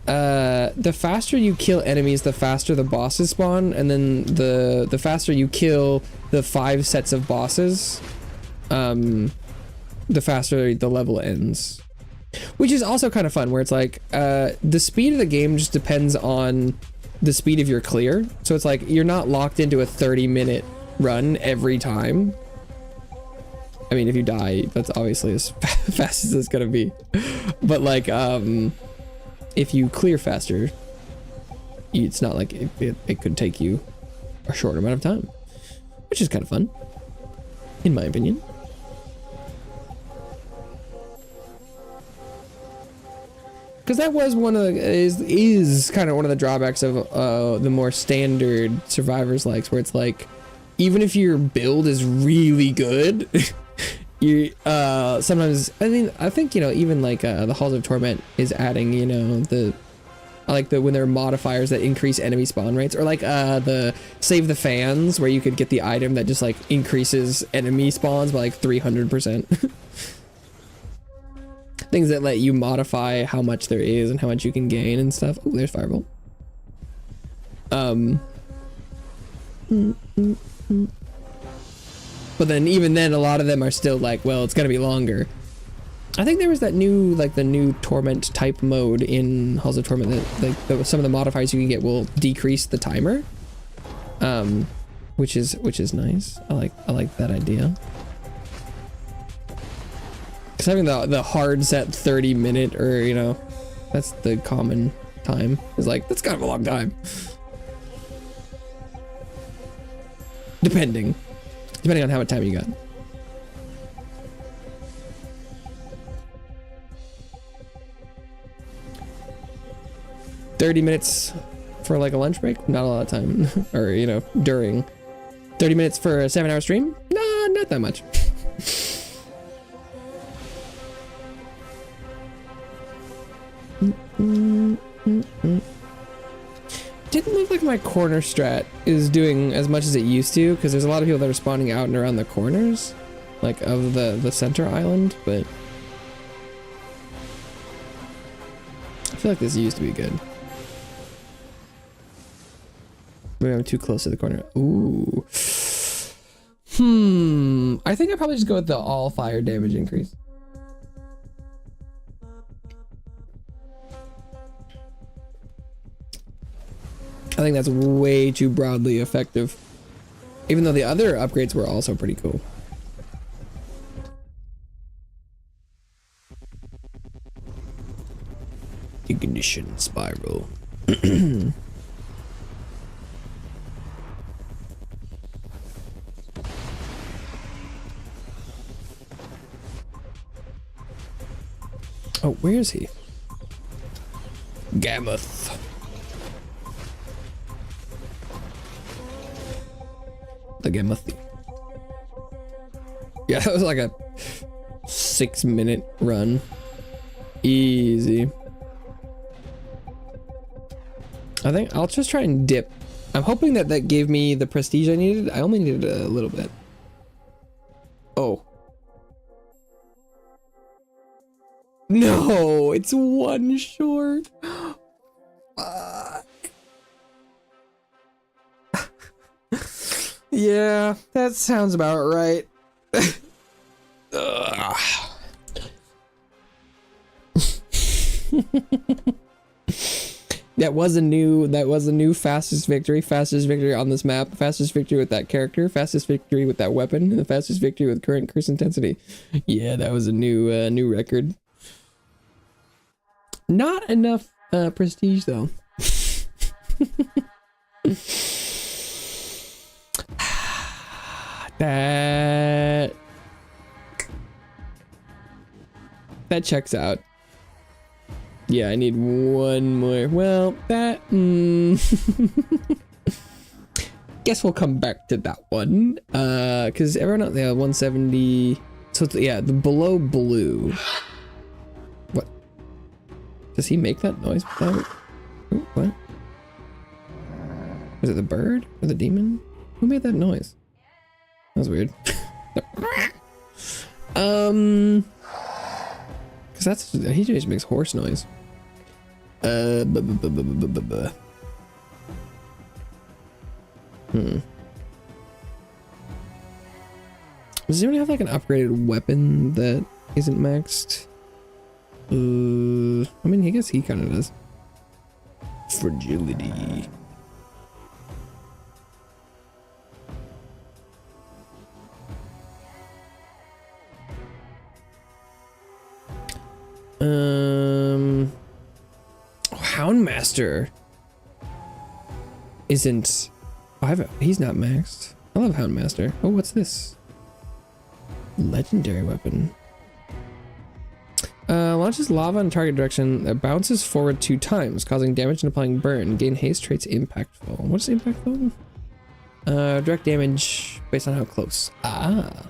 the faster you kill enemies, the faster the bosses spawn, and then the faster you kill the 5 sets of bosses, the faster the level ends. Which is also kind of fun, where it's like, the speed of the game just depends on the speed of your clear. So it's like, you're not locked into a 30-minute run every time. I mean, if you die, that's obviously as fast as it's gonna be. But like, if you clear faster, it's not like it could take you a short amount of time. Which is kind of fun, in my opinion. Because that was one of the, is kind of one of the drawbacks of the more standard survivors likes, where it's like, even if your build is really good, you sometimes, I think, you know, even like the Halls of Torment is adding, you know, when there are modifiers that increase enemy spawn rates, or like the Save the Fans, where you could get the item that just like increases enemy spawns by like 300%. Things that let you modify how much there is and how much you can gain and stuff. Oh, there's Firebolt. But then even then, a lot of them are still like, well, it's gonna be longer. I think there was that new, like the new Torment type mode in Halls of Torment that some of the modifiers you can get will decrease the timer. Which is nice. I like that idea. Because having the hard set 30-minute, or, you know, that's the common time, is like, that's kind of a long time. Depending on how much time you got. $30 for like a lunch break, not a lot of time. Or, you know, during 30 minutes for a 7-hour stream, nah, not that much. Didn't look like my corner strat is doing as much as it used to, because there's a lot of people that are spawning out and around the corners, like of the center island, but I feel like this used to be good. Maybe I'm too close to the corner. Ooh. I think I'd probably just go with the all fire damage increase. I think that's way too broadly effective. Even though the other upgrades were also pretty cool. Ignition spiral. Oh, where is he? Gammoth. The Gammoth. Yeah, that was like a 6-minute run. Easy. I think I'll just try and dip. I'm hoping that that gave me the prestige I needed. I only needed a little bit. Oh. No, it's one short. Yeah, that sounds about right. That was a new fastest victory on this map, fastest victory with that character, fastest victory with that weapon, and the fastest victory with current curse intensity. Yeah, that was a new record. Not enough prestige though. That checks out. Yeah, I need one more. Well, that guess we'll come back to that one. Because everyone else, yeah, 170. So yeah, the below blue. What? Does he make that noise? Ooh, what? Was it the bird or the demon? Who made that noise? That was weird. Cause that's, he just makes horse noise. Does anyone have like an upgraded weapon that isn't maxed? I mean, I guess he kind of does. Fragility. Houndmaster isn't. He's not maxed. I love Houndmaster. Oh, what's this? Legendary weapon. Launches lava in target direction that bounces forward 2 times, causing damage and applying burn. Gain haste traits impactful. What's impactful? Direct damage based on how close. Ah.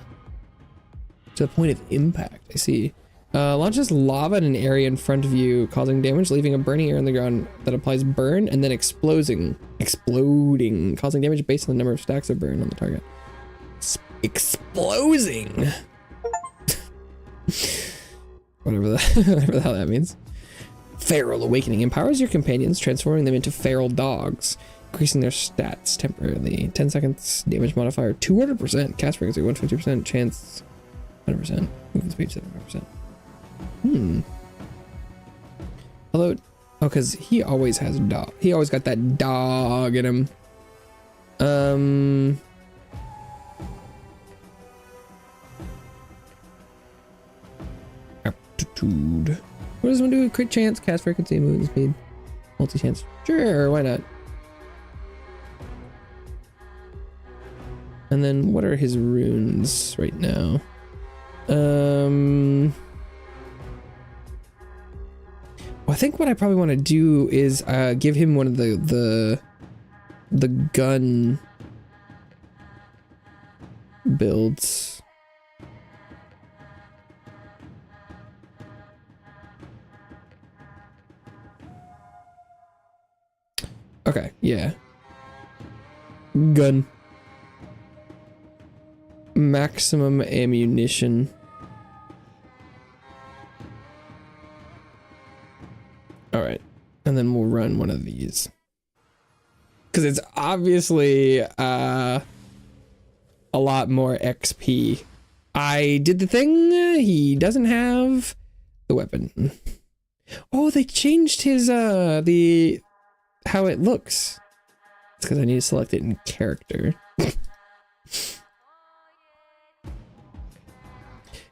To the point of impact. I see. Launches lava in an area in front of you, causing damage, leaving a burning area on the ground that applies burn, and then exploding, causing damage based on the number of stacks of burn on the target. Exploding. whatever the hell that means. Feral Awakening empowers your companions, transforming them into feral dogs, increasing their stats temporarily. 10 seconds, damage modifier 200%, cast frequency 150%, chance 100%, movement speed 75%. Although, oh, because he always has dog. He always got that dog in him. Aptitude. What does one do? Crit chance, cast frequency, movement speed, multi chance. Sure, why not? And then what are his runes right now? Well, I think what I probably want to do is give him one of the gun builds. Okay, yeah. Gun. Maximum ammunition. Alright. And then we'll run one of these. Because it's obviously a lot more XP. I did the thing. He doesn't have the weapon. Oh, they changed his how it looks. It's because I need to select it in character.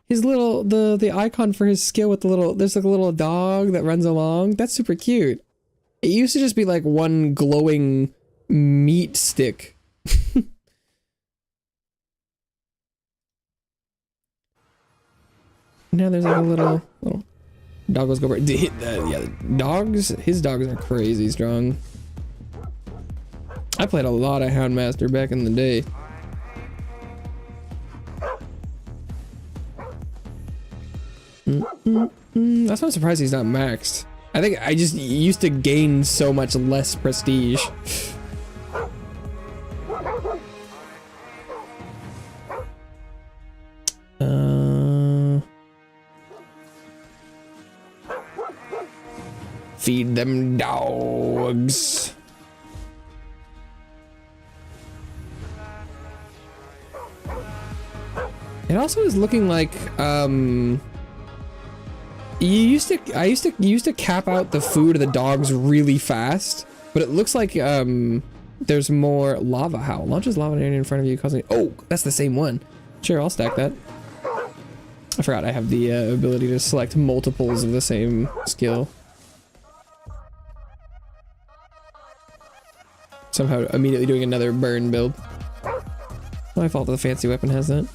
His little the icon for his skill with the little, there's like a little dog that runs along. That's super cute. It used to just be like one glowing meat stick. Now there's like a little doggos go. Yeah, dogs. His dogs are crazy strong. I played a lot of Houndmaster back in the day. That's not surprised he's not maxed. I think I just used to gain so much less prestige. Feed them dogs. It also is looking like I used to cap out the food of the dogs really fast, but it looks like there's more lava howl. Launches lava in front of you, causing. Oh, that's the same one. Sure, I'll stack that. I forgot I have the ability to select multiples of the same skill. Somehow immediately doing another burn build. My fault that the fancy weapon has that.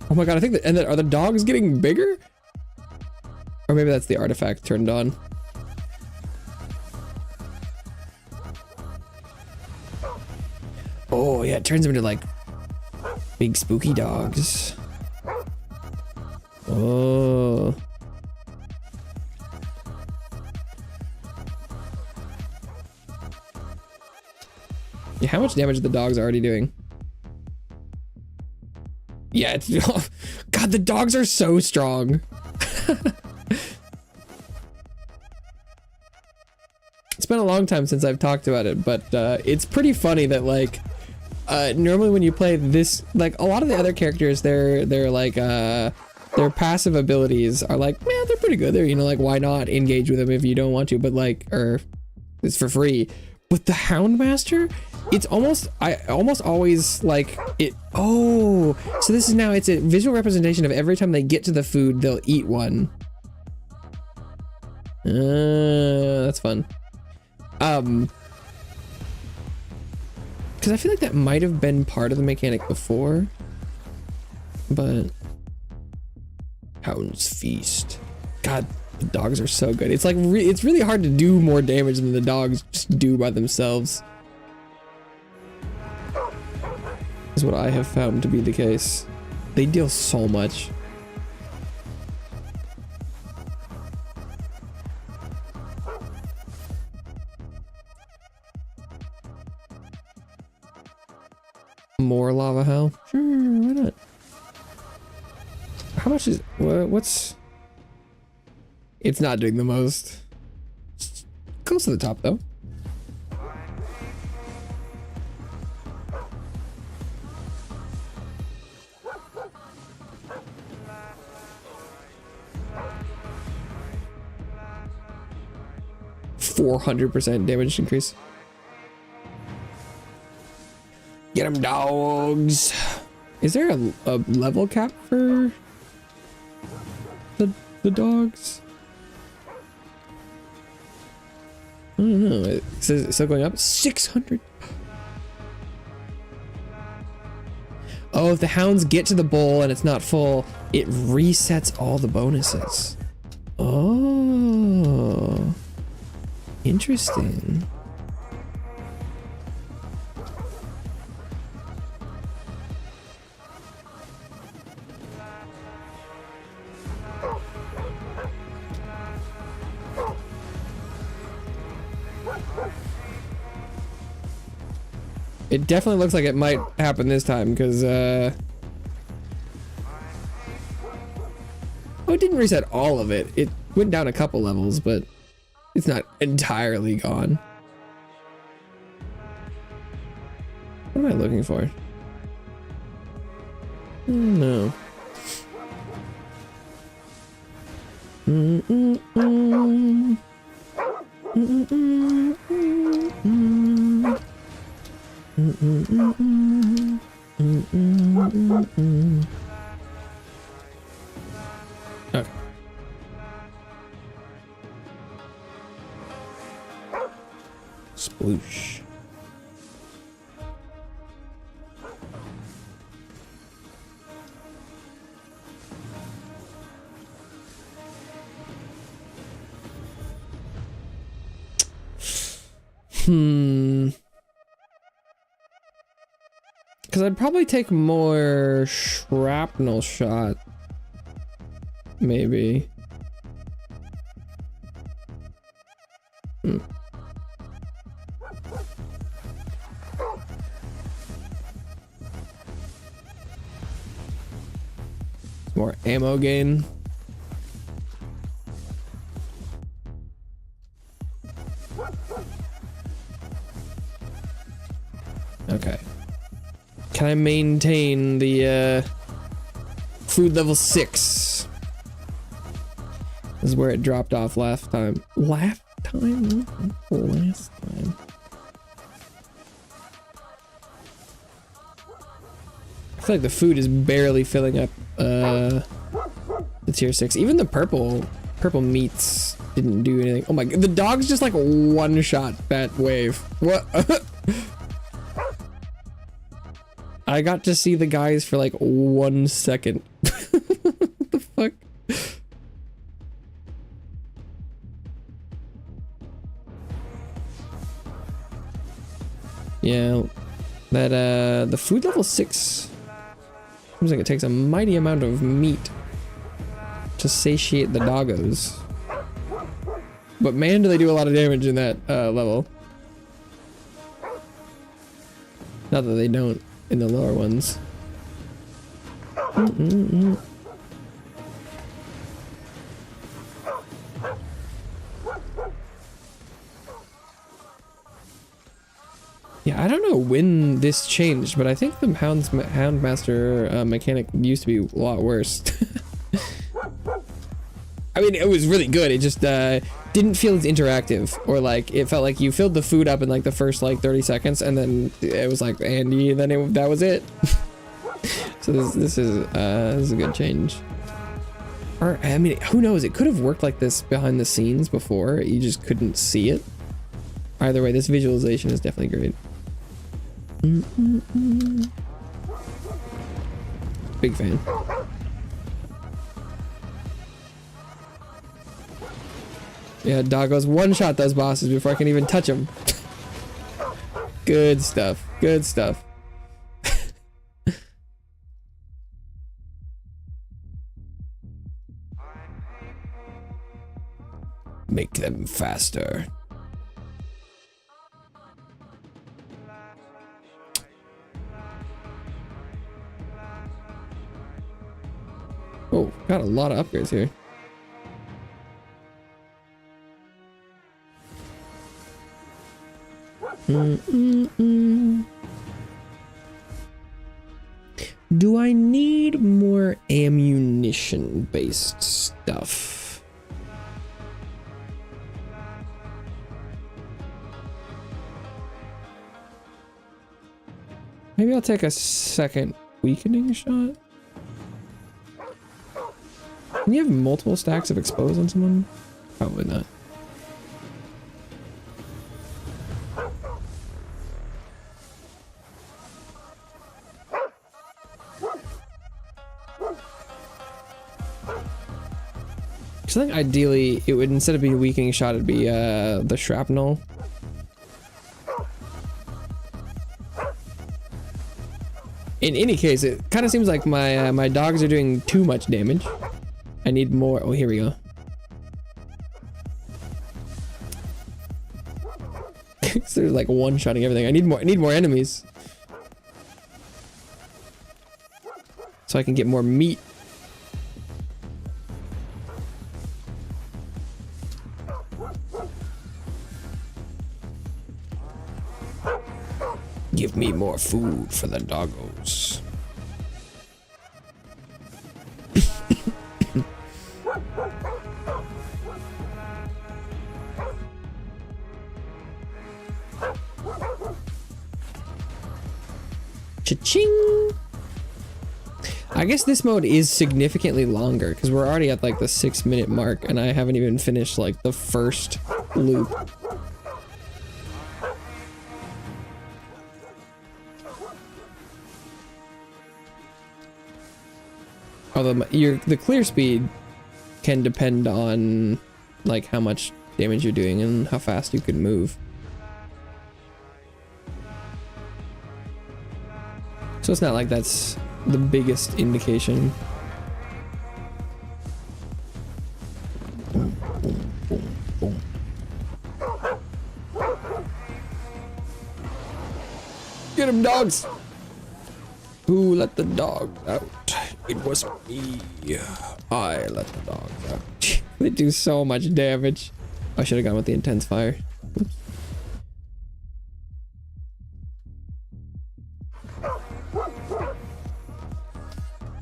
Oh my god, I think that, and then are the dogs getting bigger? Or maybe that's the artifact turned on. Oh yeah, it turns them into like big spooky dogs. Oh. Yeah, how much damage are the dogs already doing? Yeah, it's, oh, God, the dogs are so strong. It's been a long time since I've talked about it, but it's pretty funny that like normally when you play this, like a lot of the other characters, they're like their passive abilities are like, man, they're pretty good. They're, you know, like why not engage with them if you don't want to, but like, or it's for free. But the Houndmaster, it's almost, I almost always like it. Oh, so this is now, it's a visual representation of every time they get to the food, they'll eat one. That's fun. Because I feel like that might have been part of the mechanic before, but Hound's Feast. God, the dogs are so good. It's like it's really hard to do more damage than the dogs just do by themselves. Is what I have found to be the case. They deal so much. More lava hell? Sure, why not? How much is what's? It's not doing the most. Close to the top though. %400 damage increase. Get them dogs. Is there a level cap for the dogs? I don't know. It says it's still going up. 600. Oh, if the hounds get to the bowl and it's not full, it resets all the bonuses. Oh, interesting. It definitely looks like it might happen this time, because, oh, it didn't reset all of it. It went down a couple levels, but it's not entirely gone. What am I looking for? No. Okay. Sploosh. Because I'd probably take more shrapnel shot. Maybe. More ammo gain. Okay. Can I maintain the food level 6? This is where it dropped off last time. Last time? Last time. I feel like the food is barely filling up the tier 6. Even the purple meats didn't do anything. Oh my god, the dog's just like one shot that wave. What? I got to see the guys for like 1 second. What the fuck? Yeah, that the food level 6 seems like it takes a mighty amount of meat to satiate the doggos. But man, do they do a lot of damage in that level. Not that they don't in the lower ones. Yeah, I don't know when this changed, but I think the Houndmaster mechanic used to be a lot worse. I mean, it was really good. It just didn't feel as interactive, or like it felt like you filled the food up in like the first like 30 seconds, and then it was like Andy, and then that was it. So this is a good change. Or I mean, who knows? It could have worked like this behind the scenes before. You just couldn't see it. Either way, this visualization is definitely great. Big fan. Yeah, doggos one-shot those bosses before I can even touch them. Good stuff. Good stuff. Make them faster. Oh, got a lot of upgrades here. Do I need more ammunition-based stuff? Maybe I'll take a second weakening shot. Can you have multiple stacks of expose on someone? Probably not. So I think ideally it would, instead of being a weakening shot, it'd be the shrapnel. In any case, it kind of seems like my dogs are doing too much damage. I need more. Oh, here we go. So they're like one-shotting everything. I need more enemies, so I can get more meat. Give me more food for the doggos. Cha-ching! I guess this mode is significantly longer because we're already at like the 6-minute mark and I haven't even finished like the first loop. Although the clear speed can depend on like how much damage you're doing and how fast you can move. So it's not like that's the biggest indication. Boom, boom, boom, boom. Get him, dogs! Who let the dog out? It was me. I let the dogs out. They do so much damage. I should have gone with the intense fire. Oops.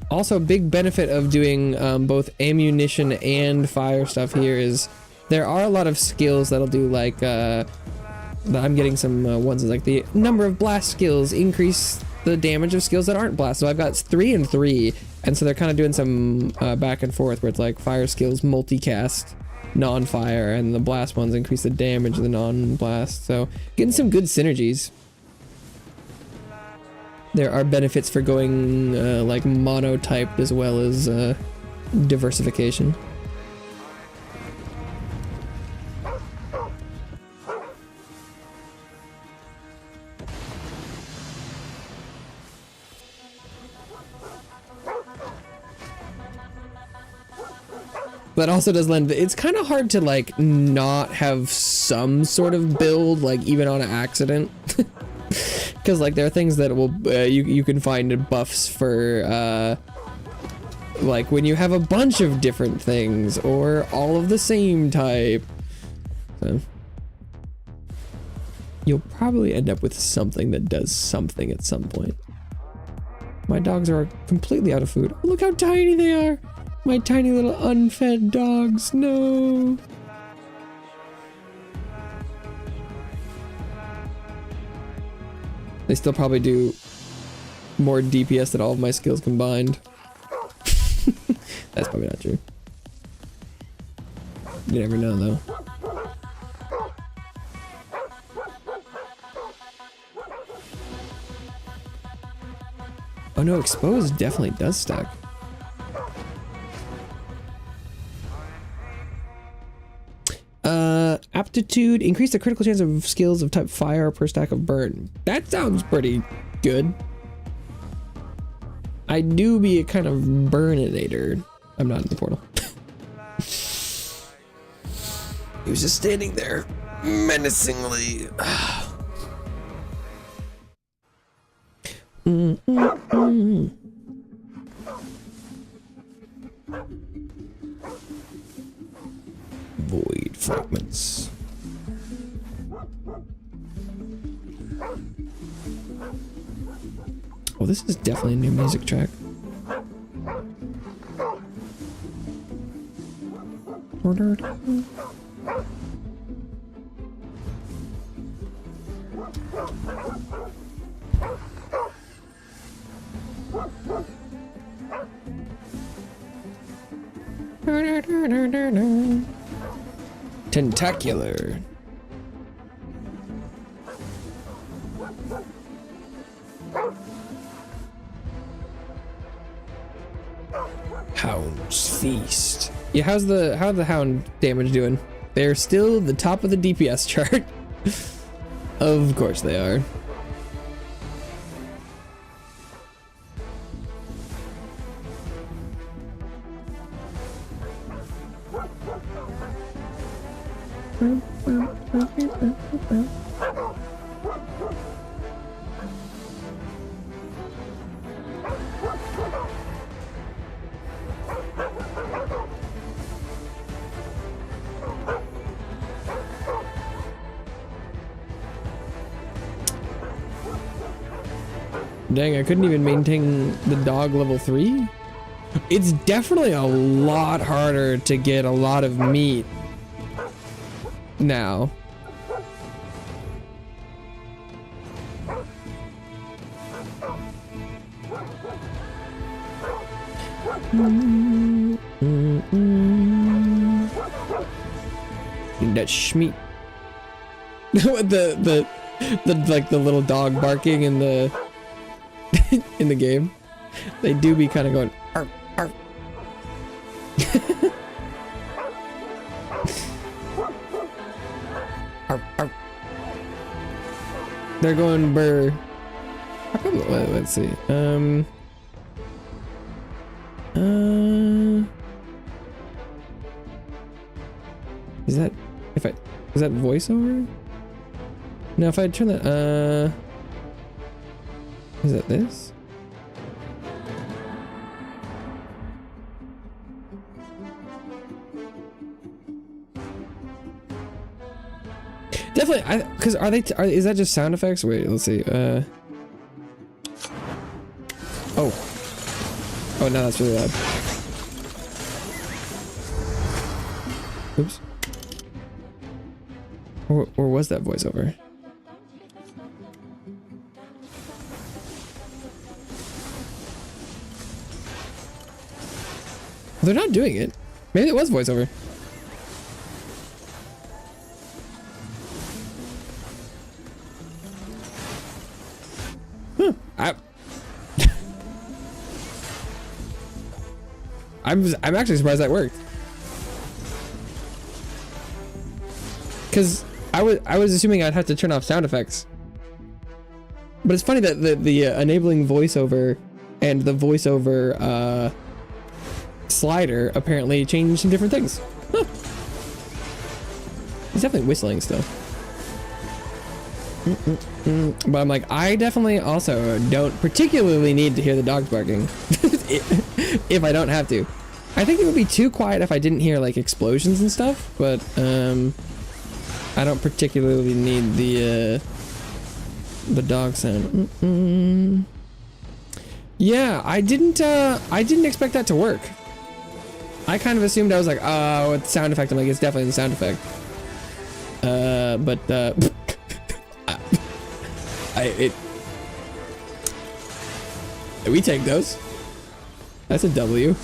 Also, big benefit of doing both ammunition and fire stuff here is there are a lot of skills that'll do like I'm getting some ones like the number of blast skills increase the damage of skills that aren't blast. So I've got 3 and 3, and so they're kind of doing some back and forth where it's like fire skills multicast non-fire, and the blast ones increase the damage of the non-blast. So getting some good synergies. There are benefits for going like monotyped as well as diversification. That also does lend, it's kind of hard to like not have some sort of build, like even on an accident. Because like there are things that will you can find buffs for like when you have a bunch of different things or all of the same type. So you'll probably end up with something that does something at some point. My dogs are completely out of food. Oh, look how tiny they are. My tiny little unfed dogs. No. They still probably do more DPS than all of my skills combined. That's probably not true. You never know, though. Oh no, exposed definitely does stack. Aptitude, increase the critical chance of skills of type fire per stack of burn. That sounds pretty good. I do be a kind of burninator. I'm not in the portal. He was just standing there menacingly. Void fragments. Oh, this is definitely a new music track. Tentacular. Hound's Feast. Yeah, how's the hound damage doing? They're still the top of the DPS chart. Of course they are. Dang, I couldn't even maintain the dog level 3? It's definitely a lot harder to get a lot of meat now. That schmeat. the like the little dog barking in the in the game. They do be kind of going arf, arf. Arf, arf. They're going burr. Let's see. Is that is that voiceover? No, if I turn that is that this? Definitely, because is that just sound effects? Wait, let's see. Oh, no, that's really loud. Oops. Or was that voiceover? They're not doing it. Maybe it was voiceover. Huh. I'm actually surprised that worked. Cause I was assuming I'd have to turn off sound effects. But it's funny that the enabling voiceover and the voiceover slider apparently changed some different things. Huh. He's definitely whistling still. But I'm like, I definitely also don't particularly need to hear the dogs barking if I don't have to. I think it would be too quiet if I didn't hear like explosions and stuff, but I don't particularly need the dog sound. Yeah, I didn't expect that to work. I kind of assumed I was like, oh, it's sound effect. I'm like, it's definitely the sound effect. We take those. That's a W.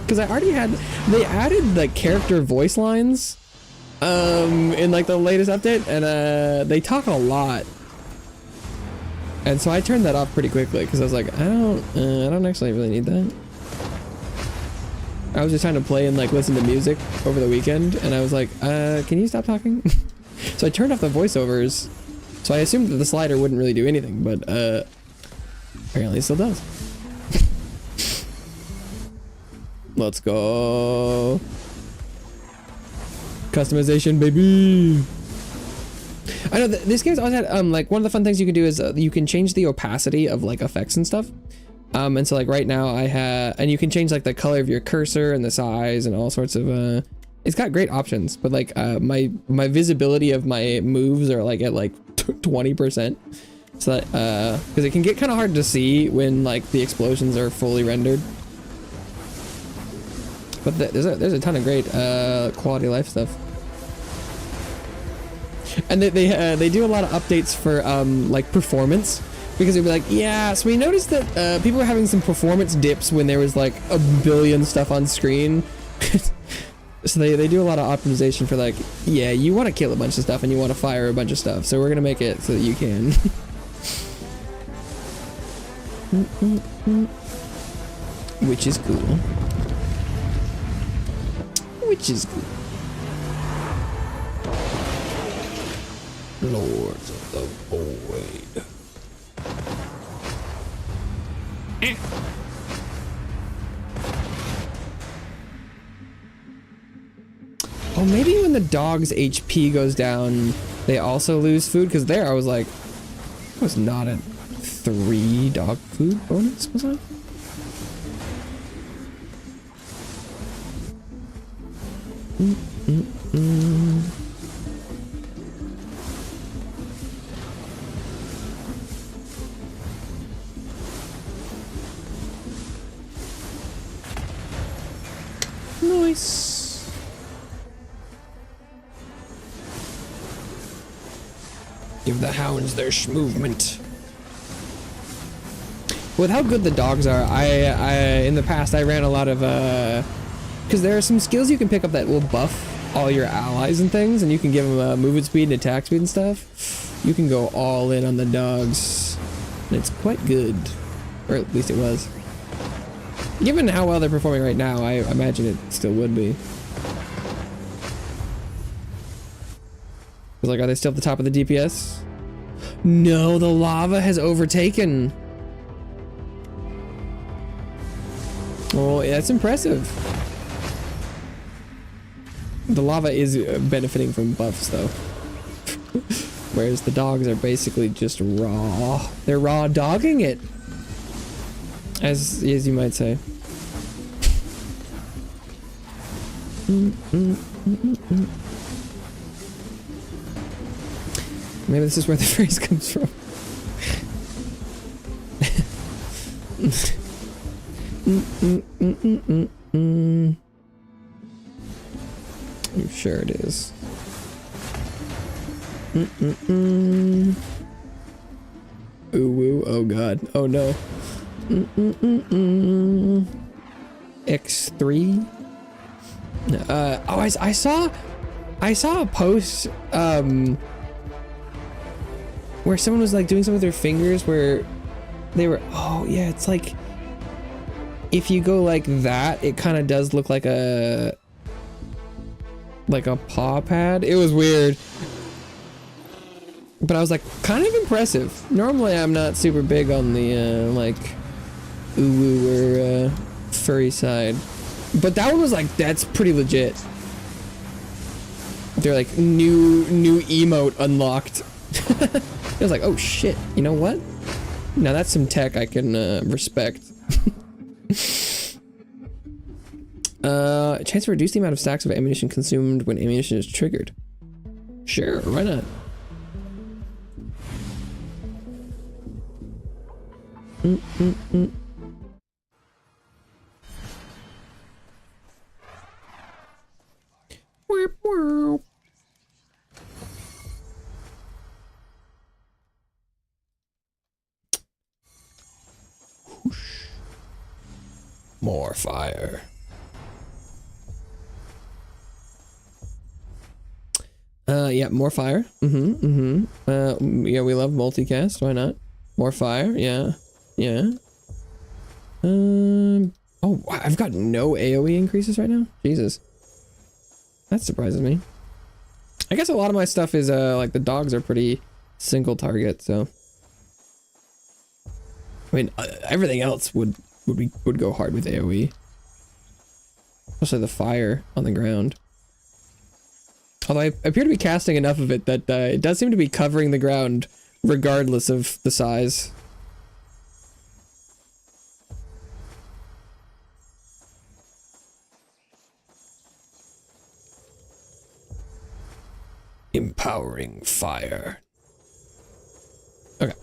Because I already had, they added the character voice lines in like the latest update, and they talk a lot. And so I turned that off pretty quickly because I was like, I don't actually really need that. I was just trying to play and like listen to music over the weekend, and I was like, can you stop talking? So I turned off the voiceovers. So I assumed that the slider wouldn't really do anything, but apparently it still does. Let's go. Customization, baby. I know this game's always had like one of the fun things you can do is you can change the opacity of like effects and stuff. And so like right now I have, and you can change like the color of your cursor and the size and all sorts of it's got great options, but like my visibility of my moves are like at like 20%, so that because it can get kind of hard to see when like the explosions are fully rendered. But there's a ton of great quality of life stuff. And they do a lot of updates for like performance, because they'd be like, yeah, so we noticed that people were having some performance dips when there was like a billion stuff on screen. So they do a lot of optimization for like, yeah, you want to kill a bunch of stuff and you want to fire a bunch of stuff, so we're gonna make it so that you can. Which is cool. Which is cool. Lords of the Void. Oh, maybe when the dog's HP goes down, they also lose food? Because there I was like, it was not a 3 dog food bonus, was I? Nice. Give the hounds their movement. With how good the dogs are, I in the past I ran a lot of because there are some skills you can pick up that will buff all your allies and things, and you can give them movement speed and attack speed and stuff. You can go all in on the dogs, and it's quite good, or at least it was. Given how well they're performing right now, I imagine it still would be. Like, are they still at the top of the DPS? No, the lava has overtaken. Oh, yeah, that's impressive. The lava is benefiting from buffs, though. Whereas the dogs are basically just raw. They're raw dogging it. As you might say. Maybe this is where the phrase comes from. I'm sure it is. Ooh, woo, oh god, oh no. X3. Oh, I saw a post where someone was like doing something with their fingers where they were, oh yeah, it's like if you go like that, it kind of does look like a paw pad. It was weird, but I was like, kind of impressive. Normally I'm not super big on the like ooh or furry side, but that one was like, that's pretty legit. They're like new emote unlocked. I was like, oh shit, you know what? Now that's some tech I can respect. Chance to reduce the amount of stacks of ammunition consumed when ammunition is triggered. Sure, why not? More fire. Yeah, more fire. Yeah, we love multicast. Why not? More fire. Yeah. Yeah. Oh, I've got no AoE increases right now. Jesus. That surprises me. I guess a lot of my stuff is, like the dogs are pretty single target, so. I mean, everything else would go hard with AoE. Especially the fire on the ground. Although I appear to be casting enough of it that it does seem to be covering the ground regardless of the size. Empowering fire. Okay.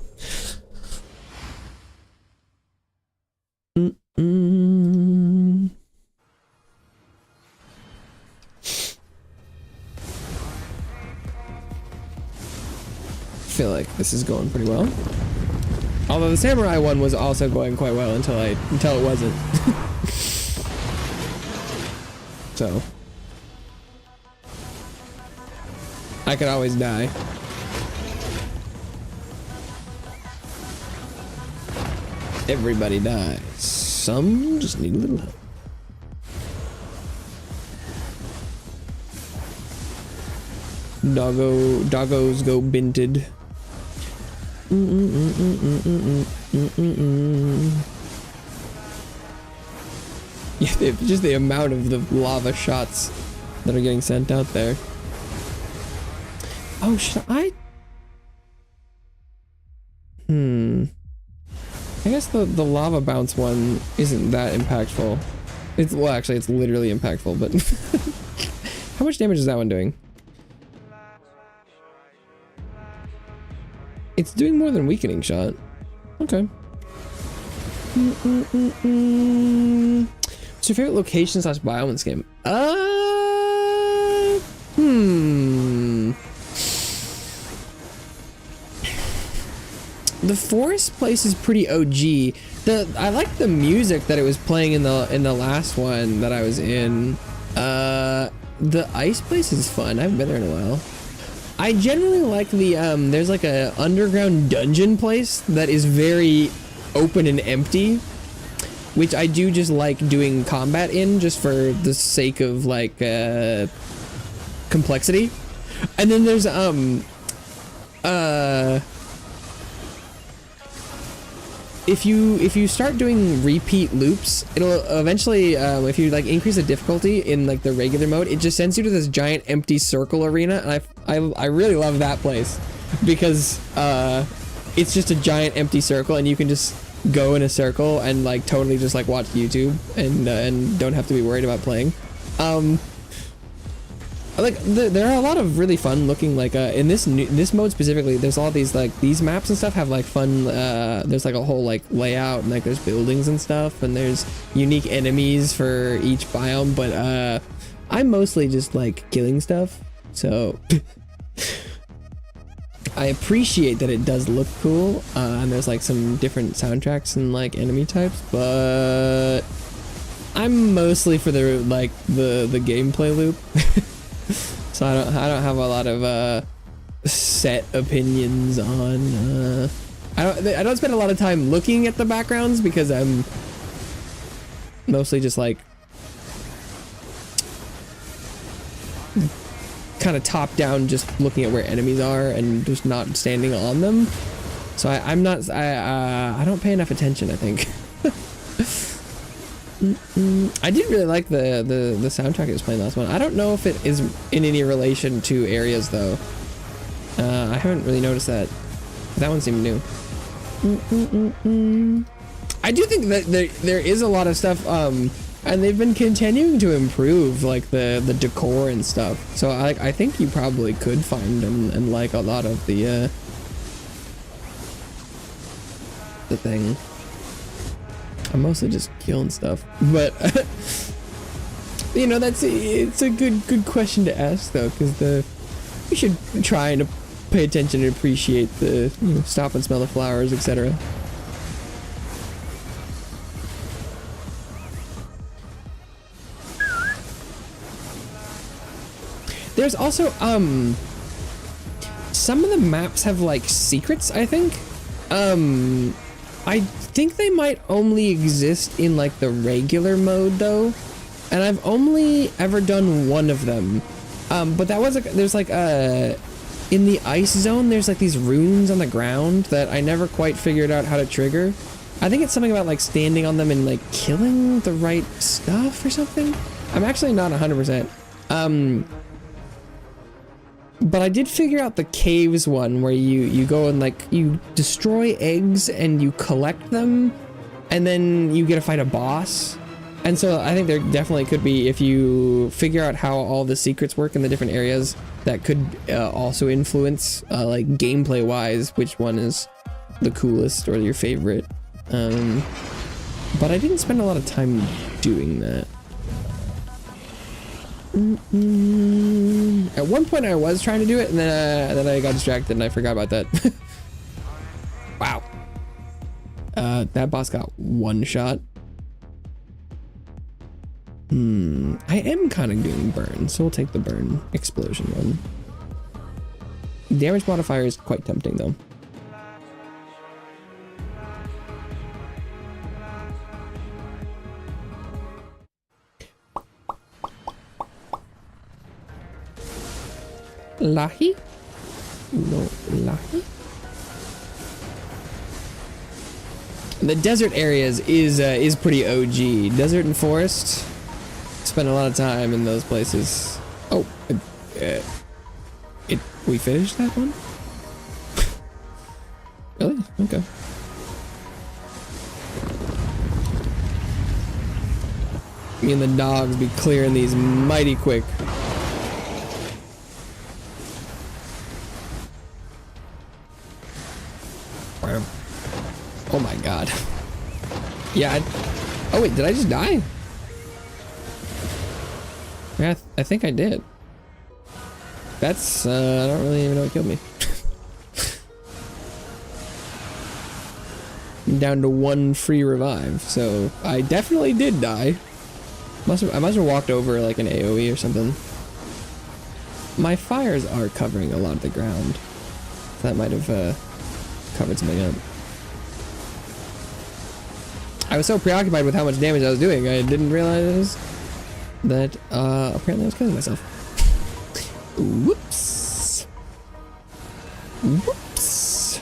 I feel like this is going pretty well. Although the samurai one was also going quite well until it wasn't. So I could always die. Everybody dies. Some just need a little help. Doggos go binted. Yeah, just the amount of the lava shots that are getting sent out there. Oh, should I? I guess the lava bounce one isn't that impactful. Well, actually, it's literally impactful, but how much damage is that one doing? It's doing more than weakening shot. Okay. What's your favorite location / biome in this game? The forest place is pretty OG. I like the music that it was playing in the last one that I was in. The ice place is fun. I haven't been there in a while. I generally like the there's like a underground dungeon place that is very open and empty, which I do just like doing combat in just for the sake of like complexity. And then there's if you start doing repeat loops, it'll eventually if you like increase the difficulty in like the regular mode, it just sends you to this giant empty circle arena, and I really love that place because it's just a giant empty circle and you can just go in a circle and like totally just like watch YouTube and don't have to be worried about playing. Like there are a lot of really fun looking like in this mode specifically, there's all these like these maps and stuff have like fun there's like a whole like layout and like there's buildings and stuff and there's unique enemies for each biome, but I'm mostly just like killing stuff, so I appreciate that it does look cool and there's like some different soundtracks and like enemy types, but I'm mostly for the like the gameplay loop. So I don't have a lot of set opinions on I don't spend a lot of time looking at the backgrounds because I'm mostly just like kind of top down, just looking at where enemies are and just not standing on them. So I don't pay enough attention, I think. I did really like the soundtrack it was playing last one. I don't know if it is in any relation to areas though. I haven't really noticed that. That one seemed new. I do think that there is a lot of stuff, and they've been continuing to improve like the decor and stuff. So I think you probably could find and like a lot of the thing. I'm mostly just killing stuff, but you know, it's a good question to ask though, because we should try to pay attention and appreciate the stop and smell the flowers, etc. There's also some of the maps have like secrets, I think. I think they might only exist in like the regular mode though, and I've only ever done one of them. But that was there's like in the ice zone, there's like these runes on the ground that I never quite figured out how to trigger. I think it's something about like standing on them and like killing the right stuff or something. I'm actually not 100%. But I did figure out the caves one where you go and like you destroy eggs and you collect them and then you get to fight a boss. And so I think there definitely could be, if you figure out how all the secrets work in the different areas, that could also influence like gameplay wise which one is the coolest or your favorite. But I didn't spend a lot of time doing that. At one point I was trying to do it and then I got distracted and I forgot about that. Wow. That boss got one shot. I am kind of doing burn, so we'll take the burn explosion one. Damage modifier is quite tempting though. Lahi? No, Lahi? The desert areas is pretty OG. Desert and forest. Spend a lot of time in those places. Oh, we finished that one? Really? Okay. Me and the dogs be clearing these mighty quick. Oh my god. Yeah. Oh wait, did I just die? Yeah, I think I did. That's, I don't really even know what killed me. I'm down to 1 free revive, so I definitely did die. I must have walked over like an AoE or something. My fires are covering a lot of the ground. So that might have covered something up. I was so preoccupied with how much damage I was doing, I didn't realize that apparently I was killing myself. Whoops. Whoops.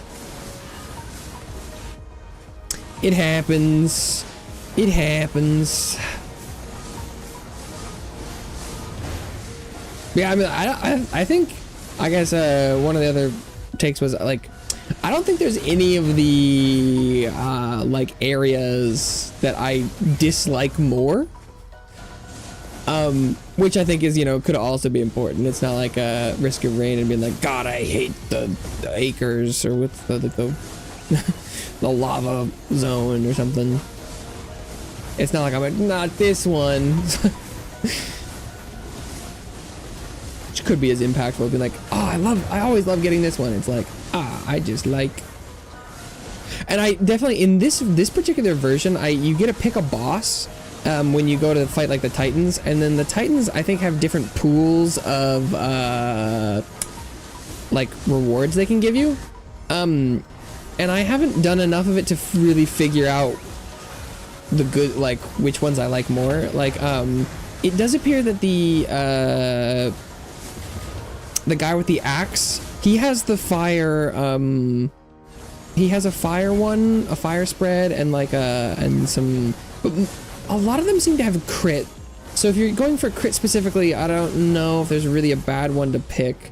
It happens. It happens. Yeah, I mean, I think, I guess one of the other takes was like, I don't think there's any of the like areas that I dislike more. Which I think is, you know, could also be important. It's not like a Risk of Rain and being like, God, I hate the acres or what's the the lava zone or something. It's not like I'm like, not this one. Which could be as impactful, being like, oh, I always love getting this one. It's like, I just like. And I definitely, in this particular version, you get to pick a boss when you go to fight like the Titans, and then the Titans I think have different pools of like rewards they can give you. And I haven't done enough of it to really figure out the good, like which ones I like more. Like it does appear that the guy with the axe, he has the fire, he has a fire one, a fire spread, and like and some, but a lot of them seem to have crit. So if you're going for crit specifically, I don't know if there's really a bad one to pick.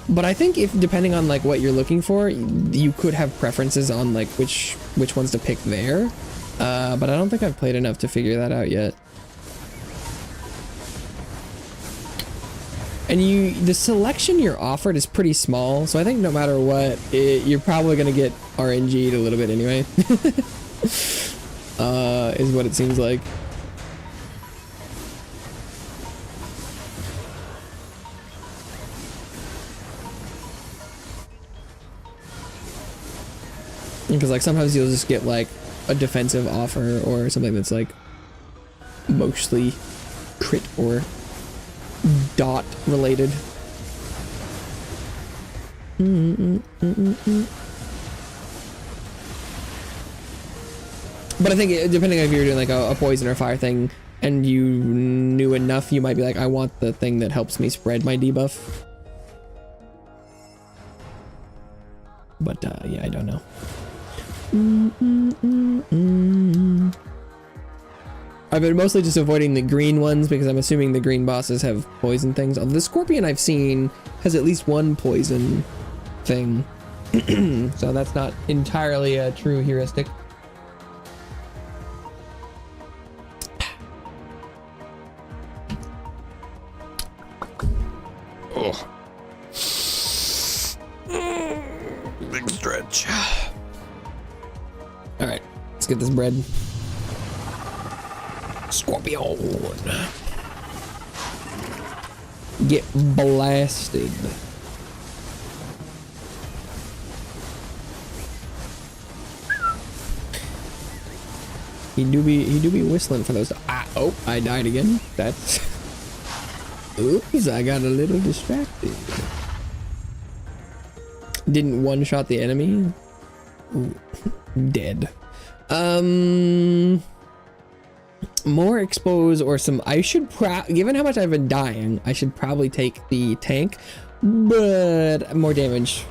But I think if, depending on like what you're looking for, you could have preferences on like which ones to pick there. But I don't think I've played enough to figure that out yet. And the selection you're offered is pretty small, so I think no matter what, you're probably gonna get RNG'd a little bit anyway. Is what it seems like. Because like sometimes you'll just get like a defensive offer or something that's like mostly crit or dot related. But I think depending on if you're doing like a poison or fire thing and you knew enough, you might be like, I want the thing that helps me spread my debuff. But yeah, I don't know. I've been mostly just avoiding the green ones because I'm assuming the green bosses have poison things. Although the scorpion I've seen has at least one poison thing. So that's not entirely a true heuristic. Oh. Big stretch. All right, let's get this bread. Scorpion. Get blasted. He do be whistling for those. Oh, I died again. That's. Oops, I got a little distracted. Didn't one-shot the enemy. Ooh, dead. More expose or some. I should given how much I've been dying, I should probably take the tank. but more damage.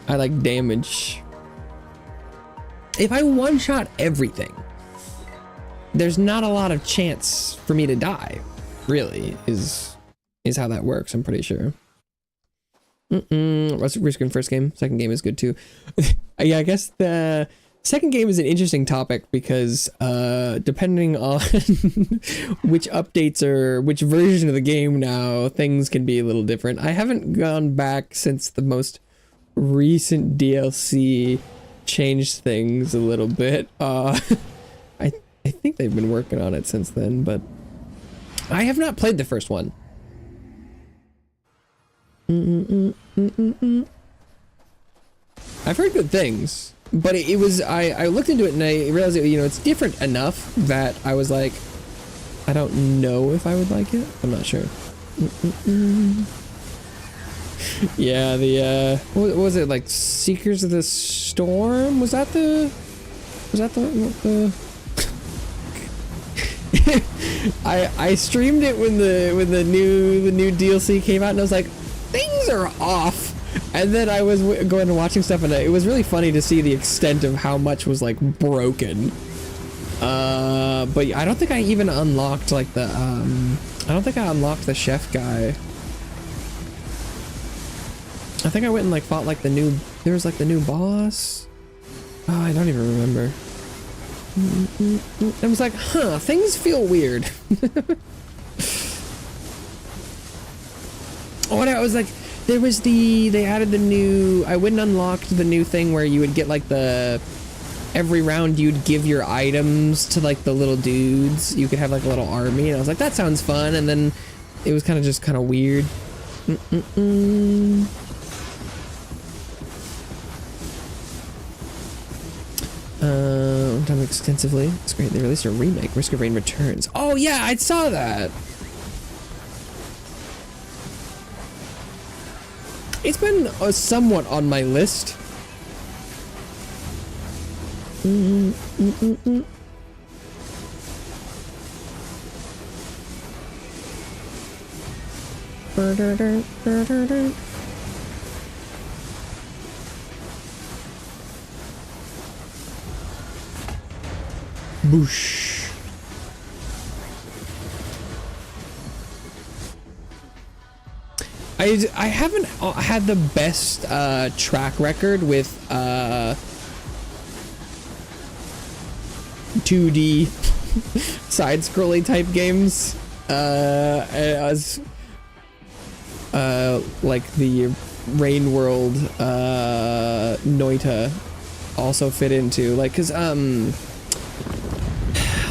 I like damage. If I one-shot everything, there's not a lot of chance for me to die, really, is how that works, I'm pretty sure. Risk in first game. Second game is good too. Yeah, I guess the second game is an interesting topic because depending on which updates or which version of the game now, things can be a little different. I haven't gone back since the most recent DLC changed things a little bit. I think they've been working on it since then, but I have not played the first one. I've heard good things, but it was I looked into it and I realized that, you know, it's different enough that I was like, I don't know if I would like it. I'm not sure. Yeah, the what was it, like Seekers of the Storm? Was that the I streamed it when the new DLC came out and I was like, things are off. And then I was going and watching stuff and it was really funny to see the extent of how much was like broken. But I don't think I even unlocked like the I don't think I unlocked the chef guy. I think I went and like fought like there was like the new boss. Oh, I don't even remember. I was like, huh, things feel weird. Oh, and I was like, they added the new, I went and unlocked the new thing where you would get like every round you'd give your items to like the little dudes. You could have like a little army, and I was like, that sounds fun. And then it was kind of weird. Done extensively. It's great. They released a remake, Risk of Rain Returns. Oh yeah, I saw that. It's been somewhat on my list. Boosh. I haven't had the best track record with 2D side-scrolling type games, as like the Rain World Noita also fit into, like, cause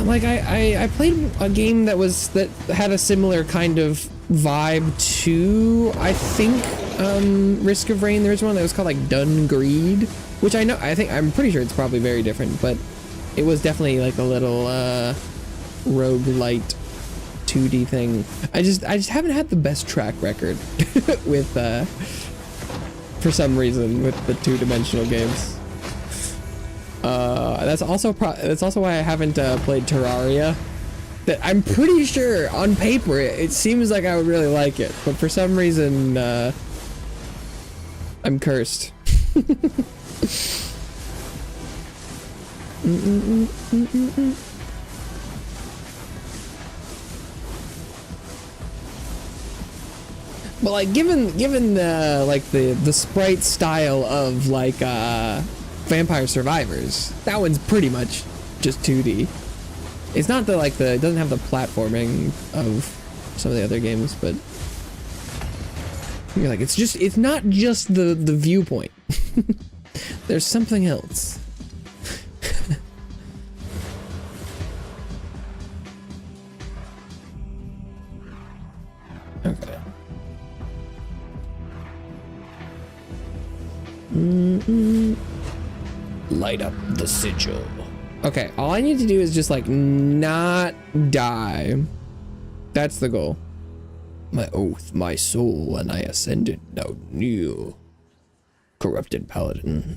like I played a game that had a similar kind of vibe to, I think, Risk of Rain. There was one that was called like Dun Greed, which I'm pretty sure it's probably very different, but it was definitely like a little roguelite 2D thing. I just haven't had the best track record with for some reason with the two-dimensional games. That's also why I haven't played Terraria. That I'm pretty sure on paper it seems like I would really like it, but for some reason I'm cursed. But like given the like the sprite style of like Vampire Survivors, that one's pretty much just 2D. It's not it doesn't have the platforming of some of the other games, but you're like, it's not just the viewpoint. There's something else. Okay. Light up the sigil. Okay, all I need to do is just like not die. That's the goal. My oath, my soul, and I ascended, now new. Corrupted paladin.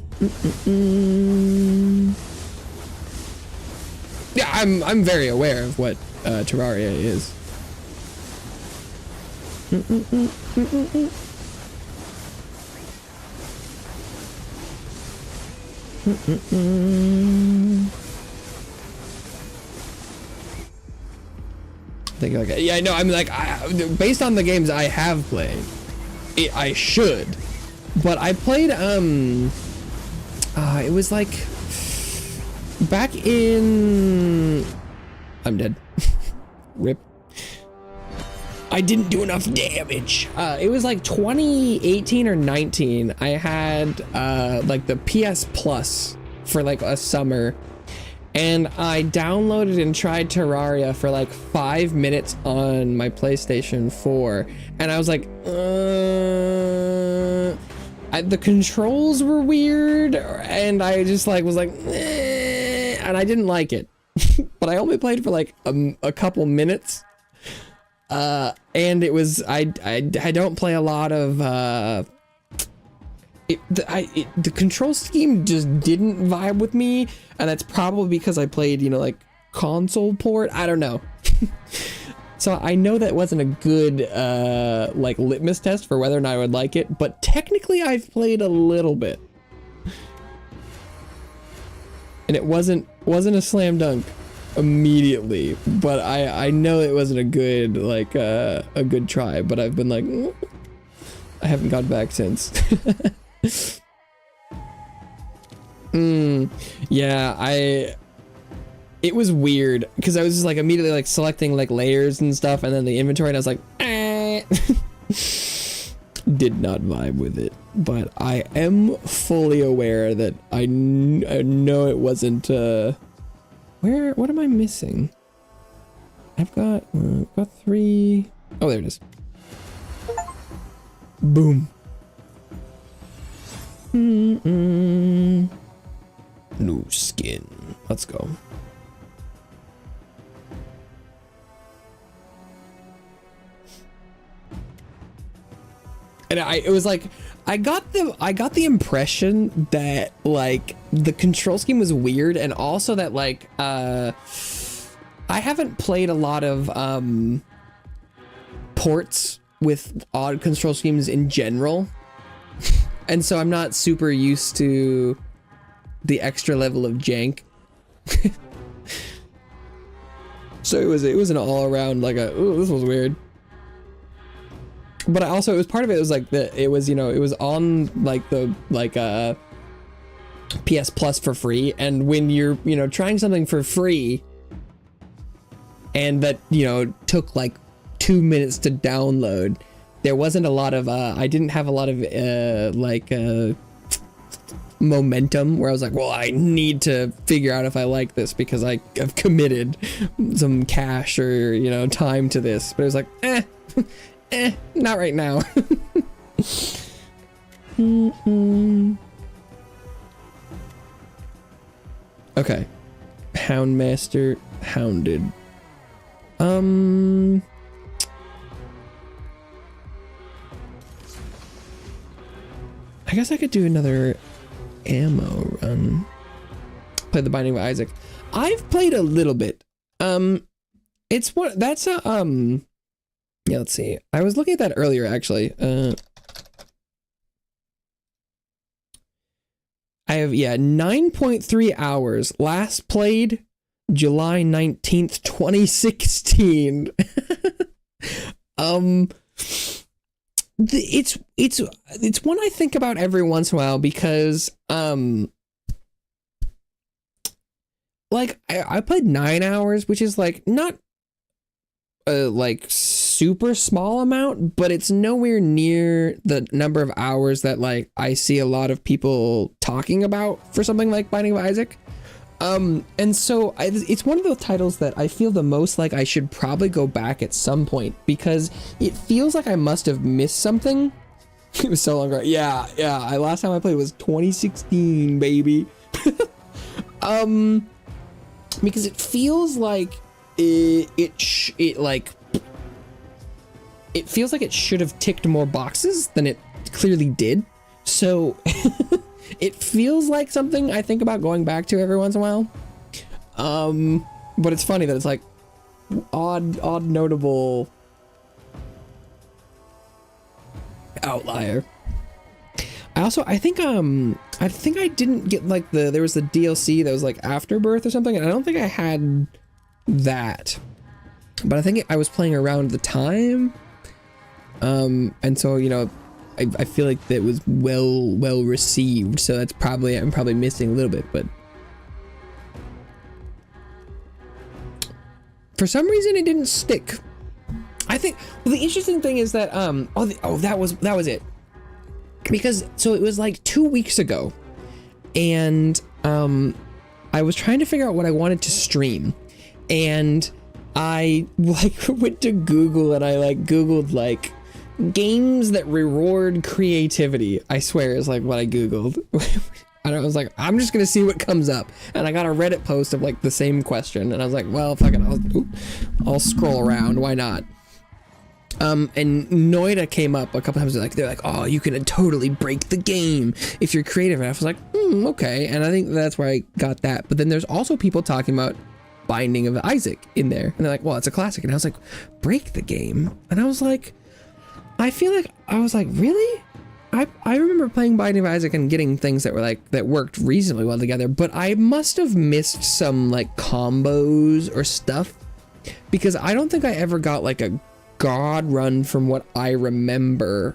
Yeah, I'm very aware of what Terraria is. Think like, yeah, no, I'm like, based on the games I have played, I should, but I played, it was like, back in, I'm dead, rip. I didn't do enough damage. It was like 2018 or 19. I had like the PS Plus for like a summer, and I downloaded and tried Terraria for like 5 minutes on my PlayStation 4, and I was like, the controls were weird, and I just like was like, and I didn't like it. But I only played for like a couple minutes. And it was, I don't play a lot of, the control scheme just didn't vibe with me, and that's probably because I played, you know, like console port, I don't know. So I know that wasn't a good, like litmus test for whether or not I would like it, but technically I've played a little bit. And it wasn't a slam dunk immediately, but I know it wasn't a good, like, a good try, but I've been like, I haven't gone back since. Yeah, it was weird because I was just like immediately like selecting like layers and stuff, and then the inventory, and I was like, did not vibe with it. But I am fully aware that I know it wasn't, what am I missing? I've got 3. Oh, there it is. Boom. New skin. Let's go. And it was like, I got the impression that like the control scheme was weird, and also that like I haven't played a lot of ports with odd control schemes in general, and so I'm not super used to the extra level of jank. So it was an all around like ooh, this was weird. But also, it was part of it was like it was, you know, it was on like the PS Plus for free, and when you're, you know, trying something for free and that, you know, took like 2 minutes to download, there wasn't a lot of I didn't have a lot of momentum where I was like, well, I need to figure out if I like this because I have committed some cash or, you know, time to this. But it was like, not right now. Okay. Houndmaster hounded. I guess I could do another ammo run. Play the Binding of Isaac. I've played a little bit. It's what that's a yeah, let's see. I was looking at that earlier, actually. I have, yeah, 9.3 hours. Last played July 19th, 2016. It's one I think about every once in a while because, like, I played 9 hours, which is, like, not like super small amount, but it's nowhere near the number of hours that like I see a lot of people talking about for something like Binding of Isaac. And so it's one of those titles that I feel the most like I should probably go back at some point because it feels like I must have missed something. It was so long ago. Yeah. Last time I played was 2016, baby. Because it feels like it feels like it should have ticked more boxes than it clearly did. So it feels like something I think about going back to every once in a while. But it's funny that it's like odd notable outlier. I think I didn't get like there was the DLC that was like Afterbirth or something, and I don't think I had that, but I think I was playing around the time, and so, you know, I feel like that was well received, so that's probably, I'm probably missing a little bit, but for some reason it didn't stick. I think, well, the interesting thing is that that was it, because so it was like 2 weeks ago, and I was trying to figure out what I wanted to stream, and I like went to Google and I like Googled like games that reward creativity. I swear is like what I Googled. And I was like, I'm just gonna see what comes up, and I got a Reddit post of like the same question, and I was like, well, fuck it, I'll scroll around, why not? And Noita came up a couple times, like they're like, oh, you can totally break the game if you're creative, and I was like, okay, and I think that's where I got that. But then there's also people talking about Binding of Isaac in there, and they're like, well, it's a classic, and I was like, break the game, and I was like, really? I remember playing Binding of Isaac and getting things that were like, that worked reasonably well together, but I must have missed some like combos or stuff, because I don't think I ever got like a god run from what I remember,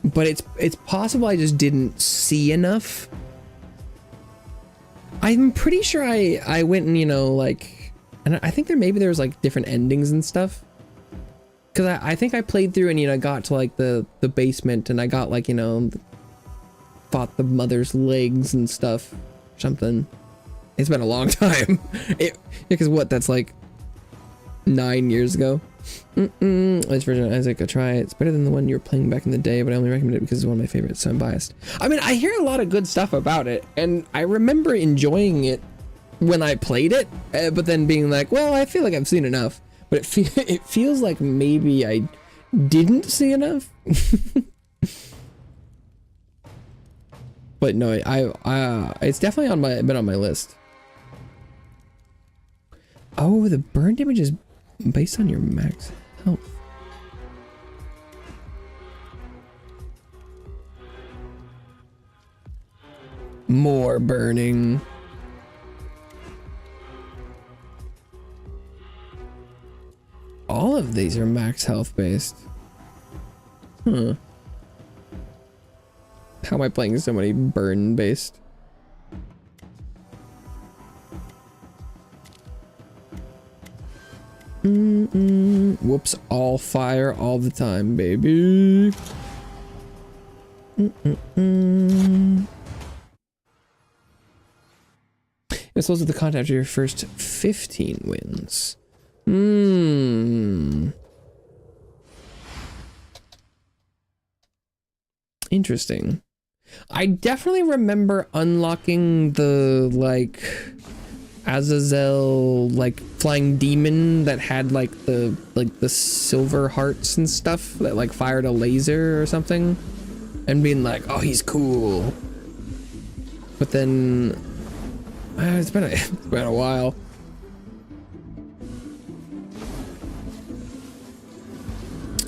but it's possible I just didn't see enough. I'm pretty sure I went and, you know, like, and I think there was like different endings and stuff, because I think I played through and, you know, got to like the basement, and I got like, you know, fought the mother's legs and stuff, something. It's been a long time. Because what, that's like 9 years ago. This version of Isaac, I try it. It's better than the one you were playing back in the day, but I only recommend it because it's one of my favorites, so I'm biased. I mean, I hear a lot of good stuff about it, and I remember enjoying it when I played it, but then being like, well, I feel like I've seen enough. But it feels like maybe I didn't see enough. But no, it's definitely been on my list. Oh, the burn damage is based on your max health. More burning. All of these are max health based. Huh. How am I playing so many burn based? Whoops, all fire all the time, baby. It's also the content after your first 15 wins. Interesting. I definitely remember unlocking the like Azazel like flying demon that had like the silver hearts and stuff that like fired a laser or something, and being like, oh, he's cool. But then it's been a while.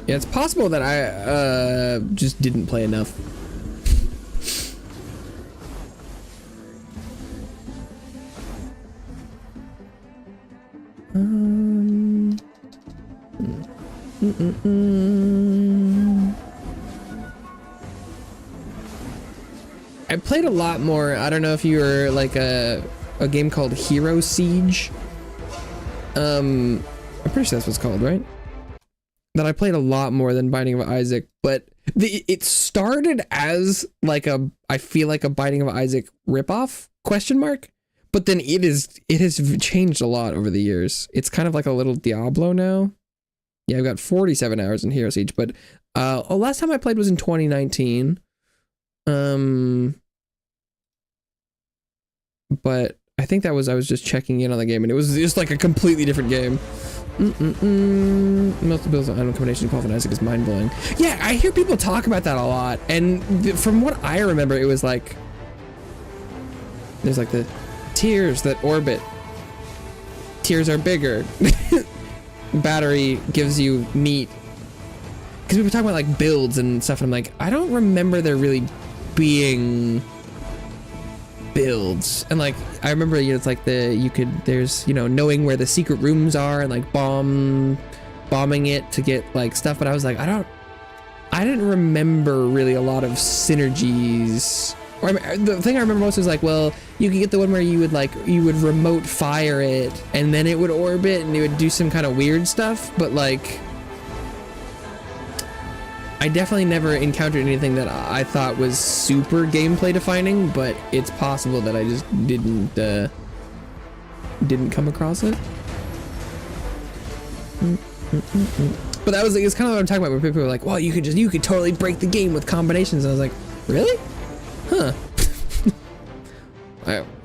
Yeah, it's possible that I just didn't play enough. I played a lot more. I don't know if you were like a game called Hero Siege. I'm pretty sure that's what it's called, right? That I played a lot more than Binding of Isaac, but it started as like I feel like a Binding of Isaac ripoff, question mark, but then it has changed a lot over the years. It's kind of like a little Diablo now. Yeah, I've got 47 hours in Hero Siege, but last time I played was in 2019. But I think I was just checking in on the game, and it was just like a completely different game. Most of the item combination of Isaac is mind-blowing. Yeah, I hear people talk about that a lot, and from what I remember, it was like there's like the tears that orbit. Tears are bigger. Battery gives you meat. because we were talking about like builds and stuff, and I'm like, I don't remember there really being builds. And like I remember, you know, it's like there's, you know, knowing where the secret rooms are and like bombing it to get like stuff, but I was like, I didn't remember really a lot of synergies. Or the thing I remember most was like, well, you could get the one where you would remote fire it and then it would orbit and it would do some kind of weird stuff, but like I definitely never encountered anything that I thought was super gameplay defining, but it's possible that I just didn't come across it. But that was, it's kind of what I'm talking about, where people were like, well, you could totally break the game with combinations. And I was like, really? Huh.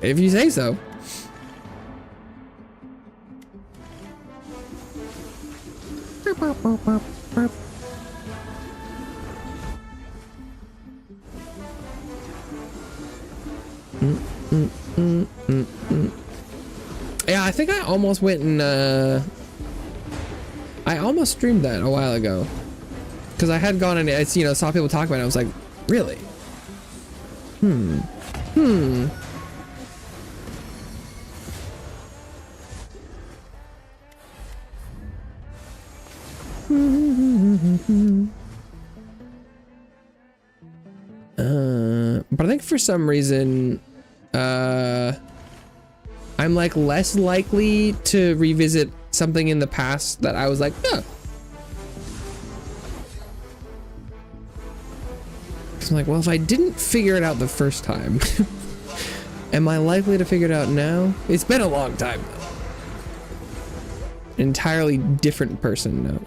If you say so. Yeah, I think I almost went and I almost streamed that a while ago, because I had gone and it's, you know, saw people talk about it. I was like, really? But I think for some reason, I'm like less likely to revisit something in the past that I was like, huh. So I'm like, well, if I didn't figure it out the first time, am I likely to figure it out now? It's been a long time though. Entirely different person now.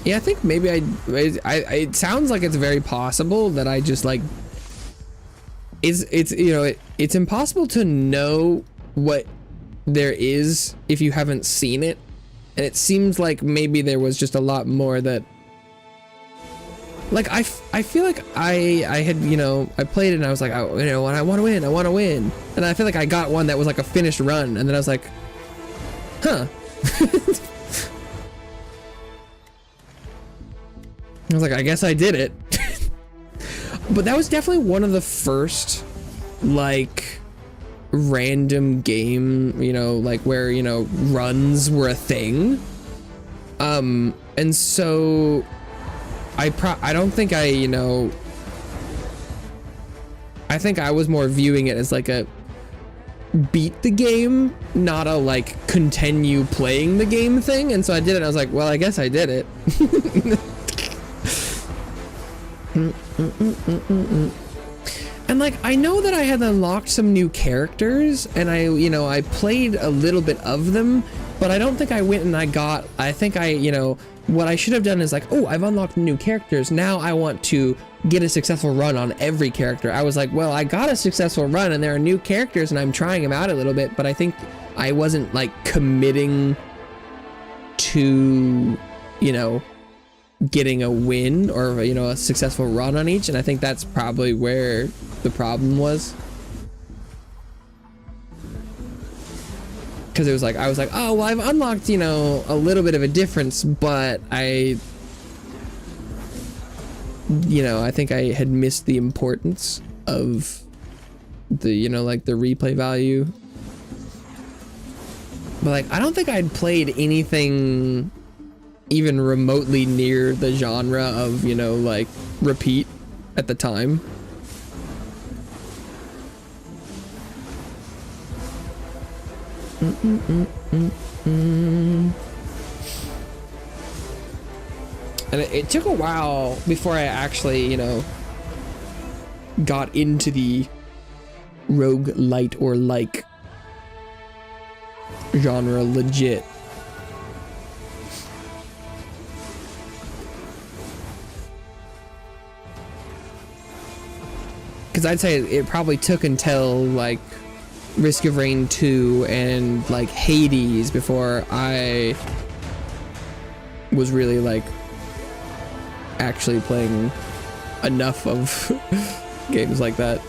Yeah, I think maybe it sounds like it's very possible that I just like, it's you know, it's impossible to know what there is if you haven't seen it, and it seems like maybe there was just a lot more that, like, I feel like I had, you know, I played it and I was like, oh, you know, I want to win, and I feel like I got one that was like a finished run, and then I was like, huh. I was like, I guess I did it. But that was definitely one of the first, like, random game, you know, like where, you know, runs were a thing. And so I don't think I, you know, I think I was more viewing it as like a beat the game, not a like continue playing the game thing. And so I did it, and I was like, well, I guess I did it. And like, I know that I had unlocked some new characters, and I played a little bit of them, but I don't think I went and I think what I should have done is like, oh, I've unlocked new characters, now I want to get a successful run on every character. I was like, well, I got a successful run and there are new characters and I'm trying them out a little bit, but I think I wasn't like committing to, you know, getting a win or, you know, a successful run on each, and I think that's probably where the problem was. Because it was like, I was like, oh, well, I've unlocked, you know, a little bit of a difference, but I think I had missed the importance of the, you know, like the replay value. But like, I don't think I'd played anything even remotely near the genre of, you know, like repeat at the time. And it took a while before I actually, you know, got into the roguelite or like genre legit. Because I'd say it probably took until like Risk of Rain 2 and like Hades before I was really like actually playing enough of games like that.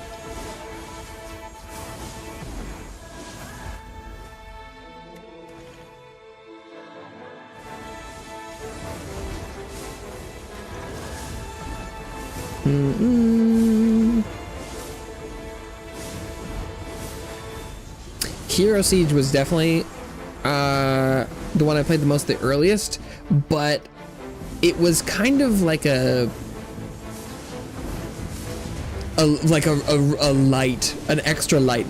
Hero Siege was definitely the one I played the most, the earliest, but it was kind of like a light, an extra light.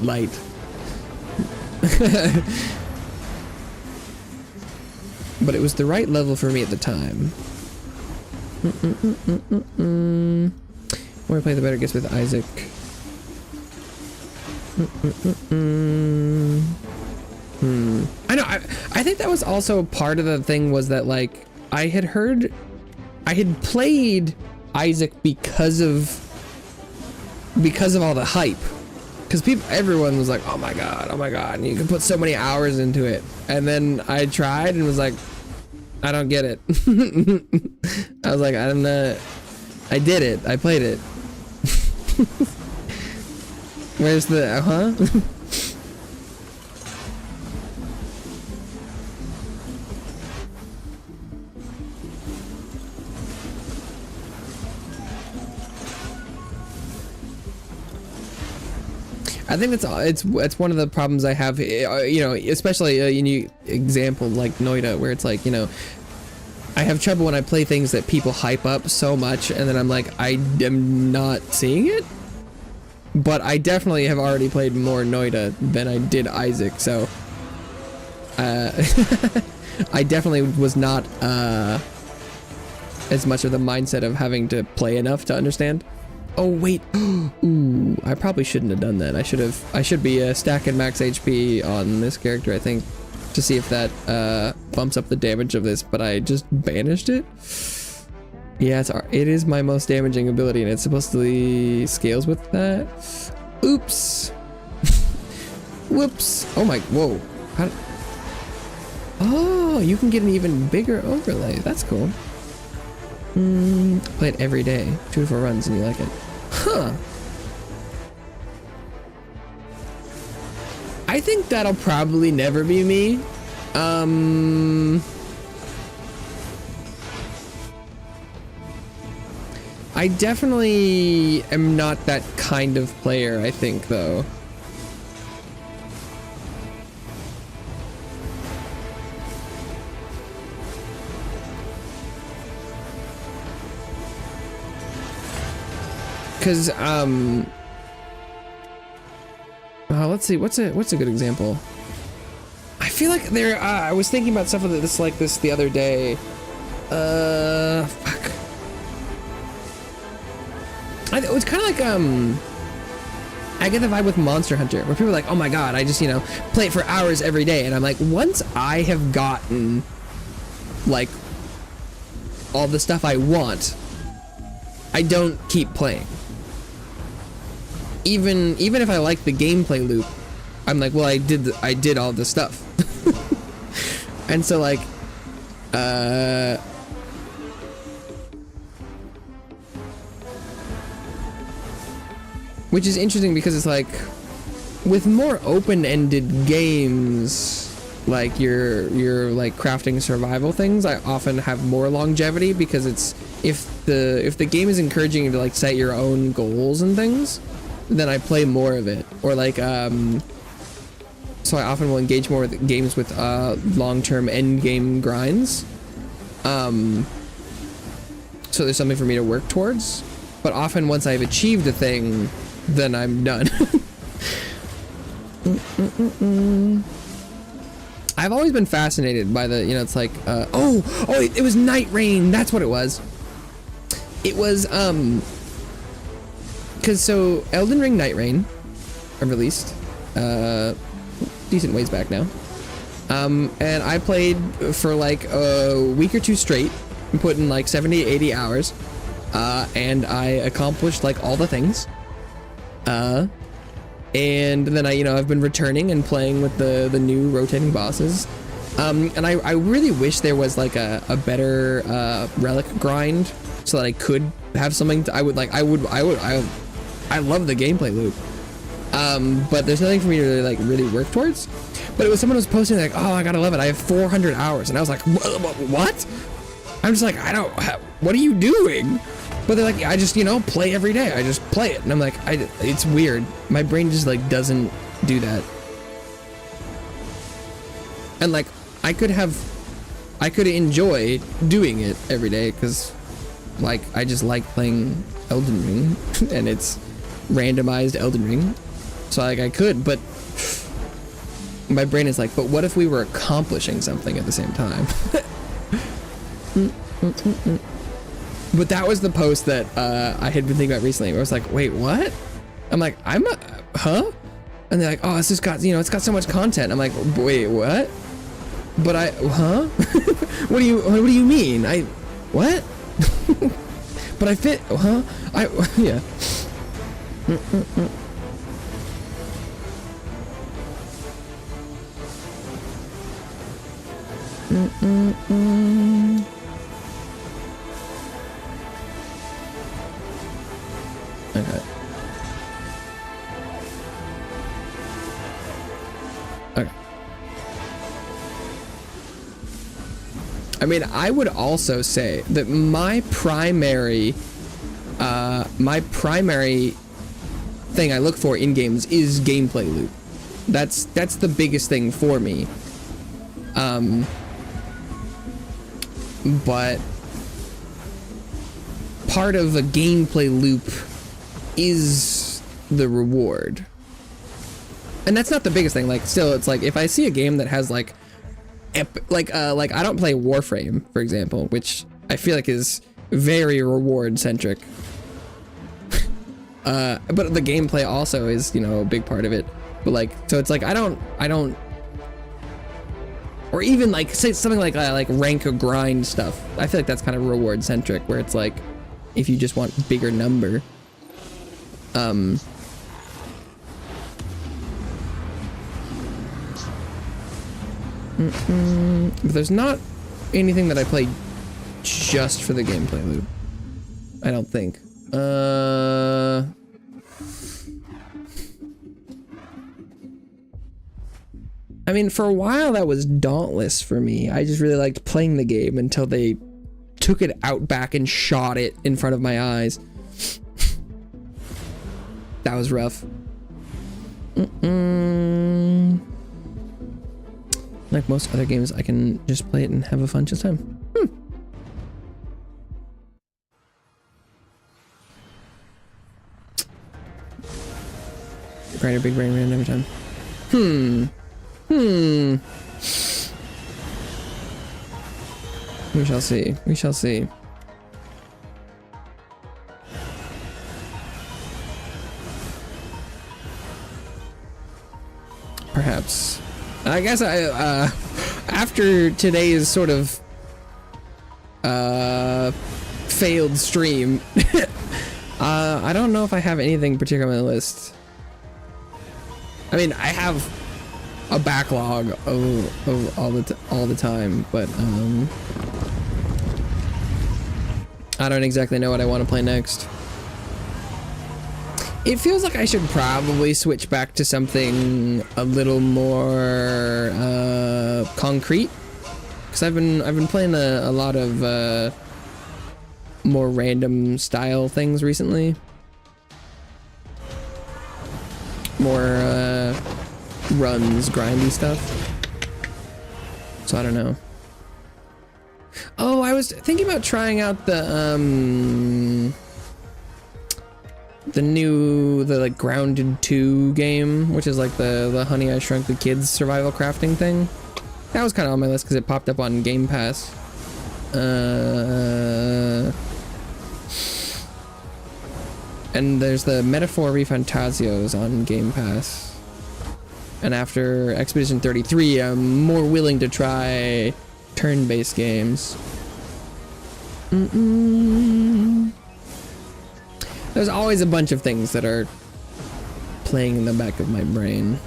But it was the right level for me at the time. More I play, the better it gets with Isaac. I know. I think that was also part of the thing, was that like I had played Isaac because of all the hype. Because everyone was like, oh my god, and you can put so many hours into it. And then I tried and was like, I don't get it. I was like, I did it. I played it. Where's the, I think it's one of the problems I have, you know, especially in you example like Noita, where it's like, you know, I have trouble when I play things that people hype up so much, and then I'm like, I am not seeing it. But I definitely have already played more Noita than I did Isaac, so I definitely was not as much of the mindset of having to play enough to understand. Oh wait, ooh, I probably shouldn't have done that. I should be stacking max HP on this character, I think, to see if that bumps up the damage of this, but I just banished it. Yeah, it is my most damaging ability, and it supposedly scales with that. Oops. Whoops. Oh my, whoa. Oh, you can get an even bigger overlay. That's cool. Play it every day, 2 to 4 runs, and you like it. Huh. I think that'll probably never be me. I definitely am not that kind of player, I think, though. Because, let's see, what's a good example? I feel like I was thinking about stuff like this the other day. Fuck. It was kind of like, I get the vibe with Monster Hunter, where people are like, oh my god, I just, you know, play it for hours every day. And I'm like, once I have gotten, like, all the stuff I want, I don't keep playing. Even if I like the gameplay loop, I'm like, well, I did all this stuff. And so, like, which is interesting, because it's like, with more open-ended games, like your like crafting survival things, I often have more longevity, because it's, if the game is encouraging you to like set your own goals and things, then I play more of it. Or like, so I often will engage more with games with long-term end game grinds. So there's something for me to work towards. But often once I've achieved a thing, then I'm done. I've always been fascinated by the, you know, it's like, it was Night Rain, that's what it was. It was, because so Elden Ring Night Rain are released, decent ways back now. And I played for like a week or two straight, and put in like 70, 80 hours, and I accomplished like all the things. And then I've been returning and playing with the new rotating bosses. And I really wish there was like a better relic grind, so that I could have something I love the gameplay loop. But there's nothing for me to like really work towards. But it was someone who was posting like, oh, I gotta love it, I have 400 hours. And I was like, what? I'm just like, what are you doing? But But they're like, I just, you know, play every day. I just play it. And I'm like, it's weird. My brain just like doesn't do that. And like, I could enjoy doing it every day because like, I just like playing Elden Ring and it's randomized Elden Ring. So like I could, but my brain is like, but what if we were accomplishing something at the same time? But that was the post that I had been thinking about recently. Where I was like, wait, what? I'm like, huh? And they're like, oh, it's just got, you know, it's got so much content. I'm like, wait, what? But huh? What do you mean? What? But I fit, huh? Yeah. Okay. Okay. I mean, I would also say that my primary thing I look for in games is gameplay loop. That's the biggest thing for me. But part of a gameplay loop is the reward. And that's not the biggest thing. Like, still, it's like, if I see a game that has like, like I don't play Warframe, for example, which I feel like is very reward centric. But the gameplay also is, you know, a big part of it. But like, so it's like, I don't, or even like, say something like rank or grind stuff. I feel like that's kind of reward centric, where it's like, if you just want bigger number. But there's not anything that I play just for the gameplay loop. I don't think. I mean, for a while that was Dauntless for me. I just really liked playing the game until they took it out back and shot it in front of my eyes. That was rough. Like most other games, I can just play it and have a fun just time. Grinder, big brain ran every time. We shall see. We shall see. Perhaps. I guess after today's sort of failed stream, I don't know if I have anything particular on the list. I mean, I have a backlog of all the time, but I don't exactly know what I want to play next. It feels like I should probably switch back to something a little more concrete, because I've been playing a lot of more random style things recently. More runs, grindy stuff. So I don't know. Oh, I was thinking about trying out the like Grounded 2 game, which is like the Honey I Shrunk the Kids survival crafting thing. That was kind of on my list because it popped up on Game Pass. And there's the Metaphor Refantasios on Game Pass. And after Expedition 33, I'm more willing to try turn-based games. There's always a bunch of things that are playing in the back of my brain.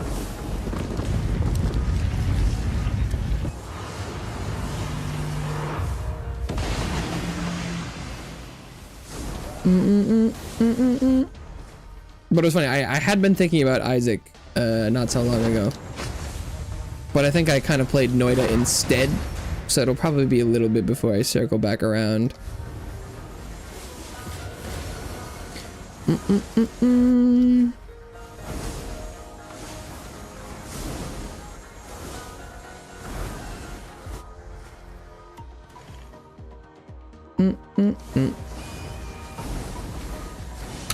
But it was funny, I had been thinking about Isaac not so long ago. But I think I kind of played Noita instead, so it'll probably be a little bit before I circle back around. Oh,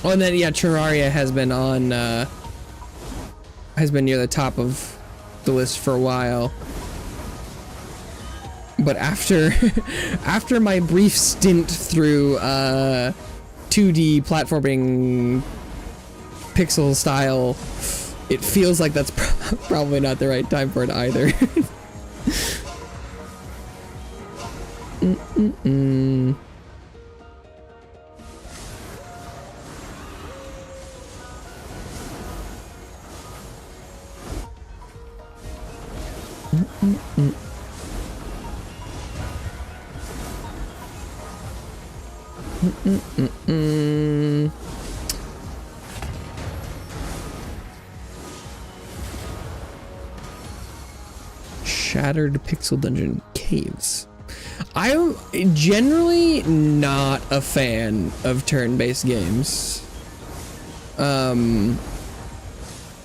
and then yeah, Terraria has been on has been near the top of the list for a while. But after after my brief stint through 2D platforming pixel style, it feels like that's probably not the right time for it either. Shattered Pixel Dungeon Caves. I'm generally not a fan of turn-based games.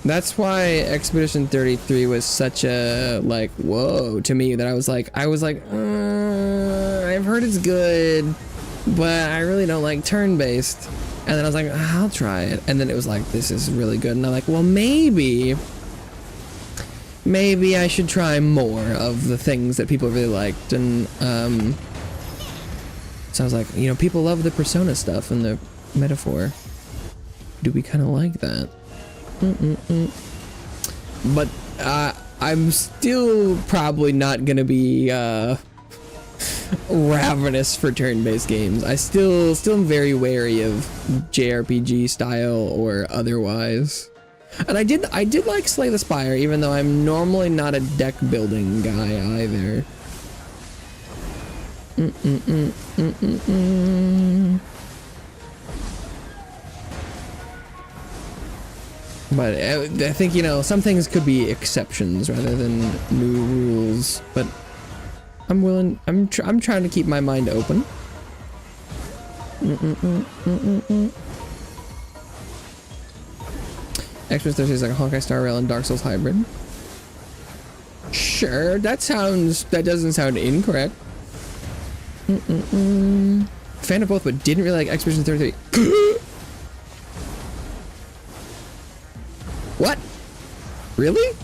That's why Expedition 33 was such a, like, whoa to me, that I was like, I've heard it's good, but I really don't like turn-based. And then I was like, I'll try it. And then it was like, this is really good. And I'm like, well, maybe I should try more of the things that people really liked. And so I was like, you know, people love the Persona stuff and the metaphor. Do we kind of like that? But I'm still probably not gonna be ravenous for turn-based games. I still am very wary of JRPG style or otherwise. And I did like Slay the Spire, even though I'm normally not a deck building guy either. But I think, you know, some things could be exceptions rather than new rules. But I'm trying to keep my mind open. Xbox 360 is like a Honkai Star Rail and Dark Souls hybrid. Sure, that doesn't sound incorrect. Fan of both, but didn't really like Expedition 33. What? Really?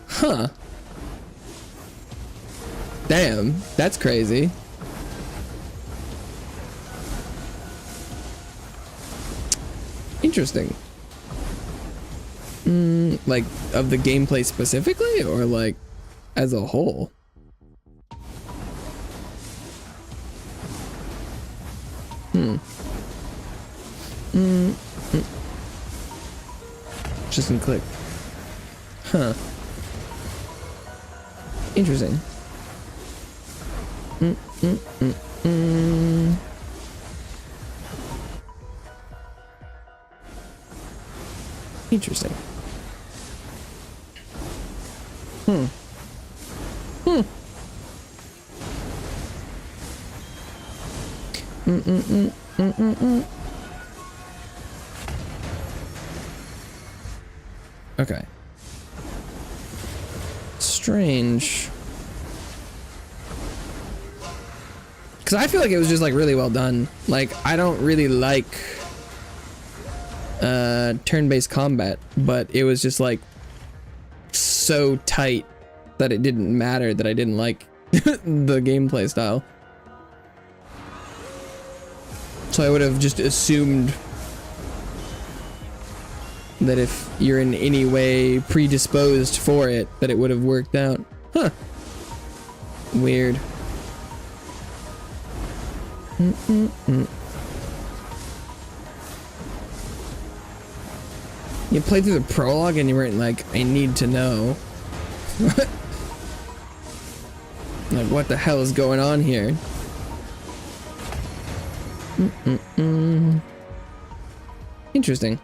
Huh. Damn, that's crazy. Interesting. Like, of the gameplay specifically, or like as a whole? Just didn't click. Huh. Interesting. Interesting. Okay. Strange. Because I feel like it was just like really well done. Like, I don't really like turn-based combat, but it was just like so tight that it didn't matter that I didn't like the gameplay style. So I would have just assumed that if you're in any way predisposed for it, that it would have worked out. Huh. Weird. You played through the prologue and you weren't like, I need to know. Like, what the hell is going on here? Interesting.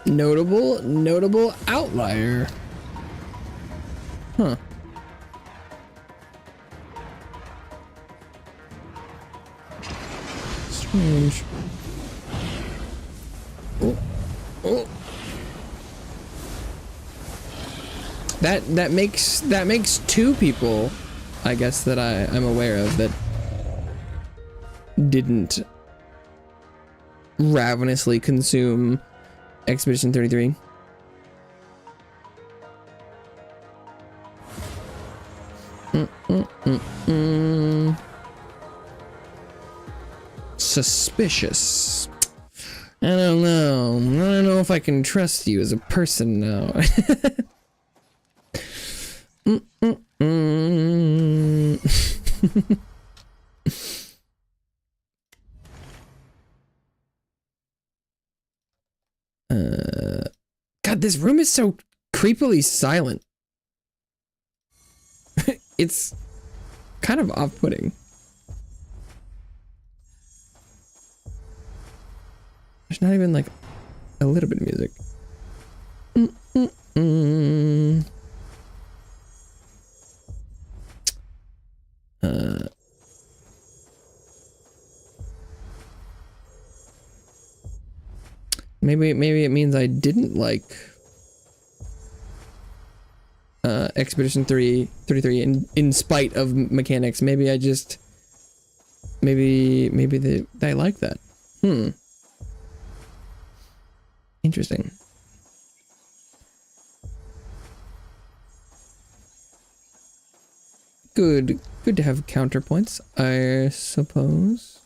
Notable outlier. Huh. Strange. Oh. Oh. That makes two people, I guess, that I'm aware of that didn't ravenously consume Expedition 33. Suspicious. I don't know if I can trust you as a person now. God, this room is so creepily silent. It's kind of off-putting. There's not even like a little bit of music. Maybe it means I didn't like Expedition 33 in spite of mechanics. Maybe I just maybe I like that. Interesting. Good to have counterpoints, I suppose.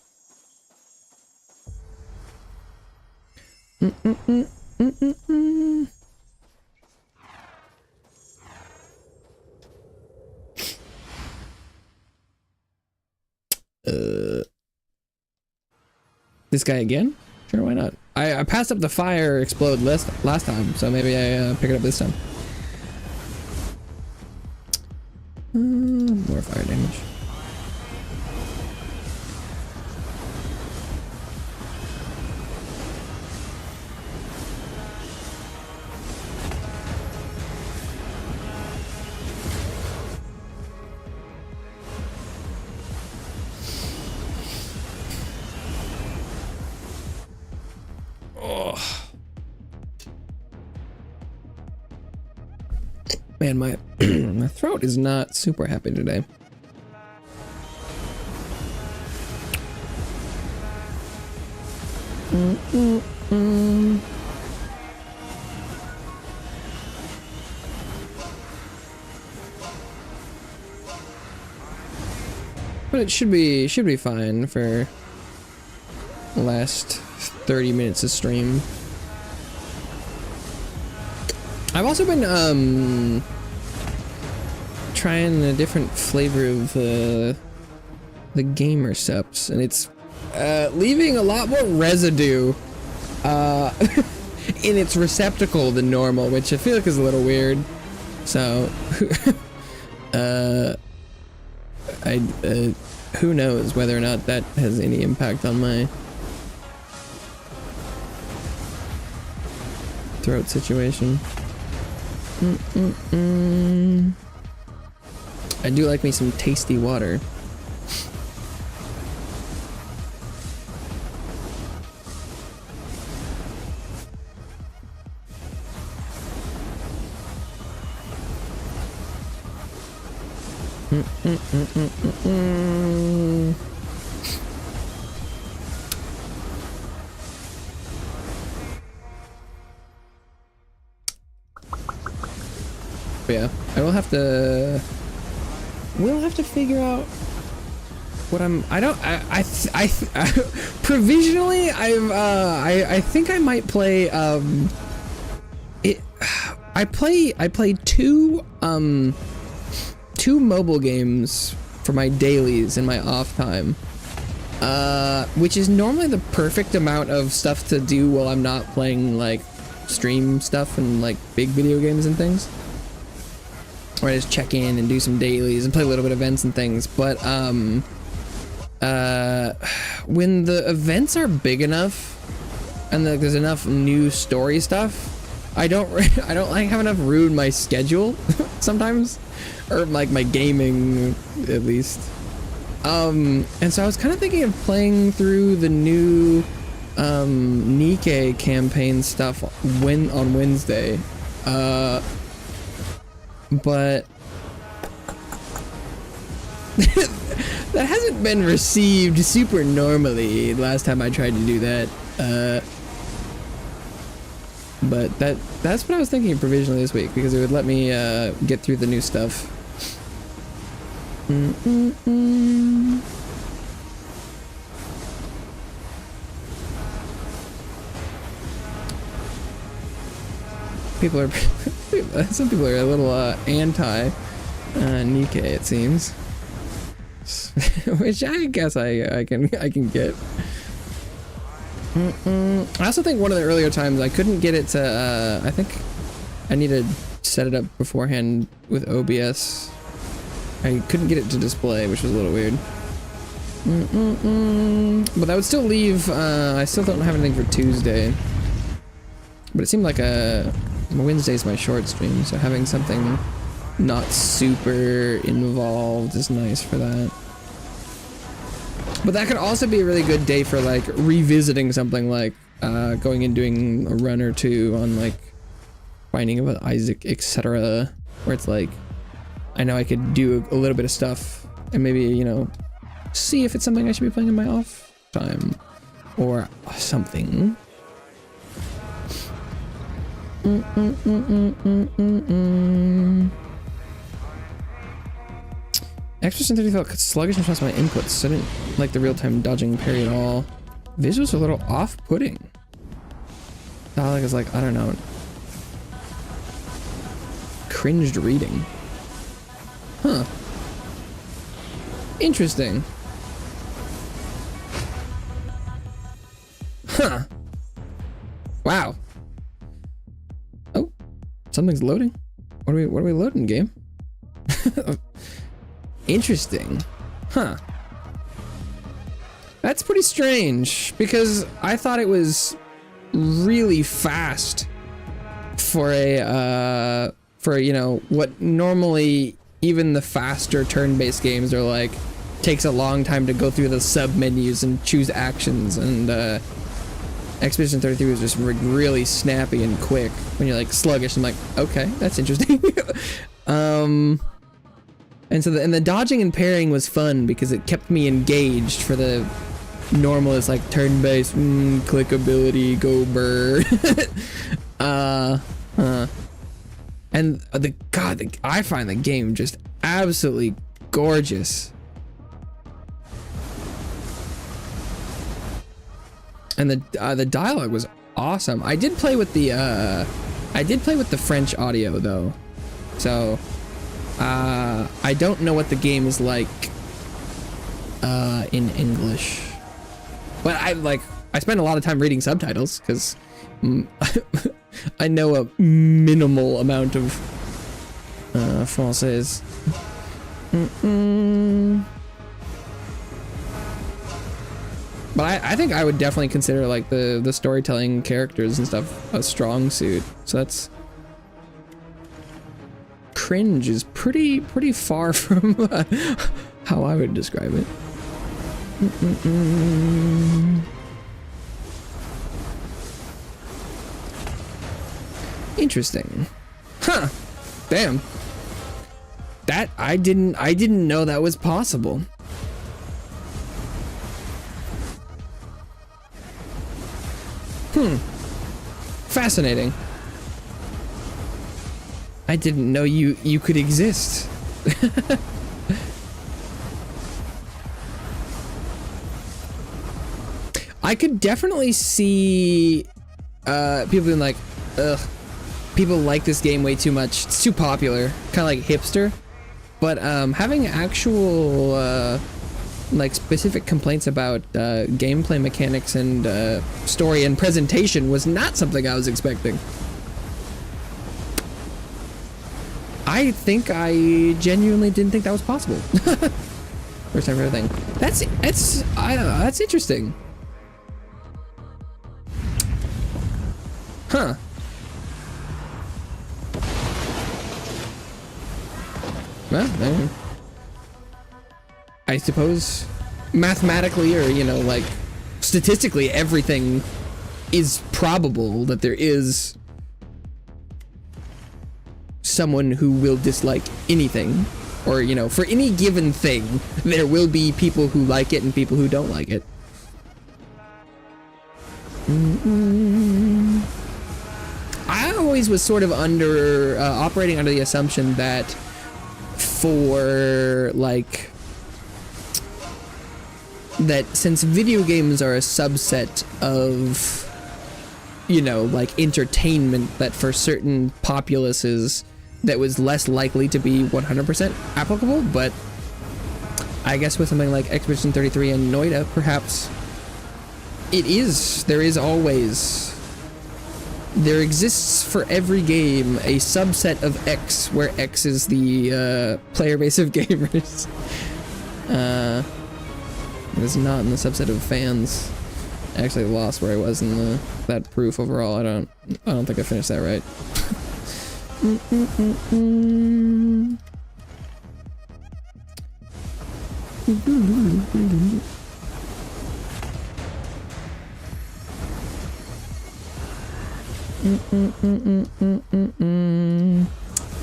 This guy again? Sure, why not? I passed up the fire explode last time, so maybe I pick it up this time. More fire damage. Man, my my throat is not super happy today. But it should be fine for the last 30 minutes of stream. I've also been trying a different flavor of the gamer subs, and it's leaving a lot more residue in its receptacle than normal, which I feel like is a little weird. So who knows whether or not that has any impact on my throat situation. I do like me some tasty water. But yeah, we'll have to figure out what provisionally I think I might play I play two mobile games for my dailies in my off time, which is normally the perfect amount of stuff to do while I'm not playing like stream stuff and like big video games and things. Or I just check in and do some dailies and play a little bit of events and things. But when the events are big enough and like there's enough new story stuff. I don't like have enough room in my schedule sometimes, or like my gaming at least. And so I was kind of thinking of playing through the new Nikkei campaign stuff on Wednesday, but that hasn't been received super normally last time I tried to do that. But that's what I was thinking provisionally this week, because it would let me get through the new stuff. People are some people are a little anti Nikkei, it seems. Which I guess I can get. I also think one of the earlier times I couldn't get it to. I think I need to set it up beforehand with OBS. I couldn't get it to display, which was a little weird. But that would still leave. I still don't have anything for Tuesday. But it seemed like Wednesday's my short stream, so having something not super involved is nice for that. But that could also be a really good day for like revisiting something, like going and doing a run or two on like Finding of Isaac, etc. Where it's like, I know I could do a little bit of stuff and maybe, you know, see if it's something I should be playing in my off time or something. Extra sensitivity felt sluggish across my inputs, so I didn't like the real-time dodging parry at all. Visuals are a little off-putting. Dialogue is like, I don't know. Cringed reading. Huh. Interesting. Huh. Wow. Oh, something's loading. What are we loading, game? Interesting. Huh. That's pretty strange, because I thought it was really fast for a for, you know, what normally even the faster turn-based games are like, takes a long time to go through the sub-menus and choose actions, and Expedition 33 was just really snappy and quick. When you're like sluggish, I'm like, okay, that's interesting. And so the dodging and parrying was fun because it kept me engaged for the normalist, like turn-based, clickability, go burr. And I find the game just absolutely gorgeous. And the dialogue was awesome. I did play with the French audio though, so I don't know what the game is like in English, but I spend a lot of time reading subtitles because I know a minimal amount of Français. But I think I would definitely consider like the storytelling characters and stuff a strong suit. So that's cringe is pretty far from how I would describe it. Interesting. Huh. Damn. That I didn't know that was possible. Fascinating. I didn't know you could exist. I could definitely see people being like, ugh, people like this game way too much. It's too popular, kind of like hipster. But having actual like specific complaints about gameplay mechanics and story and presentation was not something I was expecting. I think I genuinely didn't think that was possible. First time for everything. That's interesting. Huh. Well, I suppose mathematically, or, you know, like, statistically, everything is probable that there is someone who will dislike anything, or, you know, for any given thing, there will be people who like it and people who don't like it. I always was sort of operating under the assumption that for, like, that since video games are a subset of, you know, like, entertainment, that for certain populaces that was less likely to be 100% applicable, but I guess with something like Expedition 33 and Noita, perhaps there exists for every game a subset of X, where X is the player base of gamers. It's not in the subset of fans. I actually lost where I was in that proof overall. I don't think I finished that right.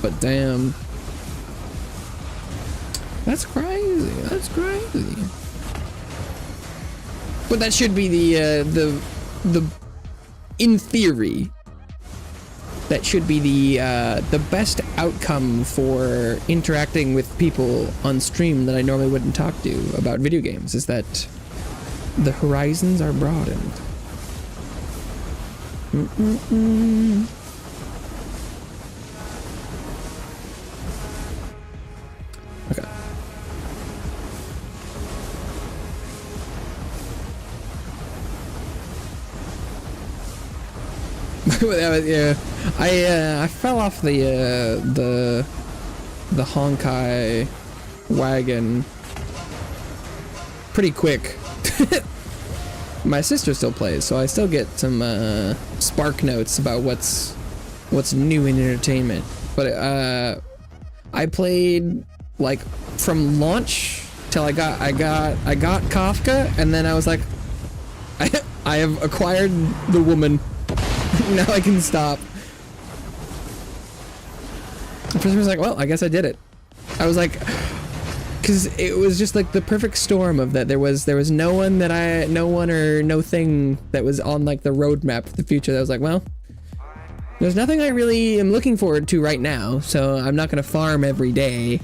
But damn, that's crazy. That's crazy. But that should be the in theory, that should be the best outcome for interacting with people on stream that I normally wouldn't talk to about video games, is that the horizons are broadened. Okay. Yeah, I fell off the Honkai wagon pretty quick. My sister still plays, so I still get some spark notes about what's new in entertainment. But I played, like, from launch till I got Kafka, and then I was like, I have acquired the woman. Now I can stop. The person was like, well, I guess I did it. I was like, because it was just like the perfect storm of that. There was no one or no thing that was on, like, the roadmap of the future that was like, well, there's nothing I really am looking forward to right now, so I'm not gonna farm every day.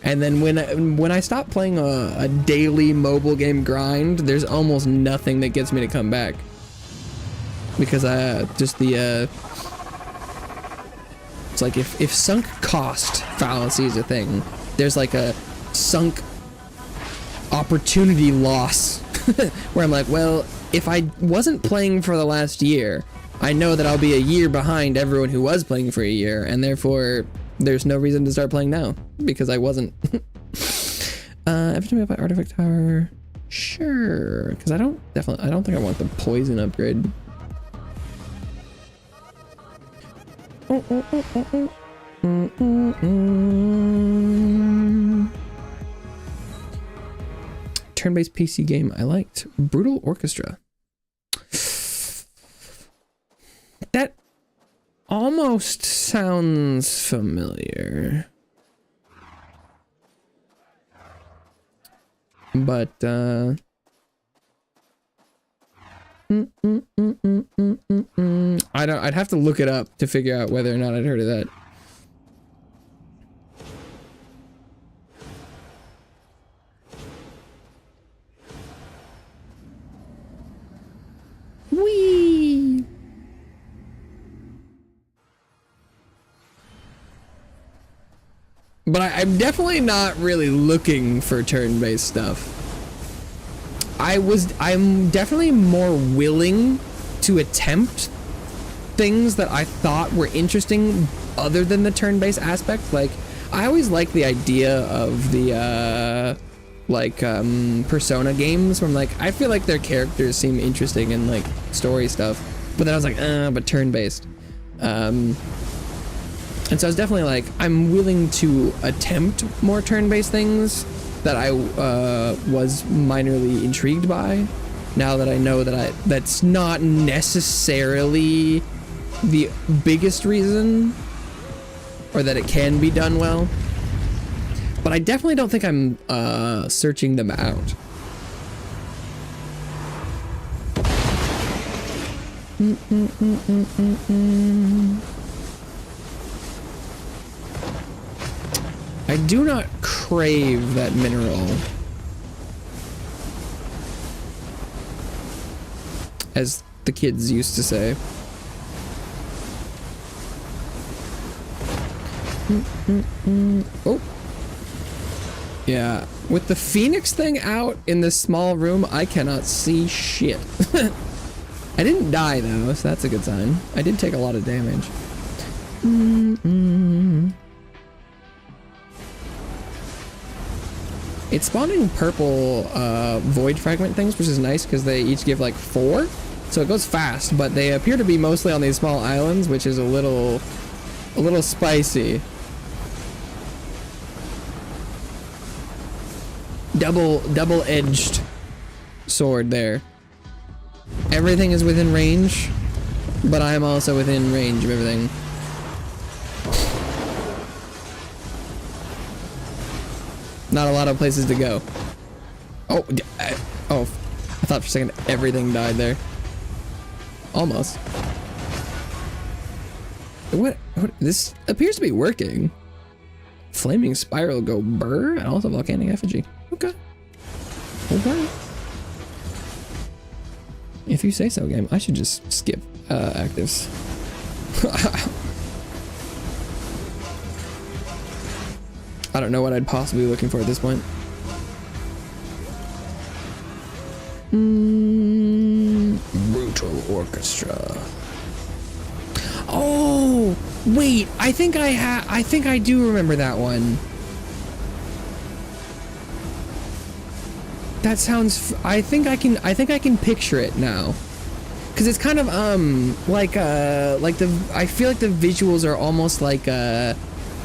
And then when I stop playing a daily mobile game grind, there's almost nothing that gets me to come back. Because just the it's like if sunk cost fallacy is a thing, there's like a sunk opportunity loss where I'm like, well, if I wasn't playing for the last year, I know that I'll be a year behind everyone who was playing for a year, and therefore there's no reason to start playing now because I wasn't. Every time I play Artifact Tower, sure, because I don't think I want the poison upgrade. Turn-based PC game I liked. Brutal Orchestra. That almost sounds familiar. But I'd have to look it up to figure out whether or not I'd heard of that. Whee! But I'm definitely not really looking for turn-based stuff. I'm definitely more willing to attempt things that I thought were interesting other than the turn-based aspect. Like, I always like the idea of the Persona games where I'm like, I feel like their characters seem interesting and, like, story stuff. But then I was like, but turn-based. And so I was definitely like, I'm willing to attempt more turn-based things that I was minorly intrigued by. Now that I know that that's not necessarily the biggest reason, or that it can be done well. But I definitely don't think I'm searching them out. I do not crave that mineral, as the kids used to say. Oh. Yeah, with the Phoenix thing out in this small room, I cannot see shit. I didn't die though, so that's a good sign. I did take a lot of damage. It's spawning purple void fragment things, which is nice because they each give like 4. So it goes fast, but they appear to be mostly on these small islands, which is a little spicy. Double-edged sword there. Everything is within range, but I am also within range of everything. Not a lot of places to go. Oh, I thought for a second everything died there. Almost. What? This appears to be working. Flaming spiral go burr, and also volcanic effigy. Okay. Okay. If you say so, game, I should just skip actives. I don't know what I'd possibly be looking for at this point. Brutal orchestra. Oh, wait, I think I do remember that one. That sounds, I think I can picture it now. Cause it's kind of like I feel like the visuals are almost like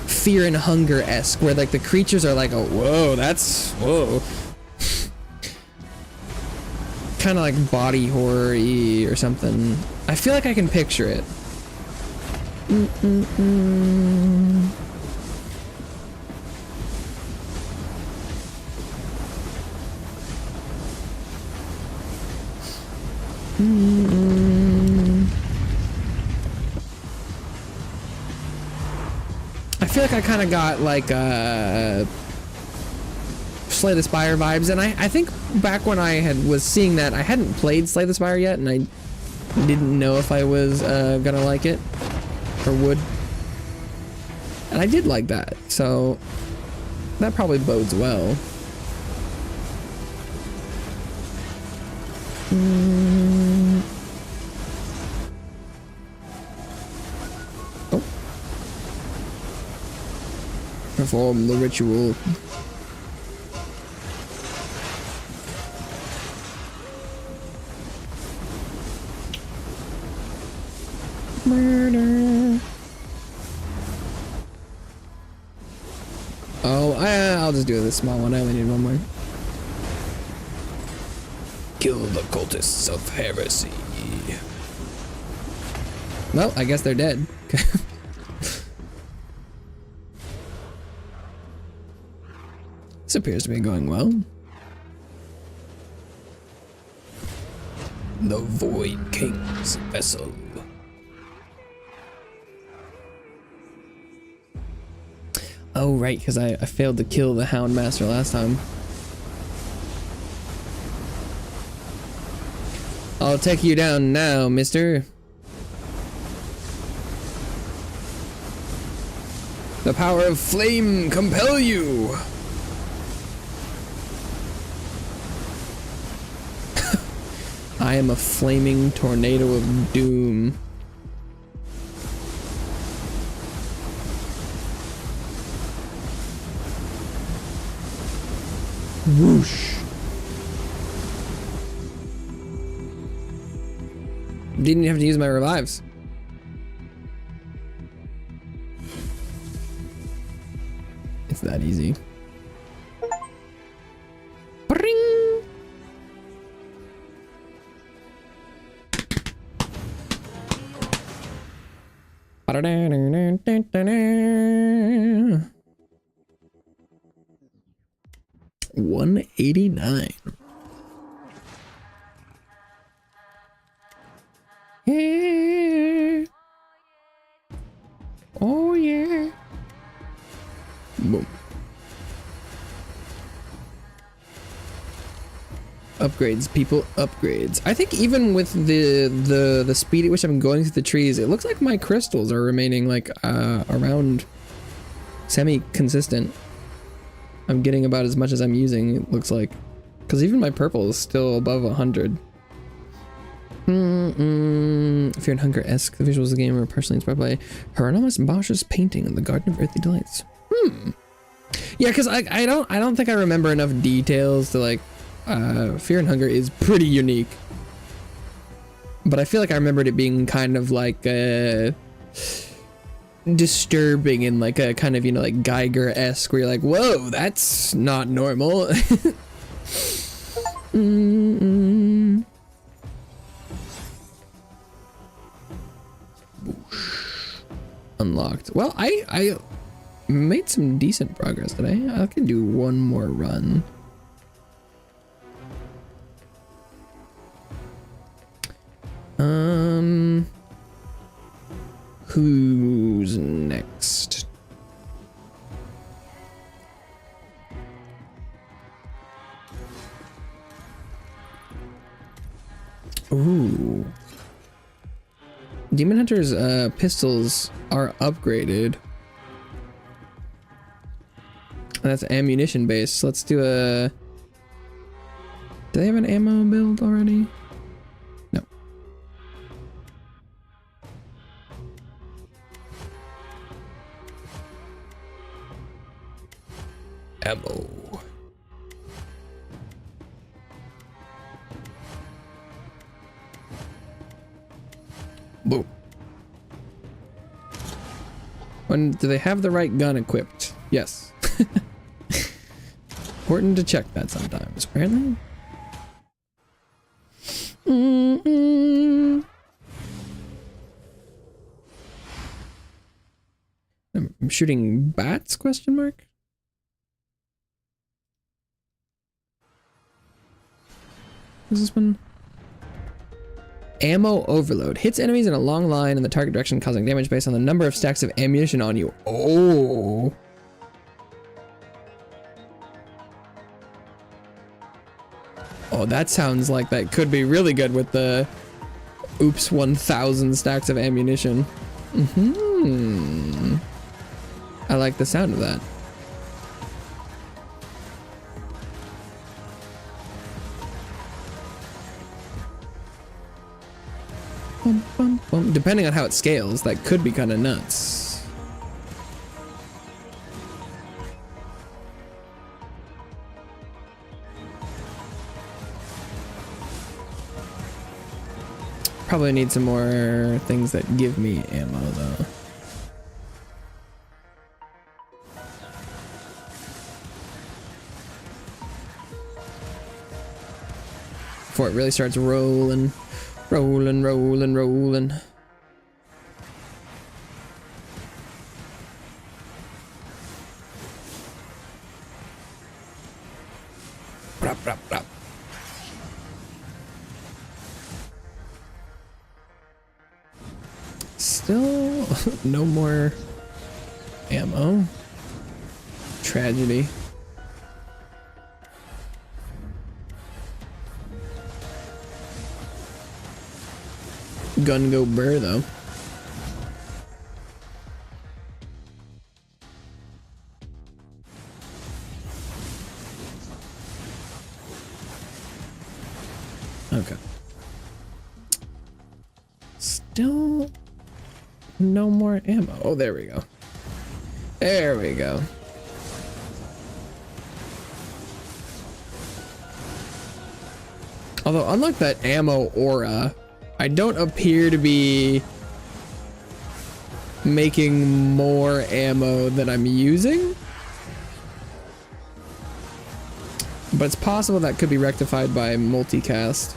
Fear and Hunger-esque, where like the creatures are like, oh, whoa, that's, whoa. Kind of like body horror-y or something. I feel like I can picture it. I feel like I kind of got like Slay the Spire vibes, and I think back when I was seeing that, I hadn't played Slay the Spire yet, and I didn't know if I was gonna like it or would, and I did like that, so that probably bodes well. Oh. Perform the ritual. Murder. Oh, I'll just do this small one. I only need one more. Kill the cultists of heresy. Well, I guess they're dead. This appears to be going well. The Void King's vessel. Oh, right, because I failed to kill the Hound Master last time. I'll take you down now, mister. The power of flame compel you. I am a flaming tornado of doom. Whoosh. Didn't have to use my revives. It's that easy. Bring. $189. Yeah. Oh yeah. Boom. Upgrades, people, upgrades. I think even with the speed at which I'm going through the trees, it looks like my crystals are remaining like around semi-consistent. I'm getting about as much as I'm using, it looks like. Because even my purple is still above 100. Fear and Hunger-esque, the visuals of the game are partially inspired by Hieronymus Bosch's painting in the Garden of Earthly Delights. Yeah, because I don't think I remember enough details to like Fear and Hunger is pretty unique. But I feel like I remembered it being kind of like disturbing and like a kind of, you know, like Geiger-esque, where you're like, whoa, that's not normal. Unlocked. Well, I made some decent progress today. I could do one more run. Who's next? Ooh. Demon Hunter's pistols are upgraded. That's ammunition based. Let's do a... Do they have an ammo build already? No. Ammo. Boom. When do they have the right gun equipped? Yes. Important to check that sometimes, apparently. I'm shooting bats, question mark? Is this one? Ammo overload. Hits enemies in a long line in the target direction, causing damage based on the number of stacks of ammunition on you. Oh. Oh, that sounds like that could be really good with the oops 1,000 stacks of ammunition. I like the sound of that. Bum, bum, bum. Depending on how it scales, that could be kind of nuts. Probably need some more things that give me ammo though. Before it really starts rolling. Rolling, rolling, rolling. Brap, brap, brap. Still no more ammo. Tragedy. Gun go burr though. Okay. Still no more ammo. Oh, there we go. There we go. Although unlike that ammo aura, I don't appear to be making more ammo than I'm using. But it's possible that could be rectified by multicast.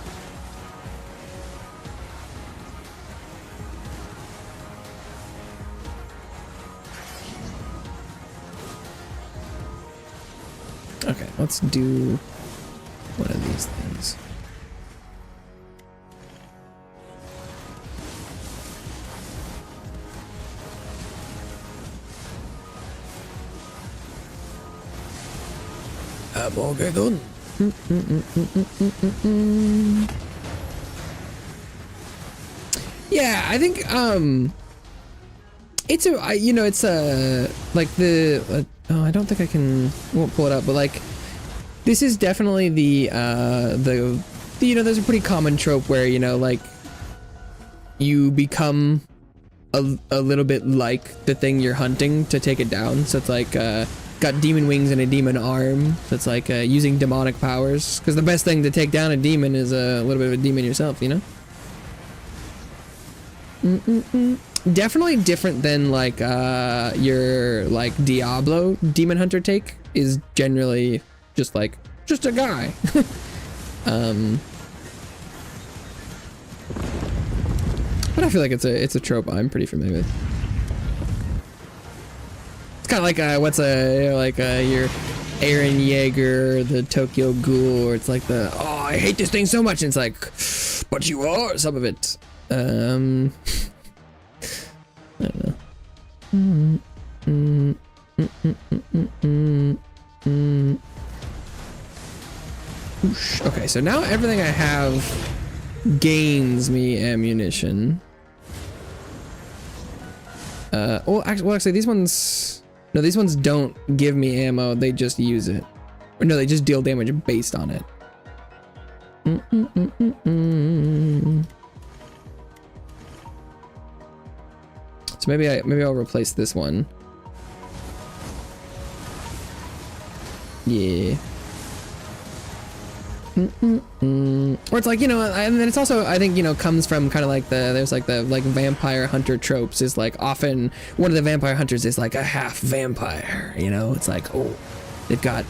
Okay, let's do one of these things. Armageddon. Yeah, I think it's a you know, it's a like the oh, I don't think I can, won't pull it up, but like this is definitely the you know, there's a pretty common trope where, you know, like you become a little bit like the thing you're hunting to take it down. So it's like got demon wings and a demon arm. So it's like using demonic powers, because the best thing to take down a demon is a little bit of a demon yourself, you know. Definitely different than like your like Diablo demon hunter take is generally just like just a guy. But I feel like it's a trope I'm pretty familiar with. It's kind of like what's a, you know, like your Eren Yeager, the Tokyo Ghoul, or it's like the, oh, I hate this thing so much, and it's like, but you are some of it. I don't know. Okay, so now everything I have gains me ammunition. Well, actually, these ones, no, these ones don't give me ammo. They just use it, or no, they just deal damage based on it. So maybe I'll replace this one. Yeah. Or it's like, you know, and then it's also, I think, you know, comes from kind of like there's like the like vampire hunter tropes is like often one of the vampire hunters is like a half vampire, you know. It's like, oh, they've got,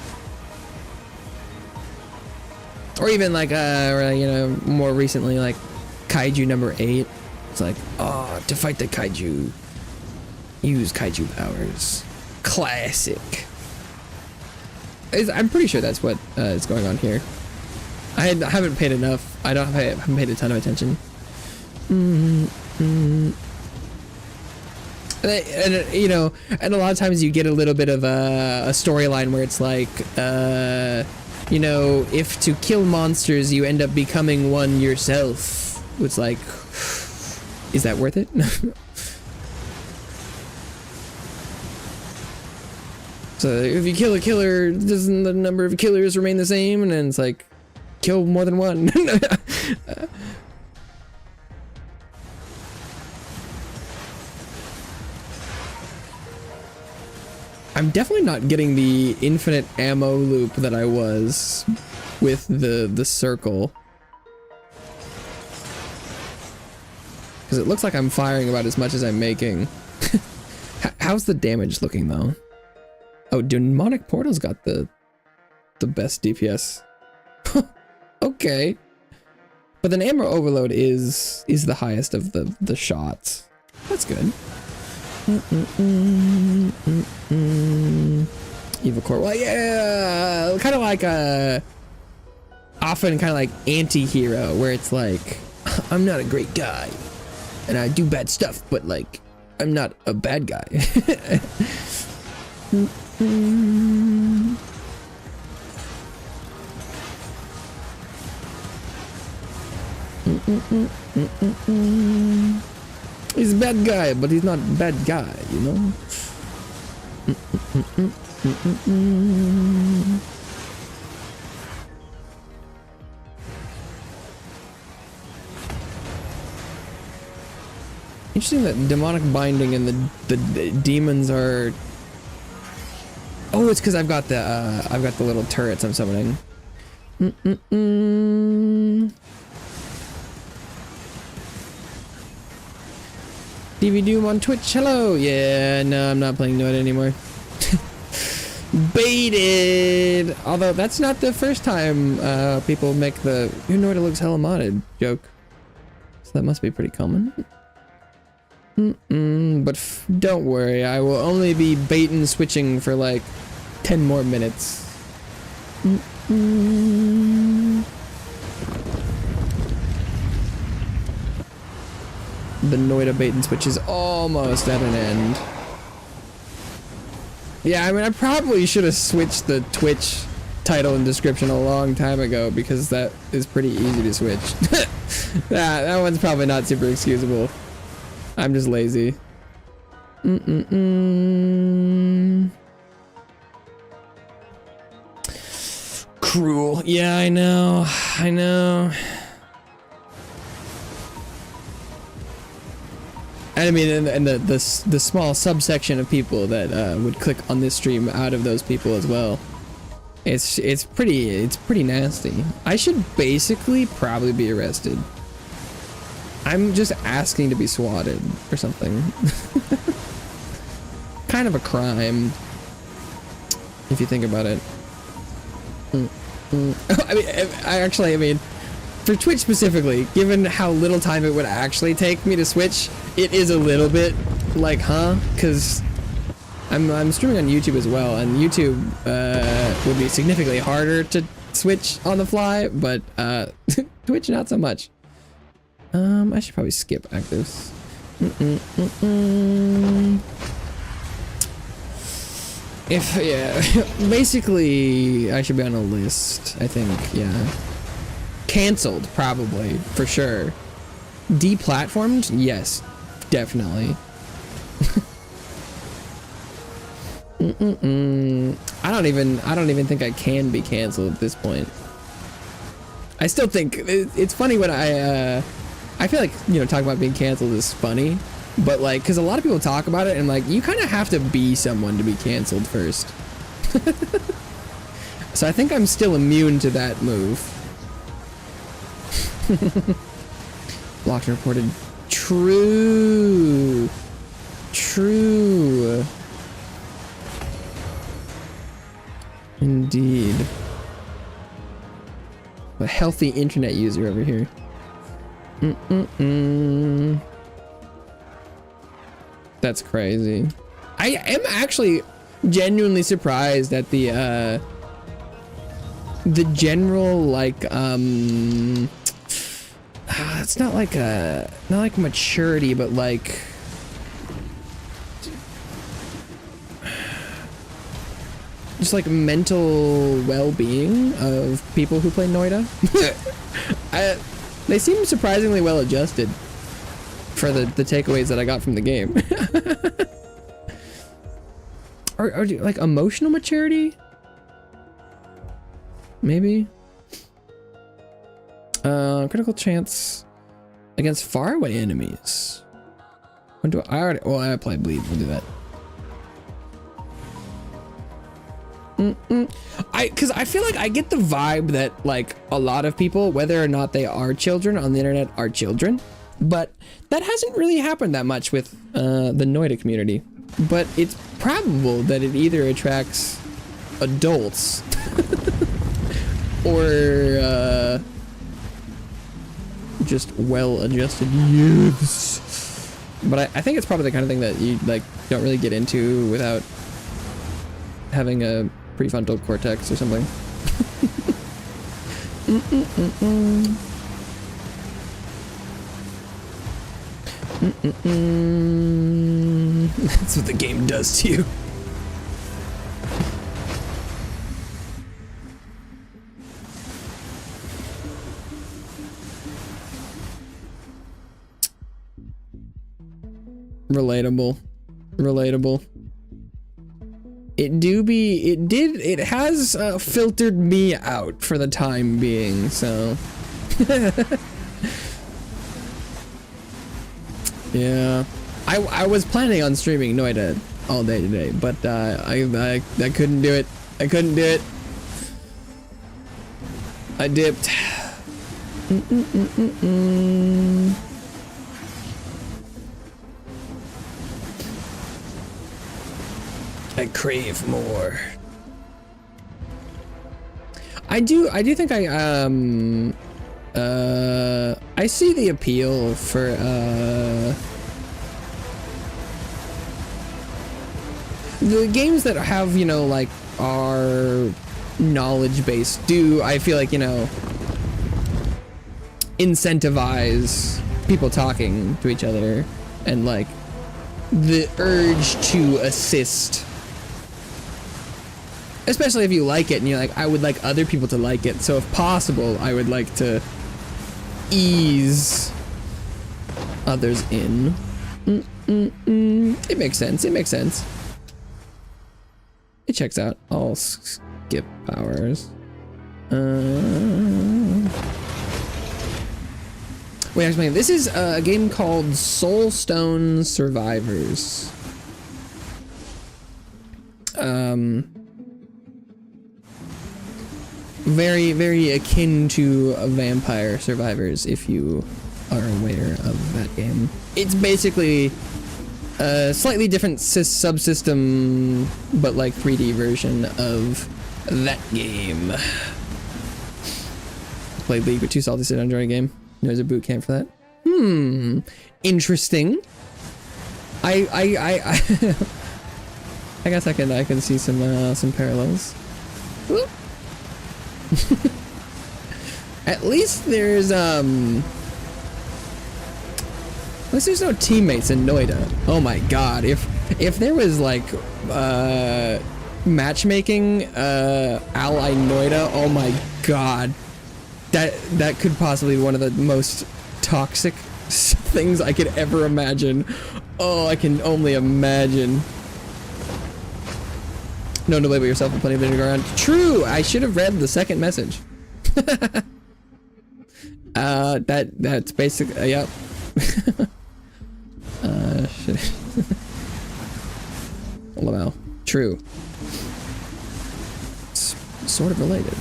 or even like or, you know, more recently like kaiju number 8. It's like, oh, to fight the kaiju, use kaiju powers. Classic. I'm pretty sure that's what is going on here. I haven't paid enough. I haven't paid a ton of attention. And you know, and a lot of times you get a little bit of a storyline where it's like, you know, if to kill monsters you end up becoming one yourself. It's like, is that worth it? So if you kill a killer, doesn't the number of killers remain the same? And then it's like, kill more than one. I'm definitely not getting the infinite ammo loop that I was with the circle. Because it looks like I'm firing about as much as I'm making. How's the damage looking though? Oh, Demonic Portal's got the best DPS. Okay. But then ammo overload is the highest of the shots. That's good. Evil Core. Well, yeah, kind of like often kind of like anti-hero, where it's like, I'm not a great guy and I do bad stuff, but like I'm not a bad guy. He's a bad guy, but he's not a bad guy, you know? Interesting that demonic binding and the demons are. Oh, it's because I've got the little turrets I'm summoning. TV Doom on Twitch. Hello. Yeah, no, I'm not playing Noita anymore. Baited. Although that's not the first time people make the "your Noita looks hella modded" joke. So that must be pretty common. But don't worry, I will only be bait and switching for like 10 more minutes. The Noita bait and switch is almost at an end. Yeah, I mean, I probably should have switched the Twitch title and description a long time ago because that is pretty easy to switch. That one's probably not super excusable. I'm just lazy. Cruel. Yeah, I know. I know. And I mean, and the small subsection of people that would click on this stream out of those people as well. It's pretty nasty. I should basically probably be arrested. I'm just asking to be swatted or something. Kind of a crime, if you think about it. I mean, for Twitch specifically, given how little time it would actually take me to switch, it is a little bit like, huh? Because I'm streaming on YouTube as well, and YouTube would be significantly harder to switch on the fly, but Twitch not so much. I should probably skip actives. Basically, I should be on a list, I think, yeah. Cancelled, probably, for sure. Deplatformed? Yes, definitely. I don't even think I can be canceled at this point. I still think it's funny when I feel like, you know, talking about being canceled is funny, but like, because a lot of people talk about it and like, you kind of have to be someone to be canceled first. So I think I'm still immune to that move. Blocked and reported. True. True. Indeed. A healthy internet user over here. That's crazy. I am actually genuinely surprised at the general, like, it's not like maturity, but like just like mental well-being of people who play Noita. They seem surprisingly well adjusted for the takeaways that I got from the game. or like emotional maturity? Maybe. Critical chance against faraway enemies. When do I already? Well, I applied bleed. We'll do that. Because I feel like I get the vibe that like a lot of people, whether or not they are children on the internet, are children, but that hasn't really happened that much with the Noita community. But it's probable that it either attracts adults or just well-adjusted youths. But I think it's probably the kind of thing that you like don't really get into without having a prefrontal cortex or something. That's what the game does to you. Relatable. It has filtered me out for the time being, so. Yeah. I was planning on streaming Noita all day today, but I couldn't do it. I dipped. I crave more. I do think I see the appeal for the games that have, you know, like, are knowledge based. I feel like, you know, incentivize people talking to each other and like the urge to assist, especially if you like it and you're like, I would like other people to like it, so if possible I would like to ease others in. It makes sense, it makes sense. It checks out. I'll skip powers. Wait, actually, this is a game called Soulstone Survivors. Very, very akin to Vampire Survivors, if you are aware of that game. It's basically a slightly different subsystem, but like 3D version of that game. Played League with too salty to sit down during a game. There's a boot camp for that. Interesting. I guess I can see some parallels. Whoop. At least there's no teammates in Noita. Oh my god, if there was like matchmaking ally Noita, oh my god. That could possibly be one of the most toxic things I could ever imagine. Oh, I can only imagine. No, to label yourself with plenty of vinegar around. True, I should have read the second message. That's basic. Yep. Shit. Wow. True. It's sort of related.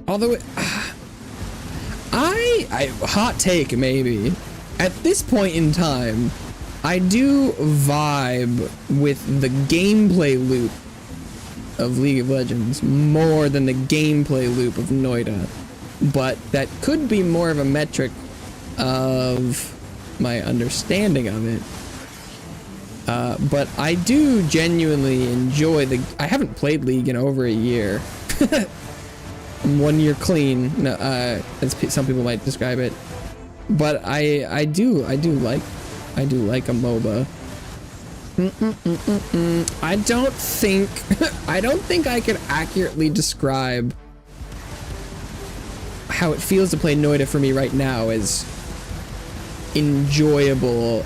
Although I hot take maybe at this point in time I do vibe with the gameplay loop of League of Legends more than the gameplay loop of Noita, but that could be more of a metric of my understanding of it. But I do genuinely enjoy I haven't played League in over a year. I'm 1 year clean, no, as some people might describe it. But I do like a MOBA. I don't think I could accurately describe how it feels to play Noita for me right now as enjoyable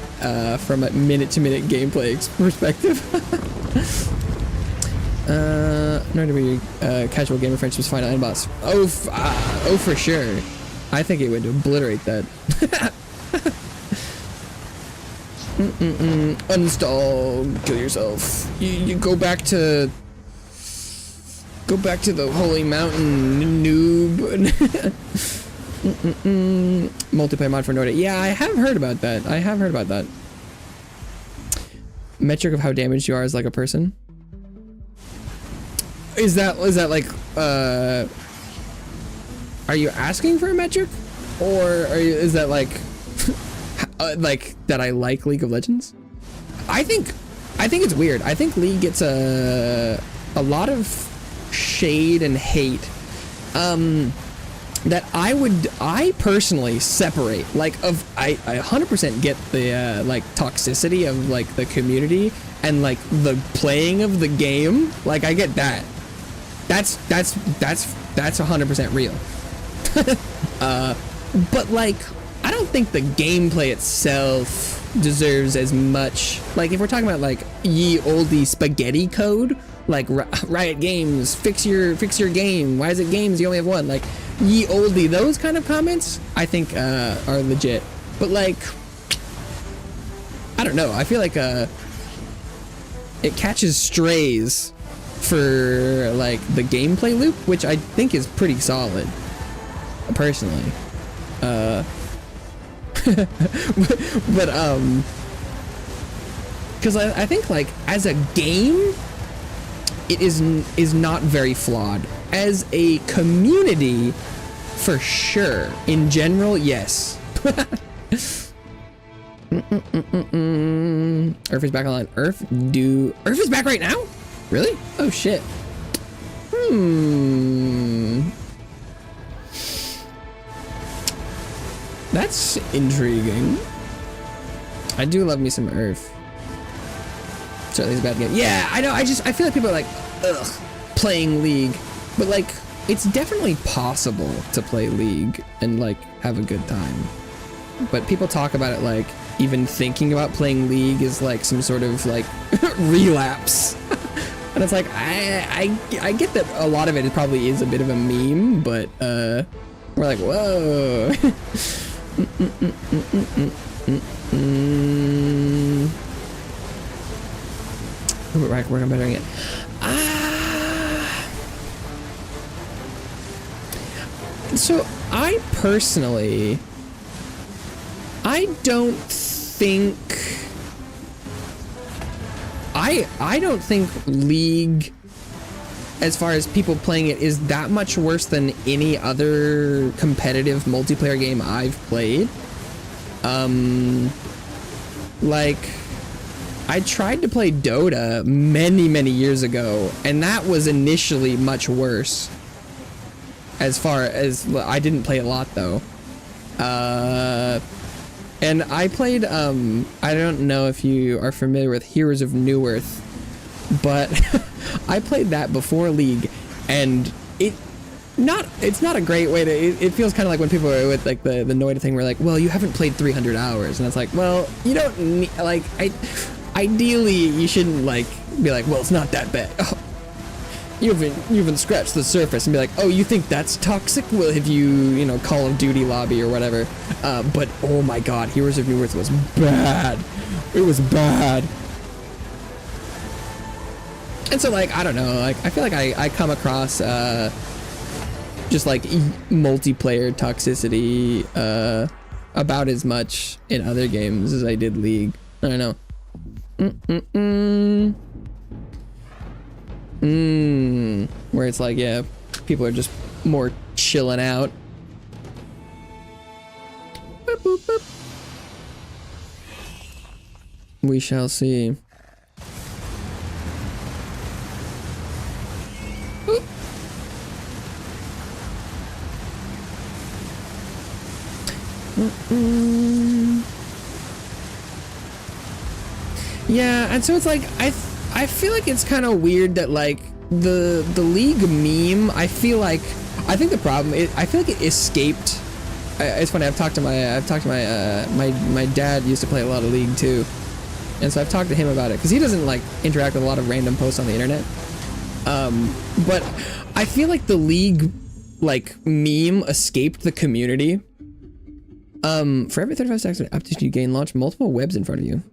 from a minute-to-minute gameplay perspective. Nor to be casual gamer friendships find out bots. Oh, for sure. I think it would obliterate that. Uninstall, kill yourself. You go back to the holy mountain, noob. Multiplayer mod for Noita. Yeah, I have heard about that. Metric of how damaged you are as like a person. Is that like are you asking for a metric, or is that like like that I like League of Legends? I think it's weird. I think League gets a lot of shade and hate that I personally separate. Like I 100% get the like toxicity of like the community and like the playing of the game. Like I get that. That's 100% real. But like I don't think the gameplay itself deserves as much. Like if we're talking about like ye olde spaghetti code, like Riot Games, fix your game. Why is it games? You only have one. Like ye olde, those kind of comments I think are legit. But like I don't know. I feel like it catches strays for like the gameplay loop, which I think is pretty solid personally. but because I think like as a game, it is not very flawed. As a community, for sure. In general, yes. Earth is back online. Earth is back right now? Really? Oh shit. That's intriguing. I do love me some Earth. Certainly it's a bad game. Yeah, I know. I feel like people are like, ugh, playing League. But like, it's definitely possible to play League and like have a good time. But people talk about it like even thinking about playing League is like some sort of like relapse. And it's like, I get that a lot of it probably is a bit of a meme, but we're like, whoa. Right, we're bettering it. So I personally, I don't think League, as far as people playing it, is that much worse than any other competitive multiplayer game I've played. Like, I tried to play Dota many years ago, and that was initially much worse. As far as, I didn't play a lot though. And I played, I don't know if you are familiar with Heroes of Newerth, but I played that before League, and it's not a great way to, it feels kind of like when people are with like the Noita thing where like, well, you haven't played 300 hours, and it's like, well, you don't need, like, ideally you shouldn't like be like, well, it's not that bad. Oh, you haven't scratched the surface and be like, oh, you think that's toxic? Well, have you know, Call of Duty lobby or whatever. But oh my god, Heroes of Newerth was bad. It was bad. And so like, I don't know, like I feel like I come across just like multiplayer toxicity about as much in other games as I did League. I don't know. Where it's like, yeah, people are just more chilling out. Boop, boop, boop. We shall see. Oop. Yeah, and so it's like, I feel like it's kind of weird that like the League meme, I think the problem is, I feel like it escaped. It's funny, I've talked to my dad used to play a lot of League too, and so I've talked to him about it because he doesn't like interact with a lot of random posts on the internet. But I feel like the League like meme escaped the community. For every 35 seconds of aptitude you gain, launch multiple webs in front of you.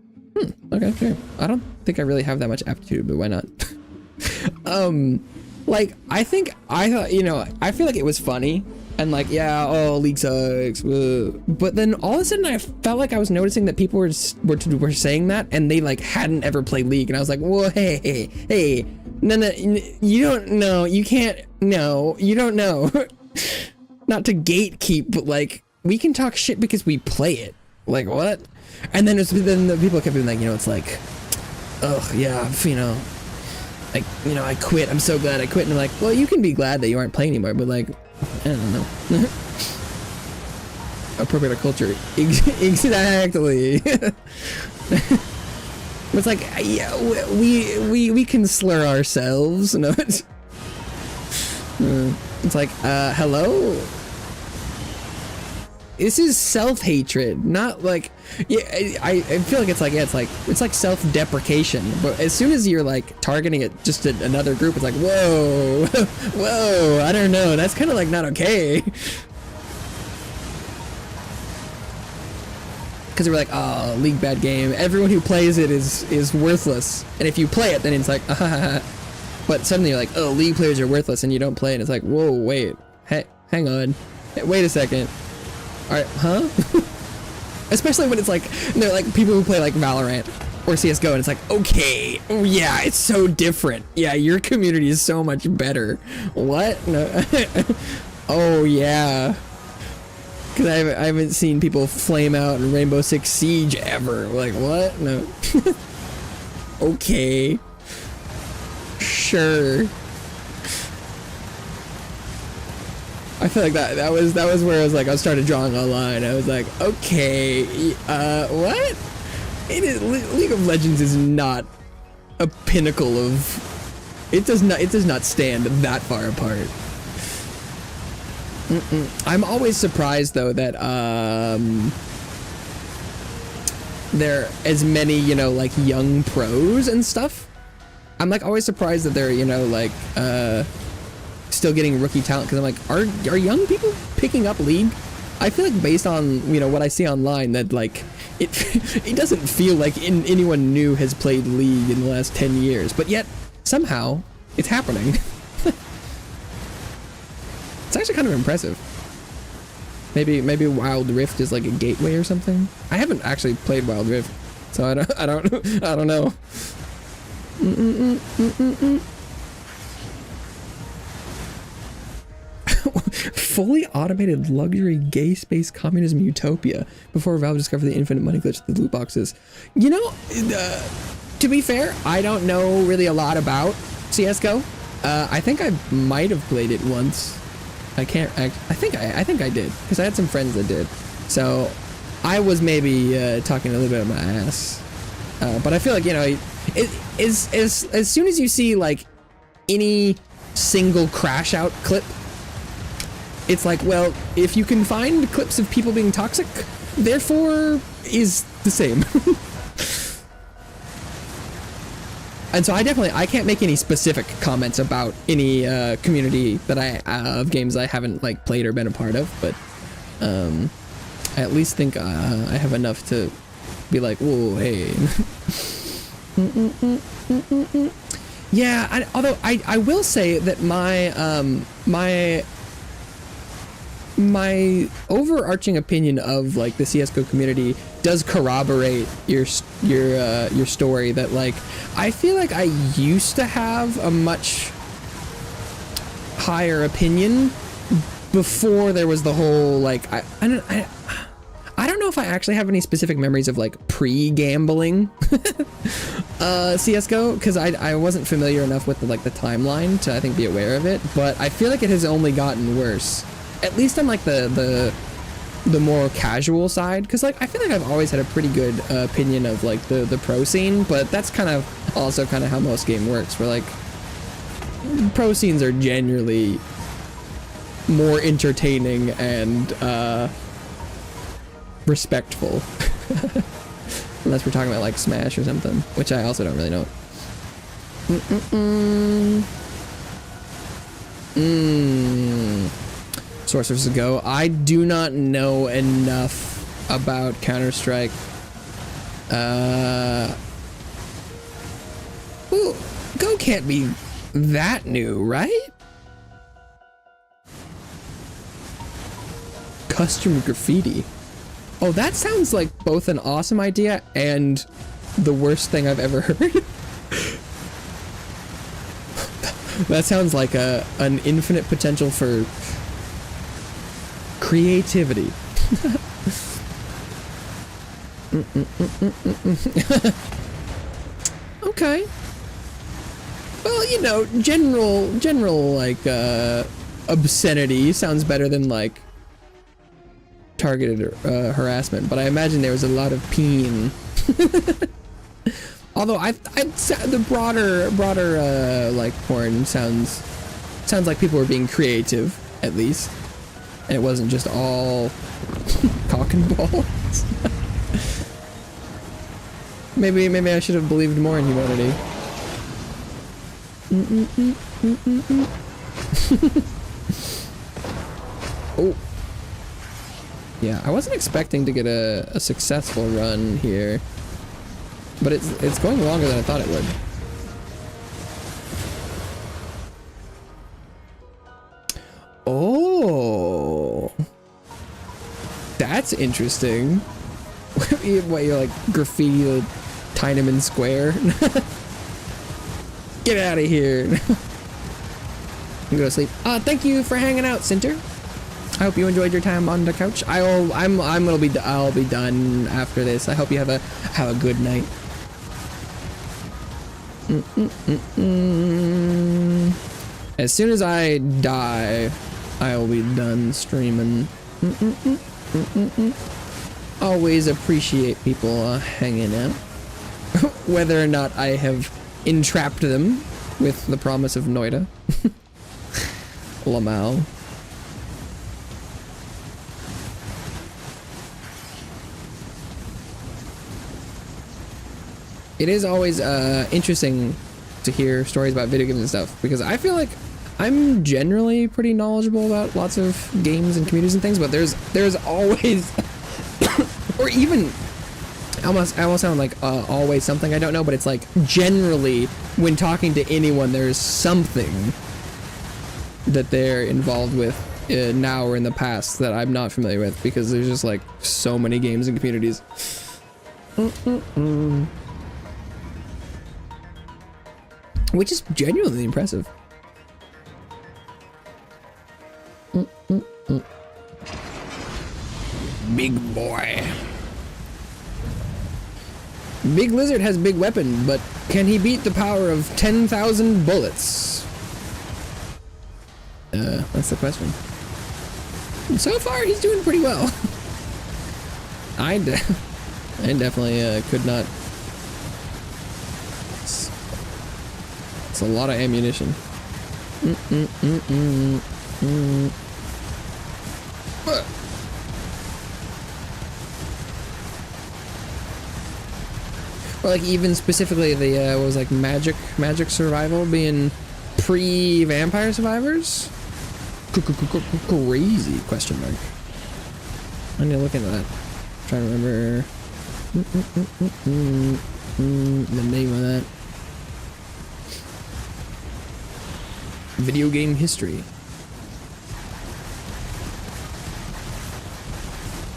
Okay, sure. I don't think I really have that much aptitude, but why not? Like, I thought, you know, I feel like it was funny, and like, yeah, oh, League sucks, but then all of a sudden I felt like I was noticing that people were saying that, and they like hadn't ever played League, and I was like, whoa, hey, no, you don't know, you can't, no, you don't know. Not to gatekeep, but like, we can talk shit because we play it. Like, what? And then the people kept being like, you know, it's like, oh yeah, you know, like, you know, I quit. I'm so glad I quit. And I'm like, well, you can be glad that you aren't playing anymore, but like, I don't know. Appropriate culture. Exactly. It's like, yeah, we can slur ourselves. No, it's like, hello. This is self-hatred, not like, yeah, I feel like it's like, yeah, it's like self-deprecation, but as soon as you're like targeting it just at another group, it's like, whoa, whoa, I don't know, that's kind of like not okay. Because we're like, oh, League bad game, everyone who plays it is worthless, and if you play it, then it's like, but suddenly you're like, oh, League players are worthless, and you don't play it, and it's like, whoa, wait, hey, hang on, wait a second. Alright, huh? Especially when it's like, they're like people who play like Valorant or CSGO, and it's like, okay, oh yeah, it's so different. Yeah, your community is so much better. What? No. Oh yeah. Because I haven't seen people flame out in Rainbow Six Siege ever. Like, what? No. Okay. Sure. I feel like that was where I was like, I started drawing a line. I was like, okay, what? It is League of Legends is not a pinnacle of. It does not stand that far apart. I'm always surprised though that there are as many, you know, like young pros and stuff. I'm like always surprised that they're, you know, like still getting rookie talent, because I'm like, are young people picking up League? I feel like based on, you know, what I see online, that like it doesn't feel like anyone new has played League in the last 10 years, but yet somehow it's happening. It's actually kind of impressive. Maybe Wild Rift is like a gateway or something. I haven't actually played Wild Rift, so I don't know. Fully automated luxury gay space communism utopia before Valve discovered the infinite money glitch with the loot boxes. You know, to be fair, I don't know really a lot about CS:GO. I think I might have played it once. I think I did, because I had some friends that did. So I was maybe talking a little bit of my ass. But I feel like, you know, as soon as you see like any single crash out clip, it's like, well, if you can find clips of people being toxic, therefore is the same. And so I can't make any specific comments about any community that of games I haven't like played or been a part of, but I at least think I have enough to be like, whoa, hey. Yeah, although I will say that my overarching opinion of like the CS:GO community does corroborate your story, that like I feel like I used to have a much higher opinion before there was the whole like I don't know if I actually have any specific memories of like pre-gambling CS:GO, because I wasn't familiar enough with the timeline to I think be aware of it, but I feel like it has only gotten worse. At least on like the more casual side, because like I feel like I've always had a pretty good opinion of like the pro scene, but that's kind of also kind of how most game works, where like pro scenes are generally more entertaining and respectful. Unless we're talking about like Smash or something, which I also don't really know. Source vs. Go. I do not know enough about Counter-Strike. Ooh, Go can't be that new, right? Custom graffiti. Oh, that sounds like both an awesome idea and the worst thing I've ever heard. That sounds like an infinite potential for creativity. Okay. Well, you know, general like obscenity sounds better than like targeted harassment, but I imagine there was a lot of peen. Although the broader like porn sounds like people were being creative, at least, and it wasn't just all cock and balls. maybe I should have believed more in humanity. Oh. Yeah, I wasn't expecting to get a successful run here, but it's going longer than I thought it would. Oh, that's interesting. What, you're like graffiti the Tiananmen Square? Get out of here. Go to sleep. Thank you for hanging out, Cinter. I hope you enjoyed your time on the couch. I'll be done after this. I hope you have a good night. As soon as I die, I will be done streaming. Always appreciate people hanging out, whether or not I have entrapped them with the promise of Noita. Lamau. It is always interesting to hear stories about video games and stuff, because I feel like I'm generally pretty knowledgeable about lots of games and communities and things, but there's always or even I almost sound like always something I don't know, but it's like generally when talking to anyone there's something that they're involved with now or in the past that I'm not familiar with, because there's just like so many games and communities. Which is genuinely impressive. Big boy. Big Lizard has big weapon, but can he beat the power of 10,000 bullets? That's the question. So far, he's doing pretty well. I definitely could not. It's a lot of ammunition. Or like even specifically the what was like magic survival being pre-vampire survivors? Crazy question mark. I need to look into that. I'm trying to remember the name of that. Video game history.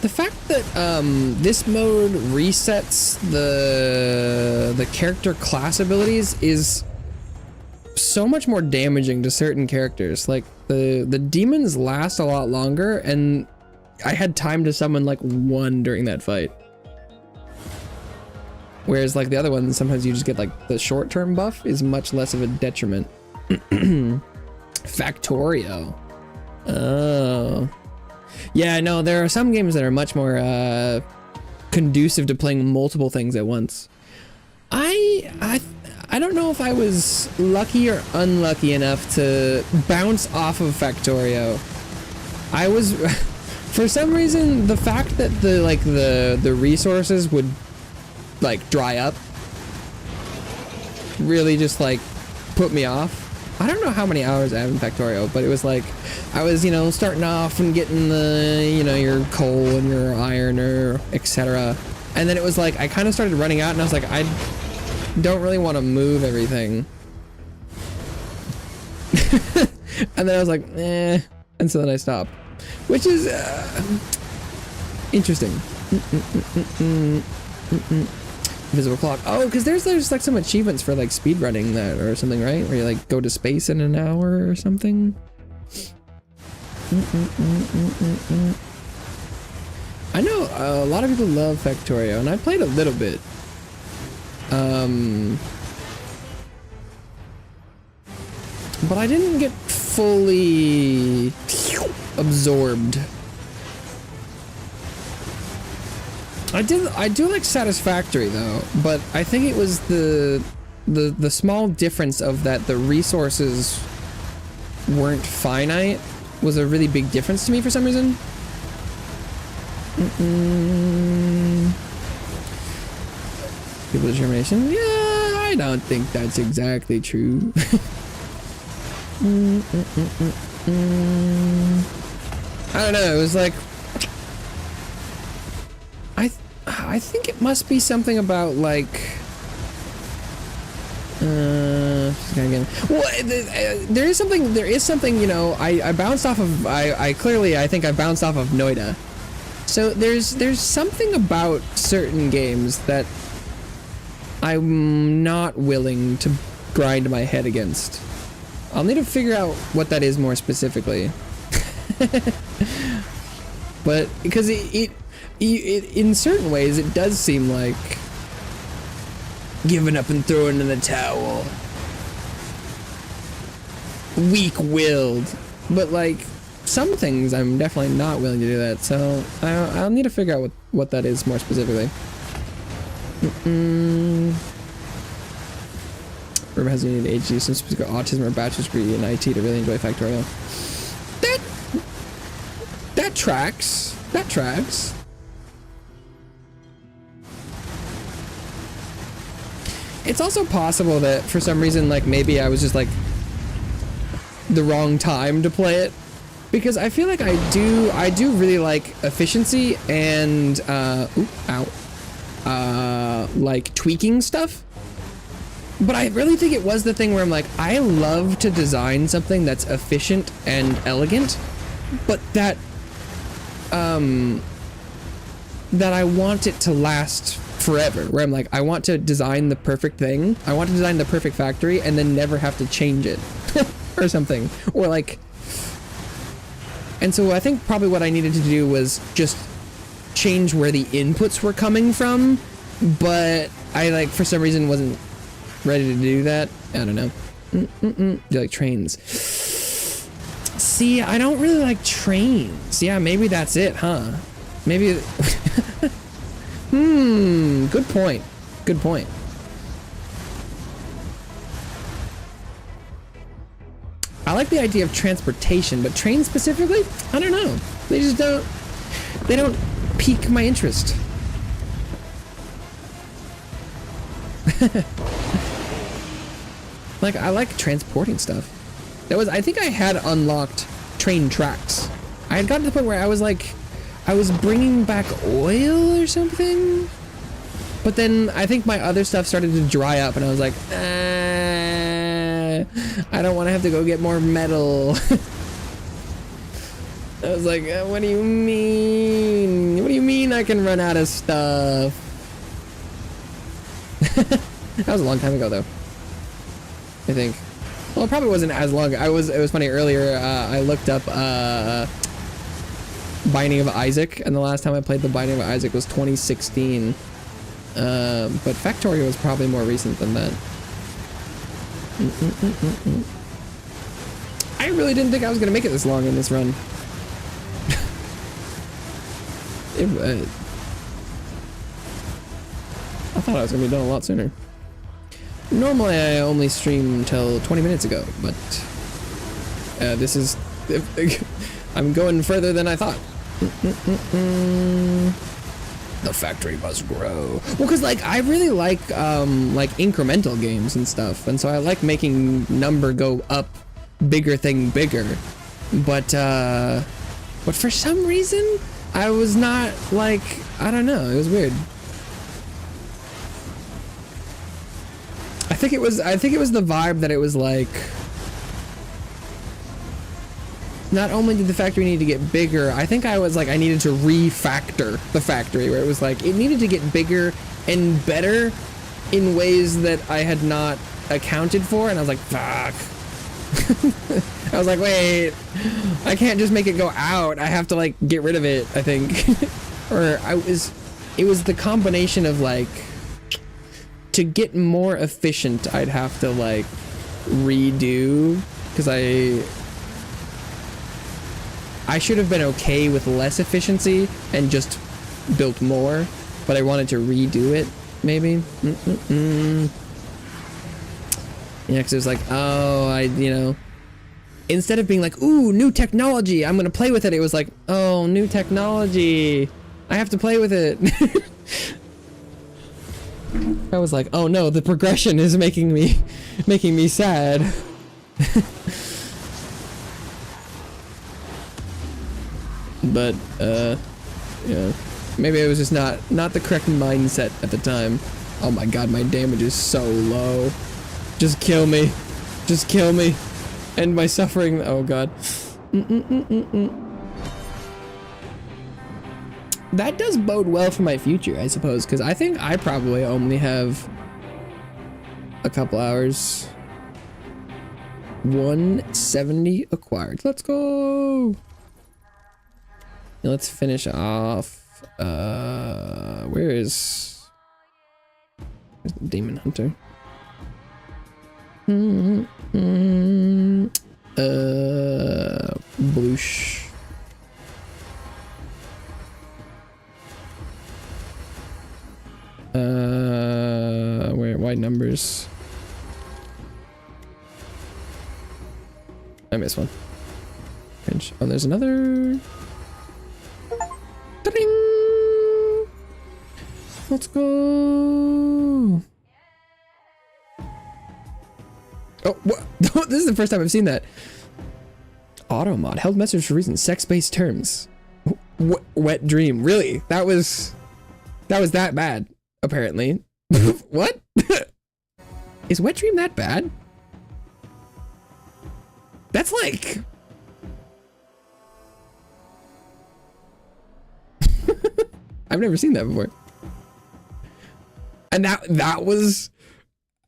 The fact that this mode resets the character class abilities is so much more damaging to certain characters. Like the demons last a lot longer, and I had time to summon like one during that fight. Whereas like the other ones, sometimes you just get like the short-term buff is much less of a detriment. Factorio. Oh. Yeah, no, there are some games that are much more conducive to playing multiple things at once. I don't know if I was lucky or unlucky enough to bounce off of Factorio. I was for some reason the fact that the resources would like dry up really just like put me off. I don't know how many hours I have in Factorio, but it was like I was, you know, starting off and getting the, you know, your coal and your iron or etc. And then it was like I kind of started running out, and I was like, I don't really want to move everything. And then I was like, eh, and so then I stopped, which is interesting. Invisible clock. Oh, because there's like some achievements for like speed running that or something, right? Where you like go to space in an hour or something. I know a lot of people love Factorio, and I played a little bit. But I didn't get fully absorbed. I do like Satisfactory though, but I think it was the small difference of that the resources weren't finite was a really big difference to me for some reason. People determination? Yeah, I don't think that's exactly true. I don't know, it was like I think it must be something about like again. Well, there is something, you know, I bounced off of I think I bounced off of Noita. So there's something about certain games that I'm not willing to grind my head against. I'll need to figure out what that is more specifically. But because it in certain ways it does seem like giving up and throwing in the towel. Weak-willed. But like some things I'm definitely not willing to do that, so I'll need to figure out what that is more specifically. River has needed AG, some specific autism or bachelor's degree in IT to really enjoy Factorial. That tracks. That tracks. It's also possible that for some reason, like maybe I was just like the wrong time to play it, because I feel like I do really like efficiency and like tweaking stuff. But I really think it was the thing where I'm like, I love to design something that's efficient and elegant, but that I want it to last forever. Where I'm like, I want to design the perfect thing. I want to design the perfect factory and then never have to change it or something. Or like, and so I think probably what I needed to do was just change where the inputs were coming from, but I like for some reason wasn't ready to do that. I don't know. Do you like trains? See, I don't really like trains. Yeah, maybe that's it, huh? Maybe. Good point. Good point. I like the idea of transportation, but trains specifically? I don't know. They just don't pique my interest. Like, I like transporting stuff. I think I had unlocked train tracks. I had gotten to the point where I was like, I was bringing back oil or something, but then I think my other stuff started to dry up and I was like, I don't want to have to go get more metal. I was like, what do you mean? What do you mean I can run out of stuff? That was a long time ago though, I think. Well, it probably wasn't as long. It was funny earlier, I looked up Binding of Isaac, and the last time I played the Binding of Isaac was 2016. But Factorio was probably more recent than that. I really didn't think I was gonna make it this long in this run. I thought I was gonna be done a lot sooner. Normally I only stream until 20 minutes ago, but this is I'm going further than I thought. The factory must grow. Well, because like I really like incremental games and stuff, and so I like making number go up, bigger thing bigger. But for some reason I was not like, I don't know, it was weird. I think it was the vibe that it was like, not only did the factory need to get bigger, I think I was like, I needed to refactor the factory, where it was like, it needed to get bigger and better in ways that I had not accounted for, and I was like, fuck. I was like, wait, I can't just make it go out, I have to like get rid of it, I think. Or it was the combination of like, to get more efficient, I'd have to like redo, because I should have been okay with less efficiency and just built more, but I wanted to redo it, maybe. Yeah, because it was like, oh, instead of being like, ooh, new technology, I'm gonna play with it, it was like, oh, new technology, I have to play with it. I was like, oh no, the progression is making me sad. But yeah, maybe it was just not the correct mindset at the time. Oh my god, my damage is so low. Just kill me. Just kill me. End my suffering. Oh god. that does bode well for my future, I suppose, because I think I probably only have a couple hours. 170 acquired. Let's go. Now let's finish off. Where's the demon hunter? Bloosh. Where white numbers? I missed one. Cringe. Oh, there's another. Ta-ding! Let's go. Oh, what? This is the first time I've seen that. Auto mod held message for reasons. Sex-based terms. Wet dream. Really? That was that bad. Apparently. What? Is wet dream that bad? That's like. I've never seen that before. And that was,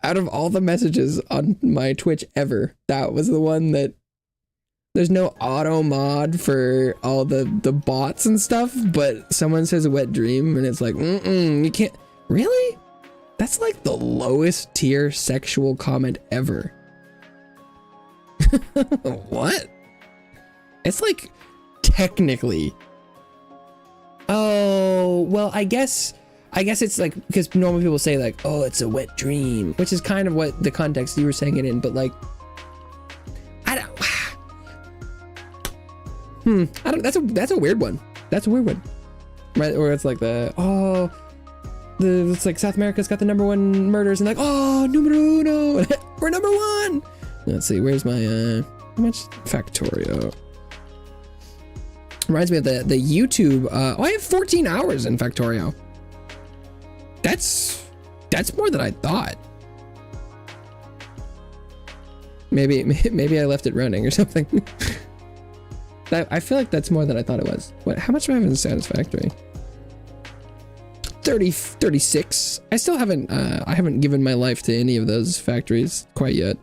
out of all the messages on my Twitch ever, that was the one that there's no auto mod for all the bots and stuff, but someone says a wet dream and it's like, you can't. Really? That's like the lowest tier sexual comment ever. What? It's like technically. Oh, well, I guess it's like, because normal people say like, oh, it's a wet dream, which is kind of what the context you were saying it in, but like, I don't, that's a weird one. That's a weird one. Right? Or it's like it's like South America's got the #1 murders and like, oh, numero uno, we're #1. Let's see, where's my, how much Factorio? Reminds me of the YouTube, I have 14 hours in Factorio. That's more than I thought. Maybe I left it running or something. I feel like that's more than I thought it was. What? How much do I have in Satisfactory? 36. I still haven't, I haven't given my life to any of those factories quite yet.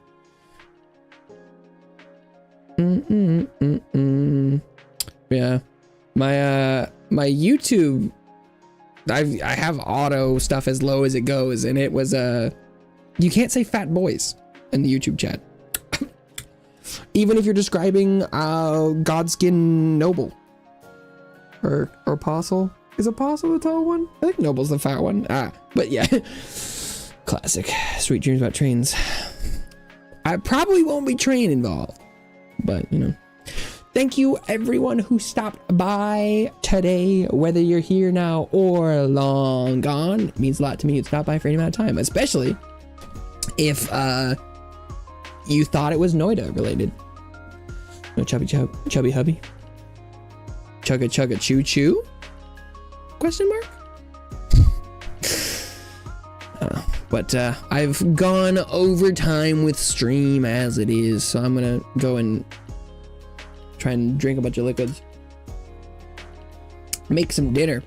Yeah, my YouTube, I have auto stuff as low as it goes, and it was you can't say fat boys in the YouTube chat. Even if you're describing Godskin Noble or Apostle. Is Apostle the tall one? I think Noble's the fat one. But yeah. Classic. Sweet dreams about trains. I probably won't be train involved, but you know. Thank you everyone who stopped by today, whether you're here now or long gone. It means a lot to me to stop by for any amount of time, especially if you thought it was Noita related. No chubby hubby. Chugga chugga choo choo? Question mark? But I've gone over time with stream as it is, so I'm gonna go and try and drink a bunch of liquids, make some dinner.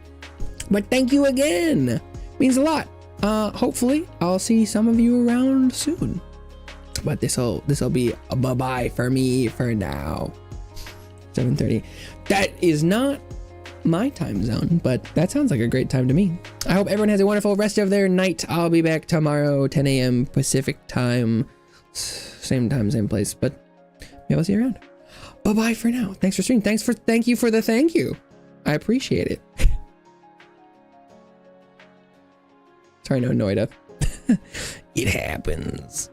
But thank you again, means a lot. Hopefully I'll see some of you around soon, but this'll be a bye-bye for me for now. 7:30. That is not my time zone, but that sounds like a great time to me. I hope everyone has a wonderful rest of their night. I'll be back tomorrow, 10 a.m. Pacific time, same time, same place, but yeah, I'll see you around. Bye-bye for now. Thanks for streaming. Thank you for the thank you. I appreciate it. Sorry, no Noita. It happens.